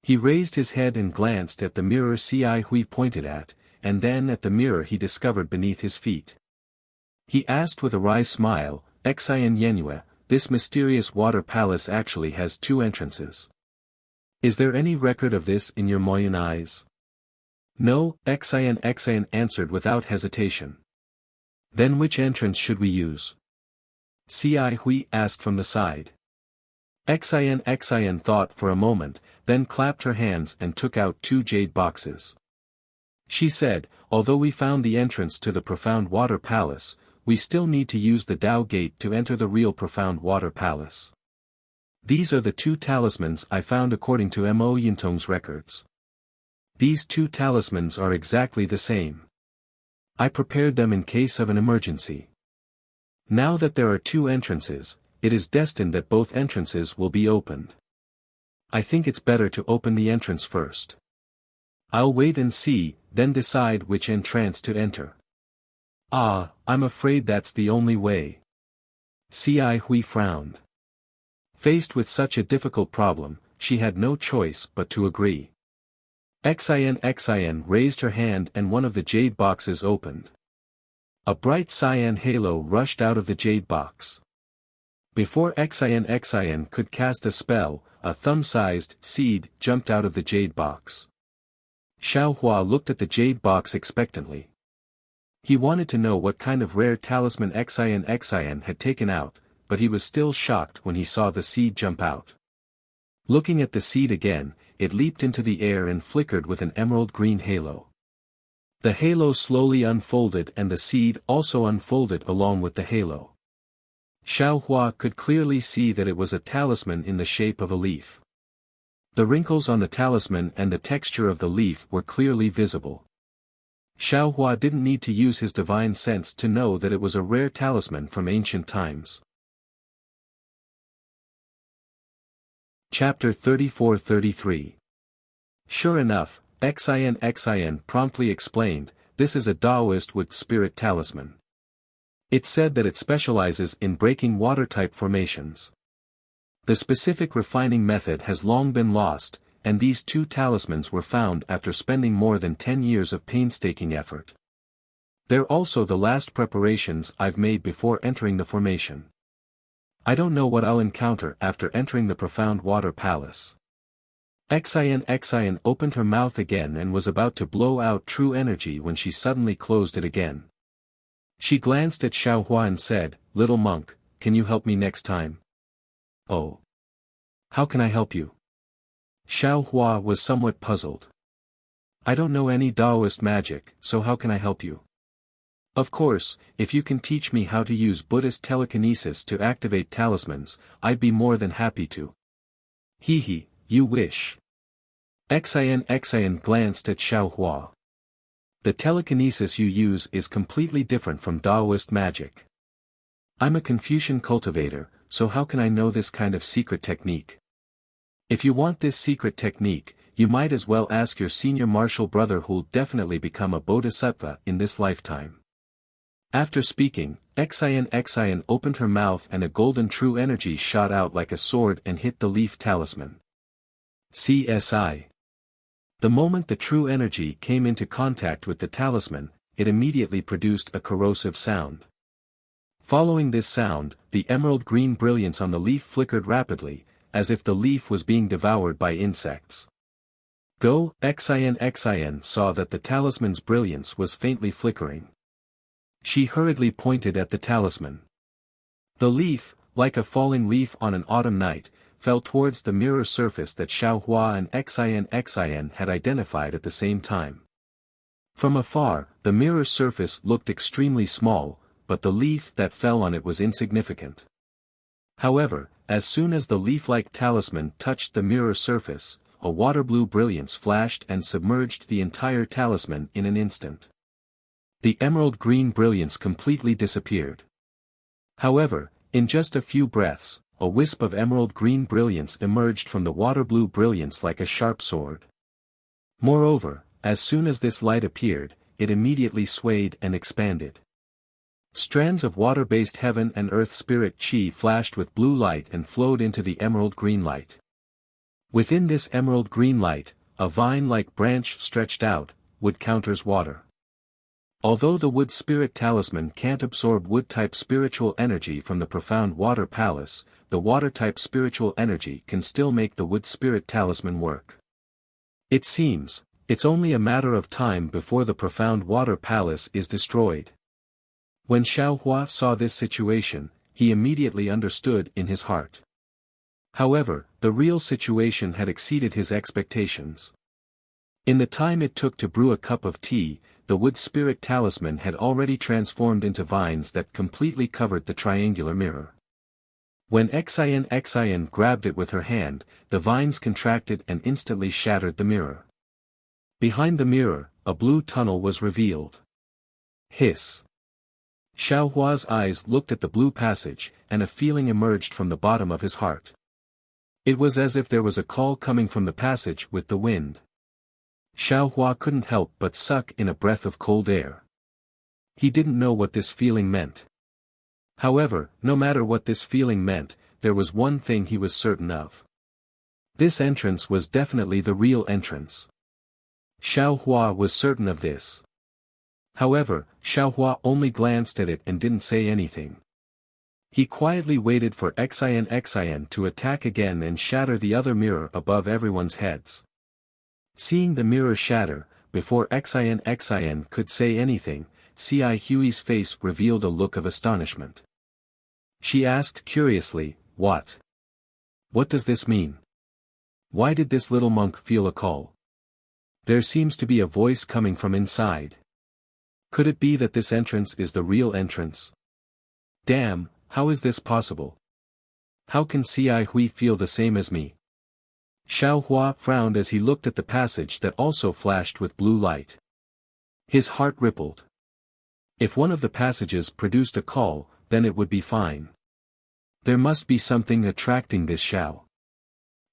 He raised his head and glanced at the mirror Cai Hui pointed at, and then at the mirror he discovered beneath his feet. He asked with a wry smile, "Xian, this mysterious water palace actually has two entrances. Is there any record of this in your Moyan eyes?" "No," Xian answered without hesitation. "Then which entrance should we use?" Cai Hui asked from the side. Xian thought for a moment, then clapped her hands and took out two jade boxes. She said, "Although we found the entrance to the profound water palace, we still need to use the Tao Gate to enter the real profound water palace. These are the two talismans I found according to Mo Yintong's records." These two talismans are exactly the same. I prepared them in case of an emergency. Now that there are two entrances, it is destined that both entrances will be opened. I think it's better to open the entrance first. I'll wait and see, then decide which entrance to enter. Ah, I'm afraid that's the only way. Cai Hui frowned. Faced with such a difficult problem, she had no choice but to agree. Xin raised her hand and one of the jade boxes opened. A bright cyan halo rushed out of the jade box. Before Xin could cast a spell, a thumb-sized seed jumped out of the jade box. Xiaohua looked at the jade box expectantly. He wanted to know what kind of rare talisman Xin had taken out, but he was still shocked when he saw the seed jump out. Looking at the seed again, it leaped into the air and flickered with an emerald green halo. The halo slowly unfolded and the seed also unfolded along with the halo. Xiaohua could clearly see that it was a talisman in the shape of a leaf. The wrinkles on the talisman and the texture of the leaf were clearly visible. Xiaohua didn't need to use his divine sense to know that it was a rare talisman from ancient times. Chapter 34-33. Sure enough, Xin promptly explained, this is a Taoist wood spirit talisman. It said that it specializes in breaking water-type formations. The specific refining method has long been lost, and these two talismans were found after spending more than 10 years of painstaking effort. They're also the last preparations I've made before entering the formation. I don't know what I'll encounter after entering the profound water palace. Xin opened her mouth again and was about to blow out true energy when she suddenly closed it again. She glanced at Xiaohua and said, "Little monk, can you help me next time?" "Oh. How can I help you?" Xiaohua was somewhat puzzled. "I don't know any Taoist magic, so how can I help you?" "Of course, if you can teach me how to use Buddhist telekinesis to activate talismans, I'd be more than happy to." "Hee, you wish." Xin glanced at Xiaohua. "The telekinesis you use is completely different from Taoist magic. I'm a Confucian cultivator, so how can I know this kind of secret technique? If you want this secret technique, you might as well ask your senior martial brother who'll definitely become a bodhisattva in this lifetime." After speaking, Xin opened her mouth and a golden true energy shot out like a sword and hit the leaf talisman. CSI. The moment the true energy came into contact with the talisman, it immediately produced a corrosive sound. Following this sound, the emerald green brilliance on the leaf flickered rapidly, as if the leaf was being devoured by insects. Xin saw that the talisman's brilliance was faintly flickering. She hurriedly pointed at the talisman. The leaf, like a falling leaf on an autumn night, fell towards the mirror surface that Xiaohua and Xin had identified at the same time. From afar, the mirror surface looked extremely small, but the leaf that fell on it was insignificant. However, as soon as the leaf-like talisman touched the mirror surface, a water-blue brilliance flashed and submerged the entire talisman in an instant. The emerald green brilliance completely disappeared. However, in just a few breaths, a wisp of emerald green brilliance emerged from the water blue brilliance like a sharp sword. Moreover, as soon as this light appeared, it immediately swayed and expanded. Strands of water-based heaven and earth spirit chi flashed with blue light and flowed into the emerald green light. Within this emerald green light, a vine-like branch stretched out, wood counters water. Although the wood spirit talisman can't absorb wood-type spiritual energy from the profound water palace, the water-type spiritual energy can still make the wood spirit talisman work. It seems, it's only a matter of time before the profound water palace is destroyed. When Xiaohua saw this situation, he immediately understood in his heart. However, the real situation had exceeded his expectations. In the time it took to brew a cup of tea, the wood spirit talisman had already transformed into vines that completely covered the triangular mirror. When Xin grabbed it with her hand, the vines contracted and instantly shattered the mirror. Behind the mirror, a blue tunnel was revealed. Hiss. Xiao Hua's eyes looked at the blue passage, and a feeling emerged from the bottom of his heart. It was as if there was a call coming from the passage with the wind. Xiao Hua couldn't help but suck in a breath of cold air. He didn't know what this feeling meant. However, no matter what this feeling meant, there was one thing he was certain of. This entrance was definitely the real entrance. Xiao Hua was certain of this. However, Xiao Hua only glanced at it and didn't say anything. He quietly waited for Xin to attack again and shatter the other mirror above everyone's heads. Seeing the mirror shatter, before Xin could say anything, Ci Hui's face revealed a look of astonishment. She asked curiously, "What? What does this mean? Why did this little monk feel a call? There seems to be a voice coming from inside. Could it be that this entrance is the real entrance? Damn, how is this possible? How can Ci Hui feel the same as me?" Xiao Hua frowned as he looked at the passage that also flashed with blue light. His heart rippled. If one of the passages produced a call, then it would be fine. There must be something attracting this Xiao.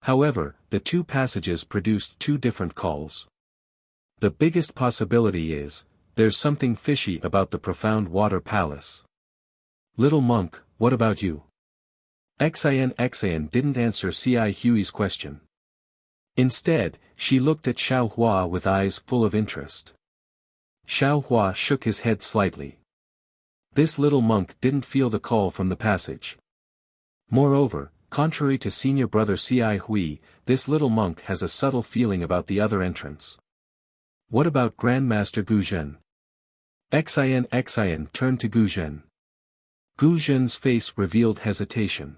However, the two passages produced two different calls. The biggest possibility is, there's something fishy about the profound water palace. Little monk, what about you? Xin didn't answer Ci Hui's question. Instead, she looked at Xiao Hua with eyes full of interest. Xiao Hua shook his head slightly. This little monk didn't feel the call from the passage. Moreover, contrary to senior brother Ci Hui, this little monk has a subtle feeling about the other entrance. What about Grandmaster Gu Zhen? Xin turned to Gu Zhen. Gu Zhen's face revealed hesitation.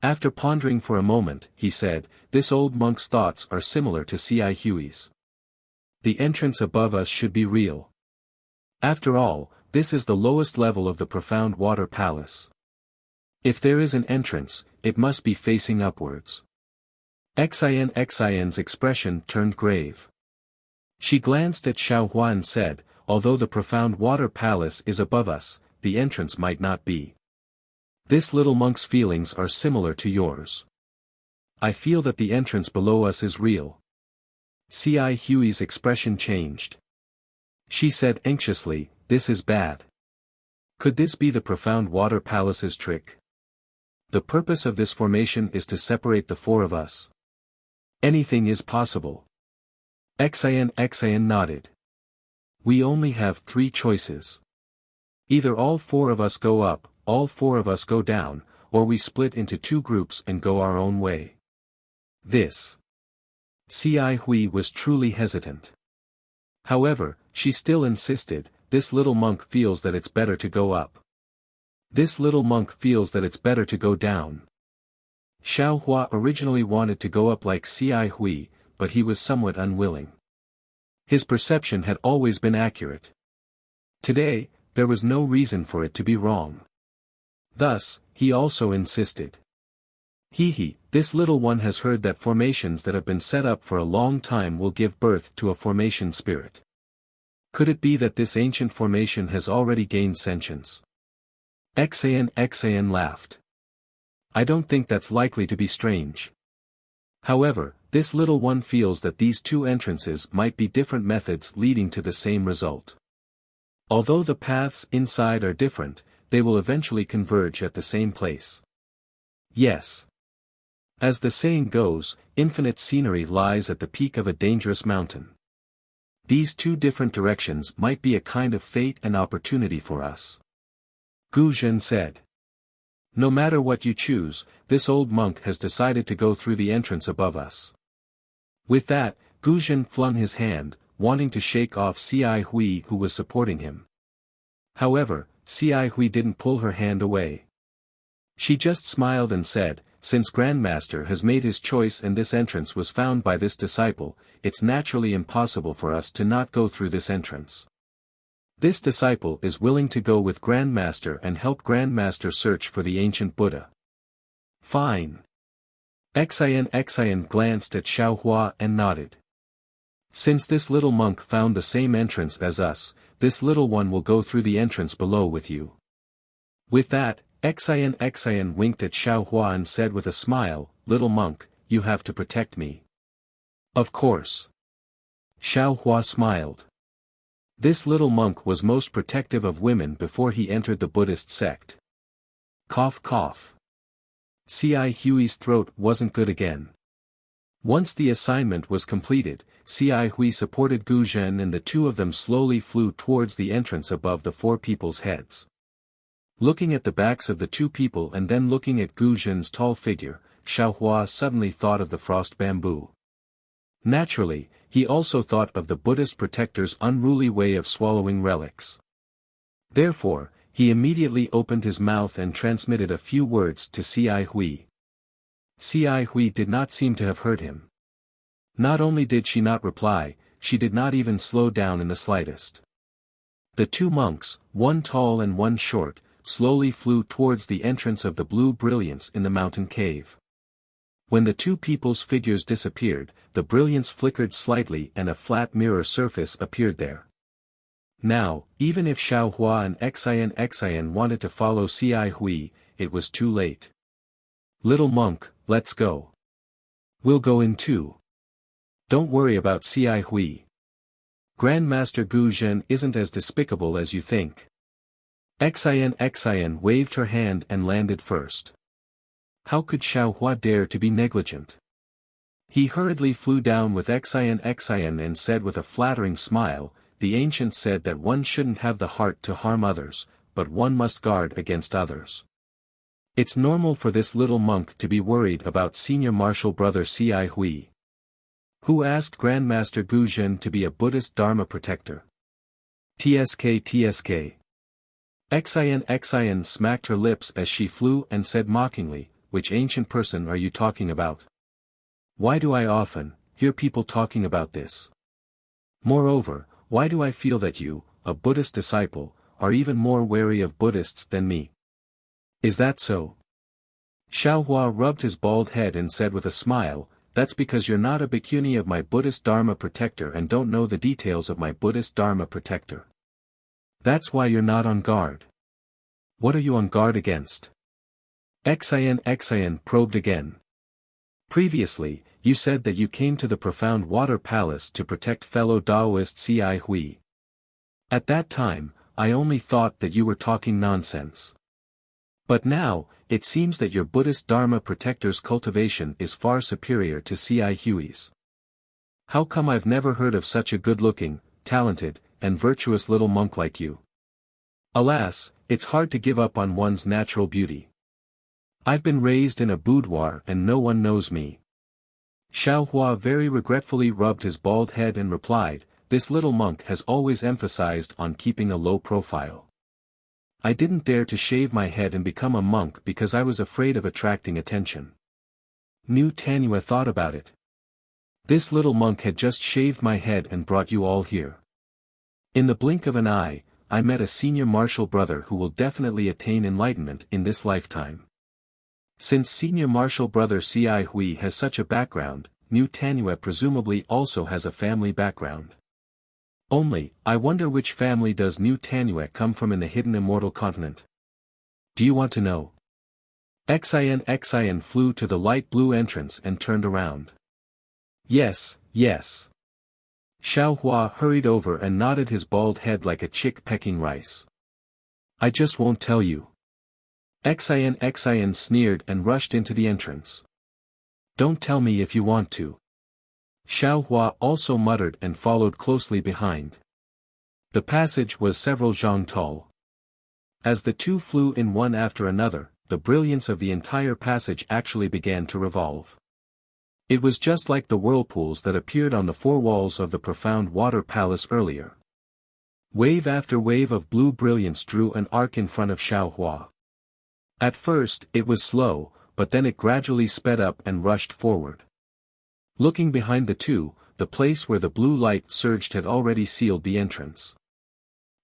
After pondering for a moment, he said, "This old monk's thoughts are similar to Ci Hui's. The entrance above us should be real. After all, this is the lowest level of the profound water palace. If there is an entrance, it must be facing upwards." Xin's expression turned grave. She glanced at Xiao Hua and said, "Although the profound water palace is above us, the entrance might not be. This little monk's feelings are similar to yours. I feel that the entrance below us is real." Ci Hui's expression changed. She said anxiously, "This is bad. Could this be the profound water palace's trick? The purpose of this formation is to separate the four of us. Anything is possible." Xin nodded. "We only have three choices. Either all four of us go up, all four of us go down, or we split into two groups and go our own way." This. Ci Hui was truly hesitant. However, she still insisted, "This little monk feels that it's better to go up. This little monk feels that it's better to go down." Xiao Hua originally wanted to go up like Ci Hui, but he was somewhat unwilling. His perception had always been accurate. Today, there was no reason for it to be wrong. Thus, he also insisted. This little one has heard that formations that have been set up for a long time will give birth to a formation spirit. Could it be that this ancient formation has already gained sentience?" Xin laughed. "I don't think that's likely to be strange. However, this little one feels that these two entrances might be different methods leading to the same result. Although the paths inside are different, they will eventually converge at the same place. Yes. As the saying goes, infinite scenery lies at the peak of a dangerous mountain. These two different directions might be a kind of fate and opportunity for us." Gu Zhen said. "No matter what you choose, this old monk has decided to go through the entrance above us." With that, Gu Zhen flung his hand, wanting to shake off Ci Hui who was supporting him. However, Ci Hui didn't pull her hand away. She just smiled and said, "Since Grandmaster has made his choice and this entrance was found by this disciple, it's naturally impossible for us to not go through this entrance. This disciple is willing to go with Grandmaster and help Grandmaster search for the ancient Buddha." "Fine." Xin glanced at Xiao Hua and nodded. Since this little monk found the same entrance as us, this little one will go through the entrance below with you. With that, Xian winked at Xiaohua and said with a smile, "Little monk, you have to protect me." "Of course." Xiaohua smiled. This little monk was most protective of women before he entered the Buddhist sect. Cough cough. C.I. Hui's throat wasn't good again. Once the assignment was completed, C.I. Hui supported Gu Zhen and the two of them slowly flew towards the entrance above the four people's heads. Looking at the backs of the two people and then looking at Gu Zhen's tall figure, Xiaohua suddenly thought of the frost bamboo. Naturally, he also thought of the Buddhist protector's unruly way of swallowing relics. Therefore, he immediately opened his mouth and transmitted a few words to C.I. Hui. C.I. Hui did not seem to have heard him. Not only did she not reply, she did not even slow down in the slightest. The two monks, one tall and one short, slowly flew towards the entrance of the blue brilliance in the mountain cave. When the two people's figures disappeared, the brilliance flickered slightly and a flat mirror surface appeared there. Now, even if Xiaohua and Xian wanted to follow C.I. Hui, it was too late. "Little monk, let's go. We'll go in too. Don't worry about C.I. Hui. Grandmaster Gu Zhen isn't as despicable as you think." Xian waved her hand and landed first. How could Xiaohua dare to be negligent? He hurriedly flew down with Xian and said with a flattering smile, "The ancients said that one shouldn't have the heart to harm others, but one must guard against others. It's normal for this little monk to be worried about senior martial brother C.I. Hui. Who asked Grandmaster Gu Zhen to be a Buddhist Dharma protector? TSK. Xian smacked her lips as she flew and said mockingly, "Which ancient person are you talking about? Why do I often hear people talking about this? Moreover, why do I feel that you, a Buddhist disciple, are even more wary of Buddhists than me? Is that so?" Xiaohua rubbed his bald head and said with a smile, "That's because you're not a bhikkhuni of my Buddhist Dharma protector and don't know the details of my Buddhist Dharma protector. That's why you're not on guard. What are you on guard against?" Xian probed again. "Previously, you said that you came to the profound water palace to protect fellow Taoist C.I. Hui. At that time, I only thought that you were talking nonsense. But now, it seems that your Buddhist Dharma protector's cultivation is far superior to C.I. Hui's. How come I've never heard of such a good-looking, talented, and virtuous little monk like you? Alas, it's hard to give up on one's natural beauty. I've been raised in a boudoir and no one knows me." Xiaohua very regretfully rubbed his bald head and replied, "This little monk has always emphasized on keeping a low profile. I didn't dare to shave my head and become a monk because I was afraid of attracting attention. New Tanua thought about it. This little monk had just shaved my head and brought you all here. In the blink of an eye, I met a senior martial brother who will definitely attain enlightenment in this lifetime. Since senior martial brother C.I. Hui has such a background, New Tanua presumably also has a family background. Only, I wonder which family does New Tanua come from in the hidden immortal continent? Do you want to know?" Xian flew to the light blue entrance and turned around. Yes. Xiaohua hurried over and nodded his bald head like a chick pecking rice. "I just won't tell you." Xian sneered and rushed into the entrance. "Don't tell me if you want to." Xiaohua also muttered and followed closely behind. The passage was several zhang tall. As the two flew in one after another, the brilliance of the entire passage actually began to revolve. It was just like the whirlpools that appeared on the four walls of the profound water palace earlier. Wave after wave of blue brilliance drew an arc in front of Xiaohua. At first, it was slow, but then it gradually sped up and rushed forward. Looking behind the two, the place where the blue light surged had already sealed the entrance.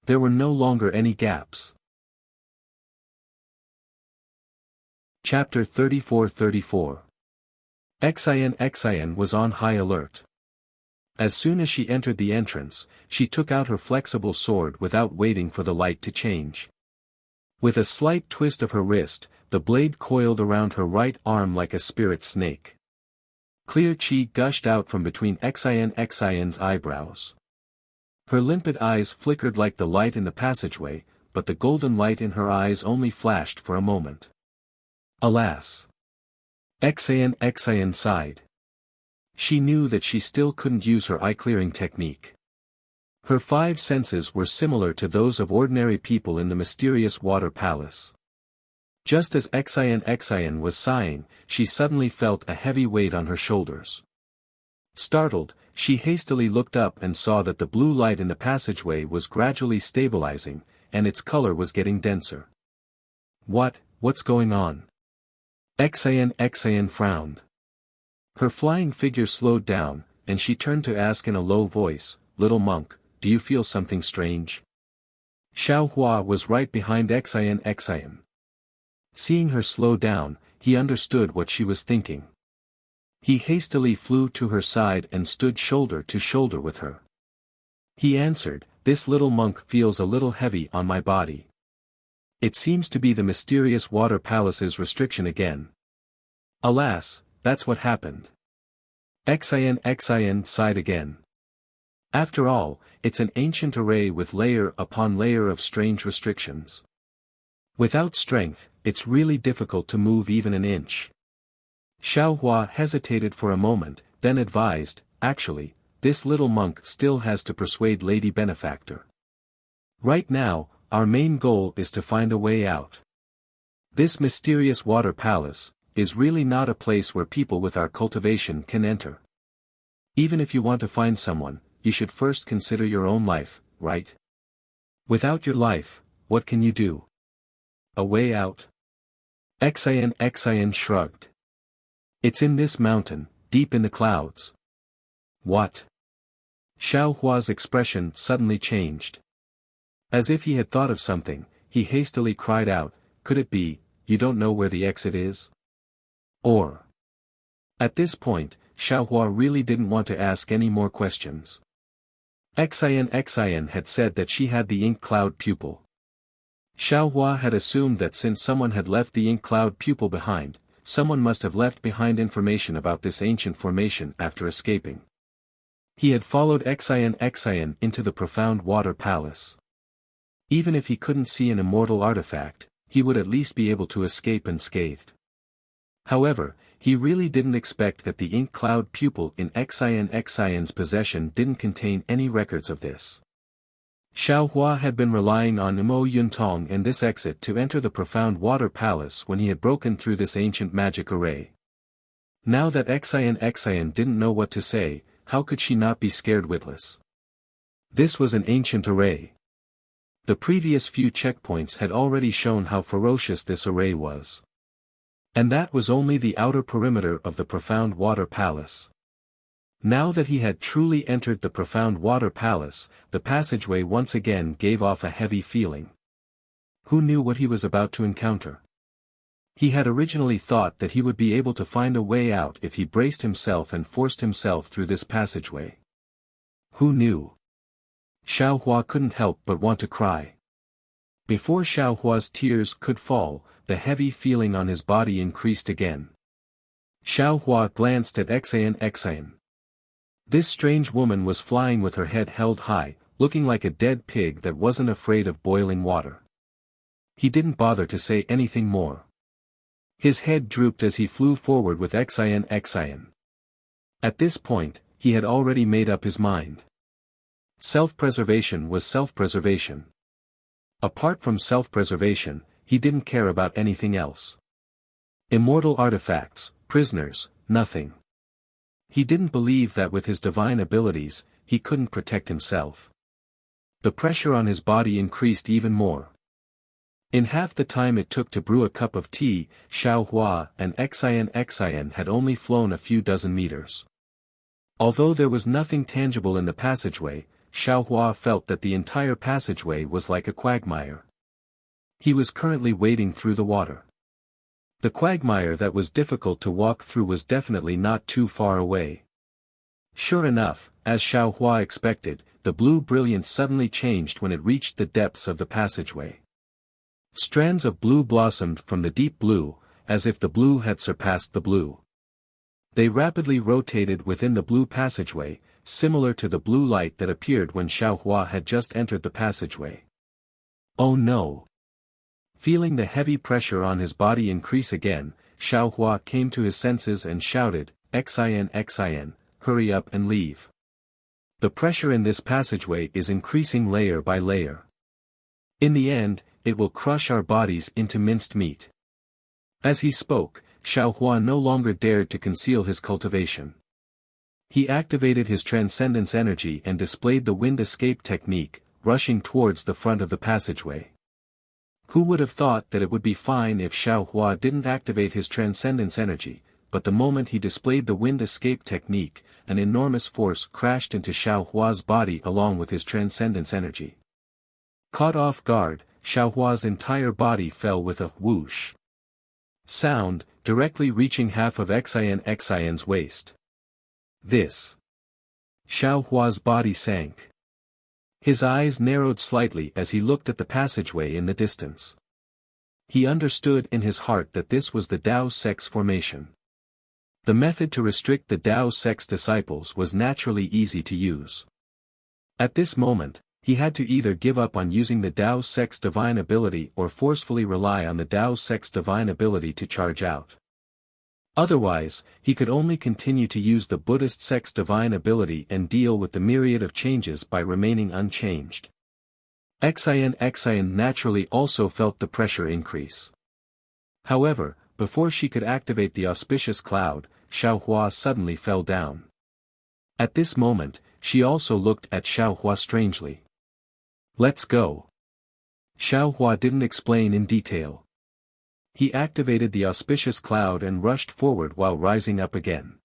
There were no longer any gaps. Chapter 34. Xian was on high alert. As soon as she entered the entrance, she took out her flexible sword without waiting for the light to change. With a slight twist of her wrist, the blade coiled around her right arm like a spirit snake. Clear chi gushed out from between Xin's eyebrows. Her limpid eyes flickered like the light in the passageway, but the golden light in her eyes only flashed for a moment. Alas! Xin sighed. She knew that she still couldn't use her eye-clearing technique. Her 5 senses were similar to those of ordinary people in the mysterious water palace. Just as Xin was sighing, she suddenly felt a heavy weight on her shoulders. Startled, she hastily looked up and saw that the blue light in the passageway was gradually stabilizing, and its color was getting denser. What's going on? Xin frowned. Her flying figure slowed down, and she turned to ask in a low voice, "Little monk, do you feel something strange?" Xiao Hua was right behind Xin. Seeing her slow down, he understood what she was thinking. He hastily flew to her side and stood shoulder to shoulder with her. He answered, "This little monk feels a little heavy on my body. It seems to be the mysterious water palace's restriction again." Alas, that's what happened. Xin sighed again. After all, it's an ancient array with layer upon layer of strange restrictions. Without strength, it's really difficult to move even an inch. Xiao Hua hesitated for a moment, then advised, "Actually, this little monk still has to persuade Lady Benefactor. Right now, our main goal is to find a way out. This mysterious water palace is really not a place where people with our cultivation can enter. Even if you want to find someone, you should first consider your own life, right? Without your life, what can you do? A way out?" Xin shrugged. "It's in this mountain, deep in the clouds." "What?" Xiao Hua's expression suddenly changed. As if he had thought of something, he hastily cried out, "Could it be, you don't know where the exit is? Or?" At this point, Xiao Hua really didn't want to ask any more questions. Xin had said that she had the ink cloud pupil. Xiao Hua had assumed that since someone had left the ink cloud pupil behind, someone must have left behind information about this ancient formation after escaping. He had followed Xin into the profound water palace. Even if he couldn't see an immortal artifact, he would at least be able to escape unscathed. However, he really didn't expect that the ink cloud pupil in Xin's possession didn't contain any records of this. Xiao Hua had been relying on Mo Yuntong and this exit to enter the profound water palace when he had broken through this ancient magic array. Now that Xin didn't know what to say, how could she not be scared witless? This was an ancient array. The previous few checkpoints had already shown how ferocious this array was. And that was only the outer perimeter of the profound water palace. Now that he had truly entered the profound water palace, the passageway once again gave off a heavy feeling. Who knew what he was about to encounter? He had originally thought that he would be able to find a way out if he braced himself and forced himself through this passageway. Who knew? Xiao Hua couldn't help but want to cry. Before Xiao Hua's tears could fall, the heavy feeling on his body increased again. Xiao Hua glanced at Xin. This strange woman was flying with her head held high, looking like a dead pig that wasn't afraid of boiling water. He didn't bother to say anything more. His head drooped as he flew forward with Xin. At this point, he had already made up his mind. Self-preservation was self-preservation. Apart from self-preservation, he didn't care about anything else. Immortal artifacts, prisoners, nothing. He didn't believe that with his divine abilities, he couldn't protect himself. The pressure on his body increased even more. In half the time it took to brew a cup of tea, Xiao Hua and Xin had only flown a few dozen meters. Although there was nothing tangible in the passageway, Xiao Hua felt that the entire passageway was like a quagmire. He was currently wading through the water. The quagmire that was difficult to walk through was definitely not too far away. Sure enough, as Xiao Hua expected, the blue brilliance suddenly changed when it reached the depths of the passageway. Strands of blue blossomed from the deep blue, as if the blue had surpassed the blue. They rapidly rotated within the blue passageway, similar to the blue light that appeared when Xiao Hua had just entered the passageway. Oh no! Feeling the heavy pressure on his body increase again, Xiao Hua came to his senses and shouted, "Xin Xin, hurry up and leave. The pressure in this passageway is increasing layer by layer. In the end, it will crush our bodies into minced meat." As he spoke, Xiao Hua no longer dared to conceal his cultivation. He activated his transcendence energy and displayed the wind escape technique, rushing towards the front of the passageway. Who would have thought that it would be fine if Xiao Hua didn't activate his transcendence energy, but the moment he displayed the wind escape technique, an enormous force crashed into Xiao Hua's body along with his transcendence energy. Caught off guard, Xiao Hua's entire body fell with a whoosh sound, directly reaching half of Xin's waist. This. Xiao Hua's body sank. His eyes narrowed slightly as he looked at the passageway in the distance. He understood in his heart that this was the Tao sect's formation. The method to restrict the Tao sect's disciples was naturally easy to use. At this moment, he had to either give up on using the Tao sect's divine ability or forcefully rely on the Tao sect's divine ability to charge out. Otherwise, he could only continue to use the Buddhist sect's divine ability and deal with the myriad of changes by remaining unchanged. Xin naturally also felt the pressure increase. However, before she could activate the auspicious cloud, Xiao Hua suddenly fell down. At this moment, she also looked at Xiao Hua strangely. "Let's go." Xiao Hua didn't explain in detail. He activated the auspicious cloud and rushed forward while rising up again.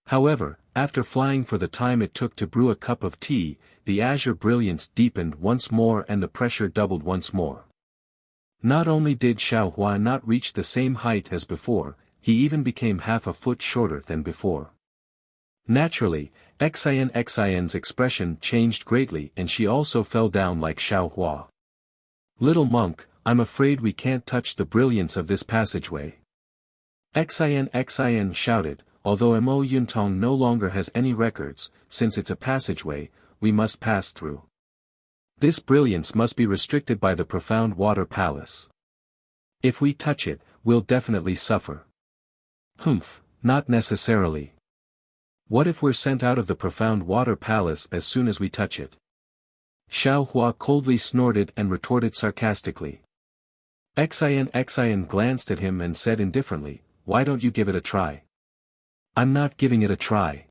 However, after flying for the time it took to brew a cup of tea, the azure brilliance deepened once more and the pressure doubled once more. Not only did Xiao Hua not reach the same height as before, he even became half a foot shorter than before. Naturally, Xin's expression changed greatly and she also fell down like Xiao Hua. "Little monk, I'm afraid we can't touch the brilliance of this passageway." Xin shouted, "Although Mo Yuntong no longer has any records, since it's a passageway, we must pass through. This brilliance must be restricted by the profound water palace. If we touch it, we'll definitely suffer." "Humph, not necessarily. What if we're sent out of the profound water palace as soon as we touch it?" Xiao Hua coldly snorted and retorted sarcastically. Xin glanced at him and said indifferently, "Why don't you give it a try?" "I'm not giving it a try."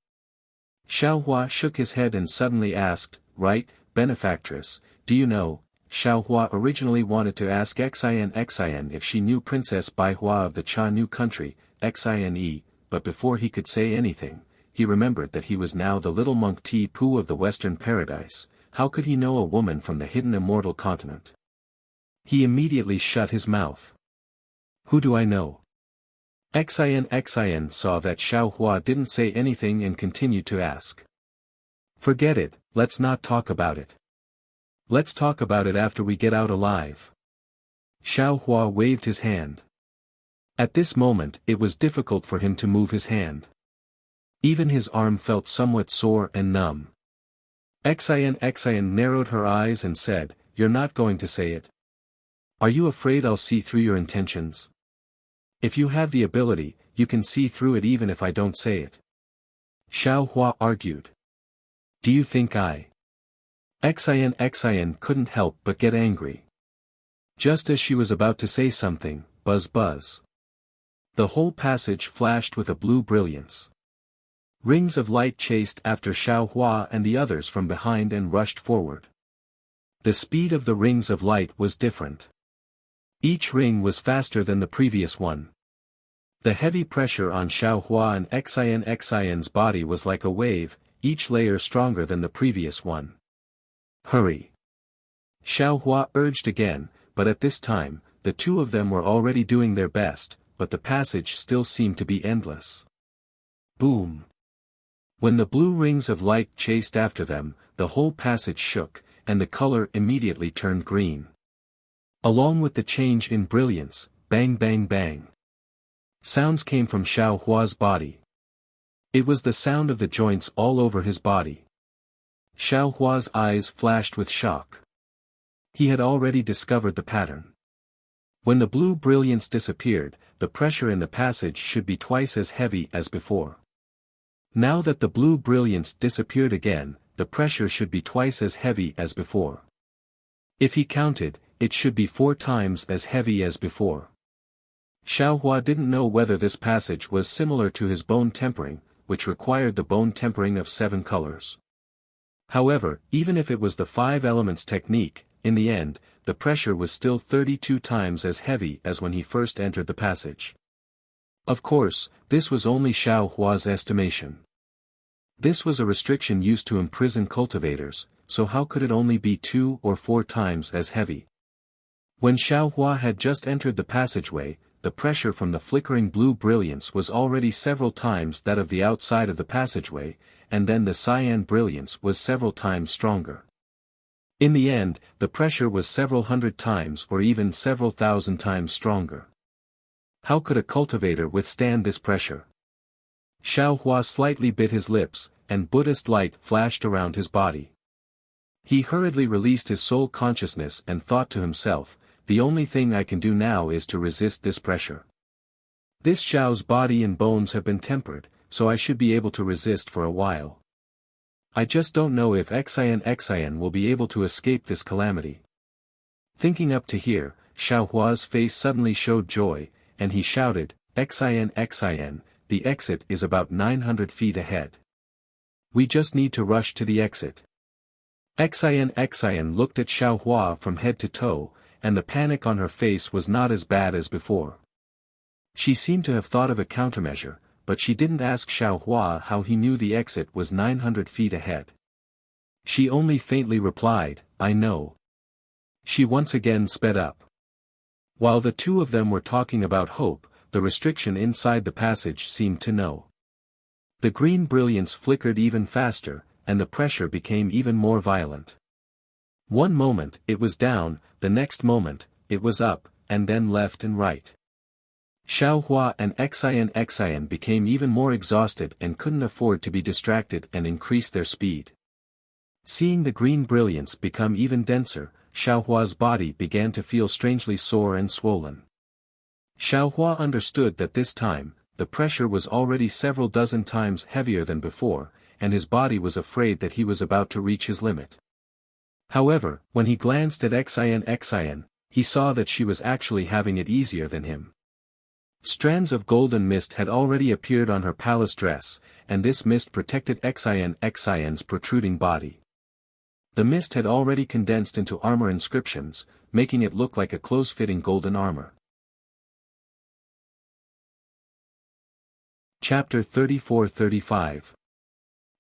Xiao Hua shook his head and suddenly asked, "Right, benefactress, do you know?" Xiao Hua originally wanted to ask Xin if she knew Princess Bai Hua of the Cha New country, Xine, but before he could say anything, he remembered that he was now the little monk Ti Pu of the Western Paradise. How could he know a woman from the hidden immortal continent? He immediately shut his mouth. "Who do I know?" Xin saw that Xiao Hua didn't say anything and continued to ask. "Forget it, let's not talk about it. Let's talk about it after we get out alive." Xiao Hua waved his hand. At this moment it was difficult for him to move his hand. Even his arm felt somewhat sore and numb. Xin narrowed her eyes and said, "You're not going to say it? Are you afraid I'll see through your intentions? If you have the ability, you can see through it even if I don't say it." Xiao Hua argued. "Do you think I?" Xin couldn't help but get angry. Just as she was about to say something, buzz buzz. The whole passage flashed with a blue brilliance. Rings of light chased after Xiao Hua and the others from behind and rushed forward. The speed of the rings of light was different. Each ring was faster than the previous one. The heavy pressure on Xiao Hua and Xin's body was like a wave, each layer stronger than the previous one. "Hurry!" Xiao Hua urged again, but at this time, the two of them were already doing their best, but the passage still seemed to be endless. Boom! When the blue rings of light chased after them, the whole passage shook, and the color immediately turned green. Along with the change in brilliance, bang bang bang. Sounds came from Xiao Hua's body. It was the sound of the joints all over his body. Xiao Hua's eyes flashed with shock. He had already discovered the pattern. When the blue brilliance disappeared, the pressure in the passage should be twice as heavy as before. Now that the blue brilliance disappeared again, the pressure should be twice as heavy as before. If he counted, it should be 4 times as heavy as before. Xiao Hua didn't know whether this passage was similar to his bone tempering, which required the bone tempering of 7 colors. However, even if it was the 5 elements technique, in the end, the pressure was still 32 times as heavy as when he first entered the passage. Of course, this was only Xiao Hua's estimation. This was a restriction used to imprison cultivators, so how could it only be 2 or 4 times as heavy? When Xiao Hua had just entered the passageway, the pressure from the flickering blue brilliance was already several times that of the outside of the passageway, and then the cyan brilliance was several times stronger. In the end, the pressure was several hundred times or even several thousand times stronger. How could a cultivator withstand this pressure? Xiao Hua slightly bit his lips, and Buddhist light flashed around his body. He hurriedly released his soul consciousness and thought to himself, the only thing I can do now is to resist this pressure. This Xiao's body and bones have been tempered, so I should be able to resist for a while. I just don't know if Xian will be able to escape this calamity. Thinking up to here, Xiao Hua's face suddenly showed joy, and he shouted, Xian, the exit is about 900 feet ahead. We just need to rush to the exit. Xian looked at Xiao Hua from head to toe, and the panic on her face was not as bad as before. She seemed to have thought of a countermeasure, but she didn't ask Xiao Hua how he knew the exit was 900 feet ahead. She only faintly replied, I know. She once again sped up. While the two of them were talking about hope, the restriction inside the passage seemed to know. The green brilliance flickered even faster, and the pressure became even more violent. One moment, it was down, the next moment, it was up, and then left and right. Xiao Hua and Xian became even more exhausted and couldn't afford to be distracted and increased their speed. Seeing the green brilliance become even denser, Xiao Hua's body began to feel strangely sore and swollen. Xiao Hua understood that this time, the pressure was already several dozen times heavier than before, and his body was afraid that he was about to reach his limit. However, when he glanced at Xian, he saw that she was actually having it easier than him. Strands of golden mist had already appeared on her palace dress, and this mist protected Xian's protruding body. The mist had already condensed into armor inscriptions, making it look like a close-fitting golden armor. Chapter 34-35.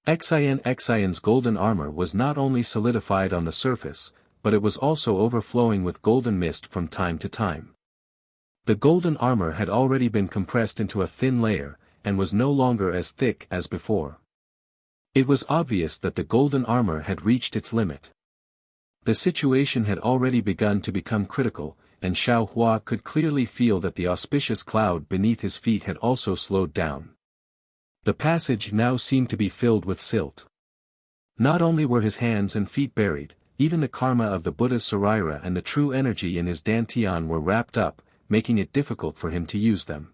Xian's golden armor was not only solidified on the surface, but it was also overflowing with golden mist from time to time. The golden armor had already been compressed into a thin layer, and was no longer as thick as before. It was obvious that the golden armor had reached its limit. The situation had already begun to become critical, and Xiao Hua could clearly feel that the auspicious cloud beneath his feet had also slowed down. The passage now seemed to be filled with silt. Not only were his hands and feet buried, even the karma of the Buddha's Sarira and the true energy in his dantian were wrapped up, making it difficult for him to use them.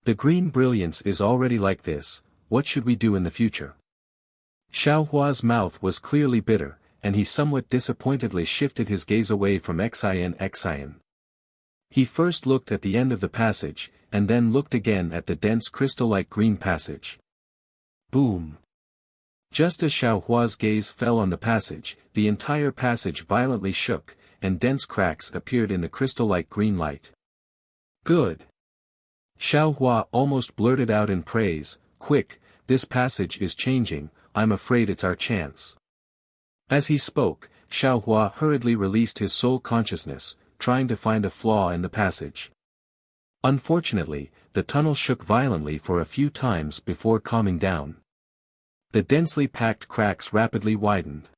The green brilliance is already like this, what should we do in the future? Xiao Hua's mouth was clearly bitter, and he somewhat disappointedly shifted his gaze away from Xian. He first looked at the end of the passage, and then looked again at the dense crystal-like green passage. Boom! Just as Xiao Hua's gaze fell on the passage, the entire passage violently shook, and dense cracks appeared in the crystal-like green light. Good! Xiao Hua almost blurted out in praise, quick, this passage is changing, I'm afraid it's our chance. As he spoke, Xiao Hua hurriedly released his soul consciousness, trying to find a flaw in the passage. Unfortunately, the tunnel shook violently for a few times before calming down. The densely packed cracks rapidly widened.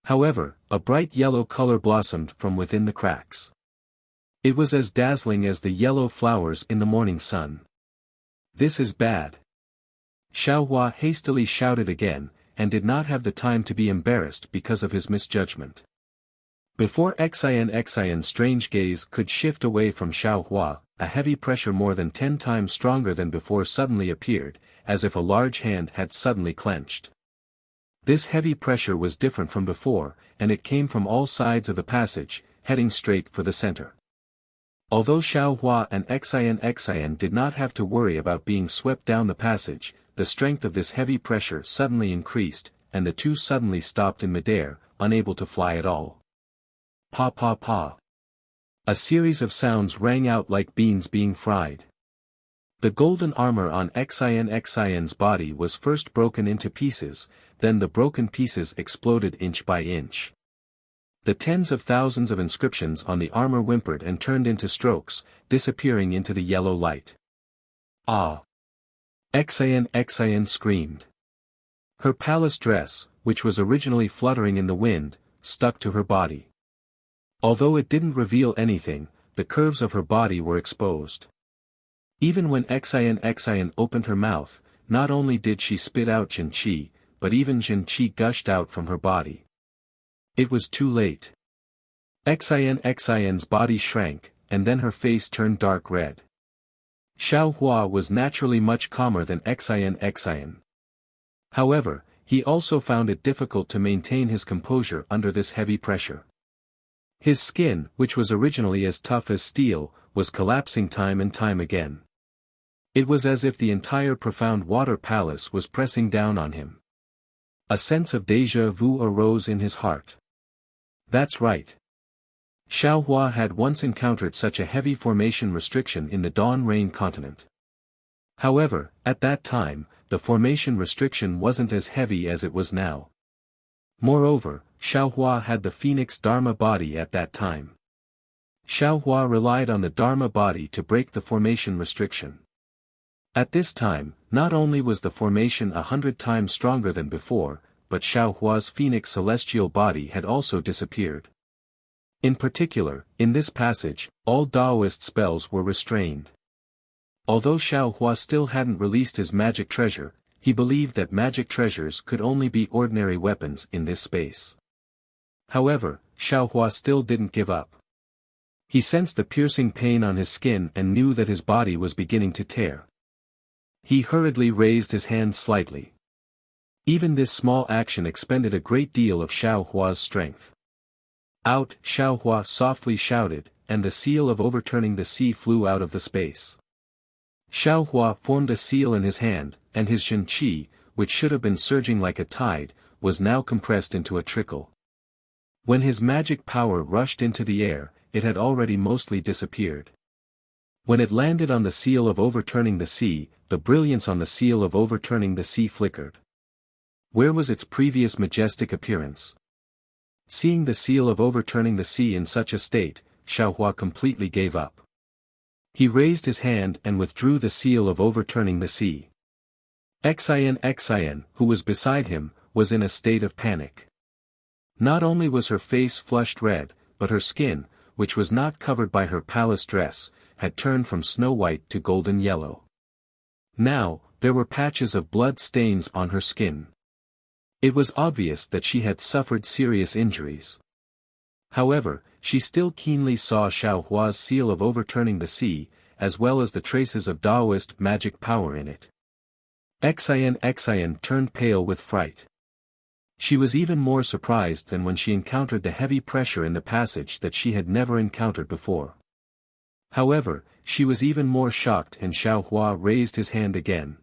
However, a bright yellow color blossomed from within the cracks. It was as dazzling as the yellow flowers in the morning sun. "This is bad." Xiaohua hastily shouted again, and did not have the time to be embarrassed because of his misjudgment. Before Xian's strange gaze could shift away from Xiaohua, a heavy pressure more than 10 times stronger than before suddenly appeared, as if a large hand had suddenly clenched. This heavy pressure was different from before, and it came from all sides of the passage, heading straight for the center. Although Xiaohua and Xian did not have to worry about being swept down the passage, the strength of this heavy pressure suddenly increased, and the two suddenly stopped in midair, unable to fly at all. Pa pa pa. A series of sounds rang out like beans being fried. The golden armor on Xian's body was first broken into pieces, then the broken pieces exploded inch by inch. The tens of thousands of inscriptions on the armor whimpered and turned into strokes, disappearing into the yellow light. Ah! Xian screamed. Her palace dress, which was originally fluttering in the wind, stuck to her body. Although it didn't reveal anything, the curves of her body were exposed. Even when Xian opened her mouth, not only did she spit out Jin Qi, but even Jin Qi gushed out from her body. It was too late. Xian's body shrank, and then her face turned dark red. Xiaohua was naturally much calmer than Xian. However, he also found it difficult to maintain his composure under this heavy pressure. His skin, which was originally as tough as steel, was collapsing time and time again. It was as if the entire profound water palace was pressing down on him. A sense of déjà vu arose in his heart. That's right. Xiaohua had once encountered such a heavy formation restriction in the Dawn Rain continent. However, at that time, the formation restriction wasn't as heavy as it was now. Moreover, Xiaohua had the Phoenix Dharma body at that time. Xiaohua relied on the Dharma body to break the formation restriction. At this time, not only was the formation 100 times stronger than before, but Xiaohua's Phoenix celestial body had also disappeared. In particular, in this passage, all Taoist spells were restrained. Although Xiaohua still hadn't released his magic treasure, he believed that magic treasures could only be ordinary weapons in this space. However, Xiaohua still didn't give up. He sensed the piercing pain on his skin and knew that his body was beginning to tear. He hurriedly raised his hand slightly. Even this small action expended a great deal of Xiaohua's strength. "Out!" Xiaohua softly shouted, and the seal of overturning the sea flew out of the space. Xiaohua formed a seal in his hand, and his Jin Qi, which should have been surging like a tide, was now compressed into a trickle. When his magic power rushed into the air, it had already mostly disappeared. When it landed on the seal of overturning the sea, the brilliance on the seal of overturning the sea flickered. Where was its previous majestic appearance? Seeing the seal of overturning the sea in such a state, Xiaohua completely gave up. He raised his hand and withdrew the seal of overturning the sea. Xian, who was beside him, was in a state of panic. Not only was her face flushed red, but her skin, which was not covered by her palace dress, had turned from snow white to golden yellow. Now, there were patches of blood stains on her skin. It was obvious that she had suffered serious injuries. However, she still keenly saw Xiaohua's seal of overturning the sea, as well as the traces of Taoist magic power in it. Xian turned pale with fright. She was even more surprised than when she encountered the heavy pressure in the passage that she had never encountered before. However, she was even more shocked and Xiaohua raised his hand again.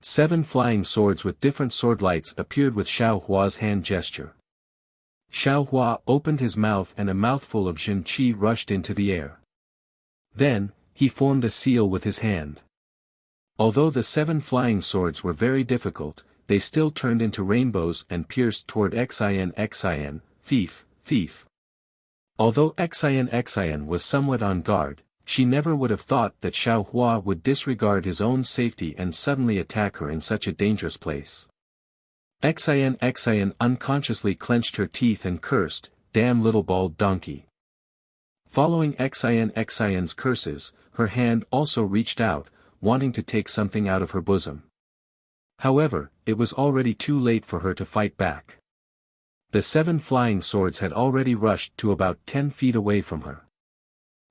7 flying swords with different sword lights appeared with Xiaohua's hand gesture. Xiaohua opened his mouth and a mouthful of Jin Qi rushed into the air. Then, he formed a seal with his hand. Although the 7 flying swords were very difficult, they still turned into rainbows and pierced toward Xian, thief. Although Xian was somewhat on guard, she never would have thought that Xiaohua would disregard his own safety and suddenly attack her in such a dangerous place. Xin unconsciously clenched her teeth and cursed, "Damn little bald donkey." Following Xin's curses, her hand also reached out, wanting to take something out of her bosom. However, it was already too late for her to fight back. The 7 flying swords had already rushed to about 10 feet away from her.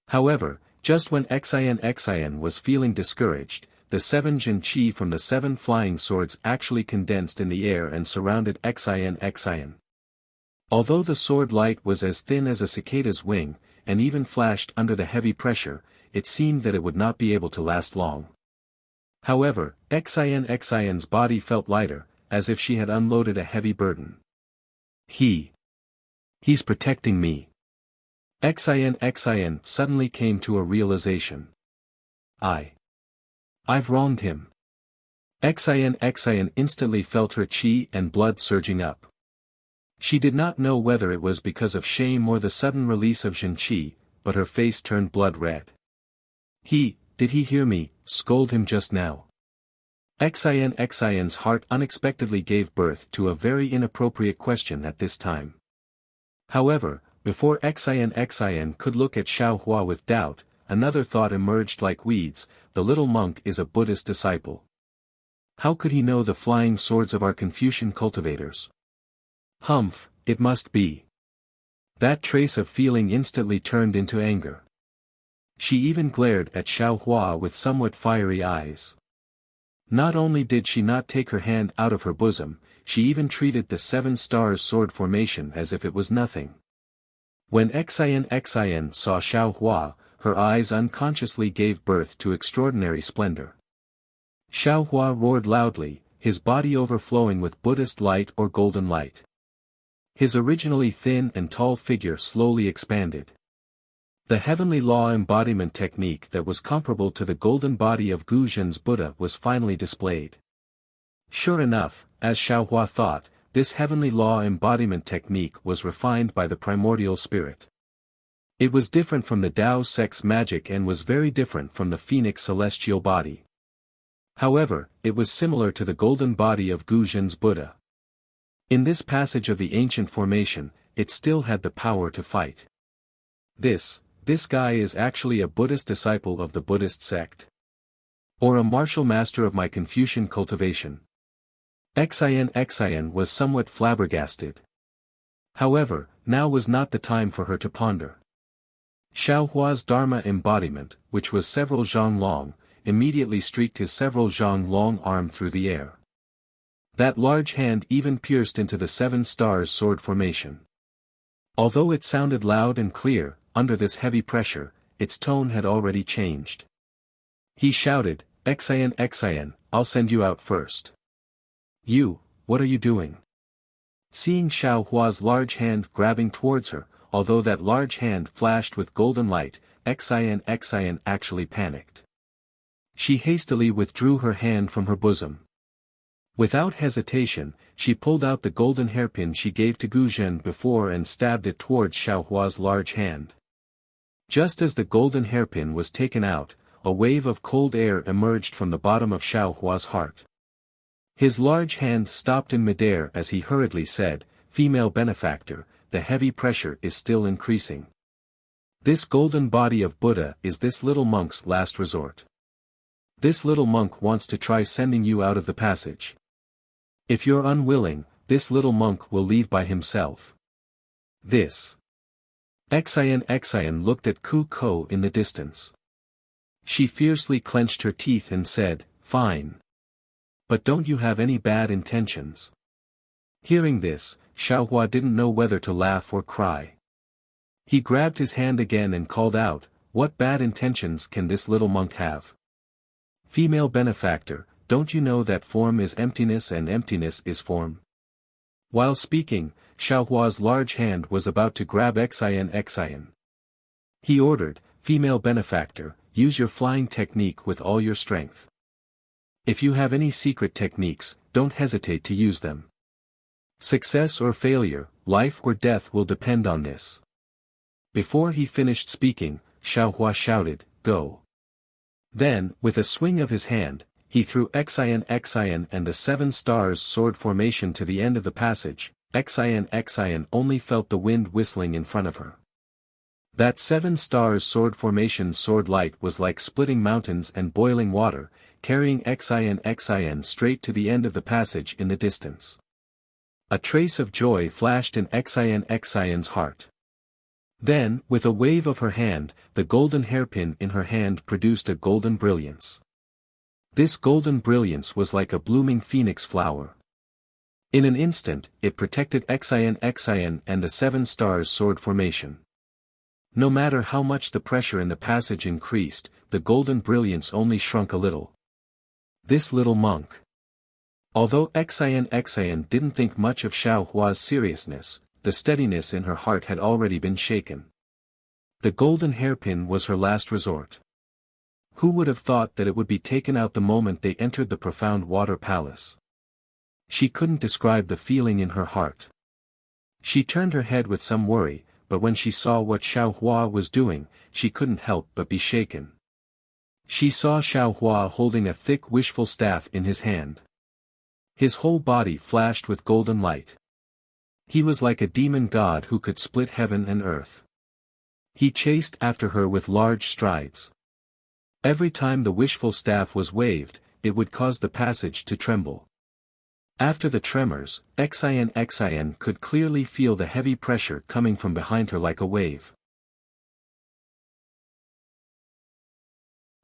However, just when Xin was feeling discouraged, the 7 Jinqi from the 7 flying swords actually condensed in the air and surrounded Xin. Although the sword light was as thin as a cicada's wing, and even flashed under the heavy pressure, it seemed that it would not be able to last long. However, Xin's body felt lighter, as if she had unloaded a heavy burden. He's protecting me. Xin suddenly came to a realization. I've wronged him. Xin instantly felt her chi and blood surging up. She did not know whether it was because of shame or the sudden release of Jinqi, but her face turned blood red. Did he hear me scold him just now? Xin's heart unexpectedly gave birth to a very inappropriate question at this time. However, before Xin could look at Xiaohua with doubt, another thought emerged like weeds: the little monk is a Buddhist disciple. How could he know the flying swords of our Confucian cultivators? Humph, it must be. That trace of feeling instantly turned into anger. She even glared at Xiaohua with somewhat fiery eyes. Not only did she not take her hand out of her bosom, she even treated the 7 stars sword formation as if it was nothing. When Xin saw Xiaohua, her eyes unconsciously gave birth to extraordinary splendor. Xiaohua roared loudly, his body overflowing with Buddhist light or golden light. His originally thin and tall figure slowly expanded. The heavenly law embodiment technique that was comparable to the golden body of Gu Zhen's Buddha was finally displayed. Sure enough, as Xiaohua thought, this heavenly law embodiment technique was refined by the primordial spirit. It was different from the Tao sex magic and was very different from the phoenix celestial body. However, it was similar to the golden body of Gu Zhen's Buddha. In this passage of the ancient formation, it still had the power to fight. This guy is actually a Buddhist disciple of the Buddhist sect. Or a martial master of my Confucian cultivation. Xin was somewhat flabbergasted. However, now was not the time for her to ponder. Xiaohua's Dharma embodiment, which was several zhang long, immediately streaked his several zhang long arm through the air. That large hand even pierced into the 7 stars sword formation. Although it sounded loud and clear, under this heavy pressure, its tone had already changed. He shouted, Xin, I'll send you out first. You, what are you doing? Seeing Xiaohua's large hand grabbing towards her, although that large hand flashed with golden light, Xin actually panicked. She hastily withdrew her hand from her bosom. Without hesitation, she pulled out the golden hairpin she gave to Gu Zhen before and stabbed it towards Xiaohua's large hand. Just as the golden hairpin was taken out, a wave of cold air emerged from the bottom of Xiaohua's heart. His large hand stopped in midair as he hurriedly said, "Female benefactor, the heavy pressure is still increasing. This golden body of Buddha is this little monk's last resort. This little monk wants to try sending you out of the passage. If you're unwilling, this little monk will leave by himself." This. Xin looked at Ku Ko in the distance. She fiercely clenched her teeth and said, "Fine. But don't you have any bad intentions?" Hearing this, Xiaohua didn't know whether to laugh or cry. He grabbed his hand again and called out, "What bad intentions can this little monk have? Female benefactor, don't you know that form is emptiness and emptiness is form?" While speaking, Xiaohua's large hand was about to grab Xin. He ordered, "Female benefactor, use your flying technique with all your strength. If you have any secret techniques, don't hesitate to use them. Success or failure, life or death will depend on this." Before he finished speaking, Xiaohua shouted, "Go." Then, with a swing of his hand, He threw Xian and the 7 stars sword formation to the end of the passage. Xian only felt the wind whistling in front of her. That 7 stars sword formation's sword light was like splitting mountains and boiling water, carrying Xian straight to the end of the passage in the distance. A trace of joy flashed in Xian's heart. Then, with a wave of her hand, the golden hairpin in her hand produced a golden brilliance. This golden brilliance was like a blooming phoenix flower. In an instant, it protected Xian and the 7 stars sword formation. No matter how much the pressure in the passage increased, the golden brilliance only shrunk a little. This little monk. Although Xian didn't think much of Xiao Hua's seriousness, the steadiness in her heart had already been shaken. The golden hairpin was her last resort. Who would have thought that it would be taken out the moment they entered the profound water palace? She couldn't describe the feeling in her heart. She turned her head with some worry, but when she saw what Xiao Hua was doing, she couldn't help but be shaken. She saw Xiao Hua holding a thick wishful staff in his hand. His whole body flashed with golden light. He was like a demon god who could split heaven and earth. He chased after her with large strides. Every time the wishful staff was waved, it would cause the passage to tremble. After the tremors, Xian could clearly feel the heavy pressure coming from behind her like a wave.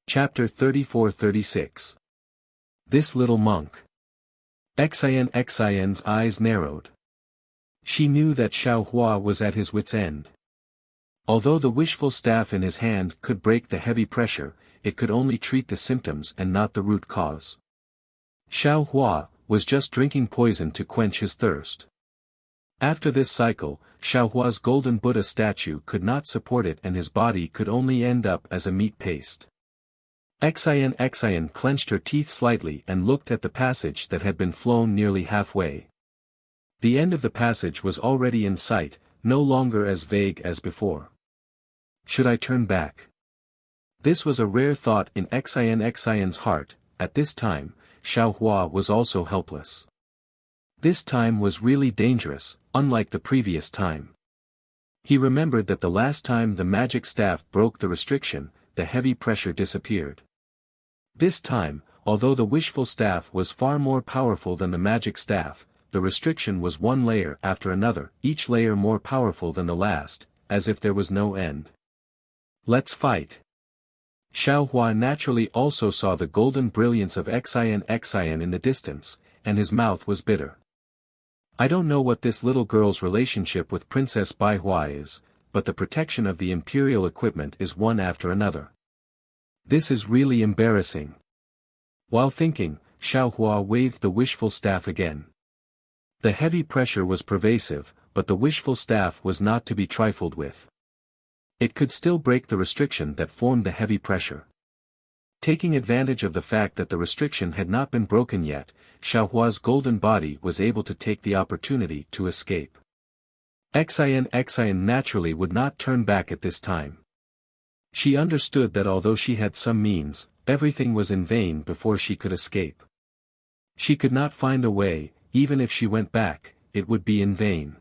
Chapter 34-36. This little monk. Xian's eyes narrowed. She knew that Xiao Hua was at his wit's end. Although the wishful staff in his hand could break the heavy pressure, it could only treat the symptoms and not the root cause. Xiao Hua was just drinking poison to quench his thirst. After this cycle, Xiao Hua's golden Buddha statue could not support it and his body could only end up as a meat paste. Xian clenched her teeth slightly and looked at the passage that had been flown nearly halfway. The end of the passage was already in sight, no longer as vague as before. Should I turn back? This was a rare thought in Xian's heart. At this time, Xiao Hua was also helpless. This time was really dangerous, unlike the previous time. He remembered that the last time the magic staff broke the restriction, the heavy pressure disappeared. This time, although the wishful staff was far more powerful than the magic staff, the restriction was one layer after another, each layer more powerful than the last, as if there was no end. Let's fight. Xiao Hua naturally also saw the golden brilliance of Xian in the distance, and his mouth was bitter. I don't know what this little girl's relationship with Princess Baihua is, but the protection of the imperial equipment is one after another. This is really embarrassing. While thinking, Xiao Hua waved the wishful staff again. The heavy pressure was pervasive, but the wishful staff was not to be trifled with. It could still break the restriction that formed the heavy pressure. Taking advantage of the fact that the restriction had not been broken yet, Xiao Hua's golden body was able to take the opportunity to escape. Xian naturally would not turn back at this time. She understood that although she had some means, everything was in vain before she could escape. She could not find a way, even if she went back, it would be in vain.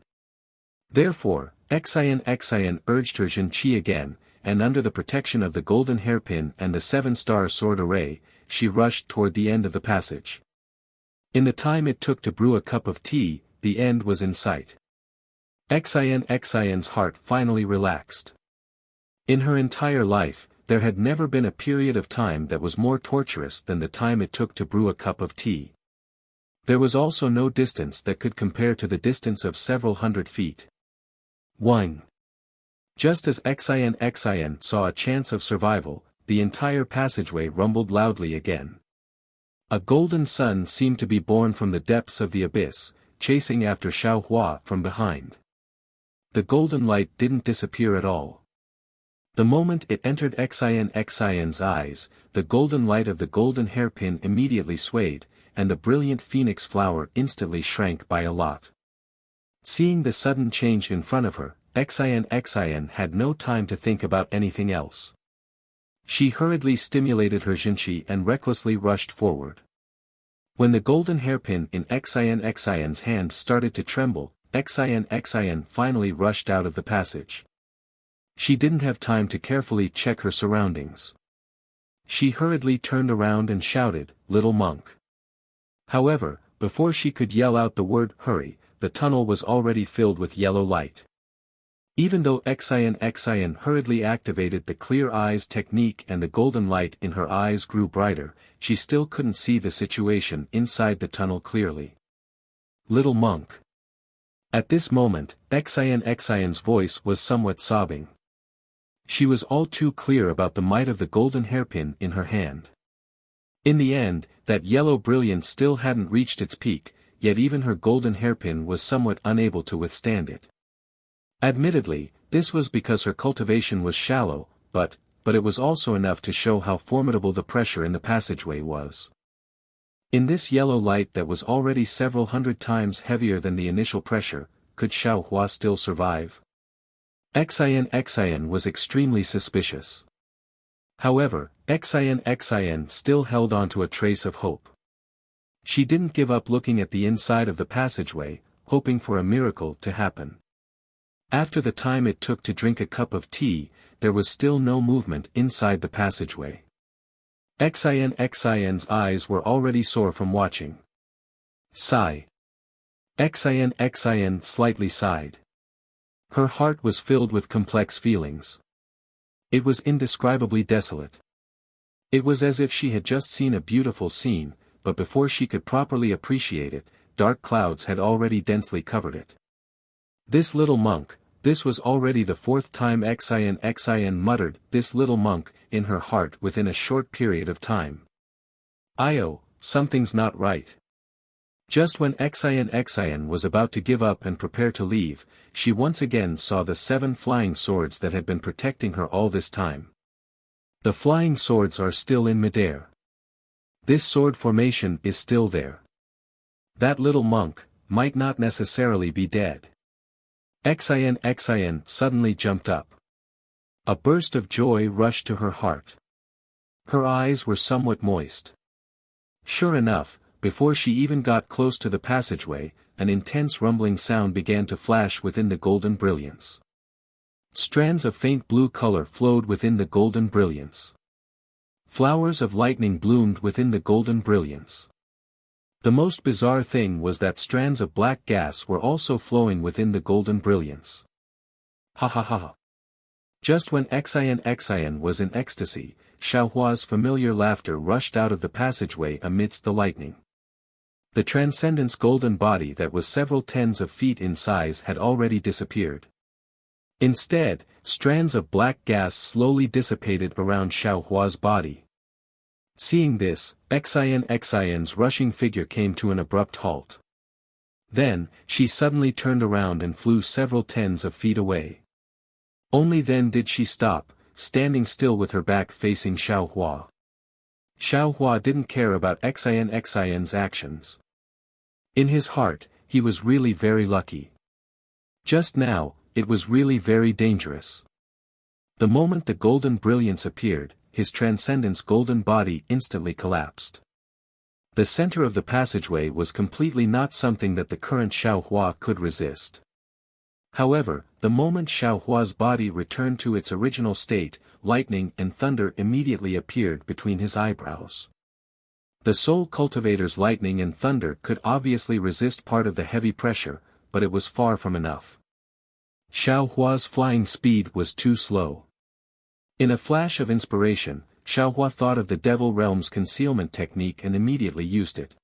Therefore, Xian urged her Jinqi again, and under the protection of the golden hairpin and the 7-star sword array, she rushed toward the end of the passage. In the time it took to brew a cup of tea, the end was in sight. Xian's heart finally relaxed. In her entire life, there had never been a period of time that was more torturous than the time it took to brew a cup of tea. There was also no distance that could compare to the distance of several hundred feet. 1. Just as Xian saw a chance of survival, the entire passageway rumbled loudly again. A golden sun seemed to be born from the depths of the abyss, chasing after Xiao Hua from behind. The golden light didn't disappear at all. The moment it entered Xian's eyes, the golden light of the golden hairpin immediately swayed, and the brilliant phoenix flower instantly shrank by a lot. Seeing the sudden change in front of her, Xian had no time to think about anything else. She hurriedly stimulated her jinshi and recklessly rushed forward. When the golden hairpin in Xin's hand started to tremble, Xin finally rushed out of the passage. She didn't have time to carefully check her surroundings. She hurriedly turned around and shouted, "Little monk." However, before she could yell out the word "hurry," the tunnel was already filled with yellow light. Even though Xin hurriedly activated the clear eyes technique and the golden light in her eyes grew brighter, she still couldn't see the situation inside the tunnel clearly. "Little monk." At this moment, Xin's voice was somewhat sobbing. She was all too clear about the might of the golden hairpin in her hand. In the end, that yellow brilliance still hadn't reached its peak, yet even her golden hairpin was somewhat unable to withstand it. Admittedly, this was because her cultivation was shallow, but it was also enough to show how formidable the pressure in the passageway was. In this yellow light that was already several hundred times heavier than the initial pressure, could Xiaohua still survive? Xin was extremely suspicious. However, Xin still held on to a trace of hope. She didn't give up looking at the inside of the passageway, hoping for a miracle to happen. After the time it took to drink a cup of tea, there was still no movement inside the passageway. Xin's eyes were already sore from watching. Sigh. Xin slightly sighed. Her heart was filled with complex feelings. It was indescribably desolate. It was as if she had just seen a beautiful scene, but before she could properly appreciate it, dark clouds had already densely covered it. This little monk, this was already the fourth time Xin muttered, "This little monk," in her heart within a short period of time. Something's not right. Just when Xin was about to give up and prepare to leave, she once again saw the 7 flying swords that had been protecting her all this time. The flying swords are still in midair. This sword formation is still there. That little monk might not necessarily be dead. Xin suddenly jumped up. A burst of joy rushed to her heart. Her eyes were somewhat moist. Sure enough, before she even got close to the passageway, an intense rumbling sound began to flash within the golden brilliance. Strands of faint blue color flowed within the golden brilliance. Flowers of lightning bloomed within the golden brilliance. The most bizarre thing was that strands of black gas were also flowing within the golden brilliance. Ha ha ha. Just when Xin was in ecstasy, Xiaohua's familiar laughter rushed out of the passageway amidst the lightning. The Transcendent's golden body that was several tens of feet in size had already disappeared. Instead, strands of black gas slowly dissipated around Xiaohua's body. Seeing this, Xin's rushing figure came to an abrupt halt. Then, she suddenly turned around and flew several tens of feet away. Only then did she stop, standing still with her back facing Xiaohua. Xiaohua didn't care about Xin's actions. In his heart, he was really very lucky. Just now, it was really very dangerous. The moment the golden brilliance appeared, his Transcendent's golden body instantly collapsed. The center of the passageway was completely not something that the current Xiaohua could resist. However, the moment Xiaohua's body returned to its original state, lightning and thunder immediately appeared between his eyebrows. The soul cultivator's lightning and thunder could obviously resist part of the heavy pressure, but it was far from enough. Xiaohua's flying speed was too slow. In a flash of inspiration, Xiaohua thought of the Devil Realm's concealment technique and immediately used it.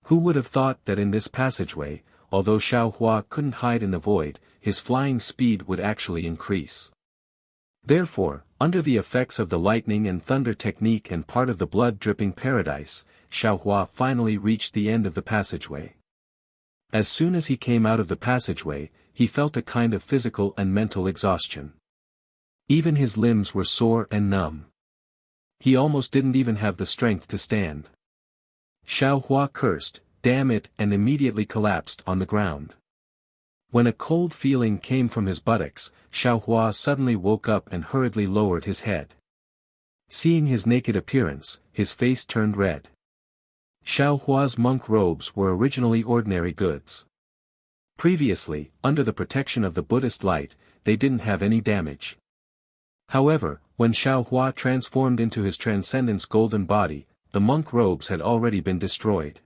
Who would have thought that in this passageway, although Xiaohua couldn't hide in the void, his flying speed would actually increase. Therefore, under the effects of the lightning and thunder technique and part of the blood-dripping paradise, Xiaohua finally reached the end of the passageway. As soon as he came out of the passageway, he felt a kind of physical and mental exhaustion. Even his limbs were sore and numb. He almost didn't even have the strength to stand. Xiaohua cursed, "Damn it," and immediately collapsed on the ground. When a cold feeling came from his buttocks, Xiaohua suddenly woke up and hurriedly lowered his head. Seeing his naked appearance, his face turned red. Xiao Hua's monk robes were originally ordinary goods. Previously, under the protection of the Buddhist light, they didn't have any damage. However, when Xiao Hua transformed into his transcendence golden body, the monk robes had already been destroyed.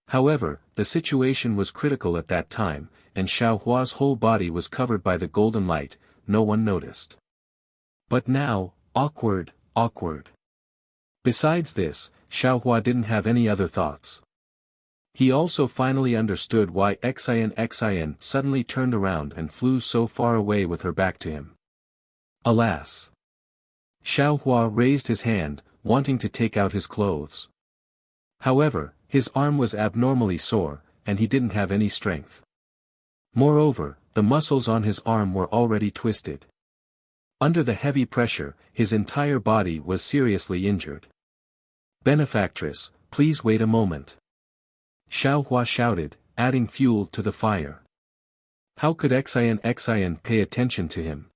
However, the situation was critical at that time, and Xiao Hua's whole body was covered by the golden light. No one noticed. But now, awkward. Besides this, Xiao Hua didn't have any other thoughts. He also finally understood why Xian suddenly turned around and flew so far away with her back to him. Alas! Xiao Hua raised his hand, wanting to take out his clothes. However, his arm was abnormally sore, and he didn't have any strength. Moreover, the muscles on his arm were already twisted. Under the heavy pressure, his entire body was seriously injured. "Benefactress, please wait a moment," Xiao Hua shouted, adding fuel to the fire. How could Xian pay attention to him?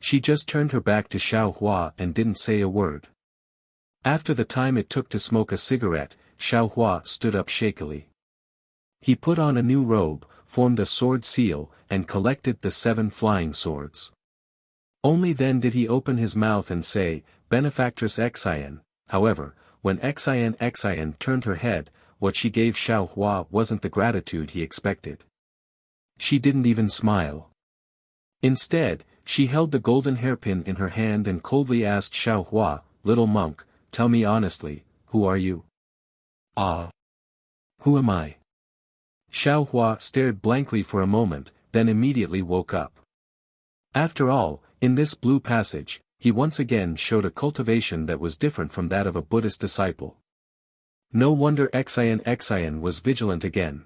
She just turned her back to Xiao Hua and didn't say a word. After the time it took to smoke a cigarette, Xiao Hua stood up shakily. He put on a new robe, formed a sword seal, and collected the 7 flying swords. Only then did he open his mouth and say, "Benefactress Xian." However, when Xian turned her head, what she gave Xiao Hua wasn't the gratitude he expected. She didn't even smile. Instead, she held the golden hairpin in her hand and coldly asked Xiao Hua, "Little monk, tell me honestly, who are you?" "Ah. Who am I?" Xiao Hua stared blankly for a moment, then immediately woke up. After all, in this blue passage, he once again showed a cultivation that was different from that of a Buddhist disciple. No wonder Xian was vigilant again.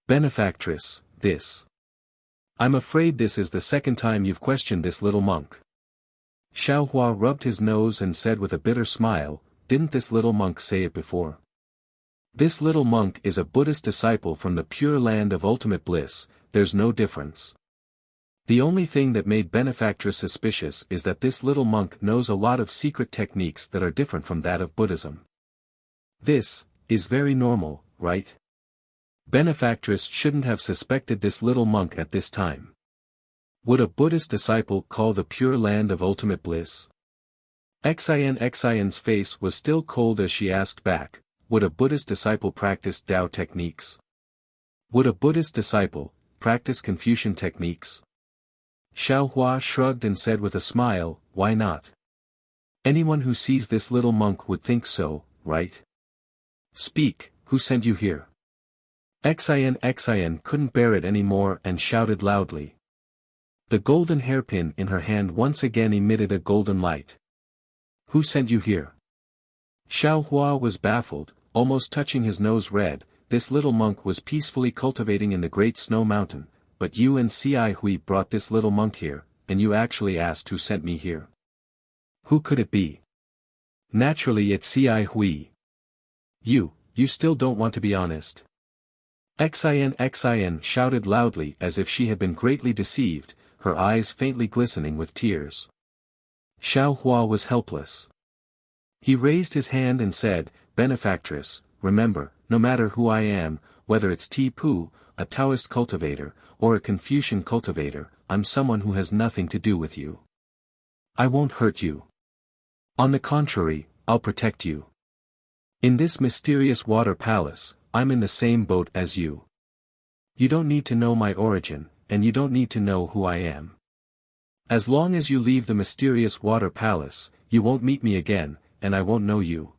"Benefactress, this. I'm afraid this is the second time you've questioned this little monk." Xiao Hua rubbed his nose and said with a bitter smile, "Didn't this little monk say it before? This little monk is a Buddhist disciple from the pure land of ultimate bliss, there's no difference." The only thing that made Benefactress suspicious is that this little monk knows a lot of secret techniques that are different from that of Buddhism. This is very normal, right? Benefactress shouldn't have suspected this little monk at this time. Would a Buddhist disciple call the pure land of ultimate bliss? Xian's face was still cold as she asked back, would a Buddhist disciple practice Tao techniques? Would a Buddhist disciple practice Confucian techniques? Xiao Hua shrugged and said with a smile, "Why not? Anyone who sees this little monk would think so, right? Speak, who sent you here?" Xian couldn't bear it anymore and shouted loudly. The golden hairpin in her hand once again emitted a golden light. "Who sent you here?" Xiao Hua was baffled, almost touching his nose red. This little monk was peacefully cultivating in the Great Snow Mountain, but you and Cai Hui brought this little monk here, and you actually asked who sent me here. Who could it be? Naturally it's Cai Hui. You still don't want to be honest? Xian shouted loudly as if she had been greatly deceived, her eyes faintly glistening with tears. Xiao Hua was helpless. He raised his hand and said, "Benefactress, remember, no matter who I am, whether it's Tipu, a Taoist cultivator, or a Confucian cultivator, I'm someone who has nothing to do with you. I won't hurt you. On the contrary, I'll protect you. In this mysterious water palace, I'm in the same boat as you. You don't need to know my origin, and you don't need to know who I am. As long as you leave the mysterious water palace, you won't meet me again, and I won't know you."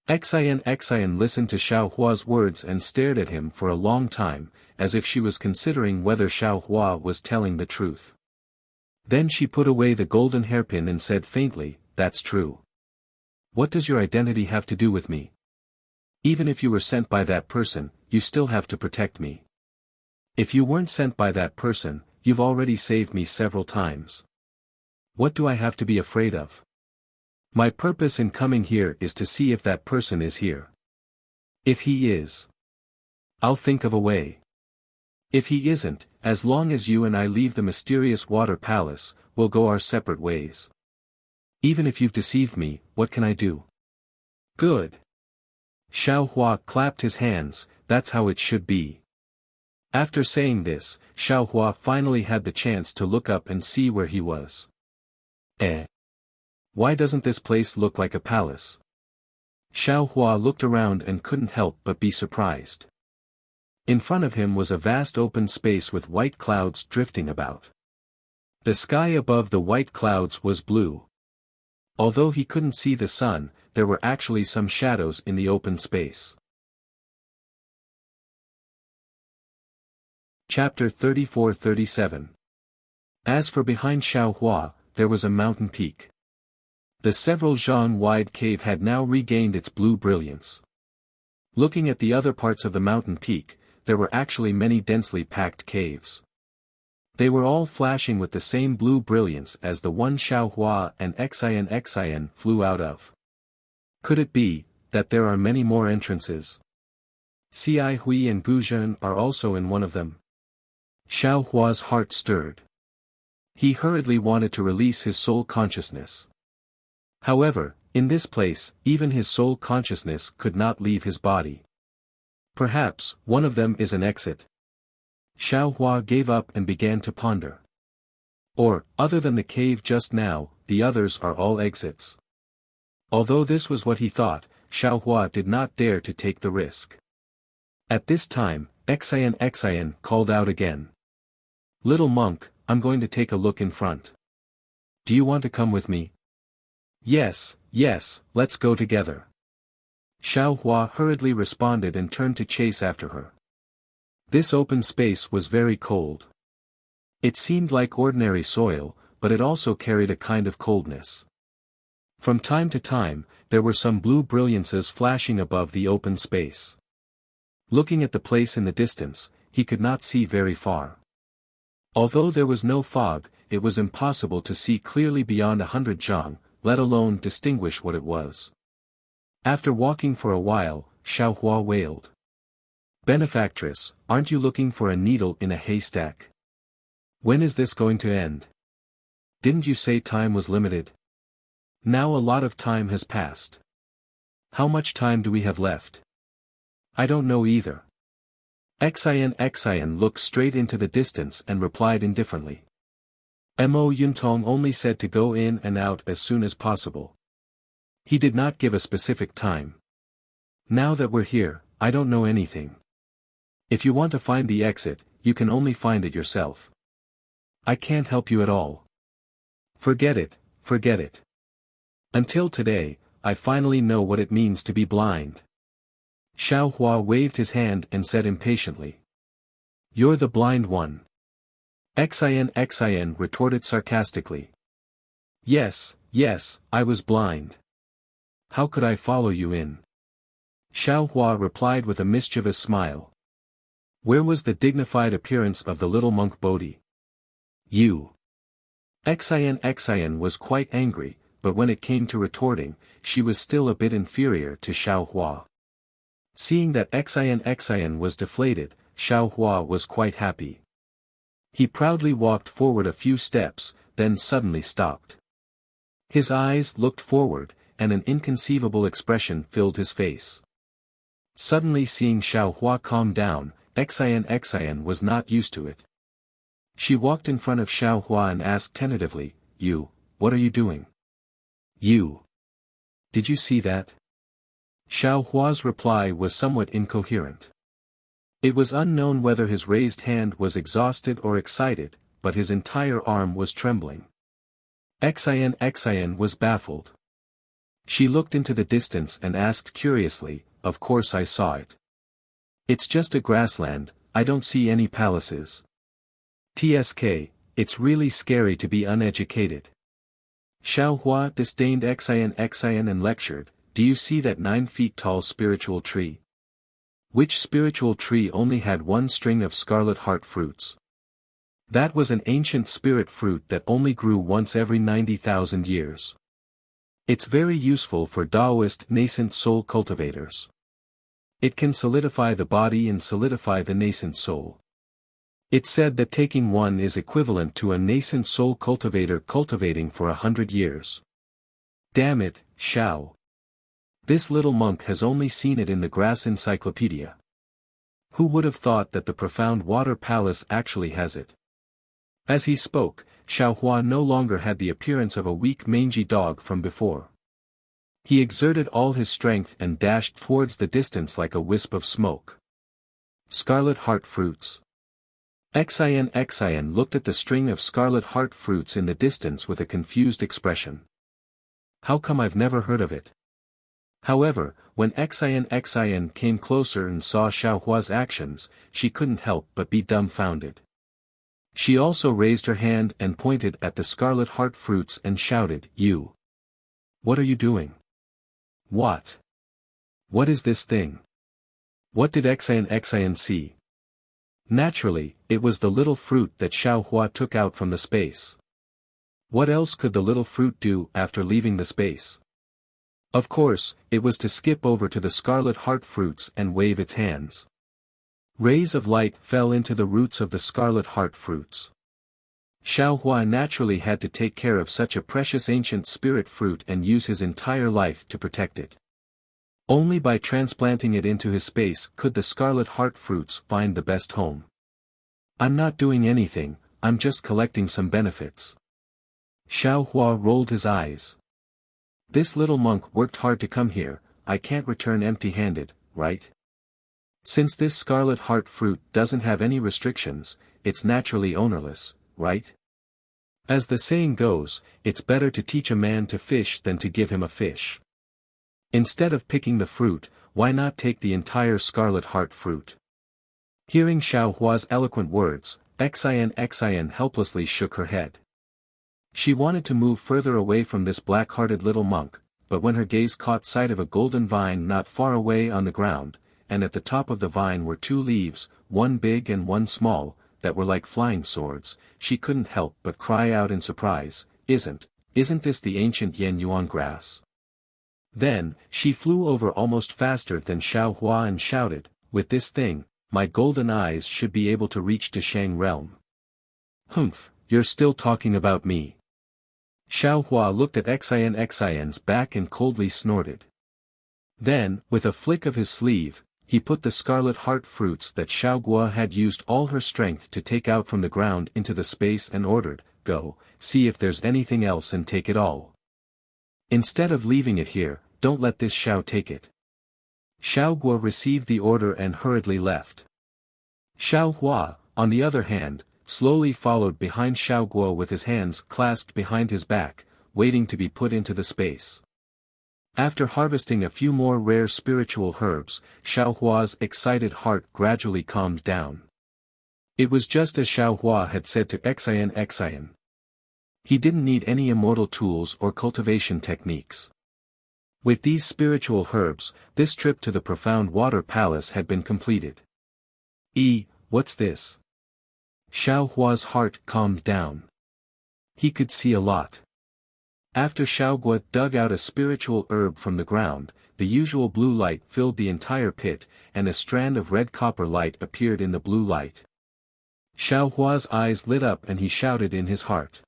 Xian listened to Xiao Hua's words and stared at him for a long time, as if she was considering whether Xiao Hua was telling the truth. Then she put away the golden hairpin and said faintly, "That's true. What does your identity have to do with me? Even if you were sent by that person, you still have to protect me. If you weren't sent by that person, you've already saved me several times. What do I have to be afraid of? My purpose in coming here is to see if that person is here. If he is, I'll think of a way. If he isn't, as long as you and I leave the mysterious water palace, we'll go our separate ways." Even if you've deceived me, what can I do? Good. Xiao Hua clapped his hands, that's how it should be. After saying this, Xiao Hua finally had the chance to look up and see where he was. Why doesn't this place look like a palace? Xiao Hua looked around and couldn't help but be surprised. In front of him was a vast open space with white clouds drifting about. The sky above the white clouds was blue. Although he couldn't see the sun, there were actually some shadows in the open space. Chapter 34-37. As for behind Xiao Hua, there was a mountain peak. The several zhang-wide cave had now regained its blue brilliance. Looking at the other parts of the mountain peak, there were actually many densely packed caves. They were all flashing with the same blue brilliance as the one Xiao Hua and Xian flew out of. Could it be that there are many more entrances? Cai Hui and Gu Zhen are also in one of them. Xiao Hua's heart stirred. He hurriedly wanted to release his soul consciousness. However, in this place, even his soul consciousness could not leave his body. Perhaps, one of them is an exit. Xiao Hua gave up and began to ponder. Or, other than the cave just now, the others are all exits. Although this was what he thought, Xiao Hua did not dare to take the risk. At this time, Xian called out again. Little monk, I'm going to take a look in front. Do you want to come with me? Yes, let's go together. Xiao Hua hurriedly responded and turned to chase after her. This open space was very cold. It seemed like ordinary soil, but it also carried a kind of coldness. From time to time, there were some blue brilliances flashing above the open space. Looking at the place in the distance, he could not see very far. Although there was no fog, it was impossible to see clearly beyond 100 zhang, let alone distinguish what it was. After walking for a while, Xiao Hua wailed. Benefactress, aren't you looking for a needle in a haystack? When is this going to end? Didn't you say time was limited? Now a lot of time has passed. How much time do we have left? I don't know either. Xian looked straight into the distance and replied indifferently. Mo Yuntong only said to go in and out as soon as possible. He did not give a specific time. Now that we're here, I don't know anything. If you want to find the exit, you can only find it yourself. I can't help you at all. Forget it. Until today, I finally know what it means to be blind. Xiao Hua waved his hand and said impatiently. You're the blind one. Xian retorted sarcastically. Yes, I was blind. How could I follow you in? Xiao Hua replied with a mischievous smile. Where was the dignified appearance of the little monk Bodhi? You. Xian was quite angry, but when it came to retorting, she was still a bit inferior to Xiao Hua. Seeing that Xian was deflated, Xiao Hua was quite happy. He proudly walked forward a few steps, then suddenly stopped. His eyes looked forward, and an inconceivable expression filled his face. Suddenly seeing Xiao Hua calm down, Xian was not used to it. She walked in front of Xiao Hua and asked tentatively, You, what are you doing? You. Did you see that? Xiao Hua's reply was somewhat incoherent. It was unknown whether his raised hand was exhausted or excited, but his entire arm was trembling. Xian was baffled. She looked into the distance and asked curiously, Of course I saw it. It's just a grassland, I don't see any palaces. TSK, it's really scary to be uneducated. Xiao Hua disdained Xian and lectured, Do you see that 9 feet tall spiritual tree? Which spiritual tree only had one string of scarlet heart fruits? That was an ancient spirit fruit that only grew once every 90,000 years. It's very useful for Taoist nascent soul cultivators. It can solidify the body and solidify the nascent soul. It's said that taking one is equivalent to a nascent soul cultivator cultivating for 100 years. Damn it, Xiao. This little monk has only seen it in the grass encyclopedia. Who would have thought that the profound water palace actually has it? As he spoke, Xiao Hua no longer had the appearance of a weak mangy dog from before. He exerted all his strength and dashed towards the distance like a wisp of smoke. Scarlet heart fruits. Xian looked at the string of scarlet heart fruits in the distance with a confused expression. How come I've never heard of it? However, when Xian came closer and saw Xiao Hua's actions, she couldn't help but be dumbfounded. She also raised her hand and pointed at the scarlet heart fruits and shouted, "You! What are you doing? What? What is this thing?" What did Xian see? Naturally, it was the little fruit that Xiao Hua took out from the space. What else could the little fruit do after leaving the space? Of course, it was to skip over to the scarlet heart fruits and wave its hands. Rays of light fell into the roots of the scarlet heart fruits. Xiao Hua naturally had to take care of such a precious ancient spirit fruit and use his entire life to protect it. Only by transplanting it into his space could the scarlet heart fruits find the best home. I'm not doing anything, I'm just collecting some benefits. Xiao Hua rolled his eyes. This little monk worked hard to come here, I can't return empty-handed, right? Since this scarlet heart fruit doesn't have any restrictions, it's naturally ownerless, right? As the saying goes, it's better to teach a man to fish than to give him a fish. Instead of picking the fruit, why not take the entire scarlet heart fruit? Hearing Xiao Hua's eloquent words, Xian helplessly shook her head. She wanted to move further away from this black-hearted little monk, but when her gaze caught sight of a golden vine not far away on the ground, and at the top of the vine were two leaves, one big and one small, that were like flying swords, she couldn't help but cry out in surprise, Isn't this the ancient Yen Yuan grass? Then, she flew over almost faster than Xiao Hua and shouted, "With this thing, my golden eyes should be able to reach to Shang realm." Humph, you're still talking about me. Xiao Hua looked at Xian's back and coldly snorted. Then, with a flick of his sleeve, he put the scarlet heart fruits that Xiao Hua had used all her strength to take out from the ground into the space and ordered, "Go, see if there's anything else and take it all. Instead of leaving it here, don't let this Xiao take it." Xiao Hua received the order and hurriedly left. Xiao Hua, on the other hand, slowly followed behind Xiao Hua with his hands clasped behind his back, waiting to be put into the space. After harvesting a few more rare spiritual herbs, Xiao Hua's excited heart gradually calmed down. It was just as Xiao Hua had said to Xian. He didn't need any immortal tools or cultivation techniques. With these spiritual herbs, this trip to the profound water palace had been completed. What's this? Xiao Hua's heart calmed down. He could see a lot. After Xiao Hua dug out a spiritual herb from the ground, the usual blue light filled the entire pit, and a strand of red copper light appeared in the blue light. Xiao Hua's eyes lit up and he shouted in his heart.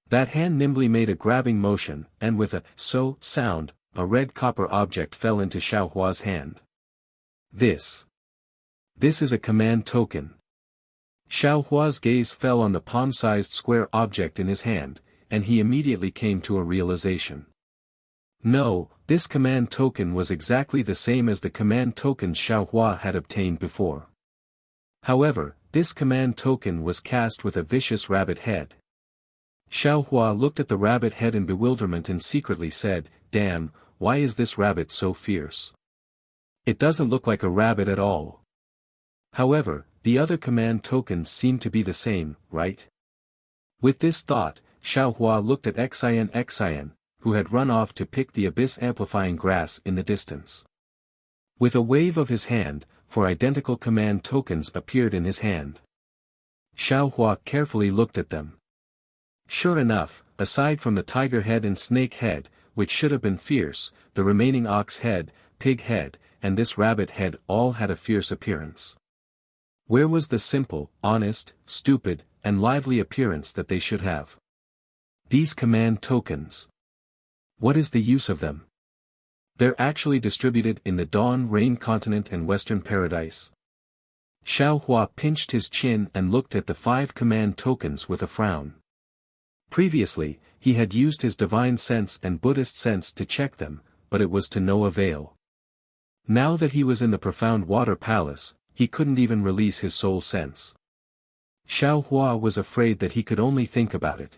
That hand nimbly made a grabbing motion, and with a sound, a red copper object fell into Xiao Hua's hand. This is a command token. Xiao Hua's gaze fell on the palm-sized square object in his hand, and he immediately came to a realization. No, this command token was exactly the same as the command tokens Xiao Hua had obtained before. However, this command token was cast with a vicious rabbit head. Xiao Hua looked at the rabbit head in bewilderment and secretly said, "Damn, why is this rabbit so fierce? It doesn't look like a rabbit at all." However, the other command tokens seem to be the same, right? With this thought, Xiao Hua looked at Xian, who had run off to pick the abyss-amplifying grass in the distance. With a wave of his hand, 4 identical command tokens appeared in his hand. Xiao Hua carefully looked at them. Sure enough, aside from the tiger head and snake head, which should have been fierce, the remaining ox head, pig head, and this rabbit head all had a fierce appearance. Where was the simple, honest, stupid, and lively appearance that they should have? These command tokens. What is the use of them? They're actually distributed in the Dawn Rain Continent and Western Paradise. Xiao Hua pinched his chin and looked at the 5 command tokens with a frown. Previously, he had used his divine sense and Buddhist sense to check them, but it was to no avail. Now that he was in the profound water palace, he couldn't even release his soul sense. Xiao Hua was afraid that he could only think about it.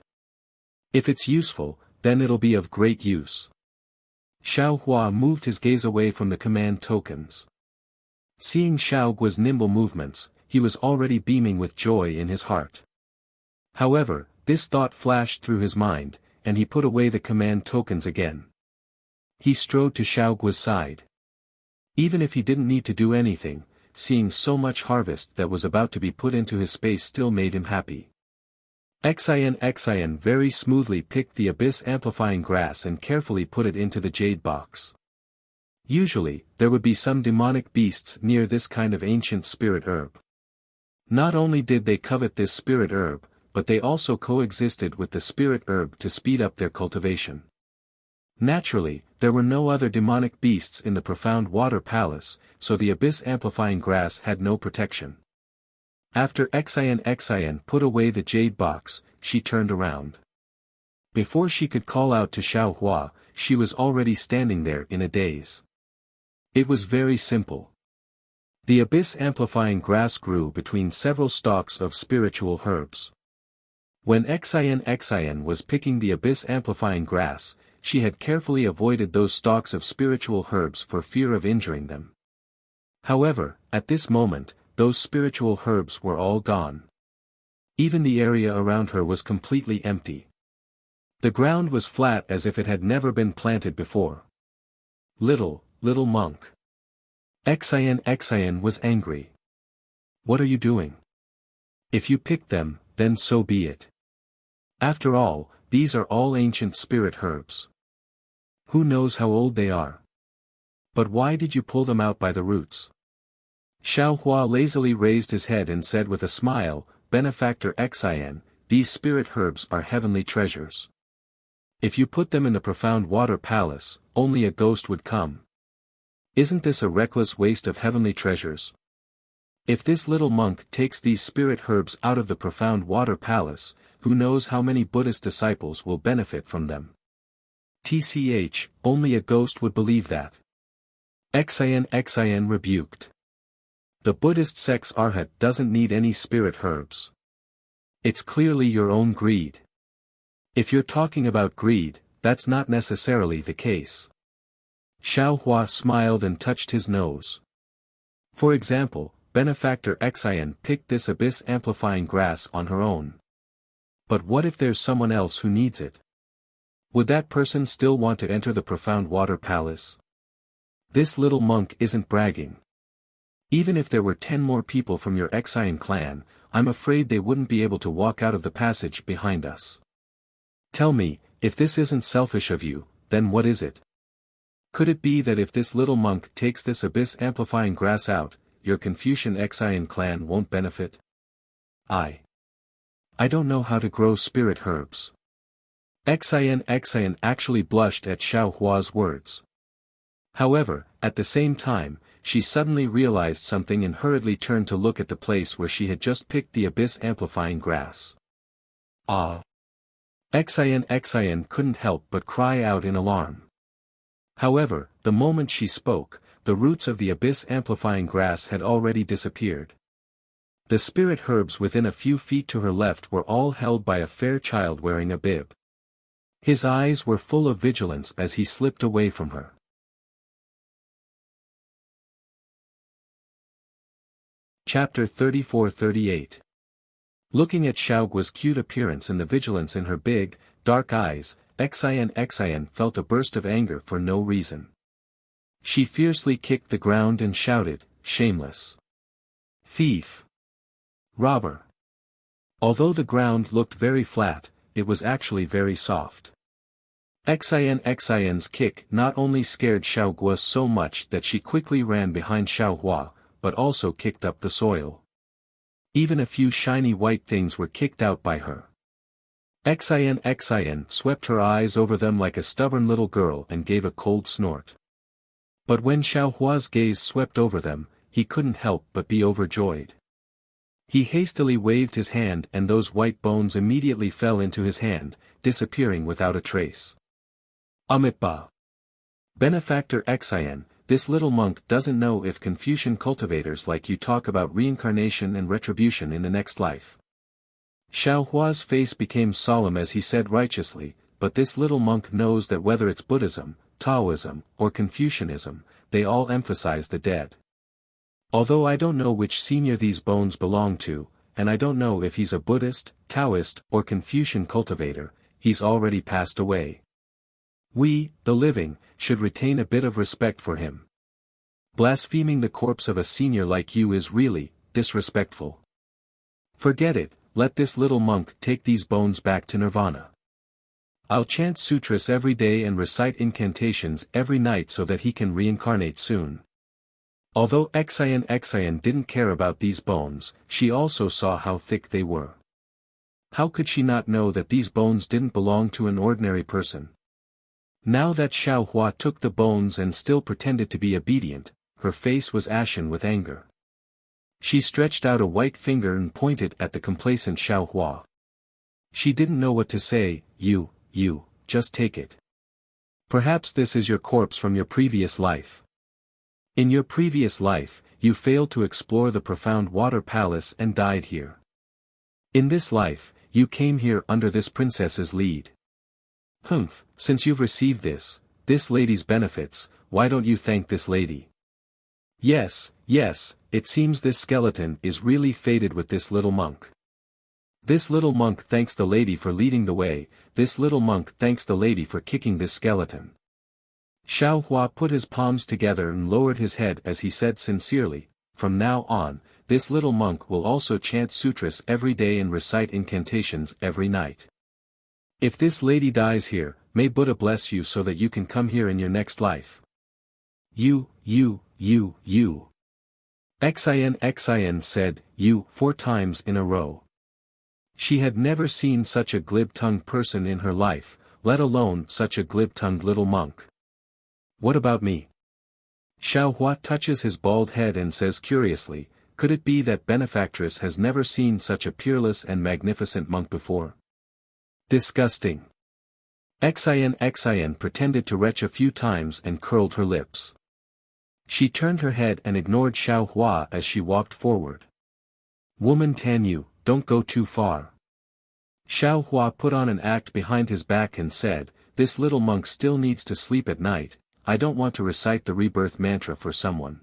If it's useful, then it'll be of great use. Xiao Hua moved his gaze away from the command tokens. Seeing Xiao Guo's nimble movements, he was already beaming with joy in his heart. However, this thought flashed through his mind, and he put away the command tokens again. He strode to Xiao Guo's side. Even if he didn't need to do anything, seeing so much harvest that was about to be put into his space still made him happy. Xian very smoothly picked the abyss-amplifying grass and carefully put it into the jade box. Usually, there would be some demonic beasts near this kind of ancient spirit herb. Not only did they covet this spirit herb, but they also coexisted with the spirit herb to speed up their cultivation. Naturally, there were no other demonic beasts in the profound water palace, so the abyss-amplifying grass had no protection. After Xian put away the jade box, she turned around. Before she could call out to Xiao Hua, she was already standing there in a daze. It was very simple. The abyss-amplifying grass grew between several stalks of spiritual herbs. When Xian was picking the abyss-amplifying grass, she had carefully avoided those stalks of spiritual herbs for fear of injuring them. However, at this moment, those spiritual herbs were all gone. Even the area around her was completely empty. The ground was flat as if it had never been planted before. Little monk. Xian was angry. What are you doing? If you picked them, then so be it. After all, these are all ancient spirit herbs. Who knows how old they are? But why did you pull them out by the roots? Xiao Hua lazily raised his head and said with a smile, Benefactor Xian, these spirit herbs are heavenly treasures. If you put them in the profound water palace, only a ghost would come. Isn't this a reckless waste of heavenly treasures? If this little monk takes these spirit herbs out of the profound water palace, who knows how many Buddhist disciples will benefit from them? TCH, only a ghost would believe that. Xian rebuked. The Buddhist sect's Arhat doesn't need any spirit herbs. It's clearly your own greed. If you're talking about greed, that's not necessarily the case. Xiao Hua smiled and touched his nose. For example, Benefactor Xian picked this abyss-amplifying grass on her own. But what if there's someone else who needs it? Would that person still want to enter the profound water palace? This little monk isn't bragging. Even if there were 10 more people from your Xian clan, I'm afraid they wouldn't be able to walk out of the passage behind us. Tell me, if this isn't selfish of you, then what is it? Could it be that if this little monk takes this abyss-amplifying grass out, your Confucian Xian clan won't benefit? I don't know how to grow spirit herbs. Xian actually blushed at Xiao Hua's words. However, at the same time, she suddenly realized something and hurriedly turned to look at the place where she had just picked the abyss-amplifying grass. Ah! Xian couldn't help but cry out in alarm. However, the moment she spoke, the roots of the abyss-amplifying grass had already disappeared. The spirit herbs within a few feet to her left were all held by a fair child wearing a bib. His eyes were full of vigilance as he slipped away from her. Chapter 34-38. Looking at Xiao Guo's cute appearance and the vigilance in her big, dark eyes, Xian felt a burst of anger for no reason. She fiercely kicked the ground and shouted, "Shameless! Thief! Robber!" Although the ground looked very flat, it was actually very soft. Xian's kick not only scared Xiao Guo so much that she quickly ran behind Xiao Hua, but also kicked up the soil. Even a few shiny white things were kicked out by her. Xin swept her eyes over them like a stubborn little girl and gave a cold snort. But when Xiaohua's gaze swept over them, he couldn't help but be overjoyed. He hastily waved his hand and those white bones immediately fell into his hand, disappearing without a trace. Amitba. Benefactor Xin, this little monk doesn't know if Confucian cultivators like you talk about reincarnation and retribution in the next life. Xiaohua's face became solemn as he said righteously, but this little monk knows that whether it's Buddhism, Taoism, or Confucianism, they all emphasize the dead. Although I don't know which senior these bones belong to, and I don't know if he's a Buddhist, Taoist, or Confucian cultivator, he's already passed away. We, the living, should retain a bit of respect for him. Blaspheming the corpse of a senior like you is really disrespectful. Forget it, let this little monk take these bones back to nirvana. I'll chant sutras every day and recite incantations every night so that he can reincarnate soon. Although Xin didn't care about these bones, she also saw how thick they were. How could she not know that these bones didn't belong to an ordinary person? Now that Xiaohua took the bones and still pretended to be obedient, her face was ashen with anger. She stretched out a white finger and pointed at the complacent Xiaohua. She didn't know what to say. You, just take it. Perhaps this is your corpse from your previous life. In your previous life, you failed to explore the profound water palace and died here. In this life, you came here under this princess's lead. Since you've received this lady's benefits, why don't you thank this lady? Yes, it seems this skeleton is really fated with this little monk. This little monk thanks the lady for leading the way, this little monk thanks the lady for kicking this skeleton. Xiaohua put his palms together and lowered his head as he said sincerely, from now on, this little monk will also chant sutras every day and recite incantations every night. If this lady dies here, may Buddha bless you so that you can come here in your next life. You. Xin said, you, 4 times in a row. She had never seen such a glib-tongued person in her life, let alone such a glib-tongued little monk. What about me? Xiaohua touches his bald head and says curiously, could it be that benefactress has never seen such a peerless and magnificent monk before? Disgusting. Xin pretended to retch a few times and curled her lips. She turned her head and ignored Xiaohua as she walked forward. Woman Tanyu, don't go too far. Xiaohua put on an act behind his back and said, this little monk still needs to sleep at night, I don't want to recite the rebirth mantra for someone.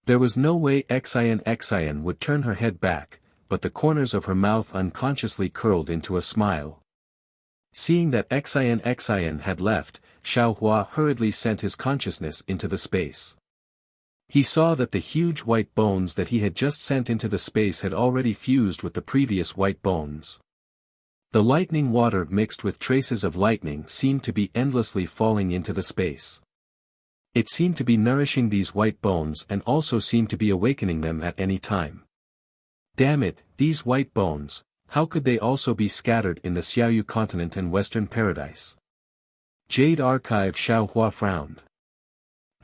There was no way Xin would turn her head back, but the corners of her mouth unconsciously curled into a smile. Seeing that Xin had left, Xiaohua hurriedly sent his consciousness into the space. He saw that the huge white bones that he had just sent into the space had already fused with the previous white bones. The lightning water mixed with traces of lightning seemed to be endlessly falling into the space. It seemed to be nourishing these white bones and also seemed to be awakening them at any time. Damn it, these white bones, how could they also be scattered in the Xiaoyu continent and Western Paradise? Jade Archive. Xiaohua frowned.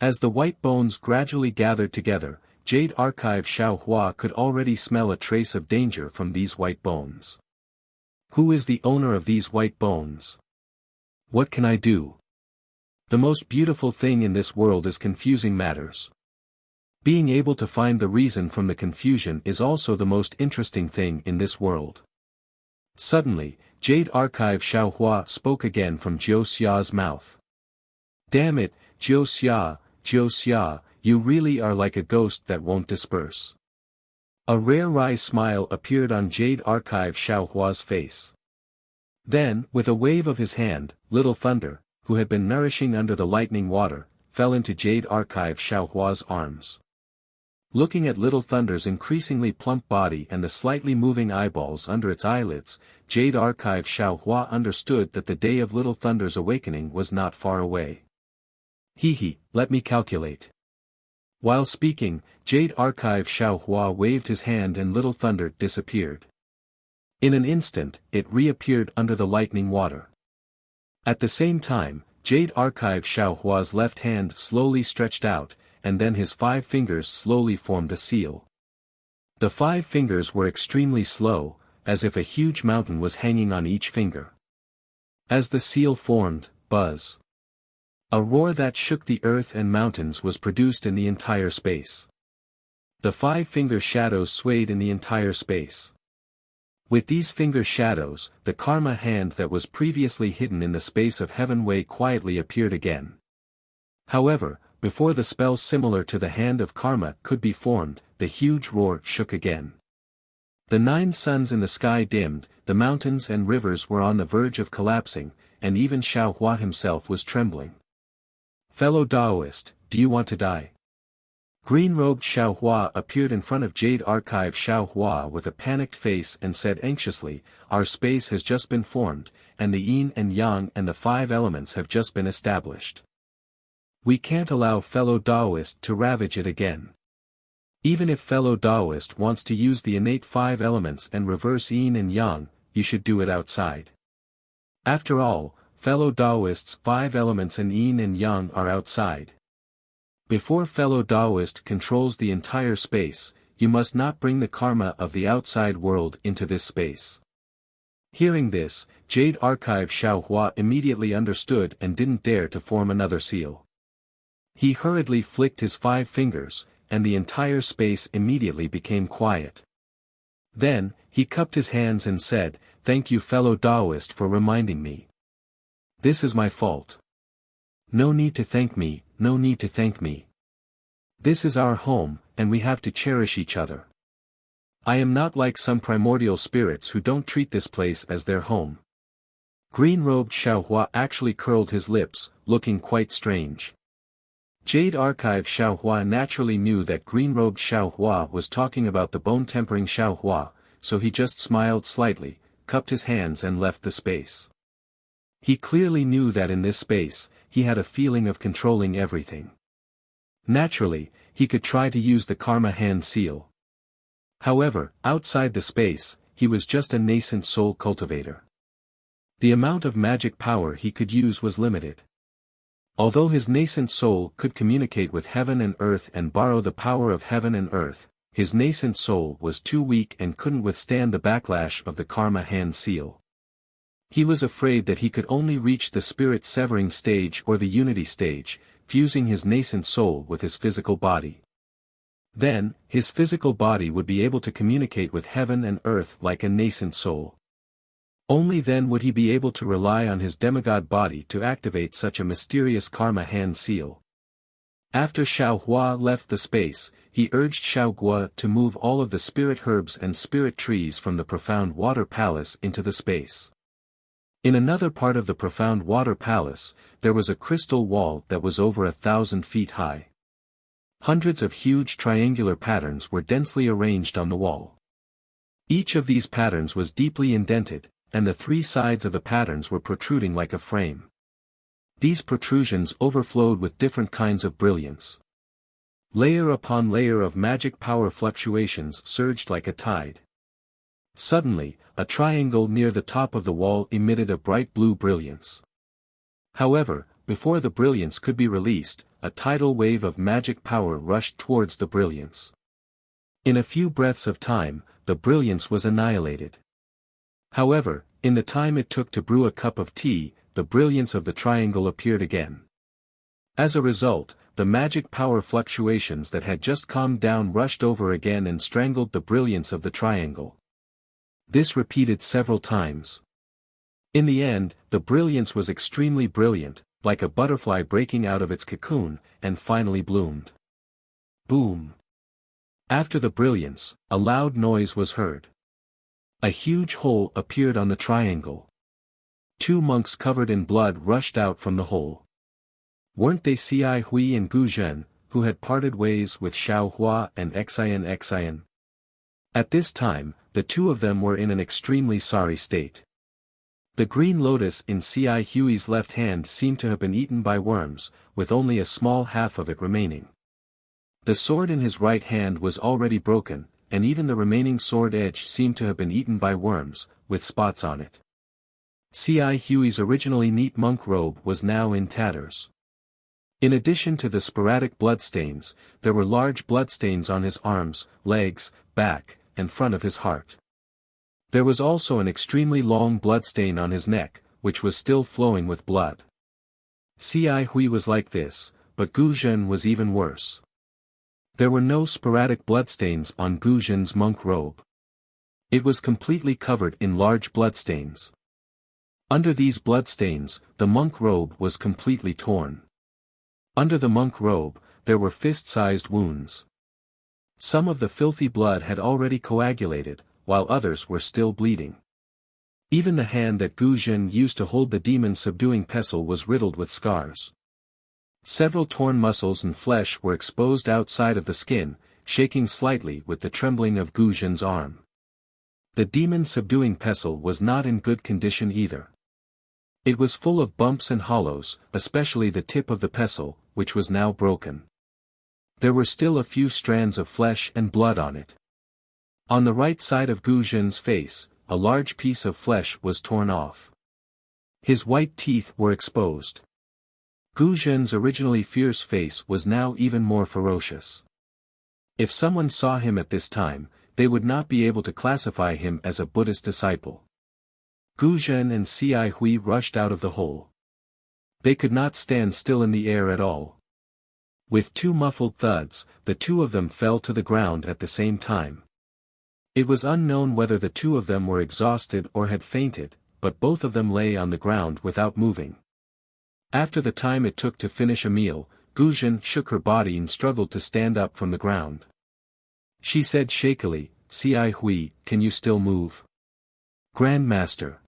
As the white bones gradually gathered together, Jade Archive Xiaohua could already smell a trace of danger from these white bones. Who is the owner of these white bones? What can I do? The most beautiful thing in this world is confusing matters. Being able to find the reason from the confusion is also the most interesting thing in this world. Suddenly, Jade Archive Xiaohua spoke again from Jiu Xia's mouth. Damn it, Jiu Xia, you really are like a ghost that won't disperse. A rare wry smile appeared on Jade Archive Xiaohua's face. Then, with a wave of his hand, Little Thunder, who had been nourishing under the lightning water, fell into Jade Archive Xiaohua's arms. Looking at Little Thunder's increasingly plump body and the slightly moving eyeballs under its eyelids, Jade Archive Xiaohua understood that the day of Little Thunder's awakening was not far away. Let me calculate. While speaking, Jade Archive Xiaohua waved his hand and Little Thunder disappeared. In an instant, it reappeared under the lightning water. At the same time, Jade Archive Xiaohua's left hand slowly stretched out, and then his 5 fingers slowly formed a seal. The 5 fingers were extremely slow, as if a huge mountain was hanging on each finger. As the seal formed, buzz. A roar that shook the earth and mountains was produced in the entire space. The 5 finger shadows swayed in the entire space. With these finger shadows, the karma hand that was previously hidden in the space of Heaven Wei quietly appeared again. However, before the spell similar to the hand of karma could be formed, the huge roar shook again. The 9 suns in the sky dimmed, the mountains and rivers were on the verge of collapsing, and even Xiaohua himself was trembling. Fellow Taoist, do you want to die? Green-robed Xiaohua appeared in front of Jade Archive Xiaohua with a panicked face and said anxiously, "Our space has just been formed, and the yin and yang and the 5 elements have just been established. We can't allow fellow Taoist to ravage it again. Even if fellow Taoist wants to use the innate 5 elements and reverse yin and yang, you should do it outside. After all, fellow Taoist's 5 elements and yin and yang are outside. Before fellow Taoist controls the entire space, you must not bring the karma of the outside world into this space." Hearing this, Jade Archive Xiaohua immediately understood and didn't dare to form another seal. He hurriedly flicked his 5 fingers, and the entire space immediately became quiet. Then, he cupped his hands and said, "Thank you fellow Taoist for reminding me. This is my fault. No need to thank me, no need to thank me. This is our home, and we have to cherish each other. I am not like some primordial spirits who don't treat this place as their home." Green-robed Xiaohua actually curled his lips, looking quite strange. Jade Archive Xiaohua naturally knew that green-robed Xiaohua was talking about the bone-tempering Xiaohua, so he just smiled slightly, cupped his hands and left the space. He clearly knew that in this space, he had a feeling of controlling everything. Naturally, he could try to use the karma hand seal. However, outside the space, he was just a nascent soul cultivator. The amount of magic power he could use was limited. Although his nascent soul could communicate with heaven and earth and borrow the power of heaven and earth, his nascent soul was too weak and couldn't withstand the backlash of the karma hand seal. He was afraid that he could only reach the spirit severing stage or the unity stage, fusing his nascent soul with his physical body. Then, his physical body would be able to communicate with heaven and earth like a nascent soul. Only then would he be able to rely on his demigod body to activate such a mysterious karma hand seal. After Xiaohua left the space, he urged Xiaoguo to move all of the spirit herbs and spirit trees from the profound water palace into the space. In another part of the profound water palace, there was a crystal wall that was over 1,000 feet high. Hundreds of huge triangular patterns were densely arranged on the wall. Each of these patterns was deeply indented, and the 3 sides of the patterns were protruding like a frame. These protrusions overflowed with different kinds of brilliance. Layer upon layer of magic power fluctuations surged like a tide. Suddenly, a triangle near the top of the wall emitted a bright blue brilliance. However, before the brilliance could be released, a tidal wave of magic power rushed towards the brilliance. In a few breaths of time, the brilliance was annihilated. However, in the time it took to brew a cup of tea, the brilliance of the triangle appeared again. As a result, the magic power fluctuations that had just calmed down rushed over again and strangled the brilliance of the triangle. This repeated several times. In the end, the brilliance was extremely brilliant, like a butterfly breaking out of its cocoon, and finally bloomed. Boom! After the brilliance, a loud noise was heard. A huge hole appeared on the triangle. 2 monks covered in blood rushed out from the hole. Weren't they Cai Hui and Gu Zhen, who had parted ways with Xiaohua and Xian? At this time, the 2 of them were in an extremely sorry state. The green lotus in Cai Hui's left hand seemed to have been eaten by worms, with only a small half of it remaining. The sword in his right hand was already broken, and even the remaining sword edge seemed to have been eaten by worms, with spots on it. C.I. Huey's originally neat monk robe was now in tatters. In addition to the sporadic bloodstains, there were large bloodstains on his arms, legs, back, and front of his heart. There was also an extremely long bloodstain on his neck, which was still flowing with blood. C.I. Hui was like this, but Gu Zhen was even worse. There were no sporadic bloodstains on Gu Zhen's monk robe. It was completely covered in large bloodstains. Under these bloodstains, the monk robe was completely torn. Under the monk robe, there were fist-sized wounds. Some of the filthy blood had already coagulated, while others were still bleeding. Even the hand that Gu Zhen used to hold the demon-subduing pestle was riddled with scars. Several torn muscles and flesh were exposed outside of the skin, shaking slightly with the trembling of Gu Zhen's arm. The demon-subduing pestle was not in good condition either. It was full of bumps and hollows, especially the tip of the pestle, which was now broken. There were still a few strands of flesh and blood on it. On the right side of Gu Zhen's face, a large piece of flesh was torn off. His white teeth were exposed. Gu Zhen's originally fierce face was now even more ferocious. If someone saw him at this time, they would not be able to classify him as a Buddhist disciple. Gu Zhen and C.I. Hui rushed out of the hole. They could not stand still in the air at all. With two muffled thuds, the two of them fell to the ground at the same time. It was unknown whether the two of them were exhausted or had fainted, but both of them lay on the ground without moving. After the time it took to finish a meal, Gu Zhen shook her body and struggled to stand up from the ground. She said shakily, "C.I. Hui, can you still move?" "Grandmaster."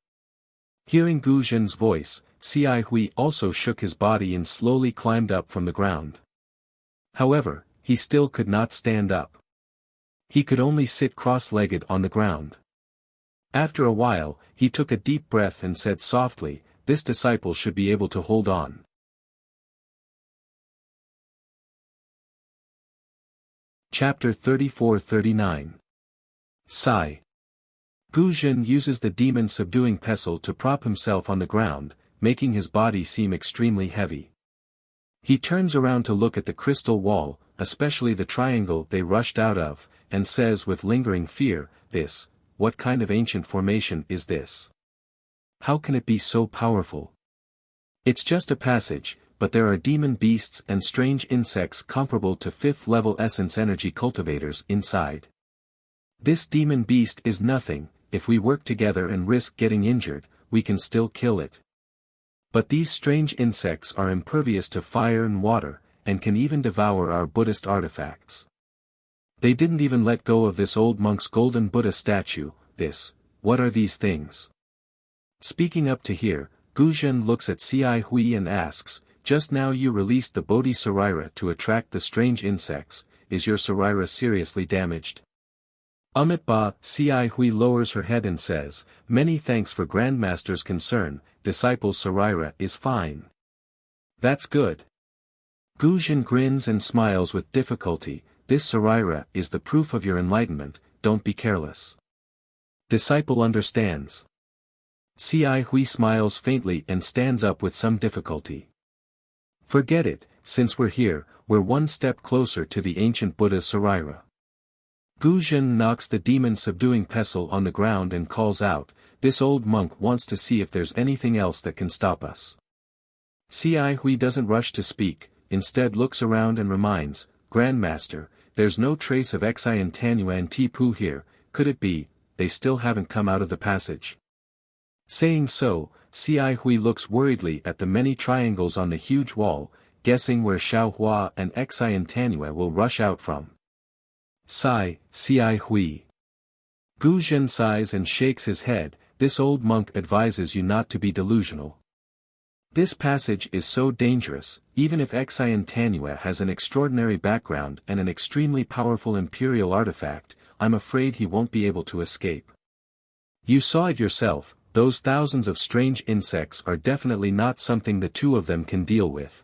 Hearing Gu Zhen's voice, C.I. Hui also shook his body and slowly climbed up from the ground. However, he still could not stand up. He could only sit cross-legged on the ground. After a while, he took a deep breath and said softly, "This disciple should be able to hold on." Chapter 34-39. Sigh. Gu Zhen uses the demon-subduing pestle to prop himself on the ground, making his body seem extremely heavy. He turns around to look at the crystal wall, especially the triangle they rushed out of, and says with lingering fear, "What kind of ancient formation is this? How can it be so powerful? It's just a passage, but there are demon beasts and strange insects comparable to 5th-level essence energy cultivators inside. This demon beast is nothing. If we work together and risk getting injured, we can still kill it. But these strange insects are impervious to fire and water, and can even devour our Buddhist artifacts. They didn't even let go of this old monk's golden Buddha statue. What are these things?" Speaking up to hear, Gu Zhen looks at C.I. Hui and asks, "Just now you released the Bodhi Sarira to attract the strange insects. Is your Sarira seriously damaged?" Ba, C.I. Hui lowers her head and says, "Many thanks for Grandmaster's concern, disciple Sarira is fine." "That's good." Gu Zhen grins and smiles with difficulty. "This Sarira is the proof of your enlightenment, don't be careless." Disciple understands. C.I. Hui smiles faintly and stands up with some difficulty. "Forget it, since we're here, we're one step closer to the ancient Buddha's Sarira." Gu Zhen knocks the demon-subduing pestle on the ground and calls out, "This old monk wants to see if there's anything else that can stop us." C.I. Hui doesn't rush to speak, instead looks around and reminds, "Grandmaster, there's no trace of Xian Tanua and Tipu here. Could it be, they still haven't come out of the passage?" Saying so, C.I. Hui looks worriedly at the many triangles on the huge wall, guessing where Xiaohua and Xian Tanua will rush out from. Sigh, C.I. Hui. Gu Zhen sighs and shakes his head. "This old monk advises you not to be delusional. This passage is so dangerous. Even if Xian Tanua has an extraordinary background and an extremely powerful imperial artifact, I'm afraid he won't be able to escape. You saw it yourself, those thousands of strange insects are definitely not something the two of them can deal with."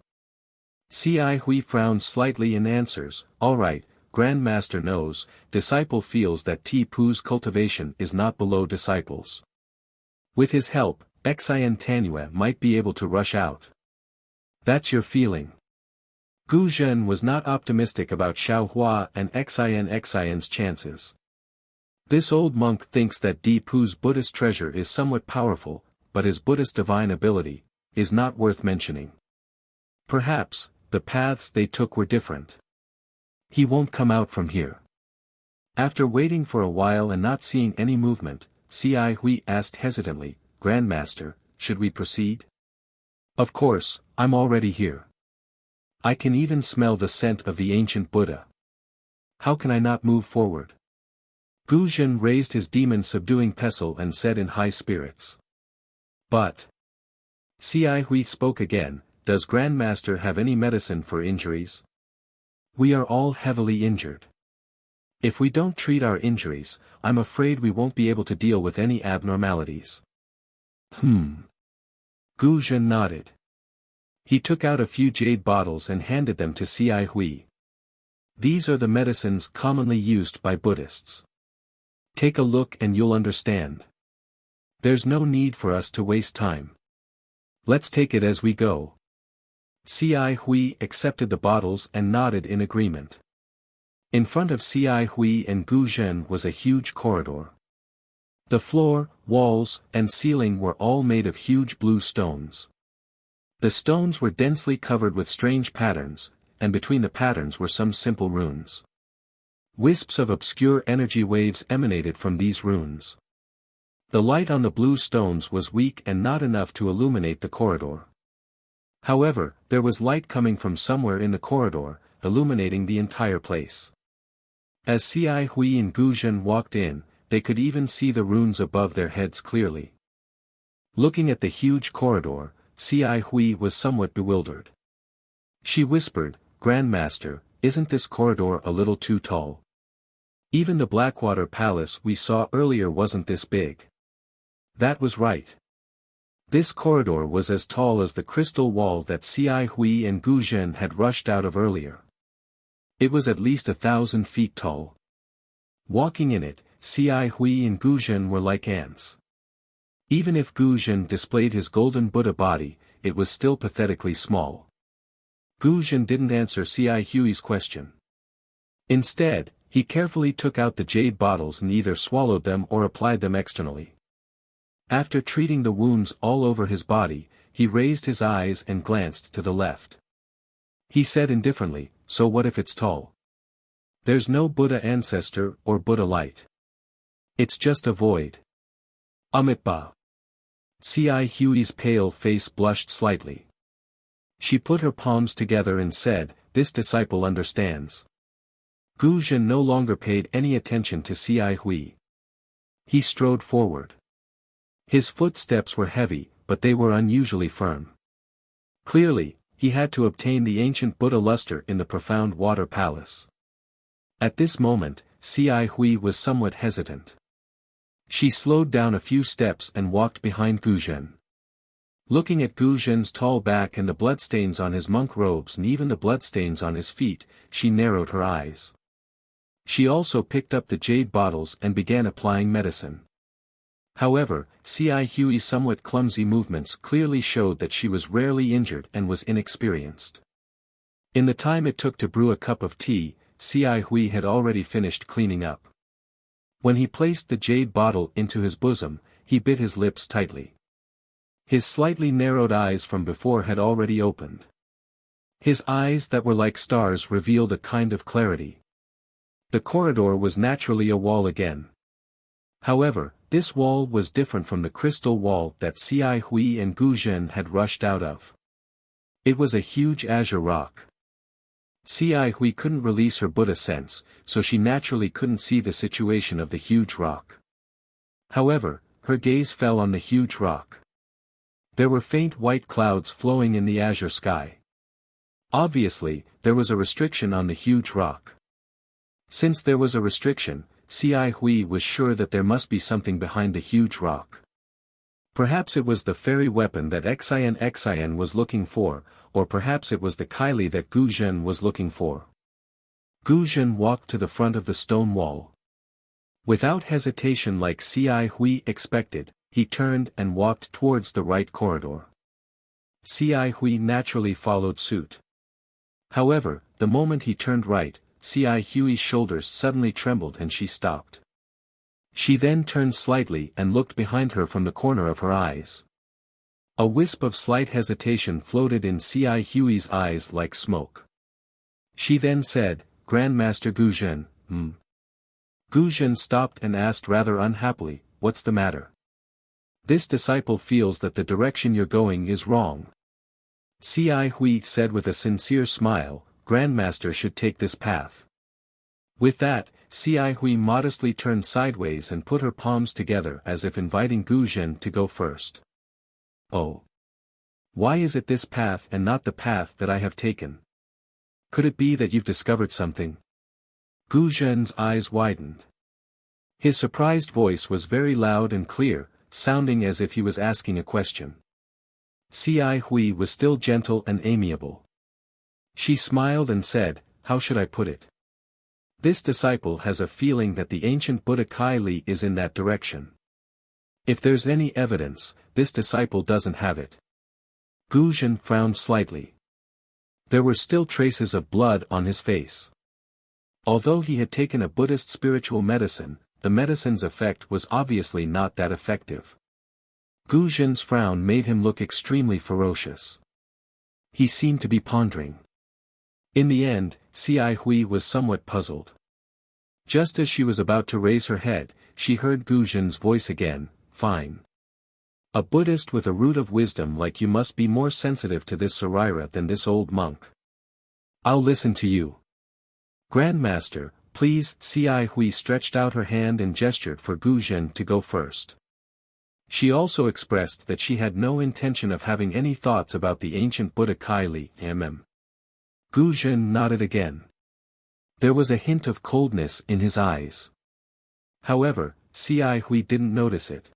C.I. Hui frowns slightly and answers, "All right, Grand Master knows, disciple feels that Tipu's cultivation is not below disciples. With his help, Xian Tanue might be able to rush out. That's your feeling. Gu Zhen was not optimistic about Xiaohua and Xian's chances. This old monk thinks that Tipu's Buddhist treasure is somewhat powerful, but his Buddhist divine ability is not worth mentioning. Perhaps, the paths they took were different. He won't come out from here. After waiting for a while and not seeing any movement, Ci Hui asked hesitantly, Grandmaster, should we proceed? Of course, I'm already here. I can even smell the scent of the ancient Buddha. How can I not move forward? Gu Zhen raised his demon-subduing pestle and said in high spirits. But. Ci Hui spoke again, does Grandmaster have any medicine for injuries? We are all heavily injured. If we don't treat our injuries, I'm afraid we won't be able to deal with any abnormalities. Gu Zhen nodded. He took out a few jade bottles and handed them to Ci Hui. These are the medicines commonly used by Buddhists. Take a look and you'll understand. There's no need for us to waste time. Let's take it as we go. Ci Hui accepted the bottles and nodded in agreement. In front of Ci Hui and Gu Zhen was a huge corridor. The floor, walls, and ceiling were all made of huge blue stones. The stones were densely covered with strange patterns, and between the patterns were some simple runes. Wisps of obscure energy waves emanated from these runes. The light on the blue stones was weak and not enough to illuminate the corridor. However, there was light coming from somewhere in the corridor, illuminating the entire place. As Ci Hui and Gu Zhen walked in, they could even see the runes above their heads clearly. Looking at the huge corridor, Ci Hui was somewhat bewildered. She whispered, Grandmaster, isn't this corridor a little too tall? Even the Blackwater Palace we saw earlier wasn't this big. That was right. This corridor was as tall as the crystal wall that Ci Hui and Gu Zhen had rushed out of earlier. It was at least 1,000 feet tall. Walking in it, Ci Hui and Gu Zhen were like ants. Even if Gu Zhen displayed his golden Buddha body, it was still pathetically small. Gu Zhen didn't answer Ci Hui's question. Instead, he carefully took out the jade bottles and either swallowed them or applied them externally. After treating the wounds all over his body, he raised his eyes and glanced to the left. He said indifferently, so what if it's tall? There's no Buddha ancestor or Buddha light. It's just a void. Amitabha. Ci Hui's pale face blushed slightly. She put her palms together and said, this disciple understands. Gu Zhen no longer paid any attention to Ci Hui. He strode forward. His footsteps were heavy, but they were unusually firm. Clearly, he had to obtain the ancient Buddha luster in the profound water palace. At this moment, Ci Hui was somewhat hesitant. She slowed down a few steps and walked behind Gu Zhen. Looking at Gu Zhen's tall back and the bloodstains on his monk robes and even the bloodstains on his feet, she narrowed her eyes. She also picked up the jade bottles and began applying medicine. However, Ci Hui's somewhat clumsy movements clearly showed that she was rarely injured and was inexperienced. In the time it took to brew a cup of tea, Ci Hui had already finished cleaning up. When he placed the jade bottle into his bosom, he bit his lips tightly. His slightly narrowed eyes from before had already opened. His eyes that were like stars revealed a kind of clarity. The corridor was naturally a wall again. However, this wall was different from the crystal wall that Ci Hui and Gu Zhen had rushed out of. It was a huge azure rock. Ci Hui couldn't release her Buddha sense, so she naturally couldn't see the situation of the huge rock. However, her gaze fell on the huge rock. There were faint white clouds flowing in the azure sky. Obviously, there was a restriction on the huge rock. Since there was a restriction, Ci Hui was sure that there must be something behind the huge rock. Perhaps it was the fairy weapon that Xian was looking for, or perhaps it was the Kylie that Gu Zhen was looking for. Gu Zhen walked to the front of the stone wall. Without hesitation like Ci Hui expected, he turned and walked towards the right corridor. Ci Hui naturally followed suit. However, the moment he turned right, Ci Hui's shoulders suddenly trembled and she stopped. She then turned slightly and looked behind her from the corner of her eyes. A wisp of slight hesitation floated in Ci Hui's eyes like smoke. She then said, "Grandmaster Gu Zhen, Gu Zhen stopped and asked rather unhappily, "What's the matter?" "This disciple feels that the direction you're going is wrong." Ci Hui said with a sincere smile, "Grandmaster should take this path." With that, Ci Hui modestly turned sideways and put her palms together as if inviting Gu Zhen to go first. "Oh. Why is it this path and not the path that I have taken? Could it be that you've discovered something?" Gu Zhen's eyes widened. His surprised voice was very loud and clear, sounding as if he was asking a question. Ci Hui was still gentle and amiable. She smiled and said, "How should I put it? This disciple has a feeling that the ancient Buddha Kylie is in that direction. If there's any evidence, this disciple doesn't have it." Gu Zhen frowned slightly. There were still traces of blood on his face. Although he had taken a Buddhist spiritual medicine, the medicine's effect was obviously not that effective. Gu Zhen's frown made him look extremely ferocious. He seemed to be pondering. In the end, Ci Hui was somewhat puzzled. Just as she was about to raise her head, she heard Gu Zhen's voice again, "Fine. A Buddhist with a root of wisdom like you must be more sensitive to this Sarira than this old monk. I'll listen to you." "Grandmaster, please." Ci Hui stretched out her hand and gestured for Gu Zhen to go first. She also expressed that she had no intention of having any thoughts about the ancient Buddha Kylie. Gu Zhen nodded again. There was a hint of coldness in his eyes. However, Ci Hui didn't notice it.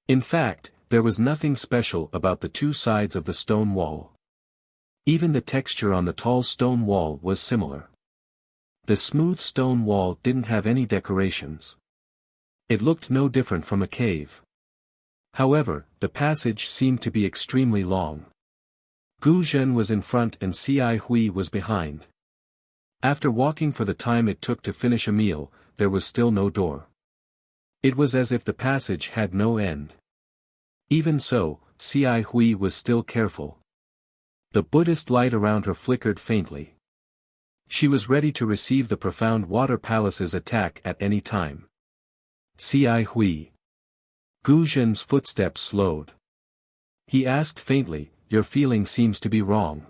In fact, there was nothing special about the two sides of the stone wall. Even the texture on the tall stone wall was similar. The smooth stone wall didn't have any decorations. It looked no different from a cave. However, the passage seemed to be extremely long. Gu Zhen was in front and Ci Hui was behind. After walking for the time it took to finish a meal, there was still no door. It was as if the passage had no end. Even so, Ci Hui was still careful. The Buddhist light around her flickered faintly. She was ready to receive the profound water palace's attack at any time. Ci Hui. Gu Zhen's footsteps slowed. He asked faintly, "Your feeling seems to be wrong.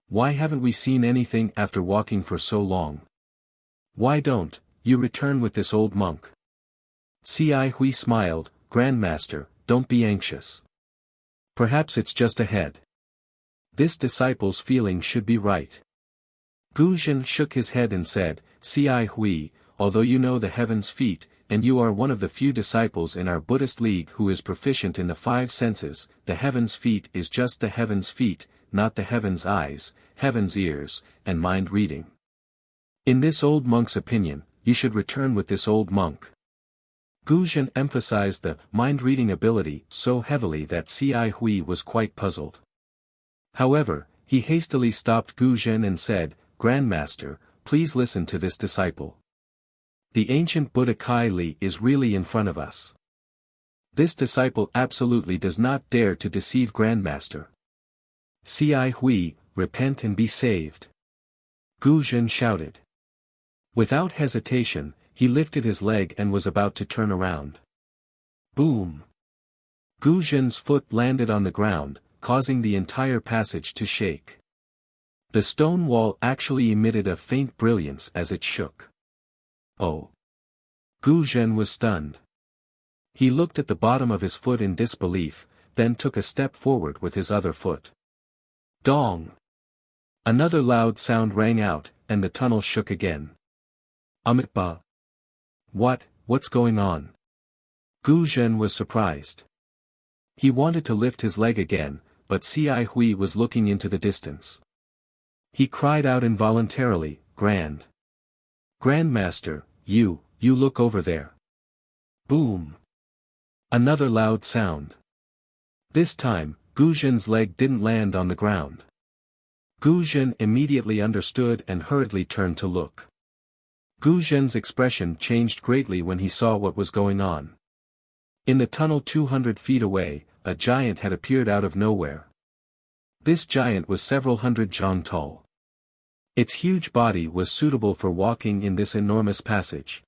Why haven't we seen anything after walking for so long? Why don't you return with this old monk?" Ci Hui smiled, "Grandmaster, don't be anxious. Perhaps it's just ahead. This disciple's feeling should be right." Gu Zhen shook his head and said, "Ci Hui, although you know the heaven's feet, and you are one of the few disciples in our Buddhist League who is proficient in the five senses, the heaven's feet is just the heaven's feet, not the heaven's eyes, heaven's ears, and mind reading. In this old monk's opinion, you should return with this old monk." Gu Zhen emphasized the mind-reading ability so heavily that Ci Hui was quite puzzled. However, he hastily stopped Gu Zhen and said, "Grandmaster, please listen to this disciple. The ancient Buddha Kylie is really in front of us. This disciple absolutely does not dare to deceive Grandmaster. Ci Hui, repent and be saved." Gu Zhen shouted. Without hesitation, he lifted his leg and was about to turn around. Boom! Gu Zhen's foot landed on the ground, causing the entire passage to shake. The stone wall actually emitted a faint brilliance as it shook. Oh! Gu Zhen was stunned. He looked at the bottom of his foot in disbelief, then took a step forward with his other foot. Dong! Another loud sound rang out, and the tunnel shook again. Amitabha! What's going on? Gu Zhen was surprised. He wanted to lift his leg again, but Ci Hui was looking into the distance. He cried out involuntarily, Grandmaster, you look over there. Boom. Another loud sound. This time, Guzhen's leg didn't land on the ground. Guzhen immediately understood and hurriedly turned to look. Guzhen's expression changed greatly when he saw what was going on. In the tunnel 200 feet away, a giant had appeared out of nowhere. This giant was several hundred zhang tall. Its huge body was suitable for walking in this enormous passage.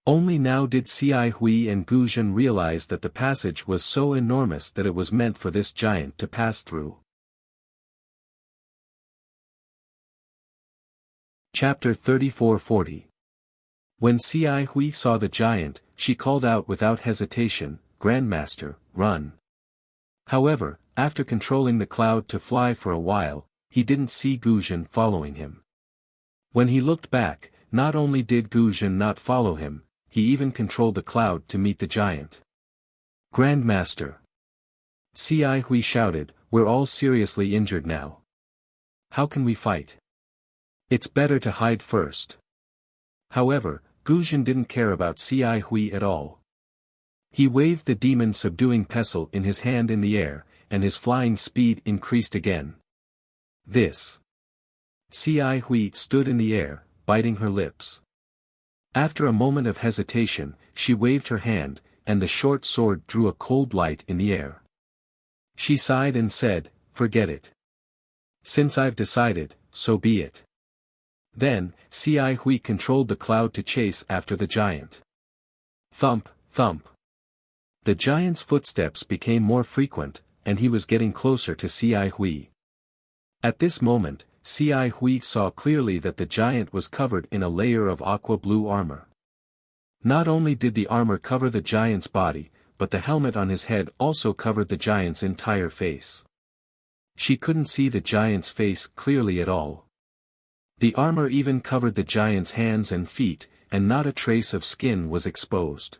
Only now did Xi Hui and Guzhen realize that the passage was so enormous that it was meant for this giant to pass through. Chapter 34-40. When Xi Hui saw the giant, she called out without hesitation, "Grandmaster, run!" However, after controlling the cloud to fly for a while, he didn't see Guzhen following him. When he looked back, not only did Guzhen not follow him, he even controlled the cloud to meet the giant. "Grandmaster!" Xi Hui shouted, "We're all seriously injured now. How can we fight? It's better to hide first." However, Guzhen didn't care about Xi Hui at all. He waved the demon-subduing pestle in his hand in the air, and his flying speed increased again. This. Xi Hui stood in the air, biting her lips. After a moment of hesitation, she waved her hand, and the short sword drew a cold light in the air. She sighed and said, "Forget it. Since I've decided, so be it." Then, Xi Hui controlled the cloud to chase after the giant. Thump, thump. The giant's footsteps became more frequent, and he was getting closer to Xi Hui. At this moment, Xi Hui saw clearly that the giant was covered in a layer of aqua-blue armor. Not only did the armor cover the giant's body, but the helmet on his head also covered the giant's entire face. She couldn't see the giant's face clearly at all. The armor even covered the giant's hands and feet, and not a trace of skin was exposed.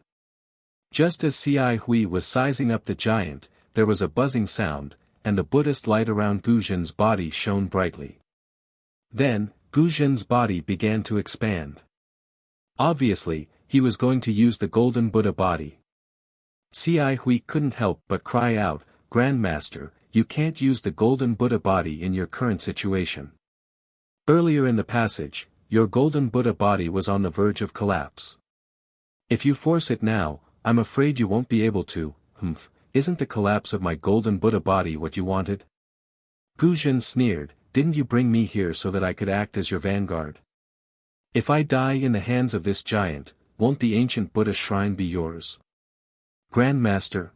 Just as Xi Hui was sizing up the giant, there was a buzzing sound, and the Buddhist light around Guzhen's body shone brightly. Then, Guzhen's body began to expand. Obviously, he was going to use the golden Buddha body. Xi Hui couldn't help but cry out, "Grandmaster, you can't use the golden Buddha body in your current situation. Earlier in the passage, your golden Buddha body was on the verge of collapse. If you force it now, I'm afraid you won't be able to. Isn't the collapse of my golden Buddha body what you wanted?" Guzhen sneered, "Didn't you bring me here so that I could act as your vanguard? If I die in the hands of this giant, won't the ancient Buddha shrine be yours?" "Grandmaster."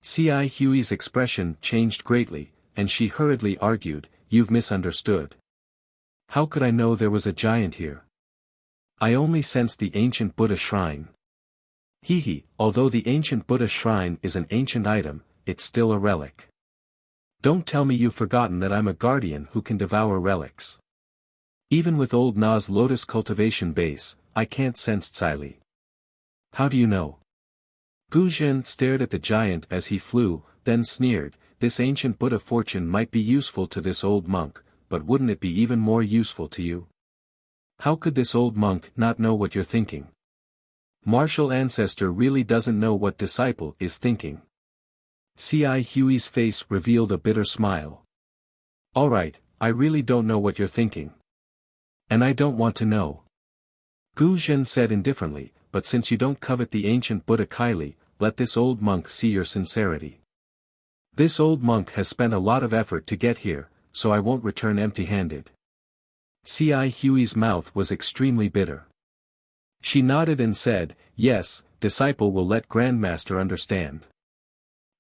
Xi Hui's expression changed greatly, and she hurriedly argued, "You've misunderstood. How could I know there was a giant here? I only sensed the ancient Buddha shrine." Although the ancient Buddha shrine is an ancient item, it's still a relic. Don't tell me you've forgotten that I'm a guardian who can devour relics. Even with old Na's lotus cultivation base, I can't sense Tsai. How do you know? Guzhen stared at the giant as he flew, then sneered, "This ancient Buddha fortune might be useful to this old monk, but wouldn't it be even more useful to you? How could this old monk not know what you're thinking? Martial ancestor really doesn't know what disciple is thinking." Xi Hui's face revealed a bitter smile. "Alright, I really don't know what you're thinking. And I don't want to know." Guzhen said indifferently, "But since you don't covet the ancient Buddha Kylie, let this old monk see your sincerity. This old monk has spent a lot of effort to get here, so I won't return empty-handed." Xi Hui's mouth was extremely bitter. She nodded and said, "Yes, disciple will let Grandmaster understand.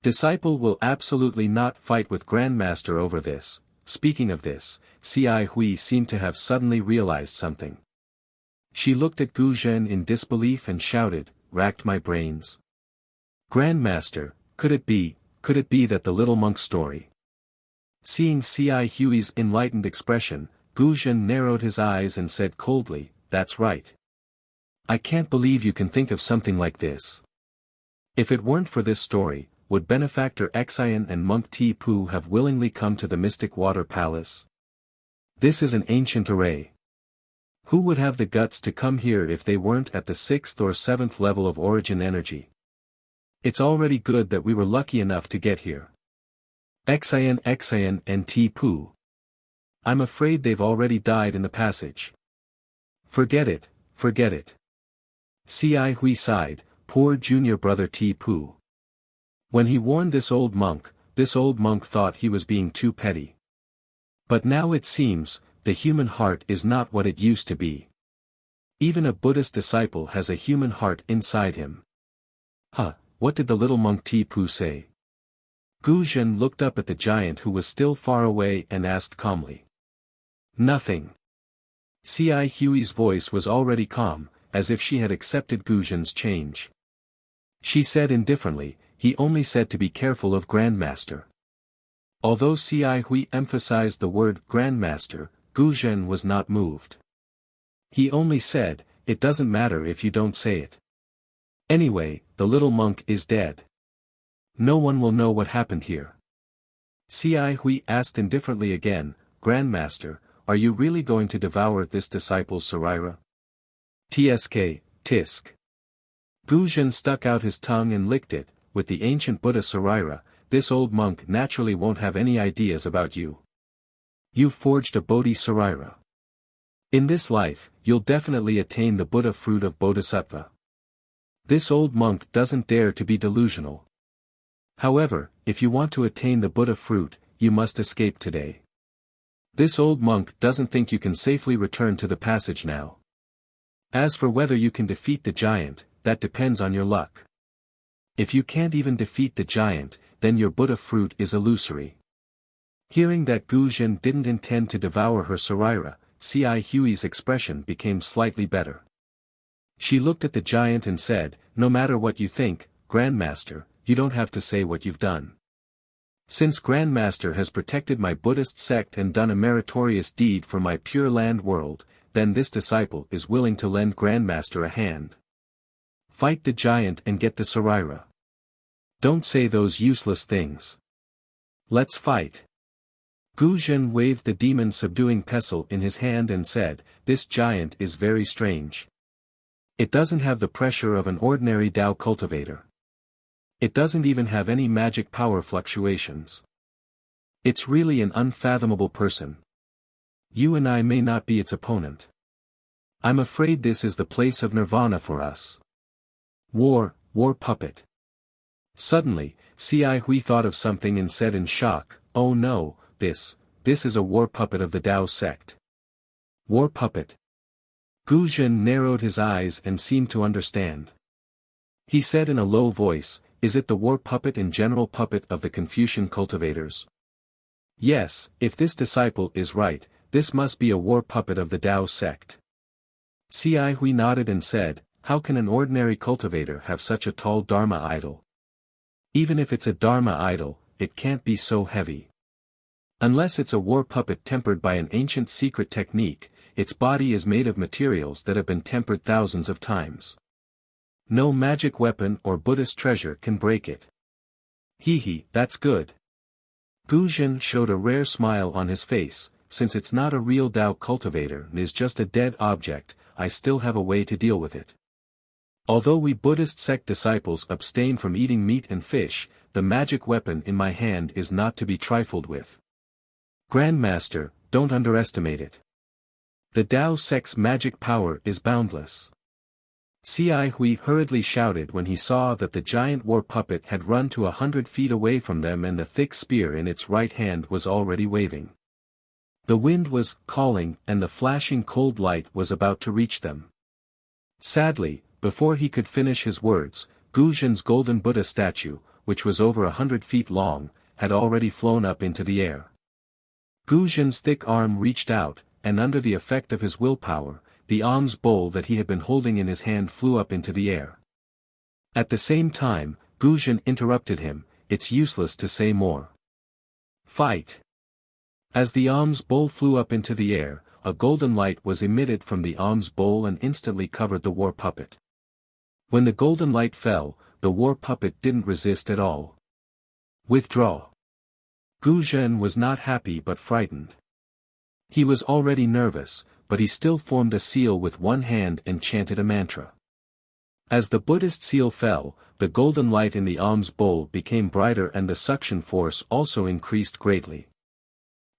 Disciple will absolutely not fight with Grandmaster over this." Speaking of this, Xi Hui seemed to have suddenly realized something. She looked at Guzhen in disbelief and shouted, "Racked my brains. Grandmaster, could it be that the little monk story?" Seeing Xi Hui's enlightened expression, Guzhen narrowed his eyes and said coldly, "That's right. I can't believe you can think of something like this. If it weren't for this story, would Benefactor Xian and Monk Ti Pu have willingly come to the Mystic Water Palace? This is an ancient array. Who would have the guts to come here if they weren't at the 6th or 7th level of origin energy? It's already good that we were lucky enough to get here. Xian and T-Poo. I'm afraid they've already died in the passage. Forget it, forget it. Ci Hui sighed, poor junior brother T-Poo. When he warned this old monk thought he was being too petty. But now it seems, the human heart is not what it used to be. Even a Buddhist disciple has a human heart inside him. Huh, what did the little monk T-Poo say? Gu Zhen looked up at the giant who was still far away and asked calmly. Nothing. Ci Hui's voice was already calm, as if she had accepted Gu Zhen's change. She said indifferently, he only said to be careful of Grandmaster. Although Ci Hui emphasized the word Grandmaster, Gu Zhen was not moved. He only said, it doesn't matter if you don't say it. Anyway, the little monk is dead. No one will know what happened here. Ci Hui asked indifferently again, Grandmaster, are you really going to devour this disciple's Saraira? Tsk, tisk. Gu Zhen stuck out his tongue and licked it, with the ancient Buddha Saraira, this old monk naturally won't have any ideas about you. You forged a Bodhi Saraira. In this life, you'll definitely attain the Buddha fruit of Bodhisattva. This old monk doesn't dare to be delusional. However, if you want to attain the Buddha fruit, you must escape today. This old monk doesn't think you can safely return to the passage now. As for whether you can defeat the giant, that depends on your luck. If you can't even defeat the giant, then your Buddha fruit is illusory. Hearing that Gu Zhen didn't intend to devour her Saraira, Ci Hui's expression became slightly better. She looked at the giant and said, no matter what you think, Grandmaster, you don't have to say what you've done. Since Grandmaster has protected my Buddhist sect and done a meritorious deed for my Pure Land world, then this disciple is willing to lend Grandmaster a hand. Fight the giant and get the Saraira. Don't say those useless things. Let's fight. Gu Zhen waved the demon-subduing pestle in his hand and said, this giant is very strange. It doesn't have the pressure of an ordinary Tao cultivator. It doesn't even have any magic power fluctuations. It's really an unfathomable person. You and I may not be its opponent. I'm afraid this is the place of nirvana for us. War puppet. Suddenly, Ci Hui thought of something and said in shock, oh no, this is a war puppet of the Tao sect. War puppet. Gu Zhen narrowed his eyes and seemed to understand. He said in a low voice, is it the war puppet and general puppet of the Confucian cultivators? Yes, if this disciple is right, this must be a war puppet of the Tao sect. Ci Hui nodded and said, how can an ordinary cultivator have such a tall Dharma idol? Even if it's a Dharma idol, it can't be so heavy. Unless it's a war puppet tempered by an ancient secret technique, its body is made of materials that have been tempered thousands of times. No magic weapon or Buddhist treasure can break it. Hee, that's good. Gu Zhen showed a rare smile on his face, since it's not a real Tao cultivator and is just a dead object, I still have a way to deal with it. Although we Buddhist sect disciples abstain from eating meat and fish, the magic weapon in my hand is not to be trifled with. Grandmaster, don't underestimate it. The Tao sect's magic power is boundless. Ci Hui hurriedly shouted when he saw that the giant war puppet had run to 100 feet away from them and the thick spear in its right hand was already waving. The wind was calling and the flashing cold light was about to reach them. Sadly, before he could finish his words, Gu Zhen's golden Buddha statue, which was over 100 feet long, had already flown up into the air. Gu Zhen's thick arm reached out, and under the effect of his willpower, the alms bowl that he had been holding in his hand flew up into the air. At the same time, Gu Zhen interrupted him, it's useless to say more. Fight! As the alms bowl flew up into the air, a golden light was emitted from the alms bowl and instantly covered the war puppet. When the golden light fell, the war puppet didn't resist at all. Withdraw. Gu Zhen was not happy but frightened. He was already nervous, but he still formed a seal with one hand and chanted a mantra. As the Buddhist seal fell, the golden light in the alms bowl became brighter and the suction force also increased greatly.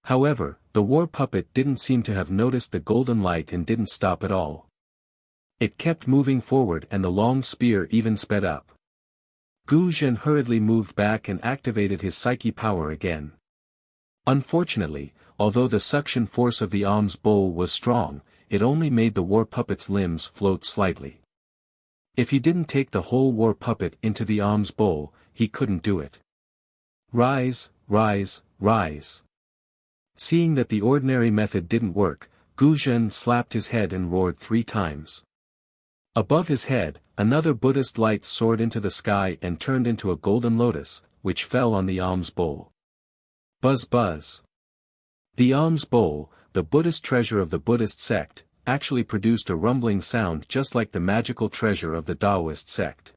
However, the war puppet didn't seem to have noticed the golden light and didn't stop at all. It kept moving forward and the long spear even sped up. Gu Zhen hurriedly moved back and activated his psyche power again. Unfortunately, although the suction force of the alms bowl was strong, it only made the war puppet's limbs float slightly. If he didn't take the whole war puppet into the alms bowl, he couldn't do it. Rise, rise, rise. Seeing that the ordinary method didn't work, Gu Zhen slapped his head and roared 3 times. Above his head, another Buddhist light soared into the sky and turned into a golden lotus, which fell on the alms bowl. Buzz buzz. The alms bowl, the Buddhist treasure of the Buddhist sect, actually produced a rumbling sound just like the magical treasure of the Taoist sect.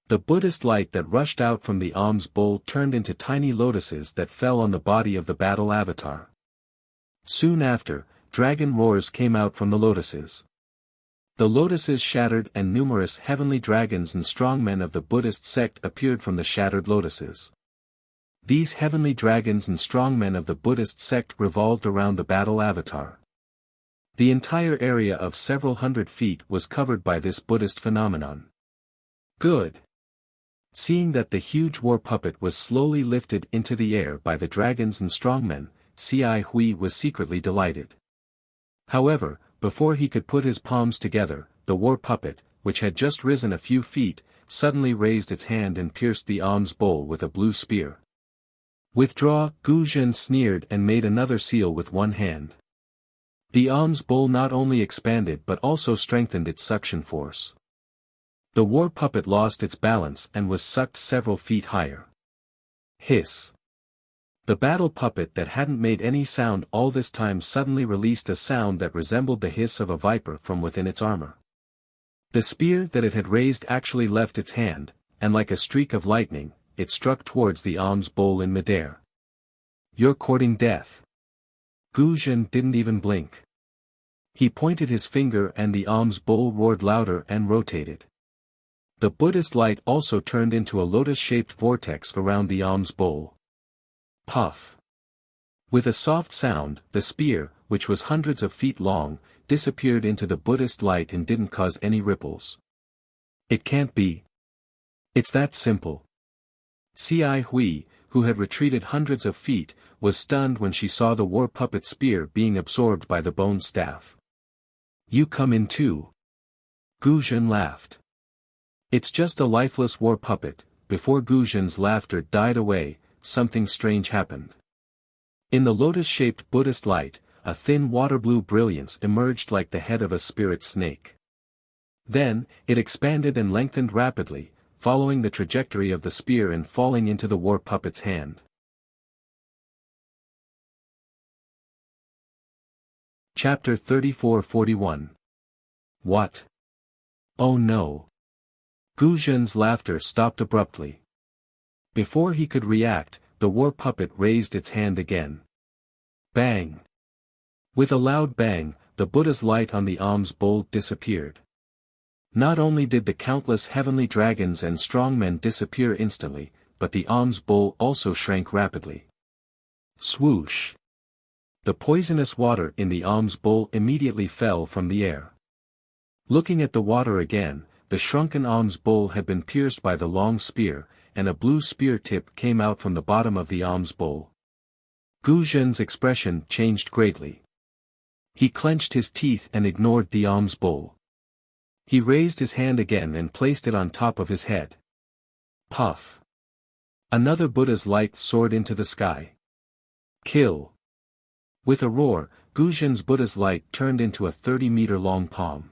The Buddhist light that rushed out from the alms bowl turned into tiny lotuses that fell on the body of the battle avatar. Soon after, dragon roars came out from the lotuses. The lotuses shattered and numerous heavenly dragons and strongmen of the Buddhist sect appeared from the shattered lotuses. These heavenly dragons and strongmen of the Buddhist sect revolved around the battle avatar. The entire area of several hundred feet was covered by this Buddhist phenomenon. Good. Seeing that the huge war puppet was slowly lifted into the air by the dragons and strongmen, Ci Hui was secretly delighted. However, before he could put his palms together, the war puppet, which had just risen a few feet, suddenly raised its hand and pierced the alms bowl with a blue spear. Withdraw, Gu Zhen sneered and made another seal with one hand. The alms bowl not only expanded but also strengthened its suction force. The war puppet lost its balance and was sucked several feet higher. Hiss. The battle puppet that hadn't made any sound all this time suddenly released a sound that resembled the hiss of a viper from within its armor. The spear that it had raised actually left its hand, and like a streak of lightning, it struck towards the alms bowl in midair. You're courting death. Gu Zhen didn't even blink. He pointed his finger and the alms bowl roared louder and rotated. The Buddhist light also turned into a lotus-shaped vortex around the alms bowl. Puff. With a soft sound, the spear, which was hundreds of feet long, disappeared into the Buddhist light and didn't cause any ripples. It can't be. It's that simple. Ci Hui, who had retreated hundreds of feet, was stunned when she saw the war puppet spear being absorbed by the bone staff. You come in too. Gu Zhen laughed. It's just a lifeless war puppet. Before Gu Zhen's laughter died away, something strange happened. In the lotus-shaped Buddhist light, a thin water-blue brilliance emerged like the head of a spirit snake. Then, it expanded and lengthened rapidly, following the trajectory of the spear and falling into the war puppet's hand. Chapter 34-41. What? Oh no. Gu Zhen's laughter stopped abruptly. Before he could react, the war puppet raised its hand again. Bang! With a loud bang, the Buddha's light on the alms bowl disappeared. Not only did the countless heavenly dragons and strongmen disappear instantly, but the alms bowl also shrank rapidly. Swoosh! The poisonous water in the alms bowl immediately fell from the air. Looking at the water again, the shrunken alms bowl had been pierced by the long spear, and a blue spear tip came out from the bottom of the alms bowl. Gu Zhen's expression changed greatly. He clenched his teeth and ignored the alms bowl. He raised his hand again and placed it on top of his head. Puff! Another Buddha's light soared into the sky. Kill! With a roar, Gu Zhen's Buddha's light turned into a 30-meter-long palm.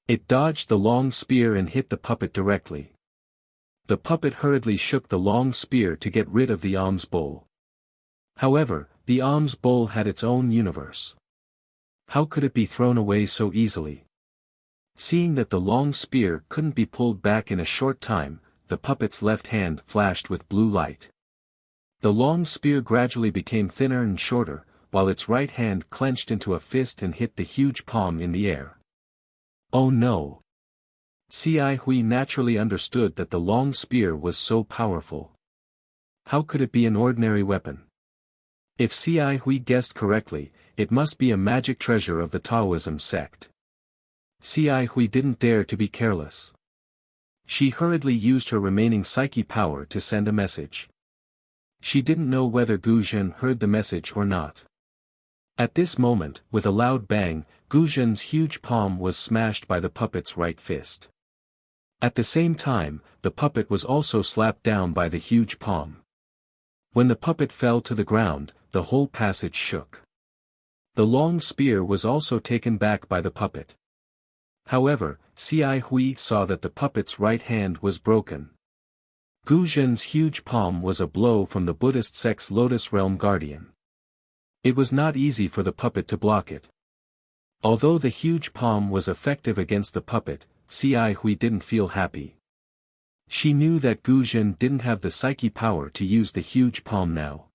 It dodged the long spear and hit the puppet directly. The puppet hurriedly shook the long spear to get rid of the alms bowl. However, the alms bowl had its own universe. How could it be thrown away so easily? Seeing that the long spear couldn't be pulled back in a short time, the puppet's left hand flashed with blue light. The long spear gradually became thinner and shorter, while its right hand clenched into a fist and hit the huge palm in the air. Oh no! Cai Hui naturally understood that the long spear was so powerful. How could it be an ordinary weapon? If Cai Hui guessed correctly, it must be a magic treasure of the Taoism sect. Cai Hui didn't dare to be careless. She hurriedly used her remaining psyche power to send a message. She didn't know whether Gu Zhen heard the message or not. At this moment, with a loud bang, Gu Zhen's huge palm was smashed by the puppet's right fist. At the same time, the puppet was also slapped down by the huge palm. When the puppet fell to the ground, the whole passage shook. The long spear was also taken back by the puppet. However, Cai Hui saw that the puppet's right hand was broken. Gu Zhen's huge palm was a blow from the Buddhist sect's Lotus Realm Guardian. It was not easy for the puppet to block it. Although the huge palm was effective against the puppet, Cai Hui didn't feel happy. She knew that Gu Zhen didn't have the psyche power to use the huge palm now.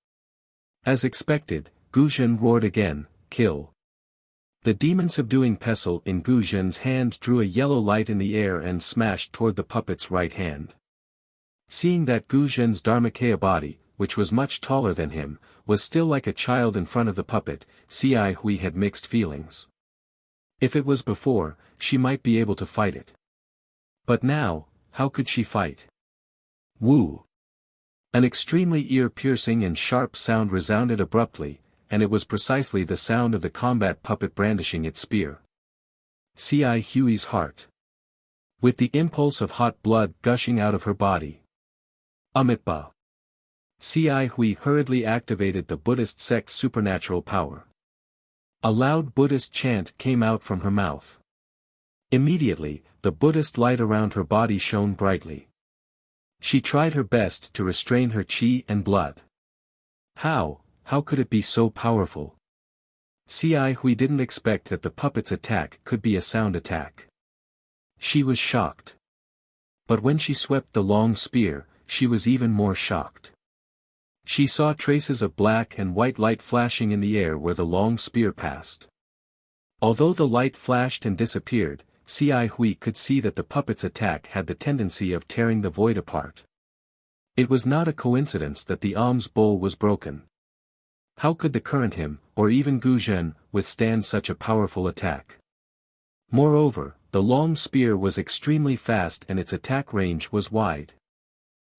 As expected, Gu Zhen roared again, "Kill!" The demon-subduing pestle in Gu Zhen's hand drew a yellow light in the air and smashed toward the puppet's right hand. Seeing that Gu Zhen's Dharmakaya body, which was much taller than him, was still like a child in front of the puppet, Cai Hui had mixed feelings. If it was before, she might be able to fight it. But now, how could she fight? Woo! An extremely ear-piercing and sharp sound resounded abruptly, and it was precisely the sound of the combat puppet brandishing its spear. Cai Hui's heart. With the impulse of hot blood gushing out of her body. Amitba. Cai Hui hurriedly activated the Buddhist sect's supernatural power. A loud Buddhist chant came out from her mouth. Immediately, the Buddhist light around her body shone brightly. She tried her best to restrain her qi and blood. How could it be so powerful? Cai Hui didn't expect that the puppet's attack could be a sound attack. She was shocked. But when she swept the long spear, she was even more shocked. She saw traces of black and white light flashing in the air where the long spear passed. Although the light flashed and disappeared, Cai Hui could see that the puppet's attack had the tendency of tearing the void apart. It was not a coincidence that the alms bowl was broken. How could the current him, or even Gu Zhen, withstand such a powerful attack? Moreover, the long spear was extremely fast and its attack range was wide.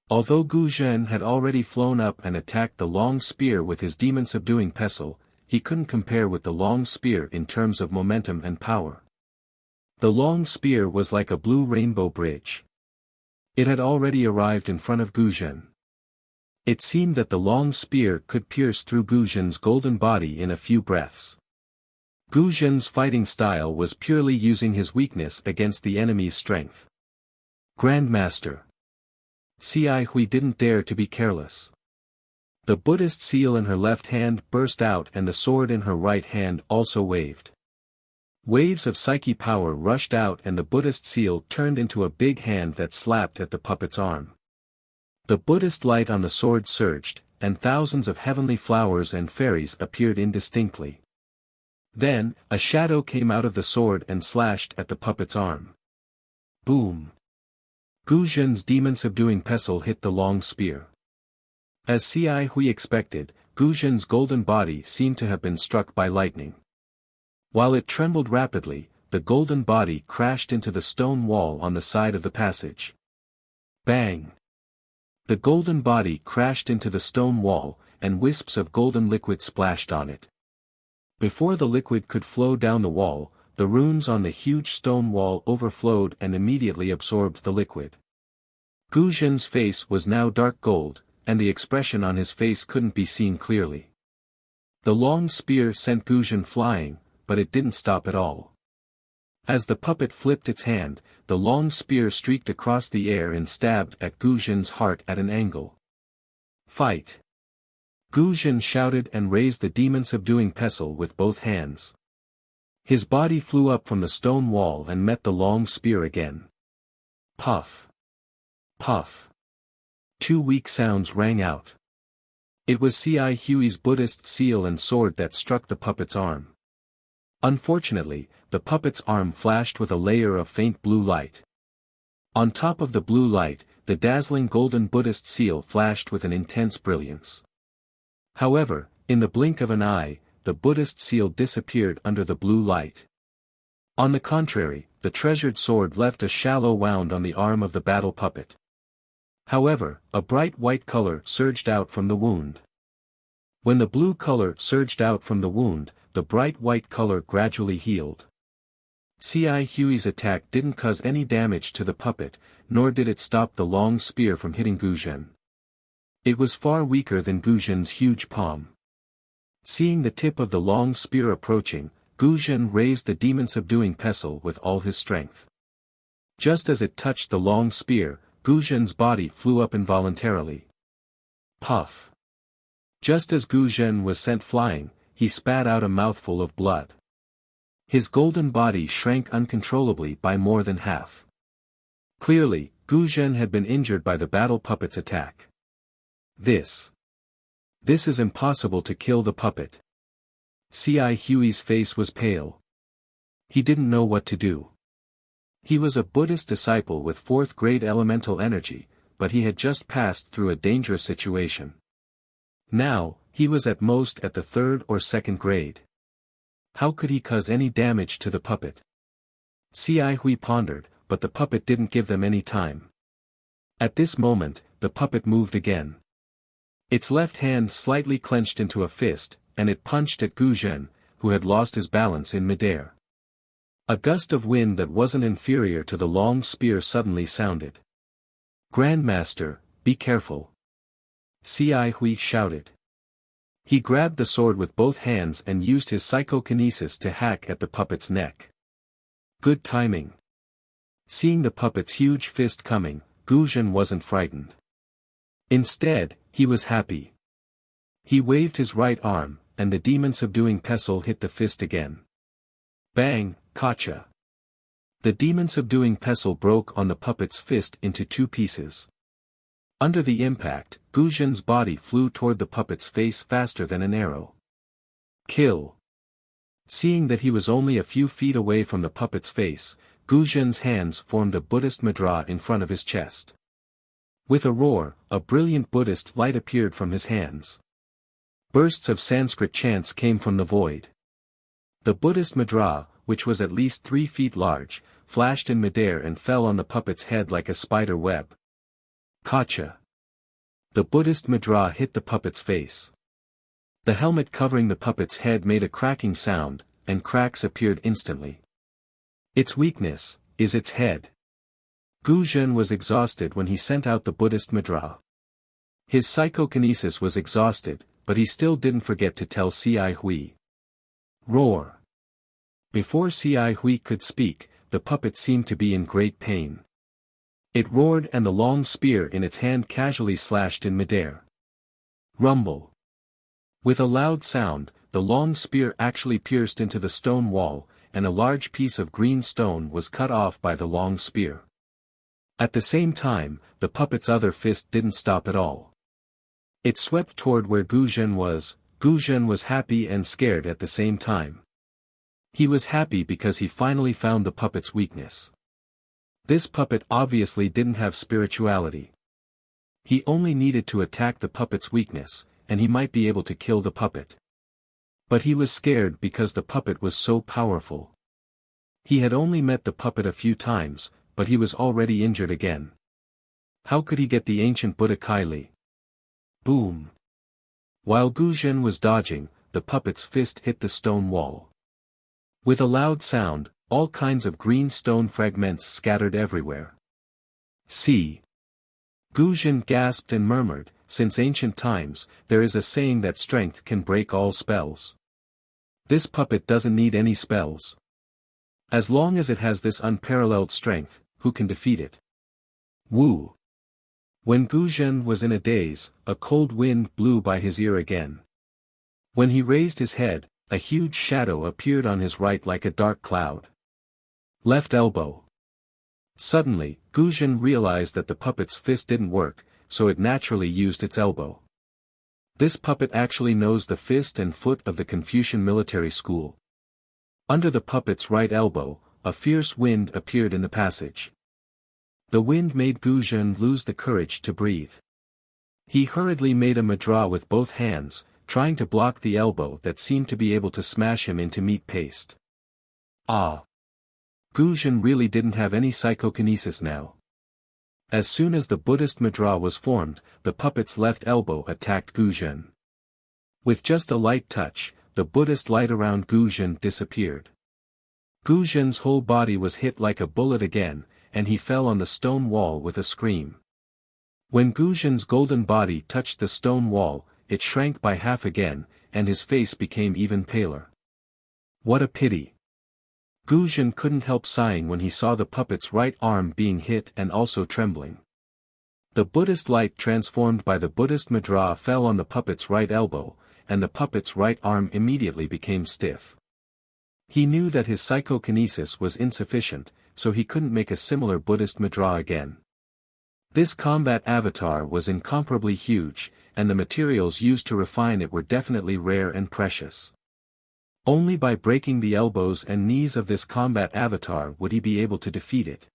Although Gu Zhen had already flown up and attacked the long spear with his demon-subduing pestle, he couldn't compare with the long spear in terms of momentum and power. The long spear was like a blue rainbow bridge. It had already arrived in front of Gu Zhen. It seemed that the long spear could pierce through Gu Zhen's golden body in a few breaths. Gu Zhen's fighting style was purely using his weakness against the enemy's strength. Grandmaster. Cai Hui didn't dare to be careless. The Buddhist seal in her left hand burst out and the sword in her right hand also waved. Waves of psyche power rushed out and the Buddhist seal turned into a big hand that slapped at the puppet's arm. The Buddhist light on the sword surged, and thousands of heavenly flowers and fairies appeared indistinctly. Then, a shadow came out of the sword and slashed at the puppet's arm. Boom! Gu Zhen's demon-subduing pestle hit the long spear. As Cai Hui expected, Gu Zhen's golden body seemed to have been struck by lightning. While it trembled rapidly, the golden body crashed into the stone wall on the side of the passage. Bang! The golden body crashed into the stone wall, and wisps of golden liquid splashed on it. Before the liquid could flow down the wall, the runes on the huge stone wall overflowed and immediately absorbed the liquid. Gu Zhen's face was now dark gold, and the expression on his face couldn't be seen clearly. The long spear sent Gu Zhen flying, but it didn't stop at all. As the puppet flipped its hand, the long spear streaked across the air and stabbed at Gu Zhen's heart at an angle. Fight! Gu Zhen shouted and raised the demon-subduing pestle with both hands. His body flew up from the stone wall and met the long spear again. Puff! Puff! Two weak sounds rang out. It was C.I. Huey's Buddhist seal and sword that struck the puppet's arm. Unfortunately, the puppet's arm flashed with a layer of faint blue light. On top of the blue light, the dazzling golden Buddhist seal flashed with an intense brilliance. However, in the blink of an eye, the Buddhist seal disappeared under the blue light. On the contrary, the treasured sword left a shallow wound on the arm of the battle puppet. However, a bright white color surged out from the wound. When the blue color surged out from the wound, the bright white color gradually healed. C.I. Huey's attack didn't cause any damage to the puppet, nor did it stop the long spear from hitting Gu Zhen. It was far weaker than Gu Zhen's huge palm. Seeing the tip of the long spear approaching, Gu Zhen raised the demon-subduing pestle with all his strength. Just as it touched the long spear, Gu Zhen's body flew up involuntarily. Puff! Just as Gu Zhen was sent flying, he spat out a mouthful of blood. His golden body shrank uncontrollably by more than half. Clearly, Gu Zhen had been injured by the battle puppet's attack. This is impossible to kill the puppet. C.I. Huey's face was pale. He didn't know what to do. He was a Buddhist disciple with fourth-grade elemental energy, but he had just passed through a dangerous situation. Now, he was at most at the third or second grade. How could he cause any damage to the puppet? C.I. Hui pondered, but the puppet didn't give them any time. At this moment, the puppet moved again. Its left hand slightly clenched into a fist, and it punched at Gu Zhen, who had lost his balance in midair. A gust of wind that wasn't inferior to the long spear suddenly sounded. "Grandmaster, be careful!" C.I. Hui shouted. He grabbed the sword with both hands and used his psychokinesis to hack at the puppet's neck. Good timing. Seeing the puppet's huge fist coming, Gu Zhen wasn't frightened. Instead, he was happy. He waved his right arm, and the demon-subduing pestle hit the fist again. Bang, gotcha! The demon-subduing pestle broke on the puppet's fist into two pieces. Under the impact, Gu Zhen's body flew toward the puppet's face faster than an arrow. Kill! Seeing that he was only a few feet away from the puppet's face, Gu Zhen's hands formed a Buddhist mudra in front of his chest. With a roar, a brilliant Buddhist light appeared from his hands. Bursts of Sanskrit chants came from the void. The Buddhist mudra, which was at least 3 feet large, flashed in midair and fell on the puppet's head like a spider web. Gotcha! The Buddhist mudra hit the puppet's face. The helmet covering the puppet's head made a cracking sound, and cracks appeared instantly. Its weakness is its head. Gu Zhen was exhausted when he sent out the Buddhist mudra. His psychokinesis was exhausted, but he still didn't forget to tell C.I. Hui. Roar! Before C.I. Hui could speak, the puppet seemed to be in great pain. It roared and the long spear in its hand casually slashed in midair. Rumble! With a loud sound, the long spear actually pierced into the stone wall, and a large piece of green stone was cut off by the long spear. At the same time, the puppet's other fist didn't stop at all. It swept toward where Gu Zhen was. Gu Zhen was happy and scared at the same time. He was happy because he finally found the puppet's weakness. This puppet obviously didn't have spirituality. He only needed to attack the puppet's weakness, and he might be able to kill the puppet. But he was scared because the puppet was so powerful. He had only met the puppet a few times, but he was already injured again. How could he get the ancient Buddha Kylie? Boom! While Gu Zhen was dodging, the puppet's fist hit the stone wall. With a loud sound, all kinds of green stone fragments scattered everywhere. See! Gu Zhen gasped and murmured, since ancient times, there is a saying that strength can break all spells. This puppet doesn't need any spells. As long as it has this unparalleled strength, who can defeat it? Woo! When Gu Zhen was in a daze, a cold wind blew by his ear again. When he raised his head, a huge shadow appeared on his right like a dark cloud. Left elbow. Suddenly, Gu Zhen realized that the puppet's fist didn't work, so it naturally used its elbow. This puppet actually knows the fist and foot of the Confucian military school. Under the puppet's right elbow, a fierce wind appeared in the passage. The wind made Gu Zhen lose the courage to breathe. He hurriedly made a mudra with both hands, trying to block the elbow that seemed to be able to smash him into meat paste. Ah! Gu Zhen really didn't have any psychokinesis now. As soon as the Buddhist mudra was formed, the puppet's left elbow attacked Gu Zhen. With just a light touch, the Buddhist light around Gu Zhen disappeared. Gu Zhen's whole body was hit like a bullet again, and he fell on the stone wall with a scream. When Gu Zhen's golden body touched the stone wall, it shrank by half again, and his face became even paler. What a pity! Gu Zhen couldn't help sighing when he saw the puppet's right arm being hit and also trembling. The Buddhist light transformed by the Buddhist mudra fell on the puppet's right elbow, and the puppet's right arm immediately became stiff. He knew that his psychokinesis was insufficient, so he couldn't make a similar Buddhist mudra again. This combat avatar was incomparably huge, and the materials used to refine it were definitely rare and precious. Only by breaking the elbows and knees of this combat avatar would he be able to defeat it.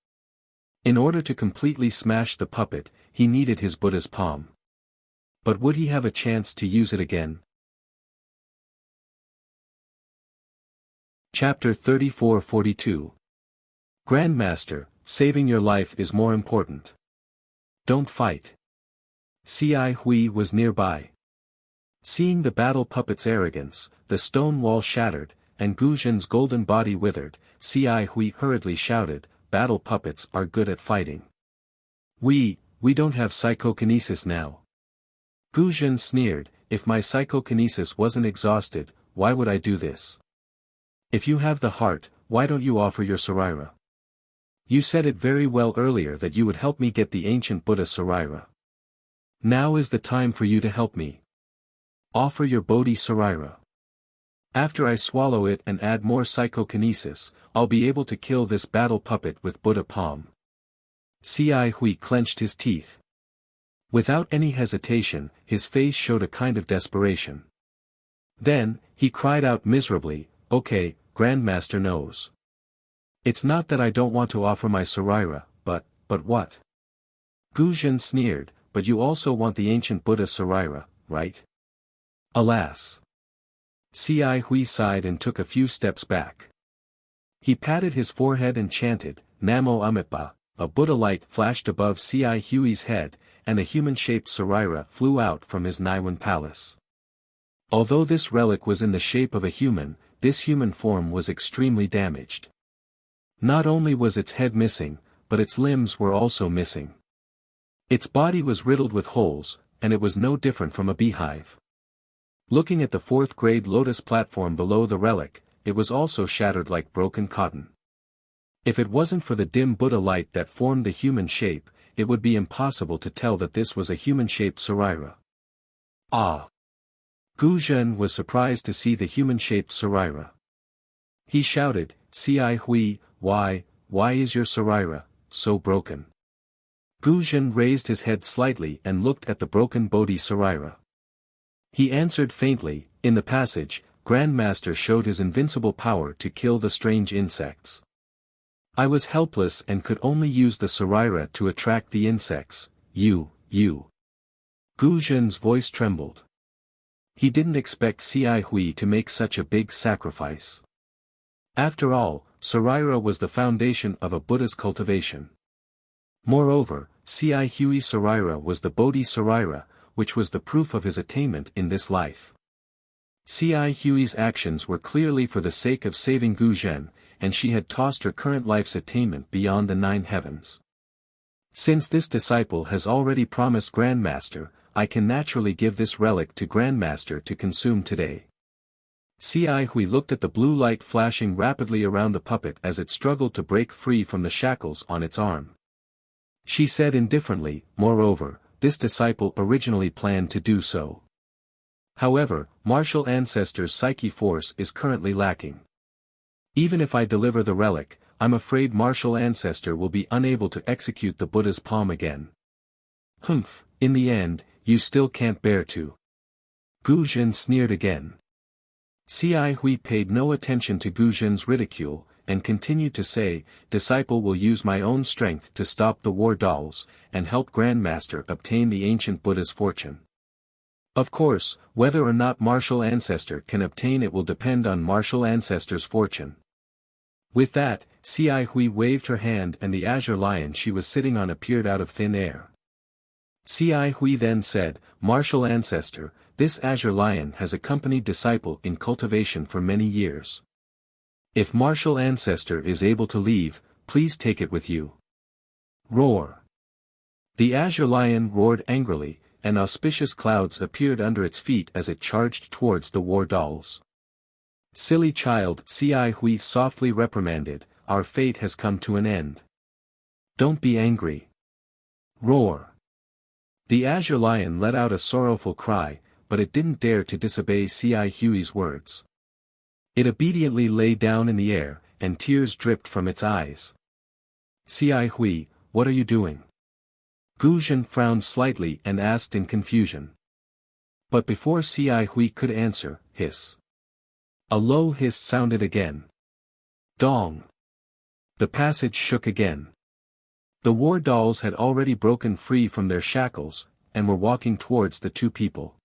In order to completely smash the puppet, he needed his Buddha's palm. But would he have a chance to use it again? Chapter 34-42. Grandmaster, saving your life is more important. Don't fight. Ci Hui was nearby. Seeing the battle puppet's arrogance, the stone wall shattered, and Gu Zhen's golden body withered, Ci Hui hurriedly shouted, "Battle puppets are good at fighting. We don't have psychokinesis now." Gu Zhen sneered, "If my psychokinesis wasn't exhausted, why would I do this? If you have the heart, why don't you offer your Saraira? You said it very well earlier that you would help me get the ancient Buddha Saraira. Now is the time for you to help me. Offer your Bodhi Saraira. After I swallow it and add more psychokinesis, I'll be able to kill this battle puppet with Buddha palm." Ci Hui clenched his teeth. Without any hesitation, his face showed a kind of desperation. Then, he cried out miserably, "Okay, Grandmaster knows. It's not that I don't want to offer my Saraira, but what?" Gu Zhen sneered, "But you also want the ancient Buddha Saraira, right?" Alas! Ci Hui sighed and took a few steps back. He patted his forehead and chanted, "Namo Amitabha." A Buddha light flashed above Ci Hui's head, and a human-shaped Saraira flew out from his Naiwan palace. Although this relic was in the shape of a human, this human form was extremely damaged. Not only was its head missing, but its limbs were also missing. Its body was riddled with holes, and it was no different from a beehive. Looking at the fourth-grade lotus platform below the relic, it was also shattered like broken cotton. If it wasn't for the dim Buddha light that formed the human shape, it would be impossible to tell that this was a human-shaped Saraira. Ah! Gu Zhen was surprised to see the human-shaped Saraira. He shouted, "Ci Hui, why is your Saraira so broken?" Gu Zhen raised his head slightly and looked at the broken Bodhi Saraira. He answered faintly, "In the passage, Grandmaster showed his invincible power to kill the strange insects. I was helpless and could only use the Saraira to attract the insects. You. Gu Zhen's voice trembled. He didn't expect Ci Hui to make such a big sacrifice. After all, Saraira was the foundation of a Buddha's cultivation. Moreover, Ci Hui's Saraira was the Bodhi Saraira, which was the proof of his attainment in this life. Ci Hui's actions were clearly for the sake of saving Gu Zhen, and she had tossed her current life's attainment beyond the 9 heavens. Since this disciple has already promised Grandmaster, I can naturally give this relic to Grandmaster to consume today." Ci Hui looked at the blue light flashing rapidly around the puppet as it struggled to break free from the shackles on its arm. She said indifferently, "Moreover, this disciple originally planned to do so. However, martial ancestor's psyche force is currently lacking. Even if I deliver the relic, I'm afraid martial ancestor will be unable to execute the Buddha's palm again. In the end, you still can't bear to Gu Zhen sneered again. Xi Hui paid no attention to Gu Zhen's ridicule, and continued to say, "Disciple will use my own strength to stop the war dolls, and help Grandmaster obtain the ancient Buddha's fortune. Of course, whether or not Martial Ancestor can obtain it will depend on Martial Ancestor's fortune." With that, Xi Hui waved her hand and the azure lion she was sitting on appeared out of thin air. Xi Hui then said, "Martial Ancestor, this azure lion has accompanied Disciple in cultivation for many years. If Martial Ancestor is able to leave, please take it with you." Roar. The azure lion roared angrily, and auspicious clouds appeared under its feet as it charged towards the war dolls. "Silly child," Xi Hui softly reprimanded, "our fate has come to an end. Don't be angry." Roar. The azure lion let out a sorrowful cry, but it didn't dare to disobey Xi Hui's words. It obediently lay down in the air, and tears dripped from its eyes. "Xi Hui, what are you doing?" Gu Zhen frowned slightly and asked in confusion. But before Xi Hui could answer, hiss. A low hiss sounded again. Dong. The passage shook again. The war dolls had already broken free from their shackles, and were walking towards the two people.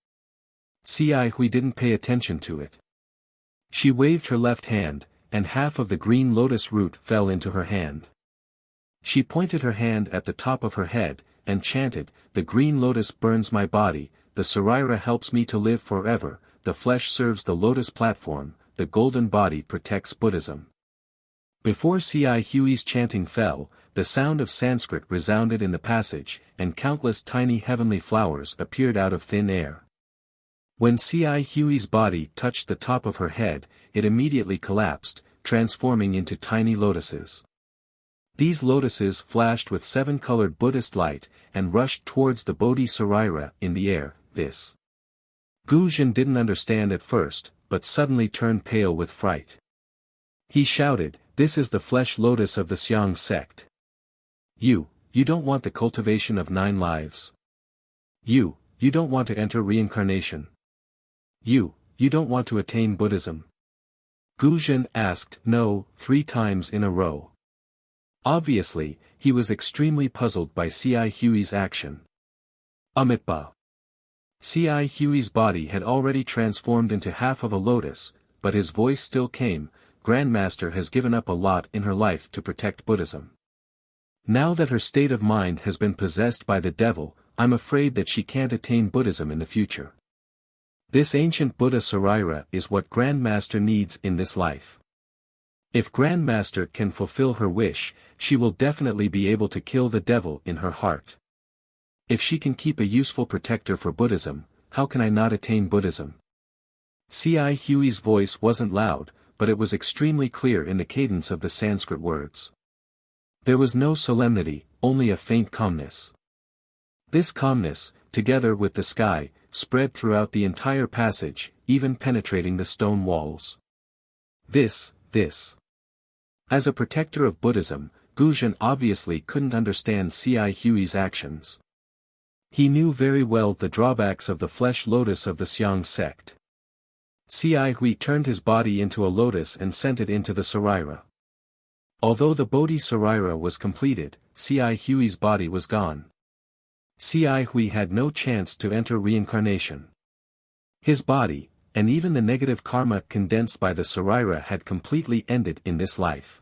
Xi Hui didn't pay attention to it. She waved her left hand, and half of the green lotus root fell into her hand. She pointed her hand at the top of her head, and chanted, "The green lotus burns my body, the Saraira helps me to live forever, the flesh serves the lotus platform, the golden body protects Buddhism." Before Xi Hui's chanting fell, the sound of Sanskrit resounded in the passage, and countless tiny heavenly flowers appeared out of thin air. When Xi Hui's body touched the top of her head, it immediately collapsed, transforming into tiny lotuses. These lotuses flashed with seven-colored Buddhist light, and rushed towards the Bodhi Saraira in the air. This Gu Zhen didn't understand at first, but suddenly turned pale with fright. He shouted, "This is the flesh lotus of the Xiang sect. You don't want the cultivation of 9 lives. You don't want to enter reincarnation. You don't want to attain Buddhism." Gu Zhen asked no 3 times in a row. Obviously, he was extremely puzzled by Xi Hui's action. Amitba. Xi Hui's body had already transformed into half of a lotus, but his voice still came, "Grandmaster has given up a lot in her life to protect Buddhism. Now that her state of mind has been possessed by the devil, I'm afraid that she can't attain Buddhism in the future. This ancient Buddha Saraira is what Grandmaster needs in this life. If Grandmaster can fulfill her wish, she will definitely be able to kill the devil in her heart. If she can keep a useful protector for Buddhism, how can I not attain Buddhism?" Xi Hui's voice wasn't loud, but it was extremely clear in the cadence of the Sanskrit words. There was no solemnity, only a faint calmness. This calmness, together with the sky, spread throughout the entire passage, even penetrating the stone walls. This. As a protector of Buddhism, Gu Zhen obviously couldn't understand Xi Hui's actions. He knew very well the drawbacks of the flesh lotus of the Xiang sect. Xi Hui turned his body into a lotus and sent it into the Saraira. Although the Bodhi Saraira was completed, Xi Hui's body was gone. Xi Hui had no chance to enter reincarnation. His body, and even the negative karma condensed by the Saraira had completely ended in this life.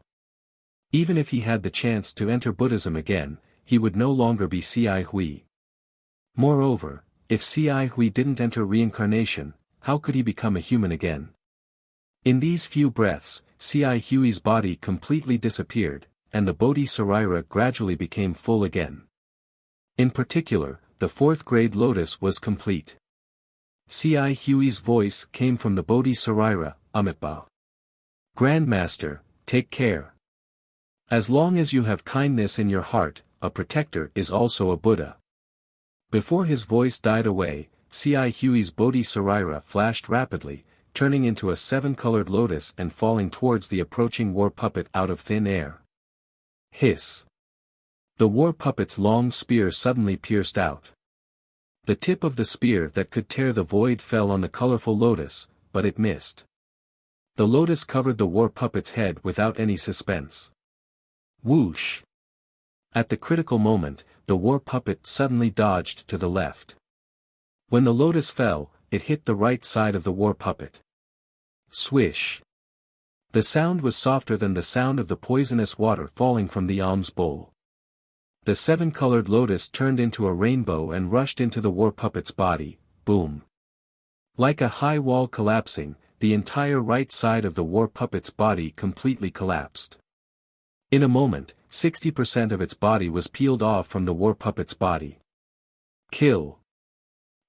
Even if he had the chance to enter Buddhism again, he would no longer be Xi Hui. Moreover, if Xi Hui didn't enter reincarnation, how could he become a human again? In these few breaths, Xi Hui's body completely disappeared, and the Bodhi Saraira gradually became full again. In particular, the 4th grade lotus was complete. Xi Hui's voice came from the Bodhi Saraira, "Amitba. Grandmaster, take care. As long as you have kindness in your heart, a protector is also a Buddha." Before his voice died away, Xi Hui's Bodhi Saraira flashed rapidly, turning into a 7-colored lotus and falling towards the approaching war puppet out of thin air. Hiss. The war puppet's long spear suddenly pierced out. The tip of the spear that could tear the void fell on the colorful lotus, but it missed. The lotus covered the war puppet's head without any suspense. Whoosh! At the critical moment, the war puppet suddenly dodged to the left. When the lotus fell, it hit the right side of the war puppet. Swish! The sound was softer than the sound of the poisonous water falling from the alms bowl. The seven-colored lotus turned into a rainbow and rushed into the war puppet's body. Boom! Like a high wall collapsing, the entire right side of the war puppet's body completely collapsed. In a moment, 60% of its body was peeled off from the war puppet's body. Kill!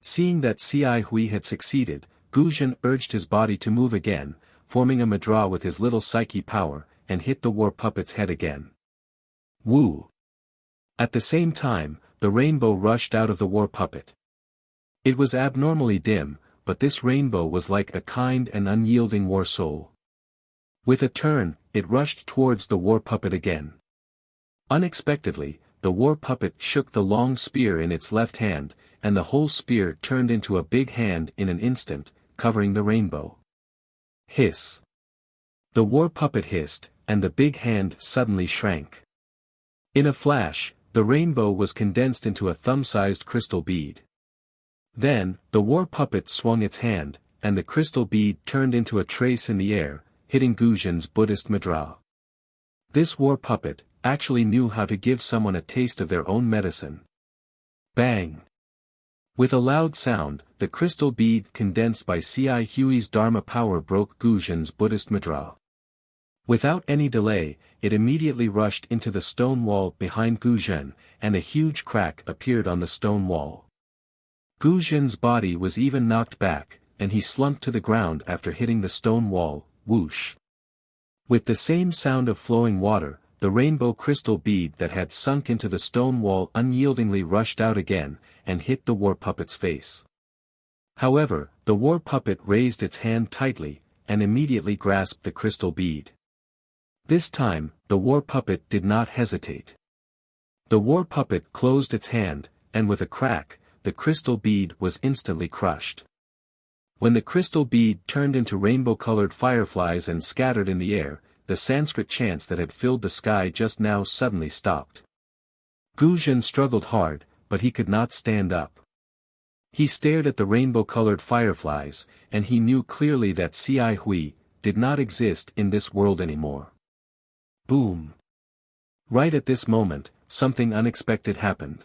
Seeing that Cai Hui had succeeded, Gu Zhen urged his body to move again, forming a madra with his little psyche power, and hit the war puppet's head again. Woo! At the same time, the rainbow rushed out of the war puppet. It was abnormally dim, but this rainbow was like a kind and unyielding war soul. With a turn, it rushed towards the war puppet again. Unexpectedly, the war puppet shook the long spear in its left hand, and the whole spear turned into a big hand in an instant, covering the rainbow. Hiss! The war puppet hissed, and the big hand suddenly shrank. In a flash, the rainbow was condensed into a thumb-sized crystal bead. Then, the war puppet swung its hand, and the crystal bead turned into a trace in the air, hitting Gu Zhen's Buddhist madra. This war puppet actually knew how to give someone a taste of their own medicine. Bang! With a loud sound, the crystal bead condensed by Cai Hui's Dharma power broke Gu Zhen's Buddhist madra. Without any delay, it immediately rushed into the stone wall behind Gu Zhen, and a huge crack appeared on the stone wall. Gu Zhen's body was even knocked back, and he slumped to the ground after hitting the stone wall. Whoosh! With the same sound of flowing water, the rainbow crystal bead that had sunk into the stone wall unyieldingly rushed out again, and hit the war puppet's face. However, the war puppet raised its hand tightly, and immediately grasped the crystal bead. This time, the war puppet did not hesitate. The war puppet closed its hand, and with a crack, the crystal bead was instantly crushed. When the crystal bead turned into rainbow-colored fireflies and scattered in the air, the Sanskrit chants that had filled the sky just now suddenly stopped. Gu Zhen struggled hard, but he could not stand up. He stared at the rainbow-colored fireflies, and he knew clearly that Cai Hui did not exist in this world anymore. Boom! Right at this moment, something unexpected happened.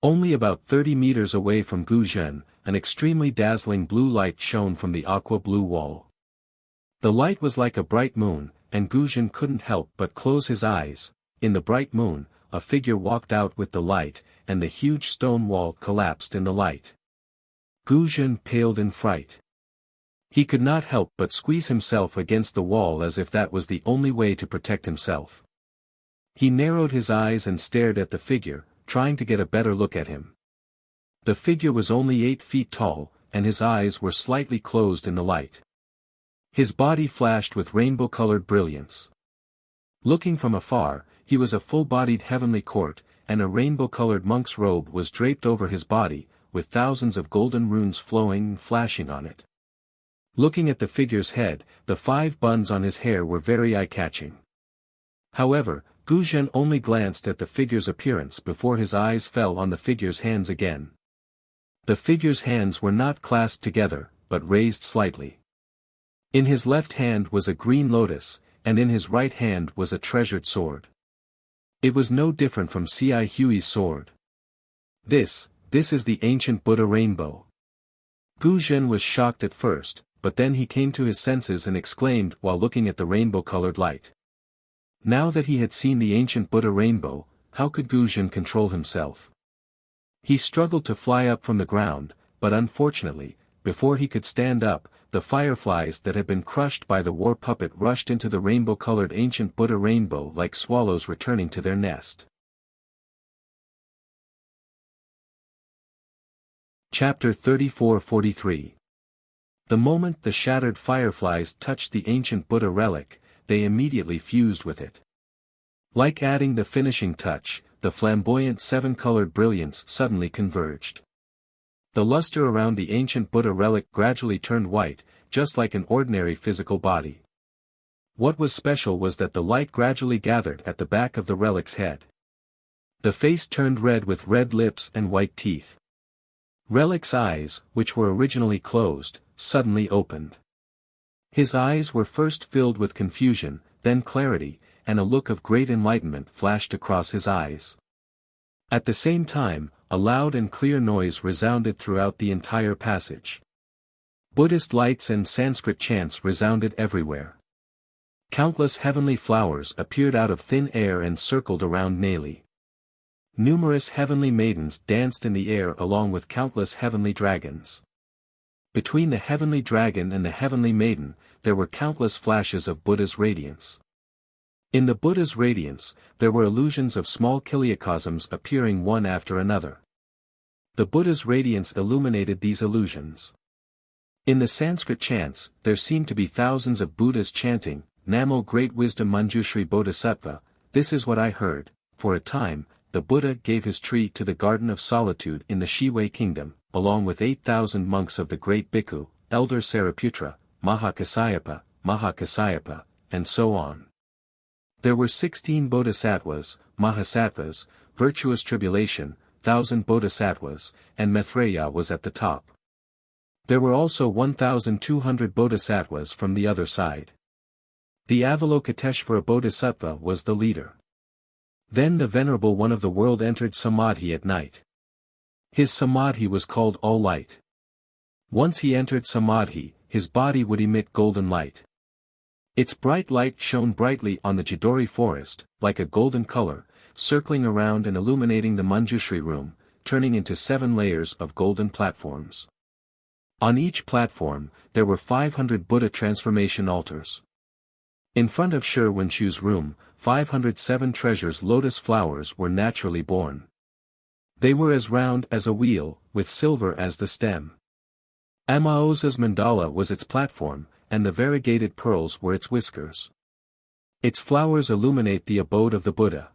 Only about 30 meters away from Gu Zhen, an extremely dazzling blue light shone from the aqua-blue wall. The light was like a bright moon, and Gu Zhen couldn't help but close his eyes. In the bright moon, a figure walked out with the light, and the huge stone wall collapsed in the light. Gu Zhen paled in fright. He could not help but squeeze himself against the wall as if that was the only way to protect himself. He narrowed his eyes and stared at the figure, trying to get a better look at him. The figure was only 8 feet tall, and his eyes were slightly closed in the light. His body flashed with rainbow-colored brilliance. Looking from afar, he was a full-bodied heavenly court, and a rainbow-colored monk's robe was draped over his body, with thousands of golden runes flowing and flashing on it. Looking at the figure's head, the 5 buns on his hair were very eye-catching. However, Gu Zhen only glanced at the figure's appearance before his eyes fell on the figure's hands again. The figure's hands were not clasped together, but raised slightly. In his left hand was a green lotus, and in his right hand was a treasured sword. It was no different from Cai Hui's sword. This is the ancient Buddha rainbow. Gu Zhen was shocked at first, but then he came to his senses and exclaimed while looking at the rainbow-colored light. Now that he had seen the ancient Buddha rainbow, how could Gu Zhen control himself? He struggled to fly up from the ground, but unfortunately, before he could stand up, the fireflies that had been crushed by the war puppet rushed into the rainbow-colored ancient Buddha rainbow like swallows returning to their nest. Chapter 34-43. The moment the shattered fireflies touched the ancient Buddha relic, they immediately fused with it. Like adding the finishing touch, the flamboyant 7-colored brilliance suddenly converged. The luster around the ancient Buddha relic gradually turned white, just like an ordinary physical body. What was special was that the light gradually gathered at the back of the relic's head. The face turned red with red lips and white teeth. Relic's eyes, which were originally closed, suddenly opened. His eyes were first filled with confusion, then clarity, and a look of great enlightenment flashed across his eyes. At the same time, a loud and clear noise resounded throughout the entire passage. Buddhist lights and Sanskrit chants resounded everywhere. Countless heavenly flowers appeared out of thin air and circled around Neli. Numerous heavenly maidens danced in the air along with countless heavenly dragons. Between the heavenly dragon and the heavenly maiden, there were countless flashes of Buddha's radiance. In the Buddha's radiance, there were illusions of small kiliacosms appearing one after another. The Buddha's radiance illuminated these illusions. In the Sanskrit chants, there seemed to be thousands of Buddhas chanting, Namo Great Wisdom Manjushri Bodhisattva. This is what I heard. For a time, the Buddha gave his tree to the Garden of Solitude in the Shiwei Kingdom, along with 8,000 monks of the Great Bhikkhu, Elder Sariputra, Mahakasyapa, and so on. There were 16 bodhisattvas, mahasattvas, virtuous tribulation, 1,000 bodhisattvas, and Maitreya was at the top. There were also 1,200 bodhisattvas from the other side. The Avalokiteshvara Bodhisattva was the leader. Then the Venerable One of the World entered Samadhi at night. His Samadhi was called All Light. Once he entered Samadhi, his body would emit golden light. Its bright light shone brightly on the Jidori forest, like a golden color, circling around and illuminating the Manjushri room, turning into 7 layers of golden platforms. On each platform, there were 500 Buddha transformation altars. In front of Shi Wenshu's room, 507 treasures lotus flowers were naturally born. They were as round as a wheel, with silver as the stem. Amaosa's mandala was its platform, and the variegated pearls were its whiskers. Its flowers illuminate the abode of the Buddha.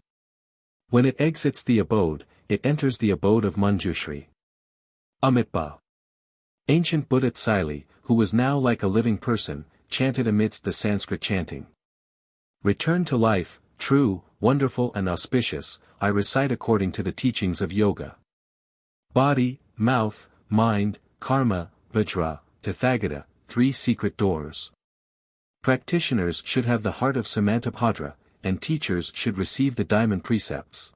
When it exits the abode, it enters the abode of Manjushri. Amitabha. Ancient Buddha Tsaili, who was now like a living person, chanted amidst the Sanskrit chanting. Return to life, true, wonderful and auspicious, I recite according to the teachings of yoga. Body, mouth, mind, karma, vajra, tathagata, 3 secret doors. Practitioners should have the heart of Samantabhadra, and teachers should receive the diamond precepts.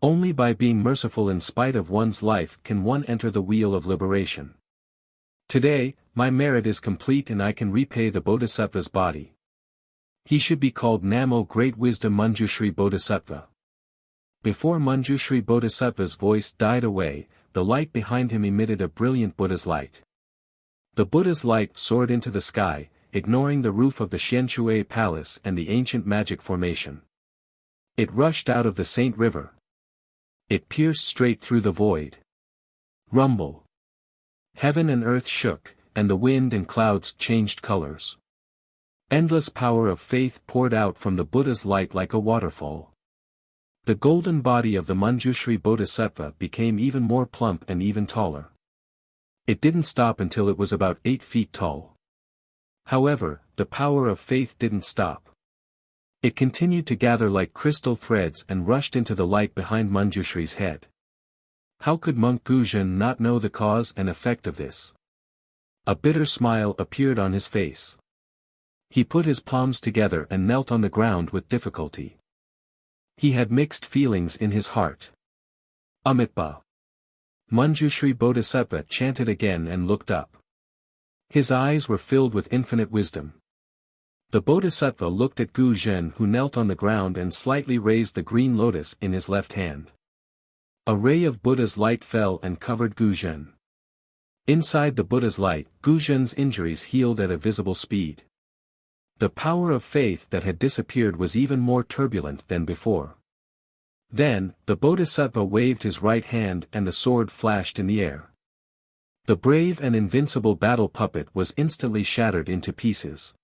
Only by being merciful in spite of one's life can one enter the wheel of liberation. Today, my merit is complete and I can repay the Bodhisattva's body. He should be called Namo Great Wisdom Manjushri Bodhisattva. Before Manjushri Bodhisattva's voice died away, the light behind him emitted a brilliant Buddha's light. The Buddha's light soared into the sky, ignoring the roof of the Xianshui Palace and the ancient magic formation. It rushed out of the Saint River. It pierced straight through the void. Rumble. Heaven and earth shook, and the wind and clouds changed colors. Endless power of faith poured out from the Buddha's light like a waterfall. The golden body of the Manjushri Bodhisattva became even more plump and even taller. It didn't stop until it was about 8 feet tall. However, the power of faith didn't stop. It continued to gather like crystal threads and rushed into the light behind Manjushri's head. How could Monk Guzhen not know the cause and effect of this? A bitter smile appeared on his face. He put his palms together and knelt on the ground with difficulty. He had mixed feelings in his heart. Amitabha. Manjushri Bodhisattva chanted again and looked up. His eyes were filled with infinite wisdom. The Bodhisattva looked at Guzhen, who knelt on the ground and slightly raised the green lotus in his left hand. A ray of Buddha's light fell and covered Guzhen. Inside the Buddha's light, Guzhen's injuries healed at a visible speed. The power of faith that had disappeared was even more turbulent than before. Then, the Bodhisattva waved his right hand and the sword flashed in the air. The brave and invincible battle puppet was instantly shattered into pieces.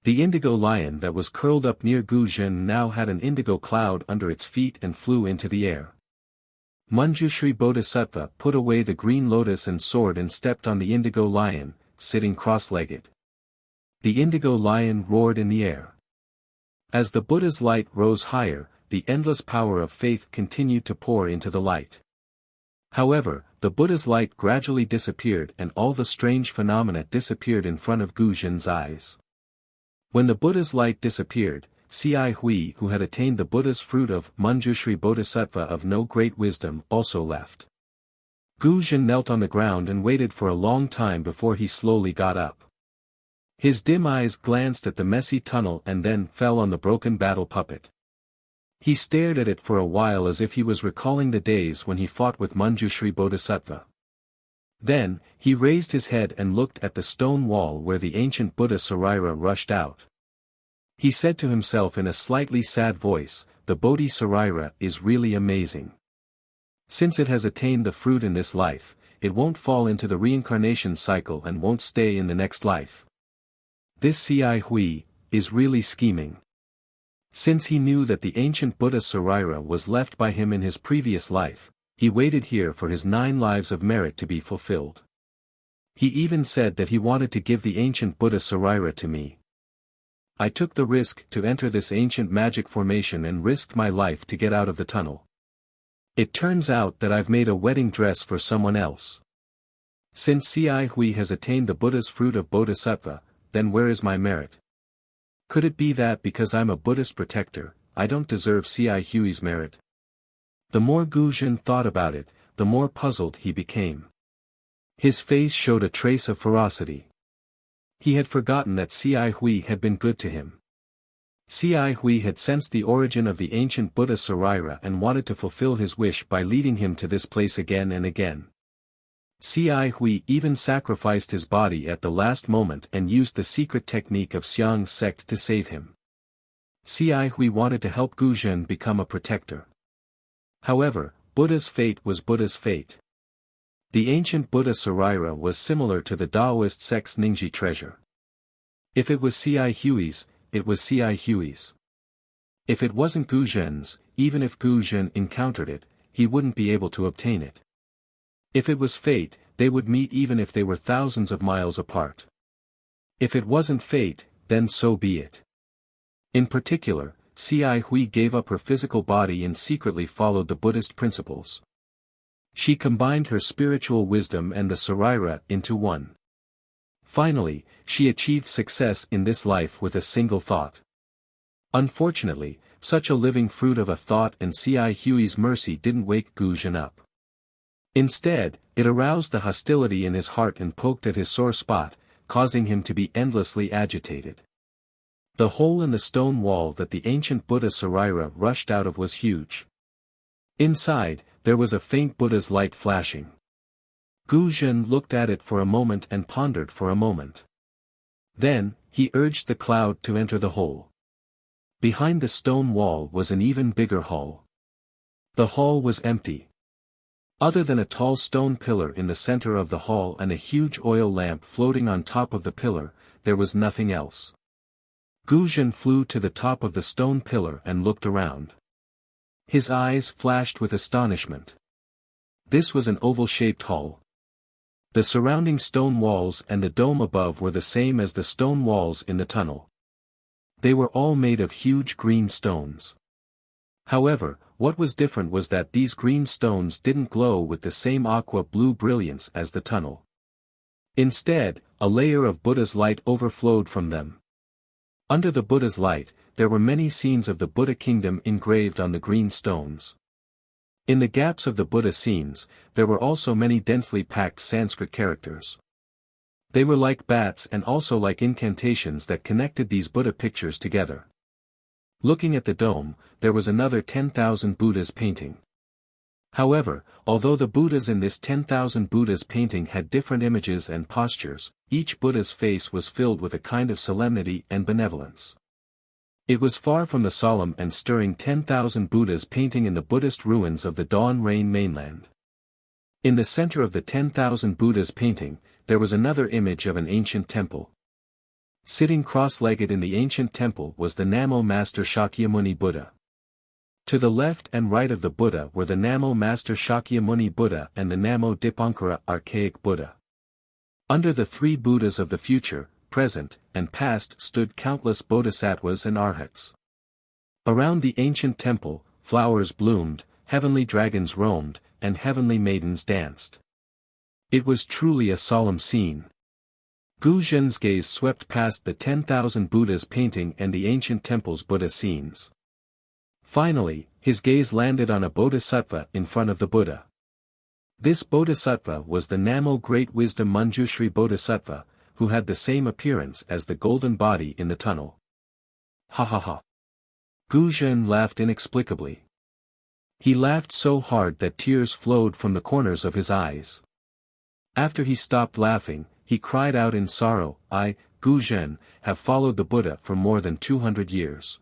The indigo lion that was curled up near Guzhen now had an indigo cloud under its feet and flew into the air. Manjushri Bodhisattva put away the green lotus and sword and stepped on the indigo lion, sitting cross-legged. The indigo lion roared in the air. As the Buddha's light rose higher, the endless power of faith continued to pour into the light. However, the Buddha's light gradually disappeared and all the strange phenomena disappeared in front of Gu Zhen's eyes. When the Buddha's light disappeared, Ci Hui, who had attained the Buddha's fruit of Manjushri Bodhisattva of no great wisdom, also left. Gu Zhen knelt on the ground and waited for a long time before he slowly got up. His dim eyes glanced at the messy tunnel and then fell on the broken battle puppet. He stared at it for a while as if he was recalling the days when he fought with Manjushri Bodhisattva. Then, he raised his head and looked at the stone wall where the ancient Buddha Sarira rushed out. He said to himself in a slightly sad voice, "The Bodhi Sarira is really amazing. Since it has attained the fruit in this life, it won't fall into the reincarnation cycle and won't stay in the next life. This Ci Hui is really scheming." Since he knew that the ancient Buddha Sarira was left by him in his previous life, he waited here for his 9 lives of merit to be fulfilled. He even said that he wanted to give the ancient Buddha Sarira to me. I took the risk to enter this ancient magic formation and risked my life to get out of the tunnel. It turns out that I've made a wedding dress for someone else. Since Ci Hui has attained the Buddha's fruit of Bodhisattva, then where is my merit? Could it be that because I'm a Buddhist protector, I don't deserve Ci Hui's merit? The more Gu Zhen thought about it, the more puzzled he became. His face showed a trace of ferocity. He had forgotten that Ci Hui had been good to him. Ci Hui had sensed the origin of the ancient Buddha Sarira and wanted to fulfill his wish by leading him to this place again and again. Ci Hui even sacrificed his body at the last moment and used the secret technique of Xiang's sect to save him. Ci Hui wanted to help Gu Zhen become a protector. However, Buddha's fate was Buddha's fate. The ancient Buddha Sarira was similar to the Taoist sect's Ningxi treasure. If it was Ci Hui's, it was Ci Hui's. If it wasn't Gu Zhen's, even if Gu Zhen encountered it, he wouldn't be able to obtain it. If it was fate, they would meet even if they were thousands of miles apart. If it wasn't fate, then so be it. In particular, Ci Hui gave up her physical body and secretly followed the Buddhist principles. She combined her spiritual wisdom and the Sarira into one. Finally, she achieved success in this life with a single thought. Unfortunately, such a living fruit of a thought and Ci Hui's mercy didn't wake Gu Zhen up. Instead, it aroused the hostility in his heart and poked at his sore spot, causing him to be endlessly agitated. The hole in the stone wall that the ancient Buddha Sarira rushed out of was huge. Inside, there was a faint Buddha's light flashing. Gu Zhen looked at it for a moment and pondered for a moment. Then, he urged the cloud to enter the hole. Behind the stone wall was an even bigger hall. The hall was empty. Other than a tall stone pillar in the center of the hall and a huge oil lamp floating on top of the pillar, there was nothing else. Gu Zhen flew to the top of the stone pillar and looked around. His eyes flashed with astonishment. This was an oval-shaped hall. The surrounding stone walls and the dome above were the same as the stone walls in the tunnel. They were all made of huge green stones. However, what was different was that these green stones didn't glow with the same aqua-blue brilliance as the tunnel. Instead, a layer of Buddha's light overflowed from them. Under the Buddha's light, there were many scenes of the Buddha kingdom engraved on the green stones. In the gaps of the Buddha scenes, there were also many densely packed Sanskrit characters. They were like bats and also like incantations that connected these Buddha pictures together. Looking at the dome, there was another 10,000 Buddhas painting. However, although the Buddhas in this 10,000 Buddhas painting had different images and postures, each Buddha's face was filled with a kind of solemnity and benevolence. It was far from the solemn and stirring 10,000 Buddhas painting in the Buddhist ruins of the Dawn Rain mainland. In the center of the 10,000 Buddhas painting, there was another image of an ancient temple. Sitting cross-legged in the ancient temple was the Namo Master Shakyamuni Buddha. To the left and right of the Buddha were the Namo Master Shakyamuni Buddha and the Namo Dipankara Archaic Buddha. Under the three Buddhas of the future, present, and past stood countless bodhisattvas and arhats. Around the ancient temple, flowers bloomed, heavenly dragons roamed, and heavenly maidens danced. It was truly a solemn scene. Gu Zhen's gaze swept past the 10,000 Buddhas painting and the ancient temple's Buddha scenes. Finally, his gaze landed on a bodhisattva in front of the Buddha. This bodhisattva was the Namo Great Wisdom Manjushri Bodhisattva, who had the same appearance as the golden body in the tunnel. Ha ha ha. Gu Zhen laughed inexplicably. He laughed so hard that tears flowed from the corners of his eyes. After he stopped laughing, he cried out in sorrow, I, Gu Zhen, have followed the Buddha for more than 200 years.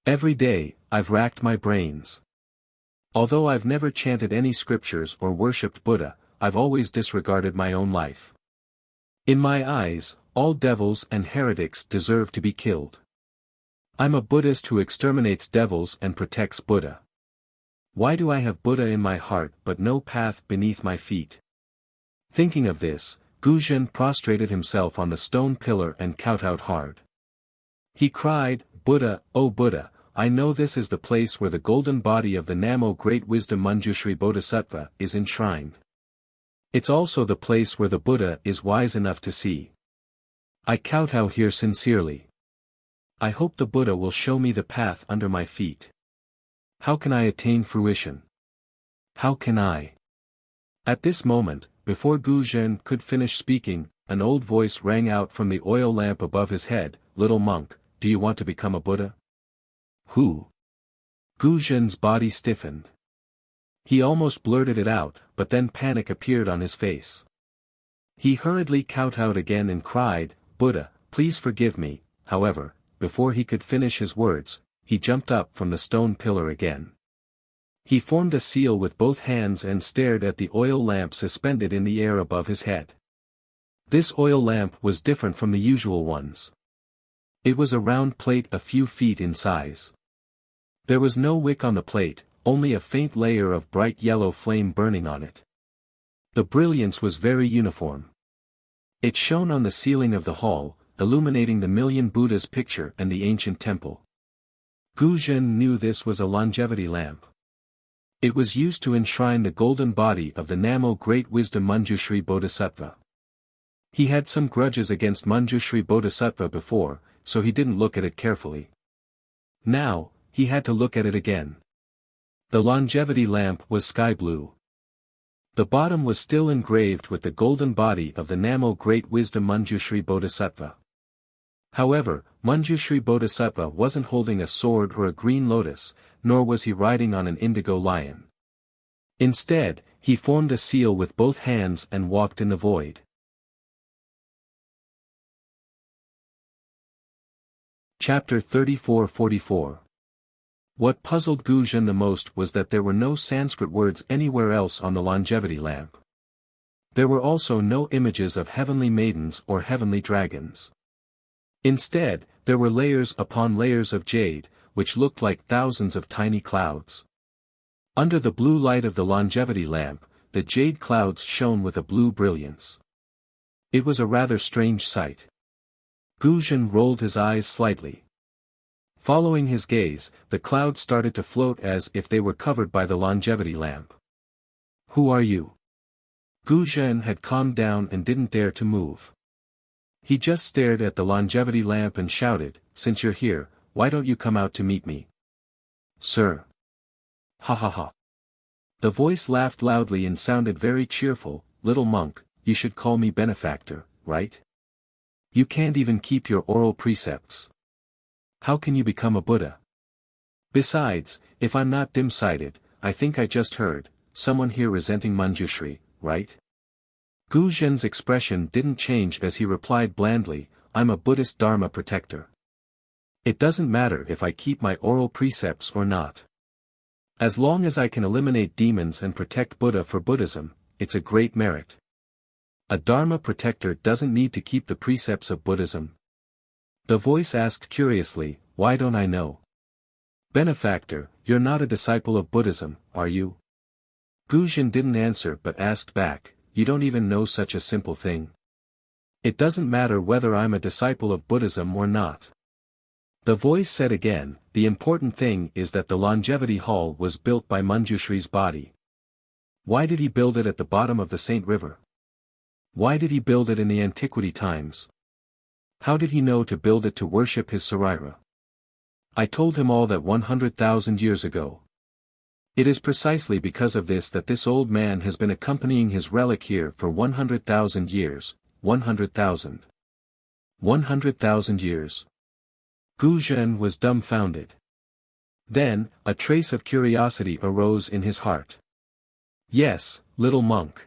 Every day, I've racked my brains. Although I've never chanted any scriptures or worshipped Buddha, I've always disregarded my own life. In my eyes, all devils and heretics deserve to be killed. I'm a Buddhist who exterminates devils and protects Buddha. Why do I have Buddha in my heart but no path beneath my feet? Thinking of this, Gu Zhen prostrated himself on the stone pillar and kowtowed hard. He cried, Buddha, O Buddha, I know this is the place where the golden body of the Namo Great Wisdom Manjushri Bodhisattva is enshrined. It's also the place where the Buddha is wise enough to see. I kowtow here sincerely. I hope the Buddha will show me the path under my feet. How can I attain fruition? How can I? At this moment, before Gu Zhen could finish speaking, an old voice rang out from the oil lamp above his head, Little monk, do you want to become a Buddha? Who? Gu Zhen's body stiffened. He almost blurted it out, but then panic appeared on his face. He hurriedly kowtowed again and cried, Buddha, please forgive me. However, before he could finish his words, he jumped up from the stone pillar again. He formed a seal with both hands and stared at the oil lamp suspended in the air above his head. This oil lamp was different from the usual ones. It was a round plate a few feet in size. There was no wick on the plate, only a faint layer of bright yellow flame burning on it. The brilliance was very uniform. It shone on the ceiling of the hall, illuminating the million Buddha's picture and the ancient temple. Gu Zhen knew this was a longevity lamp. It was used to enshrine the golden body of the Namo Great Wisdom Manjushri Bodhisattva. He had some grudges against Manjushri Bodhisattva before, so he didn't look at it carefully. Now, he had to look at it again. The longevity lamp was sky blue. The bottom was still engraved with the golden body of the Namo Great Wisdom Manjushri Bodhisattva. However, Manjushri Bodhisattva wasn't holding a sword or a green lotus, nor was he riding on an indigo lion. Instead, he formed a seal with both hands and walked in the void. Chapter 34-44. What puzzled Gu Zhen the most was that there were no Sanskrit words anywhere else on the longevity lamp. There were also no images of heavenly maidens or heavenly dragons. Instead, there were layers upon layers of jade, which looked like thousands of tiny clouds. Under the blue light of the longevity lamp, the jade clouds shone with a blue brilliance. It was a rather strange sight. Gu Zhen rolled his eyes slightly. Following his gaze, the clouds started to float as if they were covered by the longevity lamp. Who are you? Gu Zhen had calmed down and didn't dare to move. He just stared at the longevity lamp and shouted, Since you're here, why don't you come out to meet me? Sir. Ha ha ha. The voice laughed loudly and sounded very cheerful, Little monk, you should call me benefactor, right? You can't even keep your oral precepts. How can you become a Buddha? Besides, if I'm not dim-sighted, I think I just heard, someone here resenting Manjushri, right? Gu Zhen's expression didn't change as he replied blandly, I'm a Buddhist Dharma protector. It doesn't matter if I keep my oral precepts or not. As long as I can eliminate demons and protect Buddha for Buddhism, it's a great merit. A Dharma protector doesn't need to keep the precepts of Buddhism. The voice asked curiously, why don't I know? Benefactor, you're not a disciple of Buddhism, are you? Guzhen didn't answer but asked back, you don't even know such a simple thing. It doesn't matter whether I'm a disciple of Buddhism or not. The voice said again, the important thing is that the longevity hall was built by Manjushri's body. Why did he build it at the bottom of the Saint River? Why did he build it in the antiquity times? How did he know to build it to worship his Saraira? I told him all that 100,000 years ago. It is precisely because of this that this old man has been accompanying his relic here for 100,000 years, 100,000. 100,000 years. Guzhen was dumbfounded. Then, a trace of curiosity arose in his heart. Yes, little monk.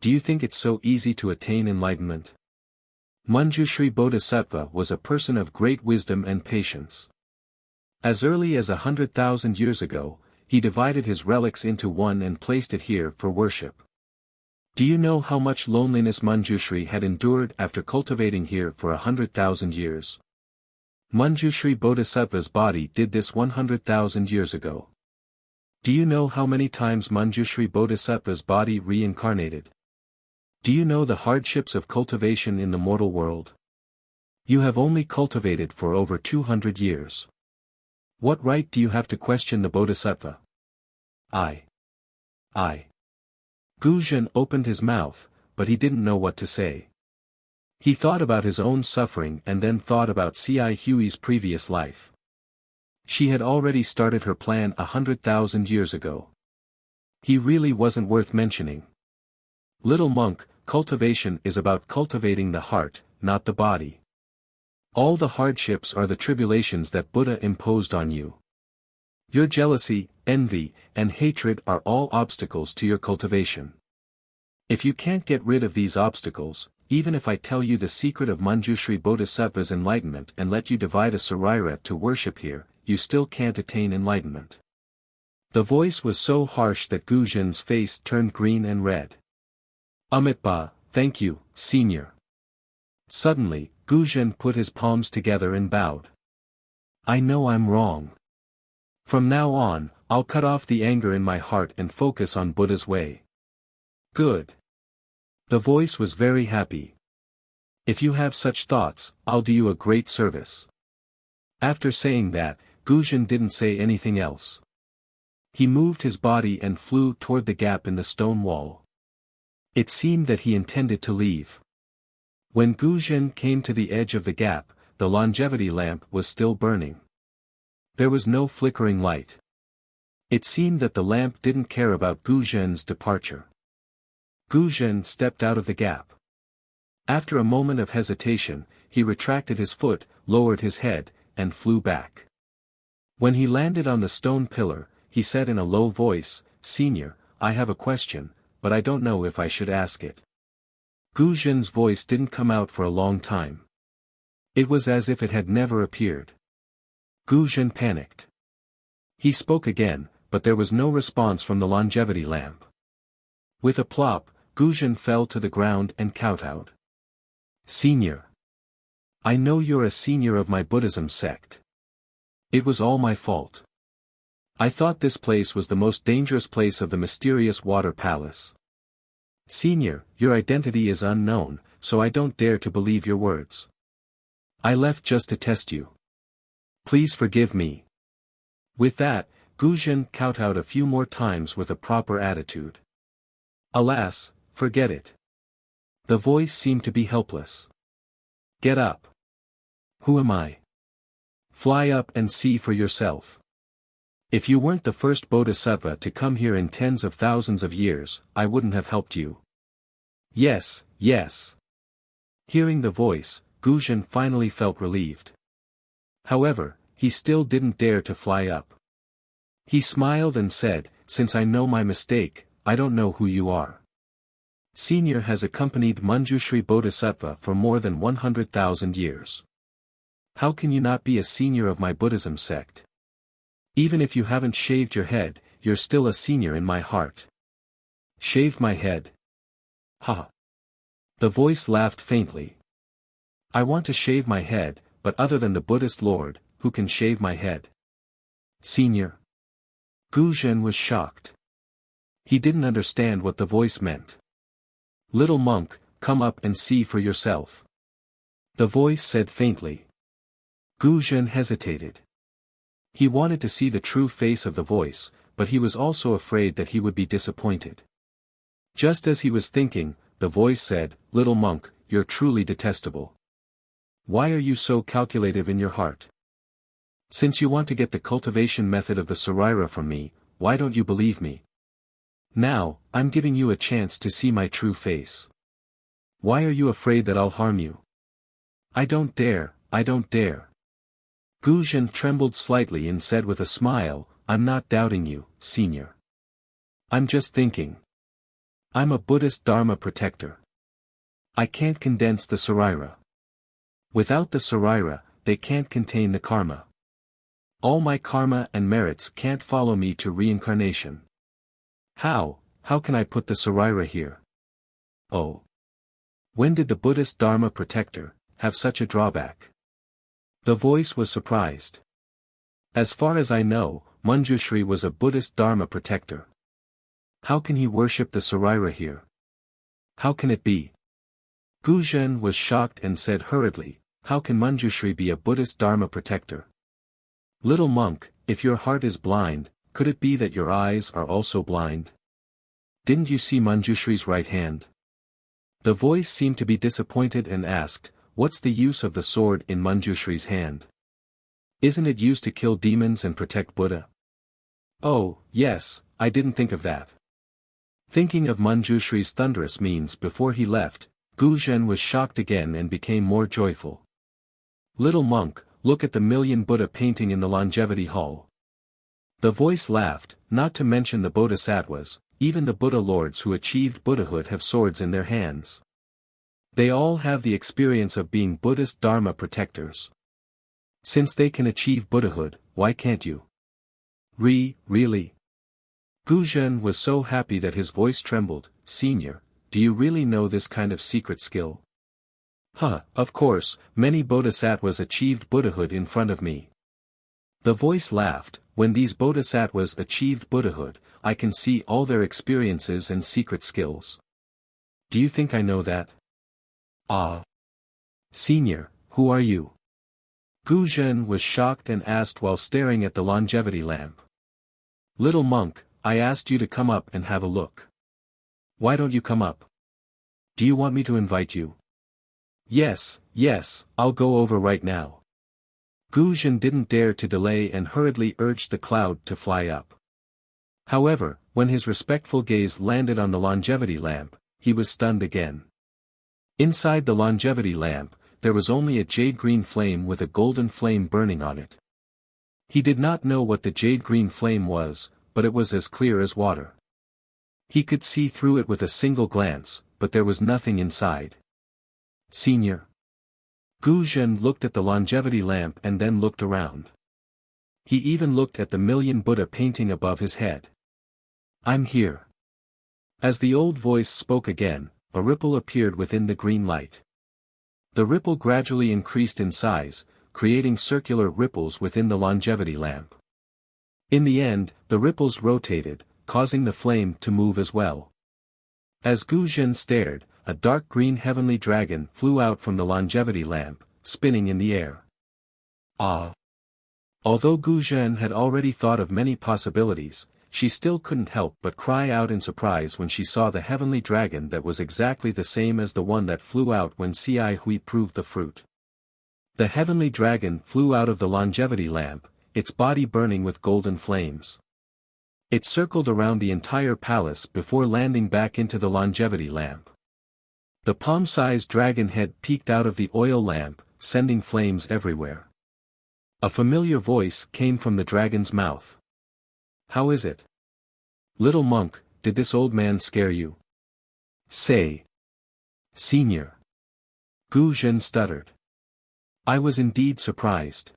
Do you think it's so easy to attain enlightenment? Manjushri Bodhisattva was a person of great wisdom and patience. As early as 100,000 years ago, he divided his relics into one and placed it here for worship. Do you know how much loneliness Manjushri had endured after cultivating here for 100,000 years? Manjushri Bodhisattva's body did this 100,000 years ago. Do you know how many times Manjushri Bodhisattva's body reincarnated? Do you know the hardships of cultivation in the mortal world? You have only cultivated for over 200 years. What right do you have to question the Bodhisattva? I. Guzhen opened his mouth, but he didn't know what to say. He thought about his own suffering and then thought about C.I. Huey's previous life. She had already started her plan 100,000 years ago. He really wasn't worth mentioning. Little monk, cultivation is about cultivating the heart, not the body. All the hardships are the tribulations that Buddha imposed on you. Your jealousy, envy, and hatred are all obstacles to your cultivation. If you can't get rid of these obstacles, even if I tell you the secret of Manjushri Bodhisattva's enlightenment and let you divide a Saraira to worship here, you still can't attain enlightenment. The voice was so harsh that Guzhen's face turned green and red. Amitba, thank you, senior. Suddenly, Guzhen put his palms together and bowed. I know I'm wrong. From now on, I'll cut off the anger in my heart and focus on Buddha's way. Good. The voice was very happy. If you have such thoughts, I'll do you a great service. After saying that, Guzhen didn't say anything else. He moved his body and flew toward the gap in the stone wall. It seemed that he intended to leave. When Guzhen came to the edge of the gap, the longevity lamp was still burning. There was no flickering light. It seemed that the lamp didn't care about Guzhen's departure. Guzhen stepped out of the gap. After a moment of hesitation, he retracted his foot, lowered his head, and flew back. When he landed on the stone pillar, he said in a low voice, Senior, I have a question, but I don't know if I should ask it. Guzhen's voice didn't come out for a long time. It was as if it had never appeared. Guzhen panicked. He spoke again, but there was no response from the longevity lamp. With a plop, Guzhen fell to the ground and kowtowed. Senior. I know you're a senior of my Buddhism sect. It was all my fault. I thought this place was the most dangerous place of the mysterious water palace. Senior, your identity is unknown, so I don't dare to believe your words. I left just to test you. Please forgive me. With that, Guzhen kowtowed a few more times with a proper attitude. Alas, forget it. The voice seemed to be helpless. Get up. Who am I? Fly up and see for yourself. If you weren't the first bodhisattva to come here in tens of thousands of years, I wouldn't have helped you. Yes, yes. Hearing the voice, Guzhen finally felt relieved. However, he still didn't dare to fly up. He smiled and said, Since I know my mistake, I don't know who you are. Senior has accompanied Manjushri Bodhisattva for more than 100,000 years. How can you not be a senior of my Buddhism sect? Even if you haven't shaved your head, you're still a senior in my heart. Shaved my head? Ha! The voice laughed faintly. I want to shave my head, but other than the Buddhist Lord, who can shave my head? Senior. Gu Zhen was shocked. He didn't understand what the voice meant. Little monk, come up and see for yourself. The voice said faintly. Gu Zhen hesitated. He wanted to see the true face of the voice, but he was also afraid that he would be disappointed. Just as he was thinking, the voice said, Little monk, you're truly detestable. Why are you so calculative in your heart? Since you want to get the cultivation method of the Saraira from me, why don't you believe me? Now, I'm giving you a chance to see my true face. Why are you afraid that I'll harm you? I don't dare, I don't dare. Gu Zhen trembled slightly and said with a smile, I'm not doubting you, senior. I'm just thinking. I'm a Buddhist Dharma protector. I can't condense the Saraira. Without the Saraira, they can't contain the karma. All my karma and merits can't follow me to reincarnation. How can I put the Saraira here? Oh. When did the Buddhist Dharma protector have such a drawback? The voice was surprised. As far as I know, Manjushri was a Buddhist Dharma protector. How can he worship the Saraira here? How can it be? Gu Zhen was shocked and said hurriedly, how can Manjushri be a Buddhist Dharma protector? Little monk, if your heart is blind, could it be that your eyes are also blind? Didn't you see Manjushri's right hand? The voice seemed to be disappointed and asked, what's the use of the sword in Manjushri's hand? Isn't it used to kill demons and protect Buddha? Oh, yes, I didn't think of that. Thinking of Manjushri's thunderous means before he left, Gu Zhen was shocked again and became more joyful. Little monk, look at the million Buddha painting in the longevity hall. The voice laughed, not to mention the bodhisattvas, even the Buddha lords who achieved Buddhahood have swords in their hands. They all have the experience of being Buddhist Dharma protectors. Since they can achieve Buddhahood, why can't you? Really? Gu Zhen was so happy that his voice trembled, Senior, do you really know this kind of secret skill? Of course, many bodhisattvas achieved Buddhahood in front of me. The voice laughed, when these bodhisattvas achieved Buddhahood, I can see all their experiences and secret skills. Do you think I know that? Ah. Senior, who are you? Gu Zhen was shocked and asked while staring at the longevity lamp. Little monk, I asked you to come up and have a look. Why don't you come up? Do you want me to invite you? Yes, I'll go over right now. Gu Zhen didn't dare to delay and hurriedly urged the cloud to fly up. However, when his respectful gaze landed on the longevity lamp, he was stunned again. Inside the longevity lamp, there was only a jade-green flame with a golden flame burning on it. He did not know what the jade-green flame was, but it was as clear as water. He could see through it with a single glance, but there was nothing inside. Senior. Gu Zhen looked at the longevity lamp and then looked around. He even looked at the million Buddha painting above his head. I'm here. As the old voice spoke again, a ripple appeared within the green light. The ripple gradually increased in size, creating circular ripples within the longevity lamp. In the end, the ripples rotated, causing the flame to move as well. As Gu Zhen stared, a dark green heavenly dragon flew out from the longevity lamp, spinning in the air. Ah! Although Gu Zhen had already thought of many possibilities, she still couldn't help but cry out in surprise when she saw the heavenly dragon that was exactly the same as the one that flew out when Cai Hui proved the fruit. The heavenly dragon flew out of the longevity lamp, its body burning with golden flames. It circled around the entire palace before landing back into the longevity lamp. The palm-sized dragon head peeked out of the oil lamp, sending flames everywhere. A familiar voice came from the dragon's mouth. How is it? Little monk, did this old man scare you? Say. Senior. Gu Zhen stuttered. I was indeed surprised.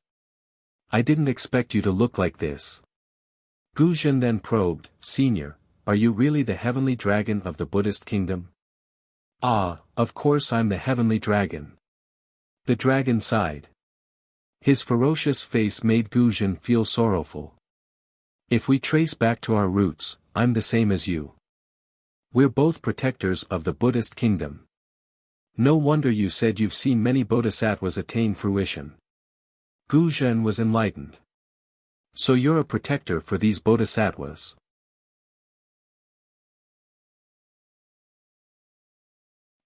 I didn't expect you to look like this. Gu Zhen then probed, Senior, are you really the heavenly dragon of the Buddhist kingdom? Ah, of course I'm the heavenly dragon. The dragon sighed. His ferocious face made Gu Zhen feel sorrowful. If we trace back to our roots, I'm the same as you. We're both protectors of the Buddhist kingdom. No wonder you said you've seen many bodhisattvas attain fruition. Gu Zhen was enlightened. So you're a protector for these bodhisattvas.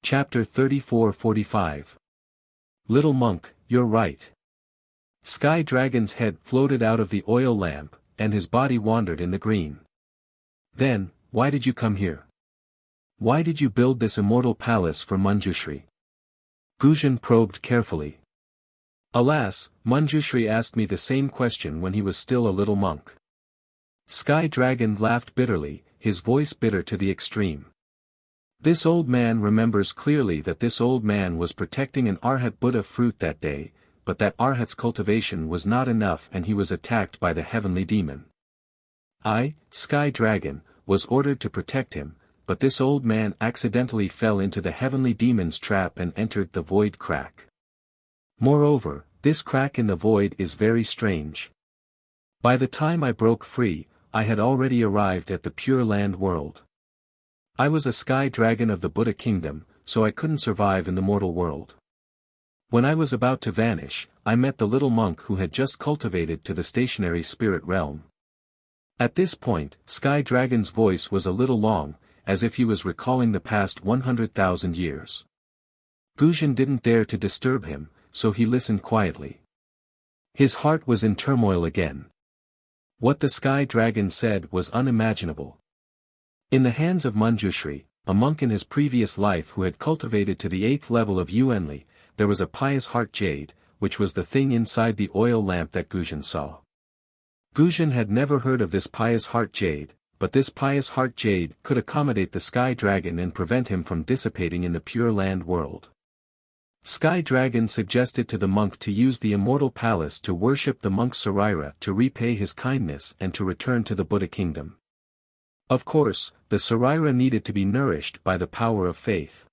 Chapter 34-45. Little monk, you're right. Sky Dragon's head floated out of the oil lamp, and his body wandered in the green. Then, why did you come here? Why did you build this immortal palace for Manjushri? Gu Zhen probed carefully. Alas, Manjushri asked me the same question when he was still a little monk. Sky Dragon laughed bitterly, his voice bitter to the extreme. This old man remembers clearly that this old man was protecting an Arhat Buddha fruit that day, but that Arhat's cultivation was not enough and he was attacked by the heavenly demon. I, Sky Dragon, was ordered to protect him, but this old man accidentally fell into the heavenly demon's trap and entered the void crack. Moreover, this crack in the void is very strange. By the time I broke free, I had already arrived at the Pure Land world. I was a Sky Dragon of the Buddha kingdom, so I couldn't survive in the mortal world. When I was about to vanish, I met the little monk who had just cultivated to the stationary spirit realm. At this point, Sky Dragon's voice was a little long, as if he was recalling the past 100,000 years. Gu Zhen didn't dare to disturb him, so he listened quietly. His heart was in turmoil again. What the Sky Dragon said was unimaginable. In the hands of Manjushri, a monk in his previous life who had cultivated to the 8th level of Yuanli, there was a pious heart jade, which was the thing inside the oil lamp that Gu Zhen saw. Gu Zhen had never heard of this pious heart jade, but this pious heart jade could accommodate the Sky Dragon and prevent him from dissipating in the Pure Land world. Sky Dragon suggested to the monk to use the immortal palace to worship the monk Saraira to repay his kindness and to return to the Buddha kingdom. Of course, the Saraira needed to be nourished by the power of faith.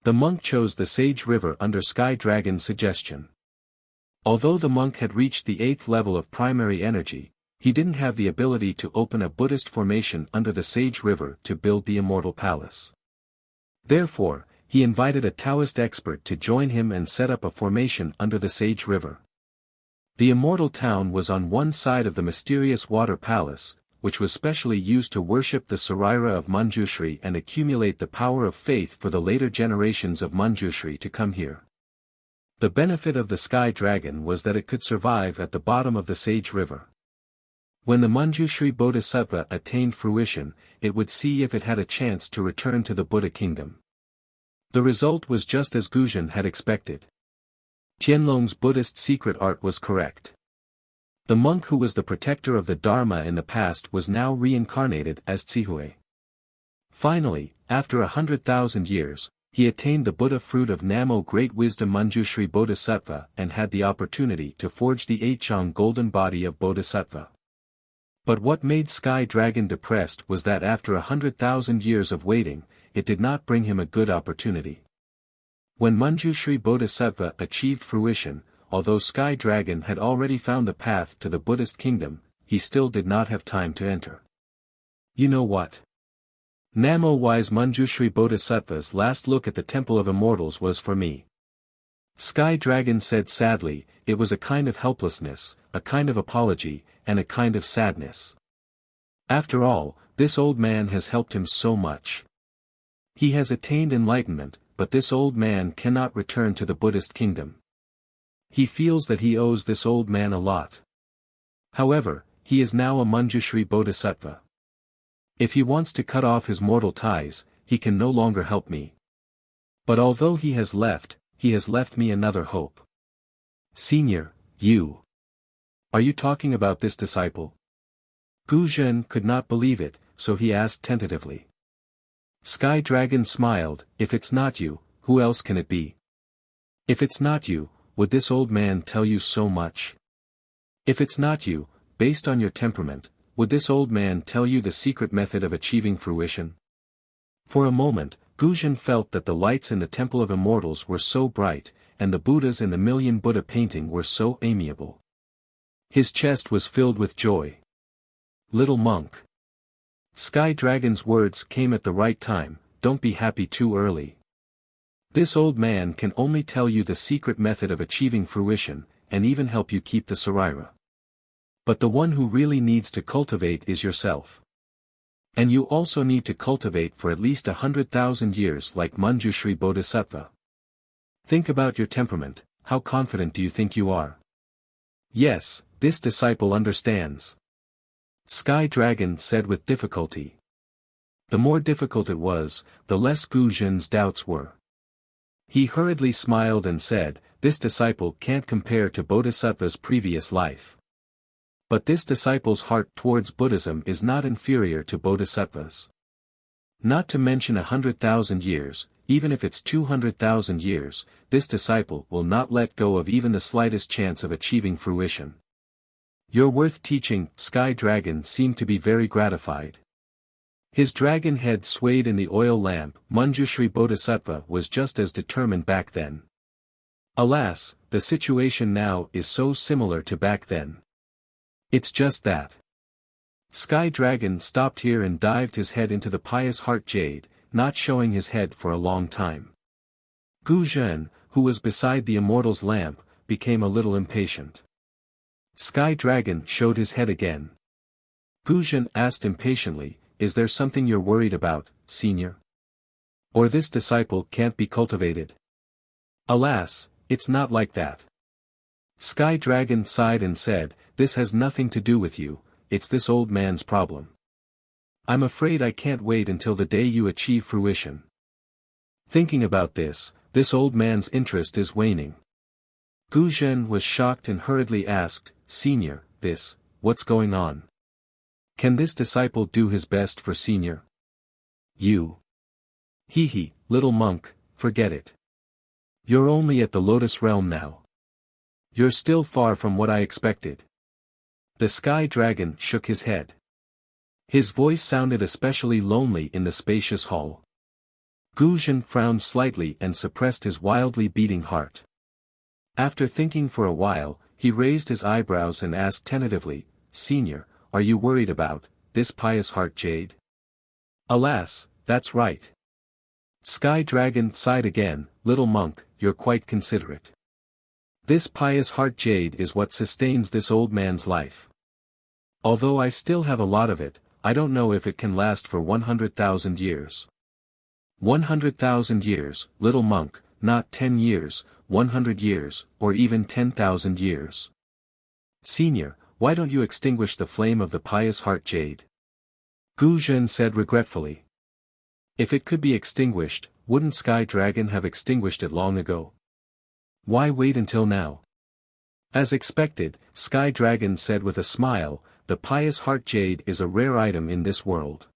The monk chose the Sage River under Sky Dragon's suggestion. Although the monk had reached the 8th level of primary energy, he didn't have the ability to open a Buddhist formation under the Sage River to build the immortal palace. Therefore, he invited a Taoist expert to join him and set up a formation under the Sage River. The immortal town was on one side of the mysterious water palace, which was specially used to worship the Saraira of Manjushri and accumulate the power of faith for the later generations of Manjushri to come here. The benefit of the Sky Dragon was that it could survive at the bottom of the Sage River. When the Manjushri Bodhisattva attained fruition, it would see if it had a chance to return to the Buddha kingdom. The result was just as Gu Zhen had expected. Tianlong's Buddhist secret art was correct. The monk who was the protector of the Dharma in the past was now reincarnated as Tsihui. Finally, after 100,000 years, he attained the Buddha fruit of Namo Great Wisdom Manjushri Bodhisattva and had the opportunity to forge the 8-chang golden body of Bodhisattva. But what made Sky Dragon depressed was that after 100,000 years of waiting, it did not bring him a good opportunity. When Manjushri Bodhisattva achieved fruition, although Sky Dragon had already found the path to the Buddhist kingdom, he still did not have time to enter. You know what? Namo wise Manjushri Bodhisattva's last look at the Temple of Immortals was for me. Sky Dragon said sadly, it was a kind of helplessness, a kind of apology, and a kind of sadness. After all, this old man has helped him so much. He has attained enlightenment, but this old man cannot return to the Buddhist kingdom. He feels that he owes this old man a lot. However, he is now a Manjushri Bodhisattva. If he wants to cut off his mortal ties, he can no longer help me. But although he has left me another hope. Senior, you. Are you talking about this disciple? Gu Zhen could not believe it, so he asked tentatively. Sky Dragon smiled, if it's not you, who else can it be? If it's not you, would this old man tell you so much? If it's not you, based on your temperament, would this old man tell you the secret method of achieving fruition? For a moment, Gu Zhen felt that the lights in the Temple of Immortals were so bright, and the Buddhas in the Million Buddha painting were so amiable. His chest was filled with joy. little monk. Sky Dragon's words came at the right time, don't be happy too early. This old man can only tell you the secret method of achieving fruition, and even help you keep the Sarira. But the one who really needs to cultivate is yourself. And you also need to cultivate for at least 100,000 years like Manjushri Bodhisattva. Think about your temperament, how confident do you think you are? Yes, this disciple understands. Sky Dragon said with difficulty. The more difficult it was, the less Gu Zhen's doubts were. He hurriedly smiled and said, this disciple can't compare to Bodhisattva's previous life. But this disciple's heart towards Buddhism is not inferior to Bodhisattva's. Not to mention 100,000 years, even if it's 200,000 years, this disciple will not let go of even the slightest chance of achieving fruition. You're worth teaching. Sky Dragon seemed to be very gratified. His dragon head swayed in the oil lamp. Manjushri Bodhisattva was just as determined back then. Alas, the situation now is so similar to back then. It's just that. Sky Dragon stopped here and dived his head into the pious heart jade, not showing his head for a long time. Gu Zhen, who was beside the immortal's lamp, became a little impatient. Sky Dragon showed his head again. Gu Zhen asked impatiently, is there something you're worried about, senior? Or this disciple can't be cultivated? Alas, it's not like that. Sky Dragon sighed and said, this has nothing to do with you, it's this old man's problem. I'm afraid I can't wait until the day you achieve fruition. Thinking about this old man's interest is waning. Gu Zhen was shocked and hurriedly asked, Senior, what's going on? Can this disciple do his best for Senior? You. Hee, little monk, forget it. You're only at the Lotus Realm now. You're still far from what I expected. The Sky Dragon shook his head. His voice sounded especially lonely in the spacious hall. Gu Zhen frowned slightly and suppressed his wildly beating heart. After thinking for a while, he raised his eyebrows and asked tentatively, Senior, are you worried about this pious heart jade? Alas, that's right. Sky Dragon sighed again, little monk, you're quite considerate. This pious heart jade is what sustains this old man's life. Although I still have a lot of it, I don't know if it can last for 100,000 years. 100,000 years, little monk, not 10 years, 100 years, or even 10,000 years. Senior, why don't you extinguish the flame of the pious heart jade? Gu Zhen said regretfully. If it could be extinguished, wouldn't Sky Dragon have extinguished it long ago? Why wait until now? As expected, Sky Dragon said with a smile, the pious heart jade is a rare item in this world.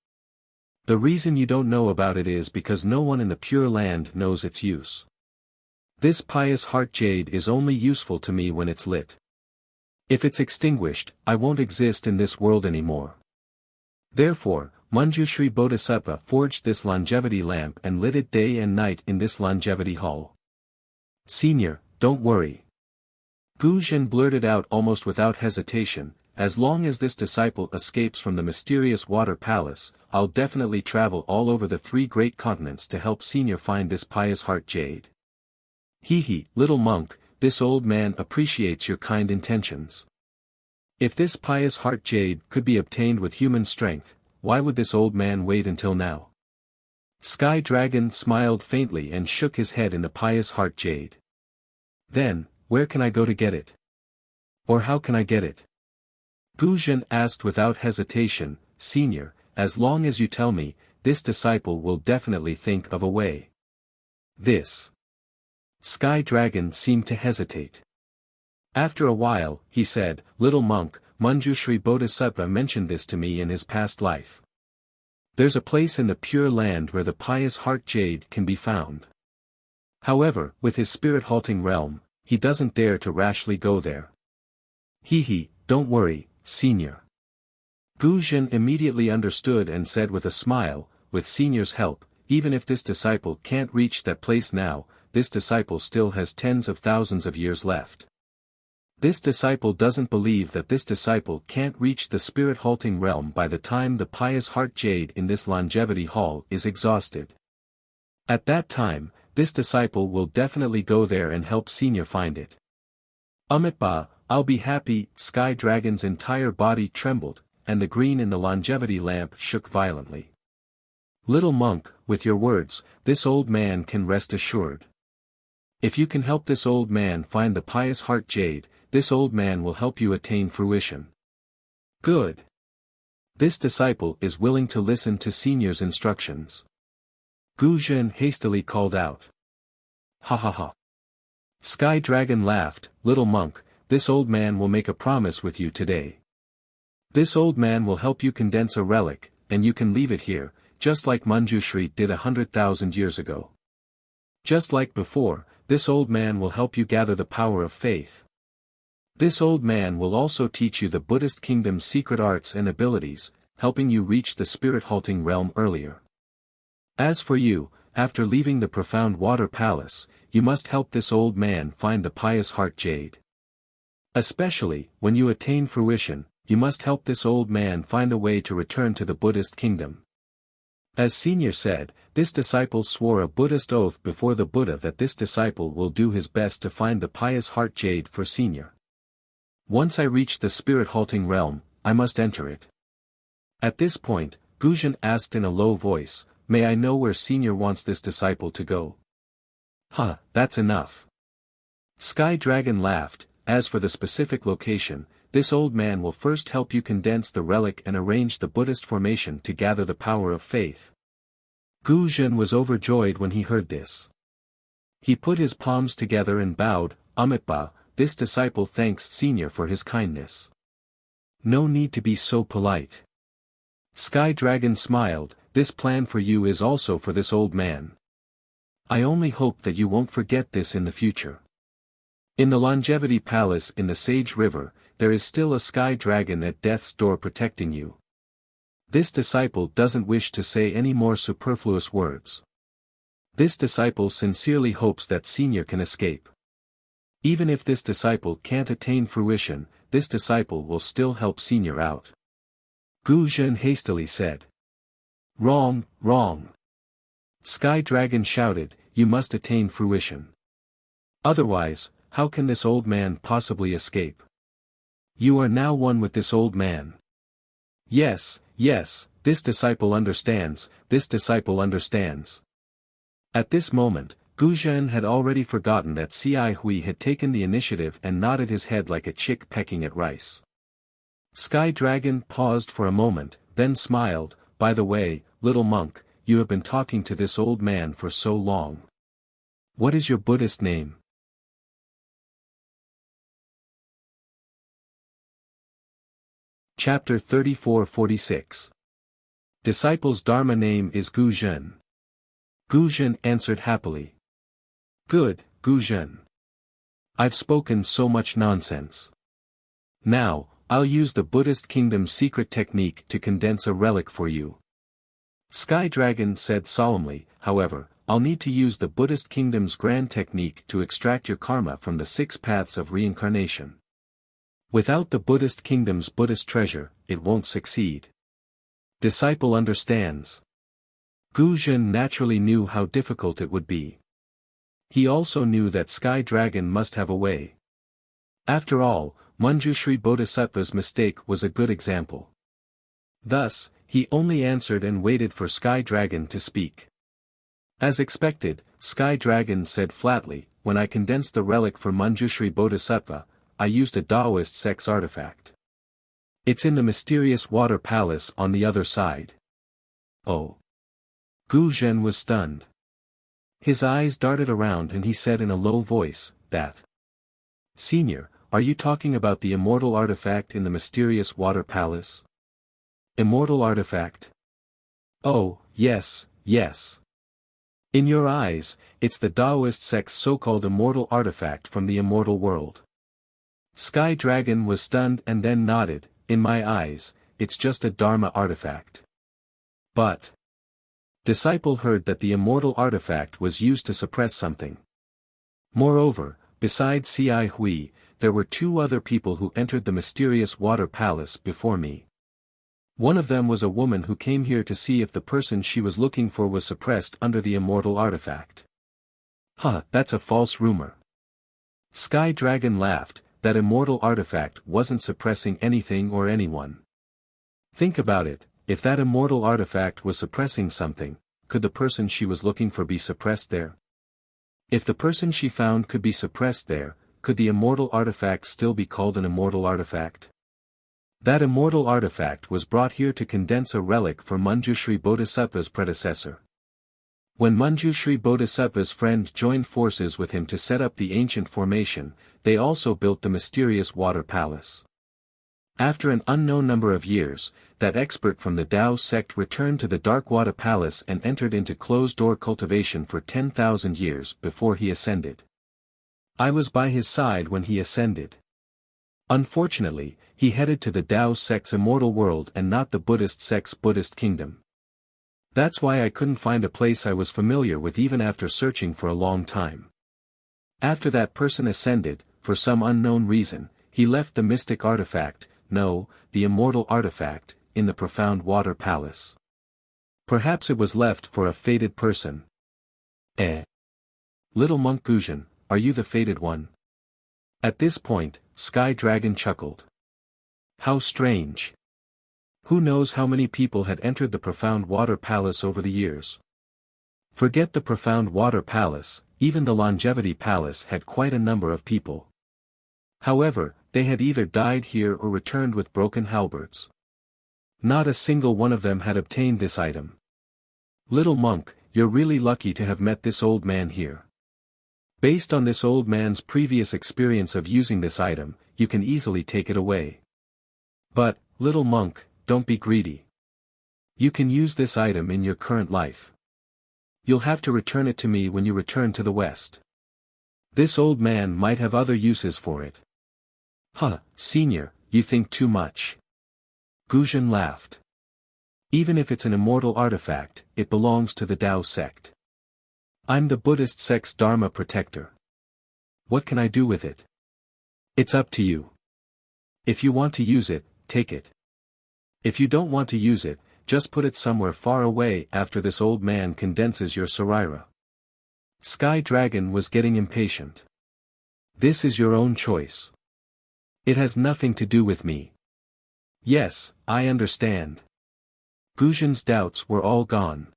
The reason you don't know about it is because no one in the Pure Land knows its use. This pious heart jade is only useful to me when it's lit. If it's extinguished, I won't exist in this world anymore. Therefore, Manjushri Bodhisattva forged this longevity lamp and lit it day and night in this longevity hall. Senior, don't worry. Gu Zhen blurted out almost without hesitation, as long as this disciple escapes from the mysterious water palace, I'll definitely travel all over the 3 great continents to help Senior find this pious heart jade. Hee, little monk, this old man appreciates your kind intentions. If this pious heart jade could be obtained with human strength, why would this old man wait until now? Sky Dragon smiled faintly and shook his head in the pious heart jade. Then, where can I go to get it? Or how can I get it? Gu Zhen asked without hesitation, Senior, as long as you tell me, this disciple will definitely think of a way. This. Sky Dragon seemed to hesitate. After a while, he said, little monk, Manjushri Bodhisattva mentioned this to me in his past life. There's a place in the Pure Land where the pious heart jade can be found. However, with his spirit-halting realm, he doesn't dare to rashly go there. Hee, don't worry, Senior. Gu Zhen immediately understood and said with a smile, with Senior's help, even if this disciple can't reach that place now, this disciple still has tens of thousands of years left. This disciple doesn't believe that this disciple can't reach the spirit-halting realm by the time the pious heart jade in this longevity hall is exhausted. At that time, this disciple will definitely go there and help Senior find it. Amitba, I'll be happy. Sky Dragon's entire body trembled, and the green in the longevity lamp shook violently. Little monk, with your words, this old man can rest assured. If you can help this old man find the pious heart jade, this old man will help you attain fruition. Good. This disciple is willing to listen to Senior's instructions. Gu Zhen hastily called out. Ha ha ha. Sky Dragon laughed. Little monk, this old man will make a promise with you today. This old man will help you condense a relic, and you can leave it here, just like Manjushri did 100,000 years ago. Just like before, this old man will help you gather the power of faith. This old man will also teach you the Buddhist kingdom's secret arts and abilities, helping you reach the spirit-halting realm earlier. As for you, after leaving the profound water palace, you must help this old man find the pious heart jade. Especially, when you attain fruition, you must help this old man find a way to return to the Buddhist kingdom. As Senior said, this disciple swore a Buddhist oath before the Buddha that this disciple will do his best to find the pious heart jade for Senior. Once I reach the spirit-halting realm, I must enter it. At this point, Gu Zhen asked in a low voice, may I know where Senior wants this disciple to go? Huh, that's enough. Sky Dragon laughed. As for the specific location, this old man will first help you condense the relic and arrange the Buddhist formation to gather the power of faith. Gu Zhen was overjoyed when he heard this. He put his palms together and bowed. Amitba, this disciple thanks Senior for his kindness. No need to be so polite. Sky Dragon smiled. This plan for you is also for this old man. I only hope that you won't forget this in the future. In the Longevity Palace in the Sage River, there is still a Sky Dragon at death's door protecting you. This disciple doesn't wish to say any more superfluous words. This disciple sincerely hopes that Senior can escape. Even if this disciple can't attain fruition, this disciple will still help Senior out. Gu Zhen hastily said. Wrong, wrong. Sky Dragon shouted, you must attain fruition. Otherwise, how can this old man possibly escape? You are now one with this old man. Yes, yes, this disciple understands, this disciple understands. At this moment, Gu Zhen had already forgotten that Ci Hui had taken the initiative and nodded his head like a chick pecking at rice. Sky Dragon paused for a moment, then smiled. By the way, little monk, you have been talking to this old man for so long. What is your Buddhist name? Chapter 34-46. Disciple's Dharma name is Gu Zhen. Gu Zhen answered happily. Good, Gu Zhen. I've spoken so much nonsense. Now, I'll use the Buddhist kingdom's secret technique to condense a relic for you. Sky Dragon said solemnly, however, I'll need to use the Buddhist kingdom's grand technique to extract your karma from the 6 paths of reincarnation. Without the Buddhist kingdom's Buddhist treasure, it won't succeed. Disciple understands. Gu Zhen naturally knew how difficult it would be. He also knew that Sky Dragon must have a way. After all, Manjushri Bodhisattva's mistake was a good example. Thus, he only answered and waited for Sky Dragon to speak. As expected, Sky Dragon said flatly, when I condensed the relic for Manjushri Bodhisattva, I used a Taoist sex artifact. It's in the mysterious water palace on the other side. Oh. Gu Zhen was stunned. His eyes darted around and he said in a low voice, that. Senior, are you talking about the immortal artifact in the mysterious water palace? Immortal artifact? Oh, yes, yes. In your eyes, it's the Taoist sect's so-called immortal artifact from the immortal world. Sky Dragon was stunned and then nodded, in my eyes, it's just a Dharma artifact. But. Disciple heard that the immortal artifact was used to suppress something. Moreover, besides Ci Hui, there were two other people who entered the mysterious water palace before me. One of them was a woman who came here to see if the person she was looking for was suppressed under the immortal artifact. Huh, that's a false rumor. Sky Dragon laughed. That immortal artifact wasn't suppressing anything or anyone. Think about it, if that immortal artifact was suppressing something, could the person she was looking for be suppressed there? If the person she found could be suppressed there, could the immortal artifact still be called an immortal artifact? That immortal artifact was brought here to condense a relic for Manjushri Bodhisattva's predecessor. When Manjushri Bodhisattva's friend joined forces with him to set up the ancient formation, they also built the mysterious water palace. After an unknown number of years, that expert from the Tao sect returned to the Dark Water Palace and entered into closed-door cultivation for 10,000 years before he ascended. I was by his side when he ascended. Unfortunately, he headed to the Tao sect's immortal world and not the Buddhist sect's Buddhist kingdom. That's why I couldn't find a place I was familiar with even after searching for a long time. After that person ascended, for some unknown reason, he left the mystic artifact, no, the immortal artifact, in the profound water palace. Perhaps it was left for a fated person. Little monk Guzhan, are you the fated one? At this point, Sky Dragon chuckled. How strange. Who knows how many people had entered the profound water palace over the years? Forget the profound water palace, even the longevity palace had quite a number of people. However, they had either died here or returned with broken halberds. Not a single one of them had obtained this item. Little monk, you're really lucky to have met this old man here. Based on this old man's previous experience of using this item, you can easily take it away. But, little monk, don't be greedy. You can use this item in your current life. You'll have to return it to me when you return to the West. This old man might have other uses for it. Huh, senior, you think too much. Guzhan laughed. Even if it's an immortal artifact, it belongs to the Tao sect. I'm the Buddhist sect's Dharma protector. What can I do with it? It's up to you. If you want to use it, take it. If you don't want to use it, just put it somewhere far away after this old man condenses your Sarira. Sky Dragon was getting impatient. This is your own choice. It has nothing to do with me. Yes, I understand. Guzhan's doubts were all gone.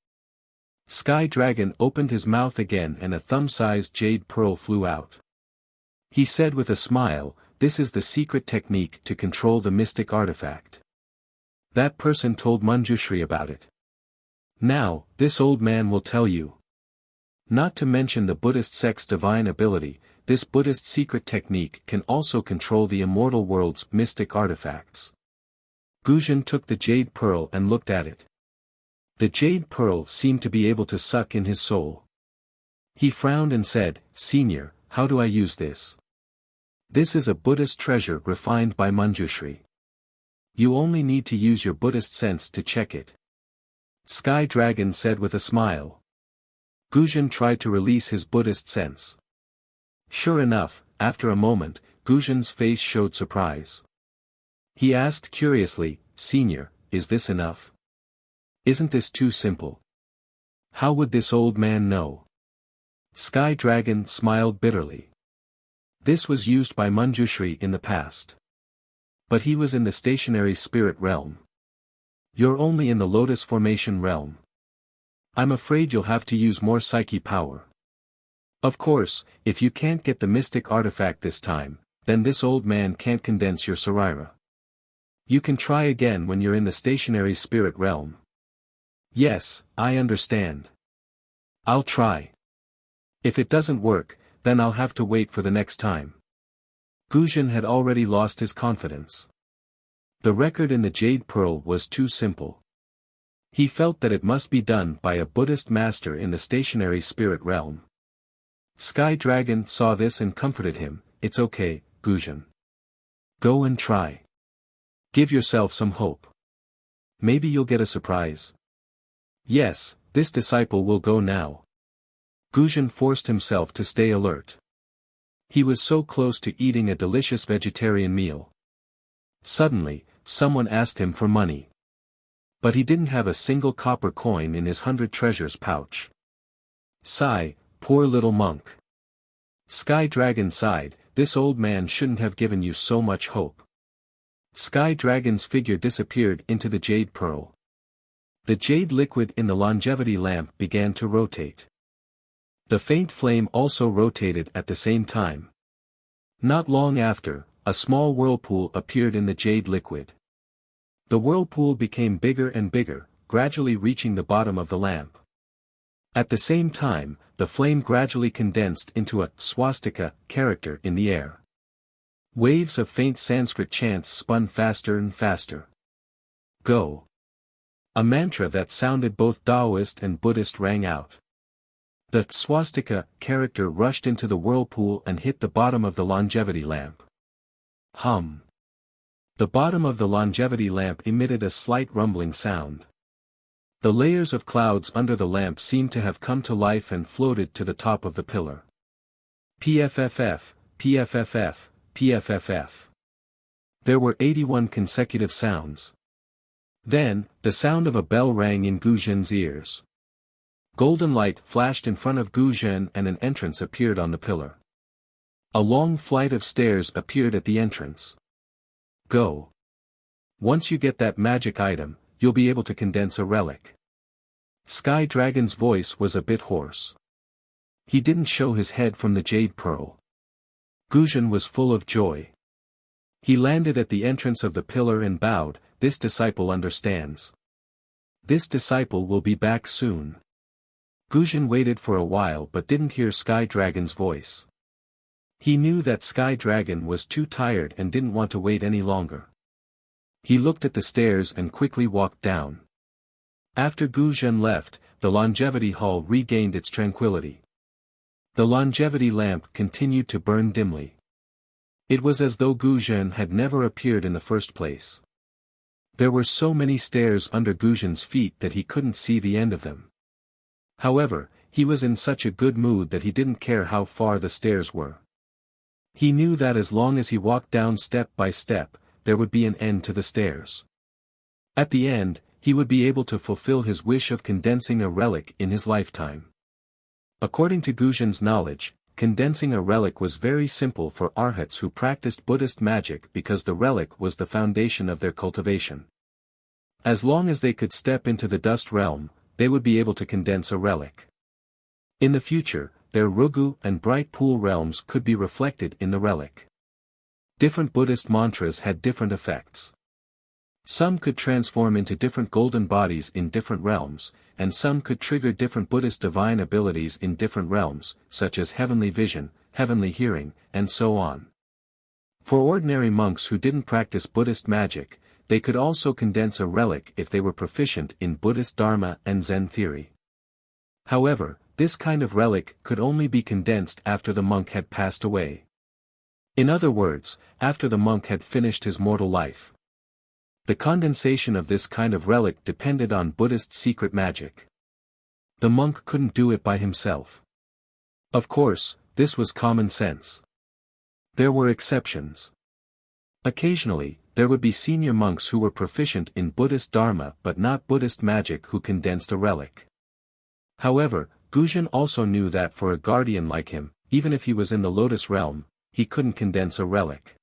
Sky Dragon opened his mouth again and a thumb-sized jade pearl flew out. He said with a smile, this is the secret technique to control the mystic artifact. That person told Manjushri about it. Now, this old man will tell you. Not to mention the Buddhist sect's divine ability, this Buddhist secret technique can also control the immortal world's mystic artifacts. Guzhan took the jade pearl and looked at it. The jade pearl seemed to be able to suck in his soul. He frowned and said, Senior, how do I use this? This is a Buddhist treasure refined by Manjushri. You only need to use your Buddhist sense to check it. Sky Dragon said with a smile. Guzhan tried to release his Buddhist sense. Sure enough, after a moment, Guzhan's face showed surprise. He asked curiously, Senior, is this enough? Isn't this too simple? How would this old man know? Sky Dragon smiled bitterly. This was used by Manjushri in the past. But he was in the stationary spirit realm. You're only in the lotus formation realm. I'm afraid you'll have to use more psyche power. Of course, if you can't get the mystic artifact this time, then this old man can't condense your Sarira. You can try again when you're in the stationary spirit realm. Yes, I understand. I'll try. If it doesn't work, then I'll have to wait for the next time. Guzhan had already lost his confidence. The record in the jade pearl was too simple. He felt that it must be done by a Buddhist master in the stationary spirit realm. Sky Dragon saw this and comforted him, it's okay, Guzhan. Go and try. Give yourself some hope. Maybe you'll get a surprise. Yes, this disciple will go now. Guzhan forced himself to stay alert. He was so close to eating a delicious vegetarian meal. Suddenly, someone asked him for money. But he didn't have a single copper coin in his 100 treasures pouch. Sigh, poor little monk. Sky Dragon sighed, this old man shouldn't have given you so much hope. Sky Dragon's figure disappeared into the jade pearl. The jade liquid in the longevity lamp began to rotate. The faint flame also rotated at the same time. Not long after, a small whirlpool appeared in the jade liquid. The whirlpool became bigger and bigger, gradually reaching the bottom of the lamp. At the same time, the flame gradually condensed into a swastika character in the air. Waves of faint Sanskrit chants spun faster and faster. Go. A mantra that sounded both Taoist and Buddhist rang out. The swastika character rushed into the whirlpool and hit the bottom of the longevity lamp. Hum. The bottom of the longevity lamp emitted a slight rumbling sound. The layers of clouds under the lamp seemed to have come to life and floated to the top of the pillar. PFFF, PFFF, PFFF. There were 81 consecutive sounds. Then, the sound of a bell rang in Gu Zhen's ears. Golden light flashed in front of Gu Zhen and an entrance appeared on the pillar. A long flight of stairs appeared at the entrance. Go. Once you get that magic item, you'll be able to condense a relic. Sky Dragon's voice was a bit hoarse. He didn't show his head from the jade pearl. Gu Zhen was full of joy. He landed at the entrance of the pillar and bowed, this disciple understands. This disciple will be back soon. Gu Zhen waited for a while but didn't hear Sky Dragon's voice. He knew that Sky Dragon was too tired and didn't want to wait any longer. He looked at the stairs and quickly walked down. After Gu Zhen left, the longevity hall regained its tranquility. The longevity lamp continued to burn dimly. It was as though Gu Zhen had never appeared in the first place. There were so many stairs under Gu Zhen's feet that he couldn't see the end of them. However, he was in such a good mood that he didn't care how far the stairs were. He knew that as long as he walked down step by step, there would be an end to the stairs. At the end, he would be able to fulfill his wish of condensing a relic in his lifetime. According to Gu Zhen's knowledge, condensing a relic was very simple for arhats who practiced Buddhist magic because the relic was the foundation of their cultivation. As long as they could step into the dust realm, they would be able to condense a relic. In the future, their Rugu and Bright Pool realms could be reflected in the relic. Different Buddhist mantras had different effects. Some could transform into different golden bodies in different realms, and some could trigger different Buddhist divine abilities in different realms, such as heavenly vision, heavenly hearing, and so on. For ordinary monks who didn't practice Buddhist magic, they could also condense a relic if they were proficient in Buddhist Dharma and Zen theory. However, this kind of relic could only be condensed after the monk had passed away. In other words, after the monk had finished his mortal life. The condensation of this kind of relic depended on Buddhist secret magic. The monk couldn't do it by himself. Of course, this was common sense. There were exceptions. Occasionally, there would be senior monks who were proficient in Buddhist Dharma but not Buddhist magic who condensed a relic. However, Gu Zhen also knew that for a guardian like him, even if he was in the Lotus realm, he couldn't condense a relic.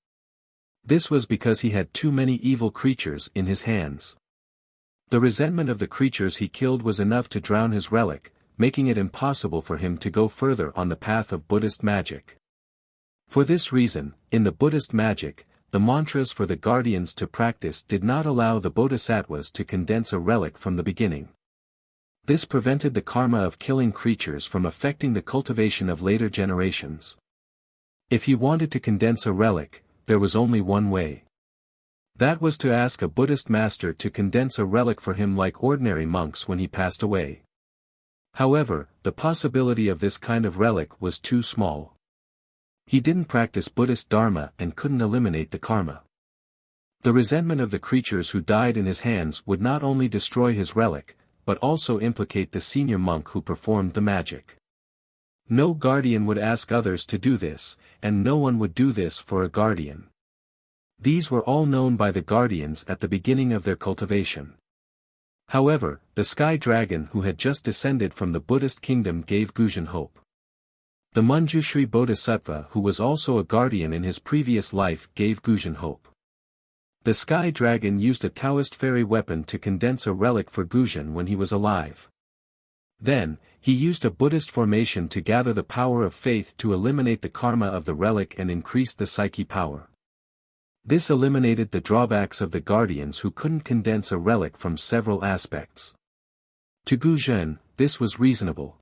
This was because he had too many evil creatures in his hands. The resentment of the creatures he killed was enough to drown his relic, making it impossible for him to go further on the path of Buddhist magic. For this reason, in the Buddhist magic, the mantras for the guardians to practice did not allow the bodhisattvas to condense a relic from the beginning. This prevented the karma of killing creatures from affecting the cultivation of later generations. If he wanted to condense a relic, there was only one way. That was to ask a Buddhist master to condense a relic for him like ordinary monks when he passed away. However, the possibility of this kind of relic was too small. He didn't practice Buddhist Dharma and couldn't eliminate the karma. The resentment of the creatures who died in his hands would not only destroy his relic, but also implicate the senior monk who performed the magic. No guardian would ask others to do this, and no one would do this for a guardian. These were all known by the guardians at the beginning of their cultivation. However, the sky dragon who had just descended from the Buddhist kingdom gave Guzhen hope. The Manjushri Bodhisattva who was also a guardian in his previous life gave Guzhen hope. The sky dragon used a Taoist fairy weapon to condense a relic for Guzhen when he was alive. Then, he used a Buddhist formation to gather the power of faith to eliminate the karma of the relic and increase the psyche power. This eliminated the drawbacks of the guardians who couldn't condense a relic from several aspects. To Guzhen, this was reasonable.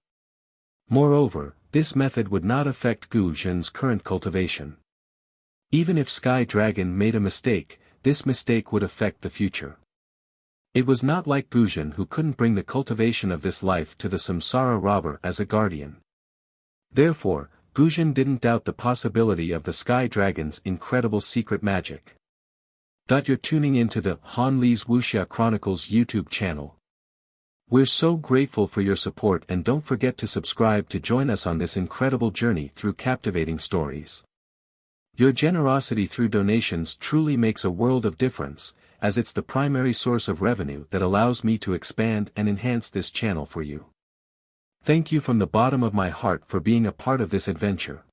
Moreover, this method would not affect Guzhen's current cultivation. Even if Sky Dragon made a mistake, this mistake would affect the future. It was not like Guzhen who couldn't bring the cultivation of this life to the samsara robber as a guardian. Therefore, Guzhen didn't doubt the possibility of the Sky Dragon's incredible secret magic. You're tuning into the Han Li's Wuxia Chronicles YouTube channel. We're so grateful for your support, and don't forget to subscribe to join us on this incredible journey through captivating stories. Your generosity through donations truly makes a world of difference, as it's the primary source of revenue that allows me to expand and enhance this channel for you. Thank you from the bottom of my heart for being a part of this adventure.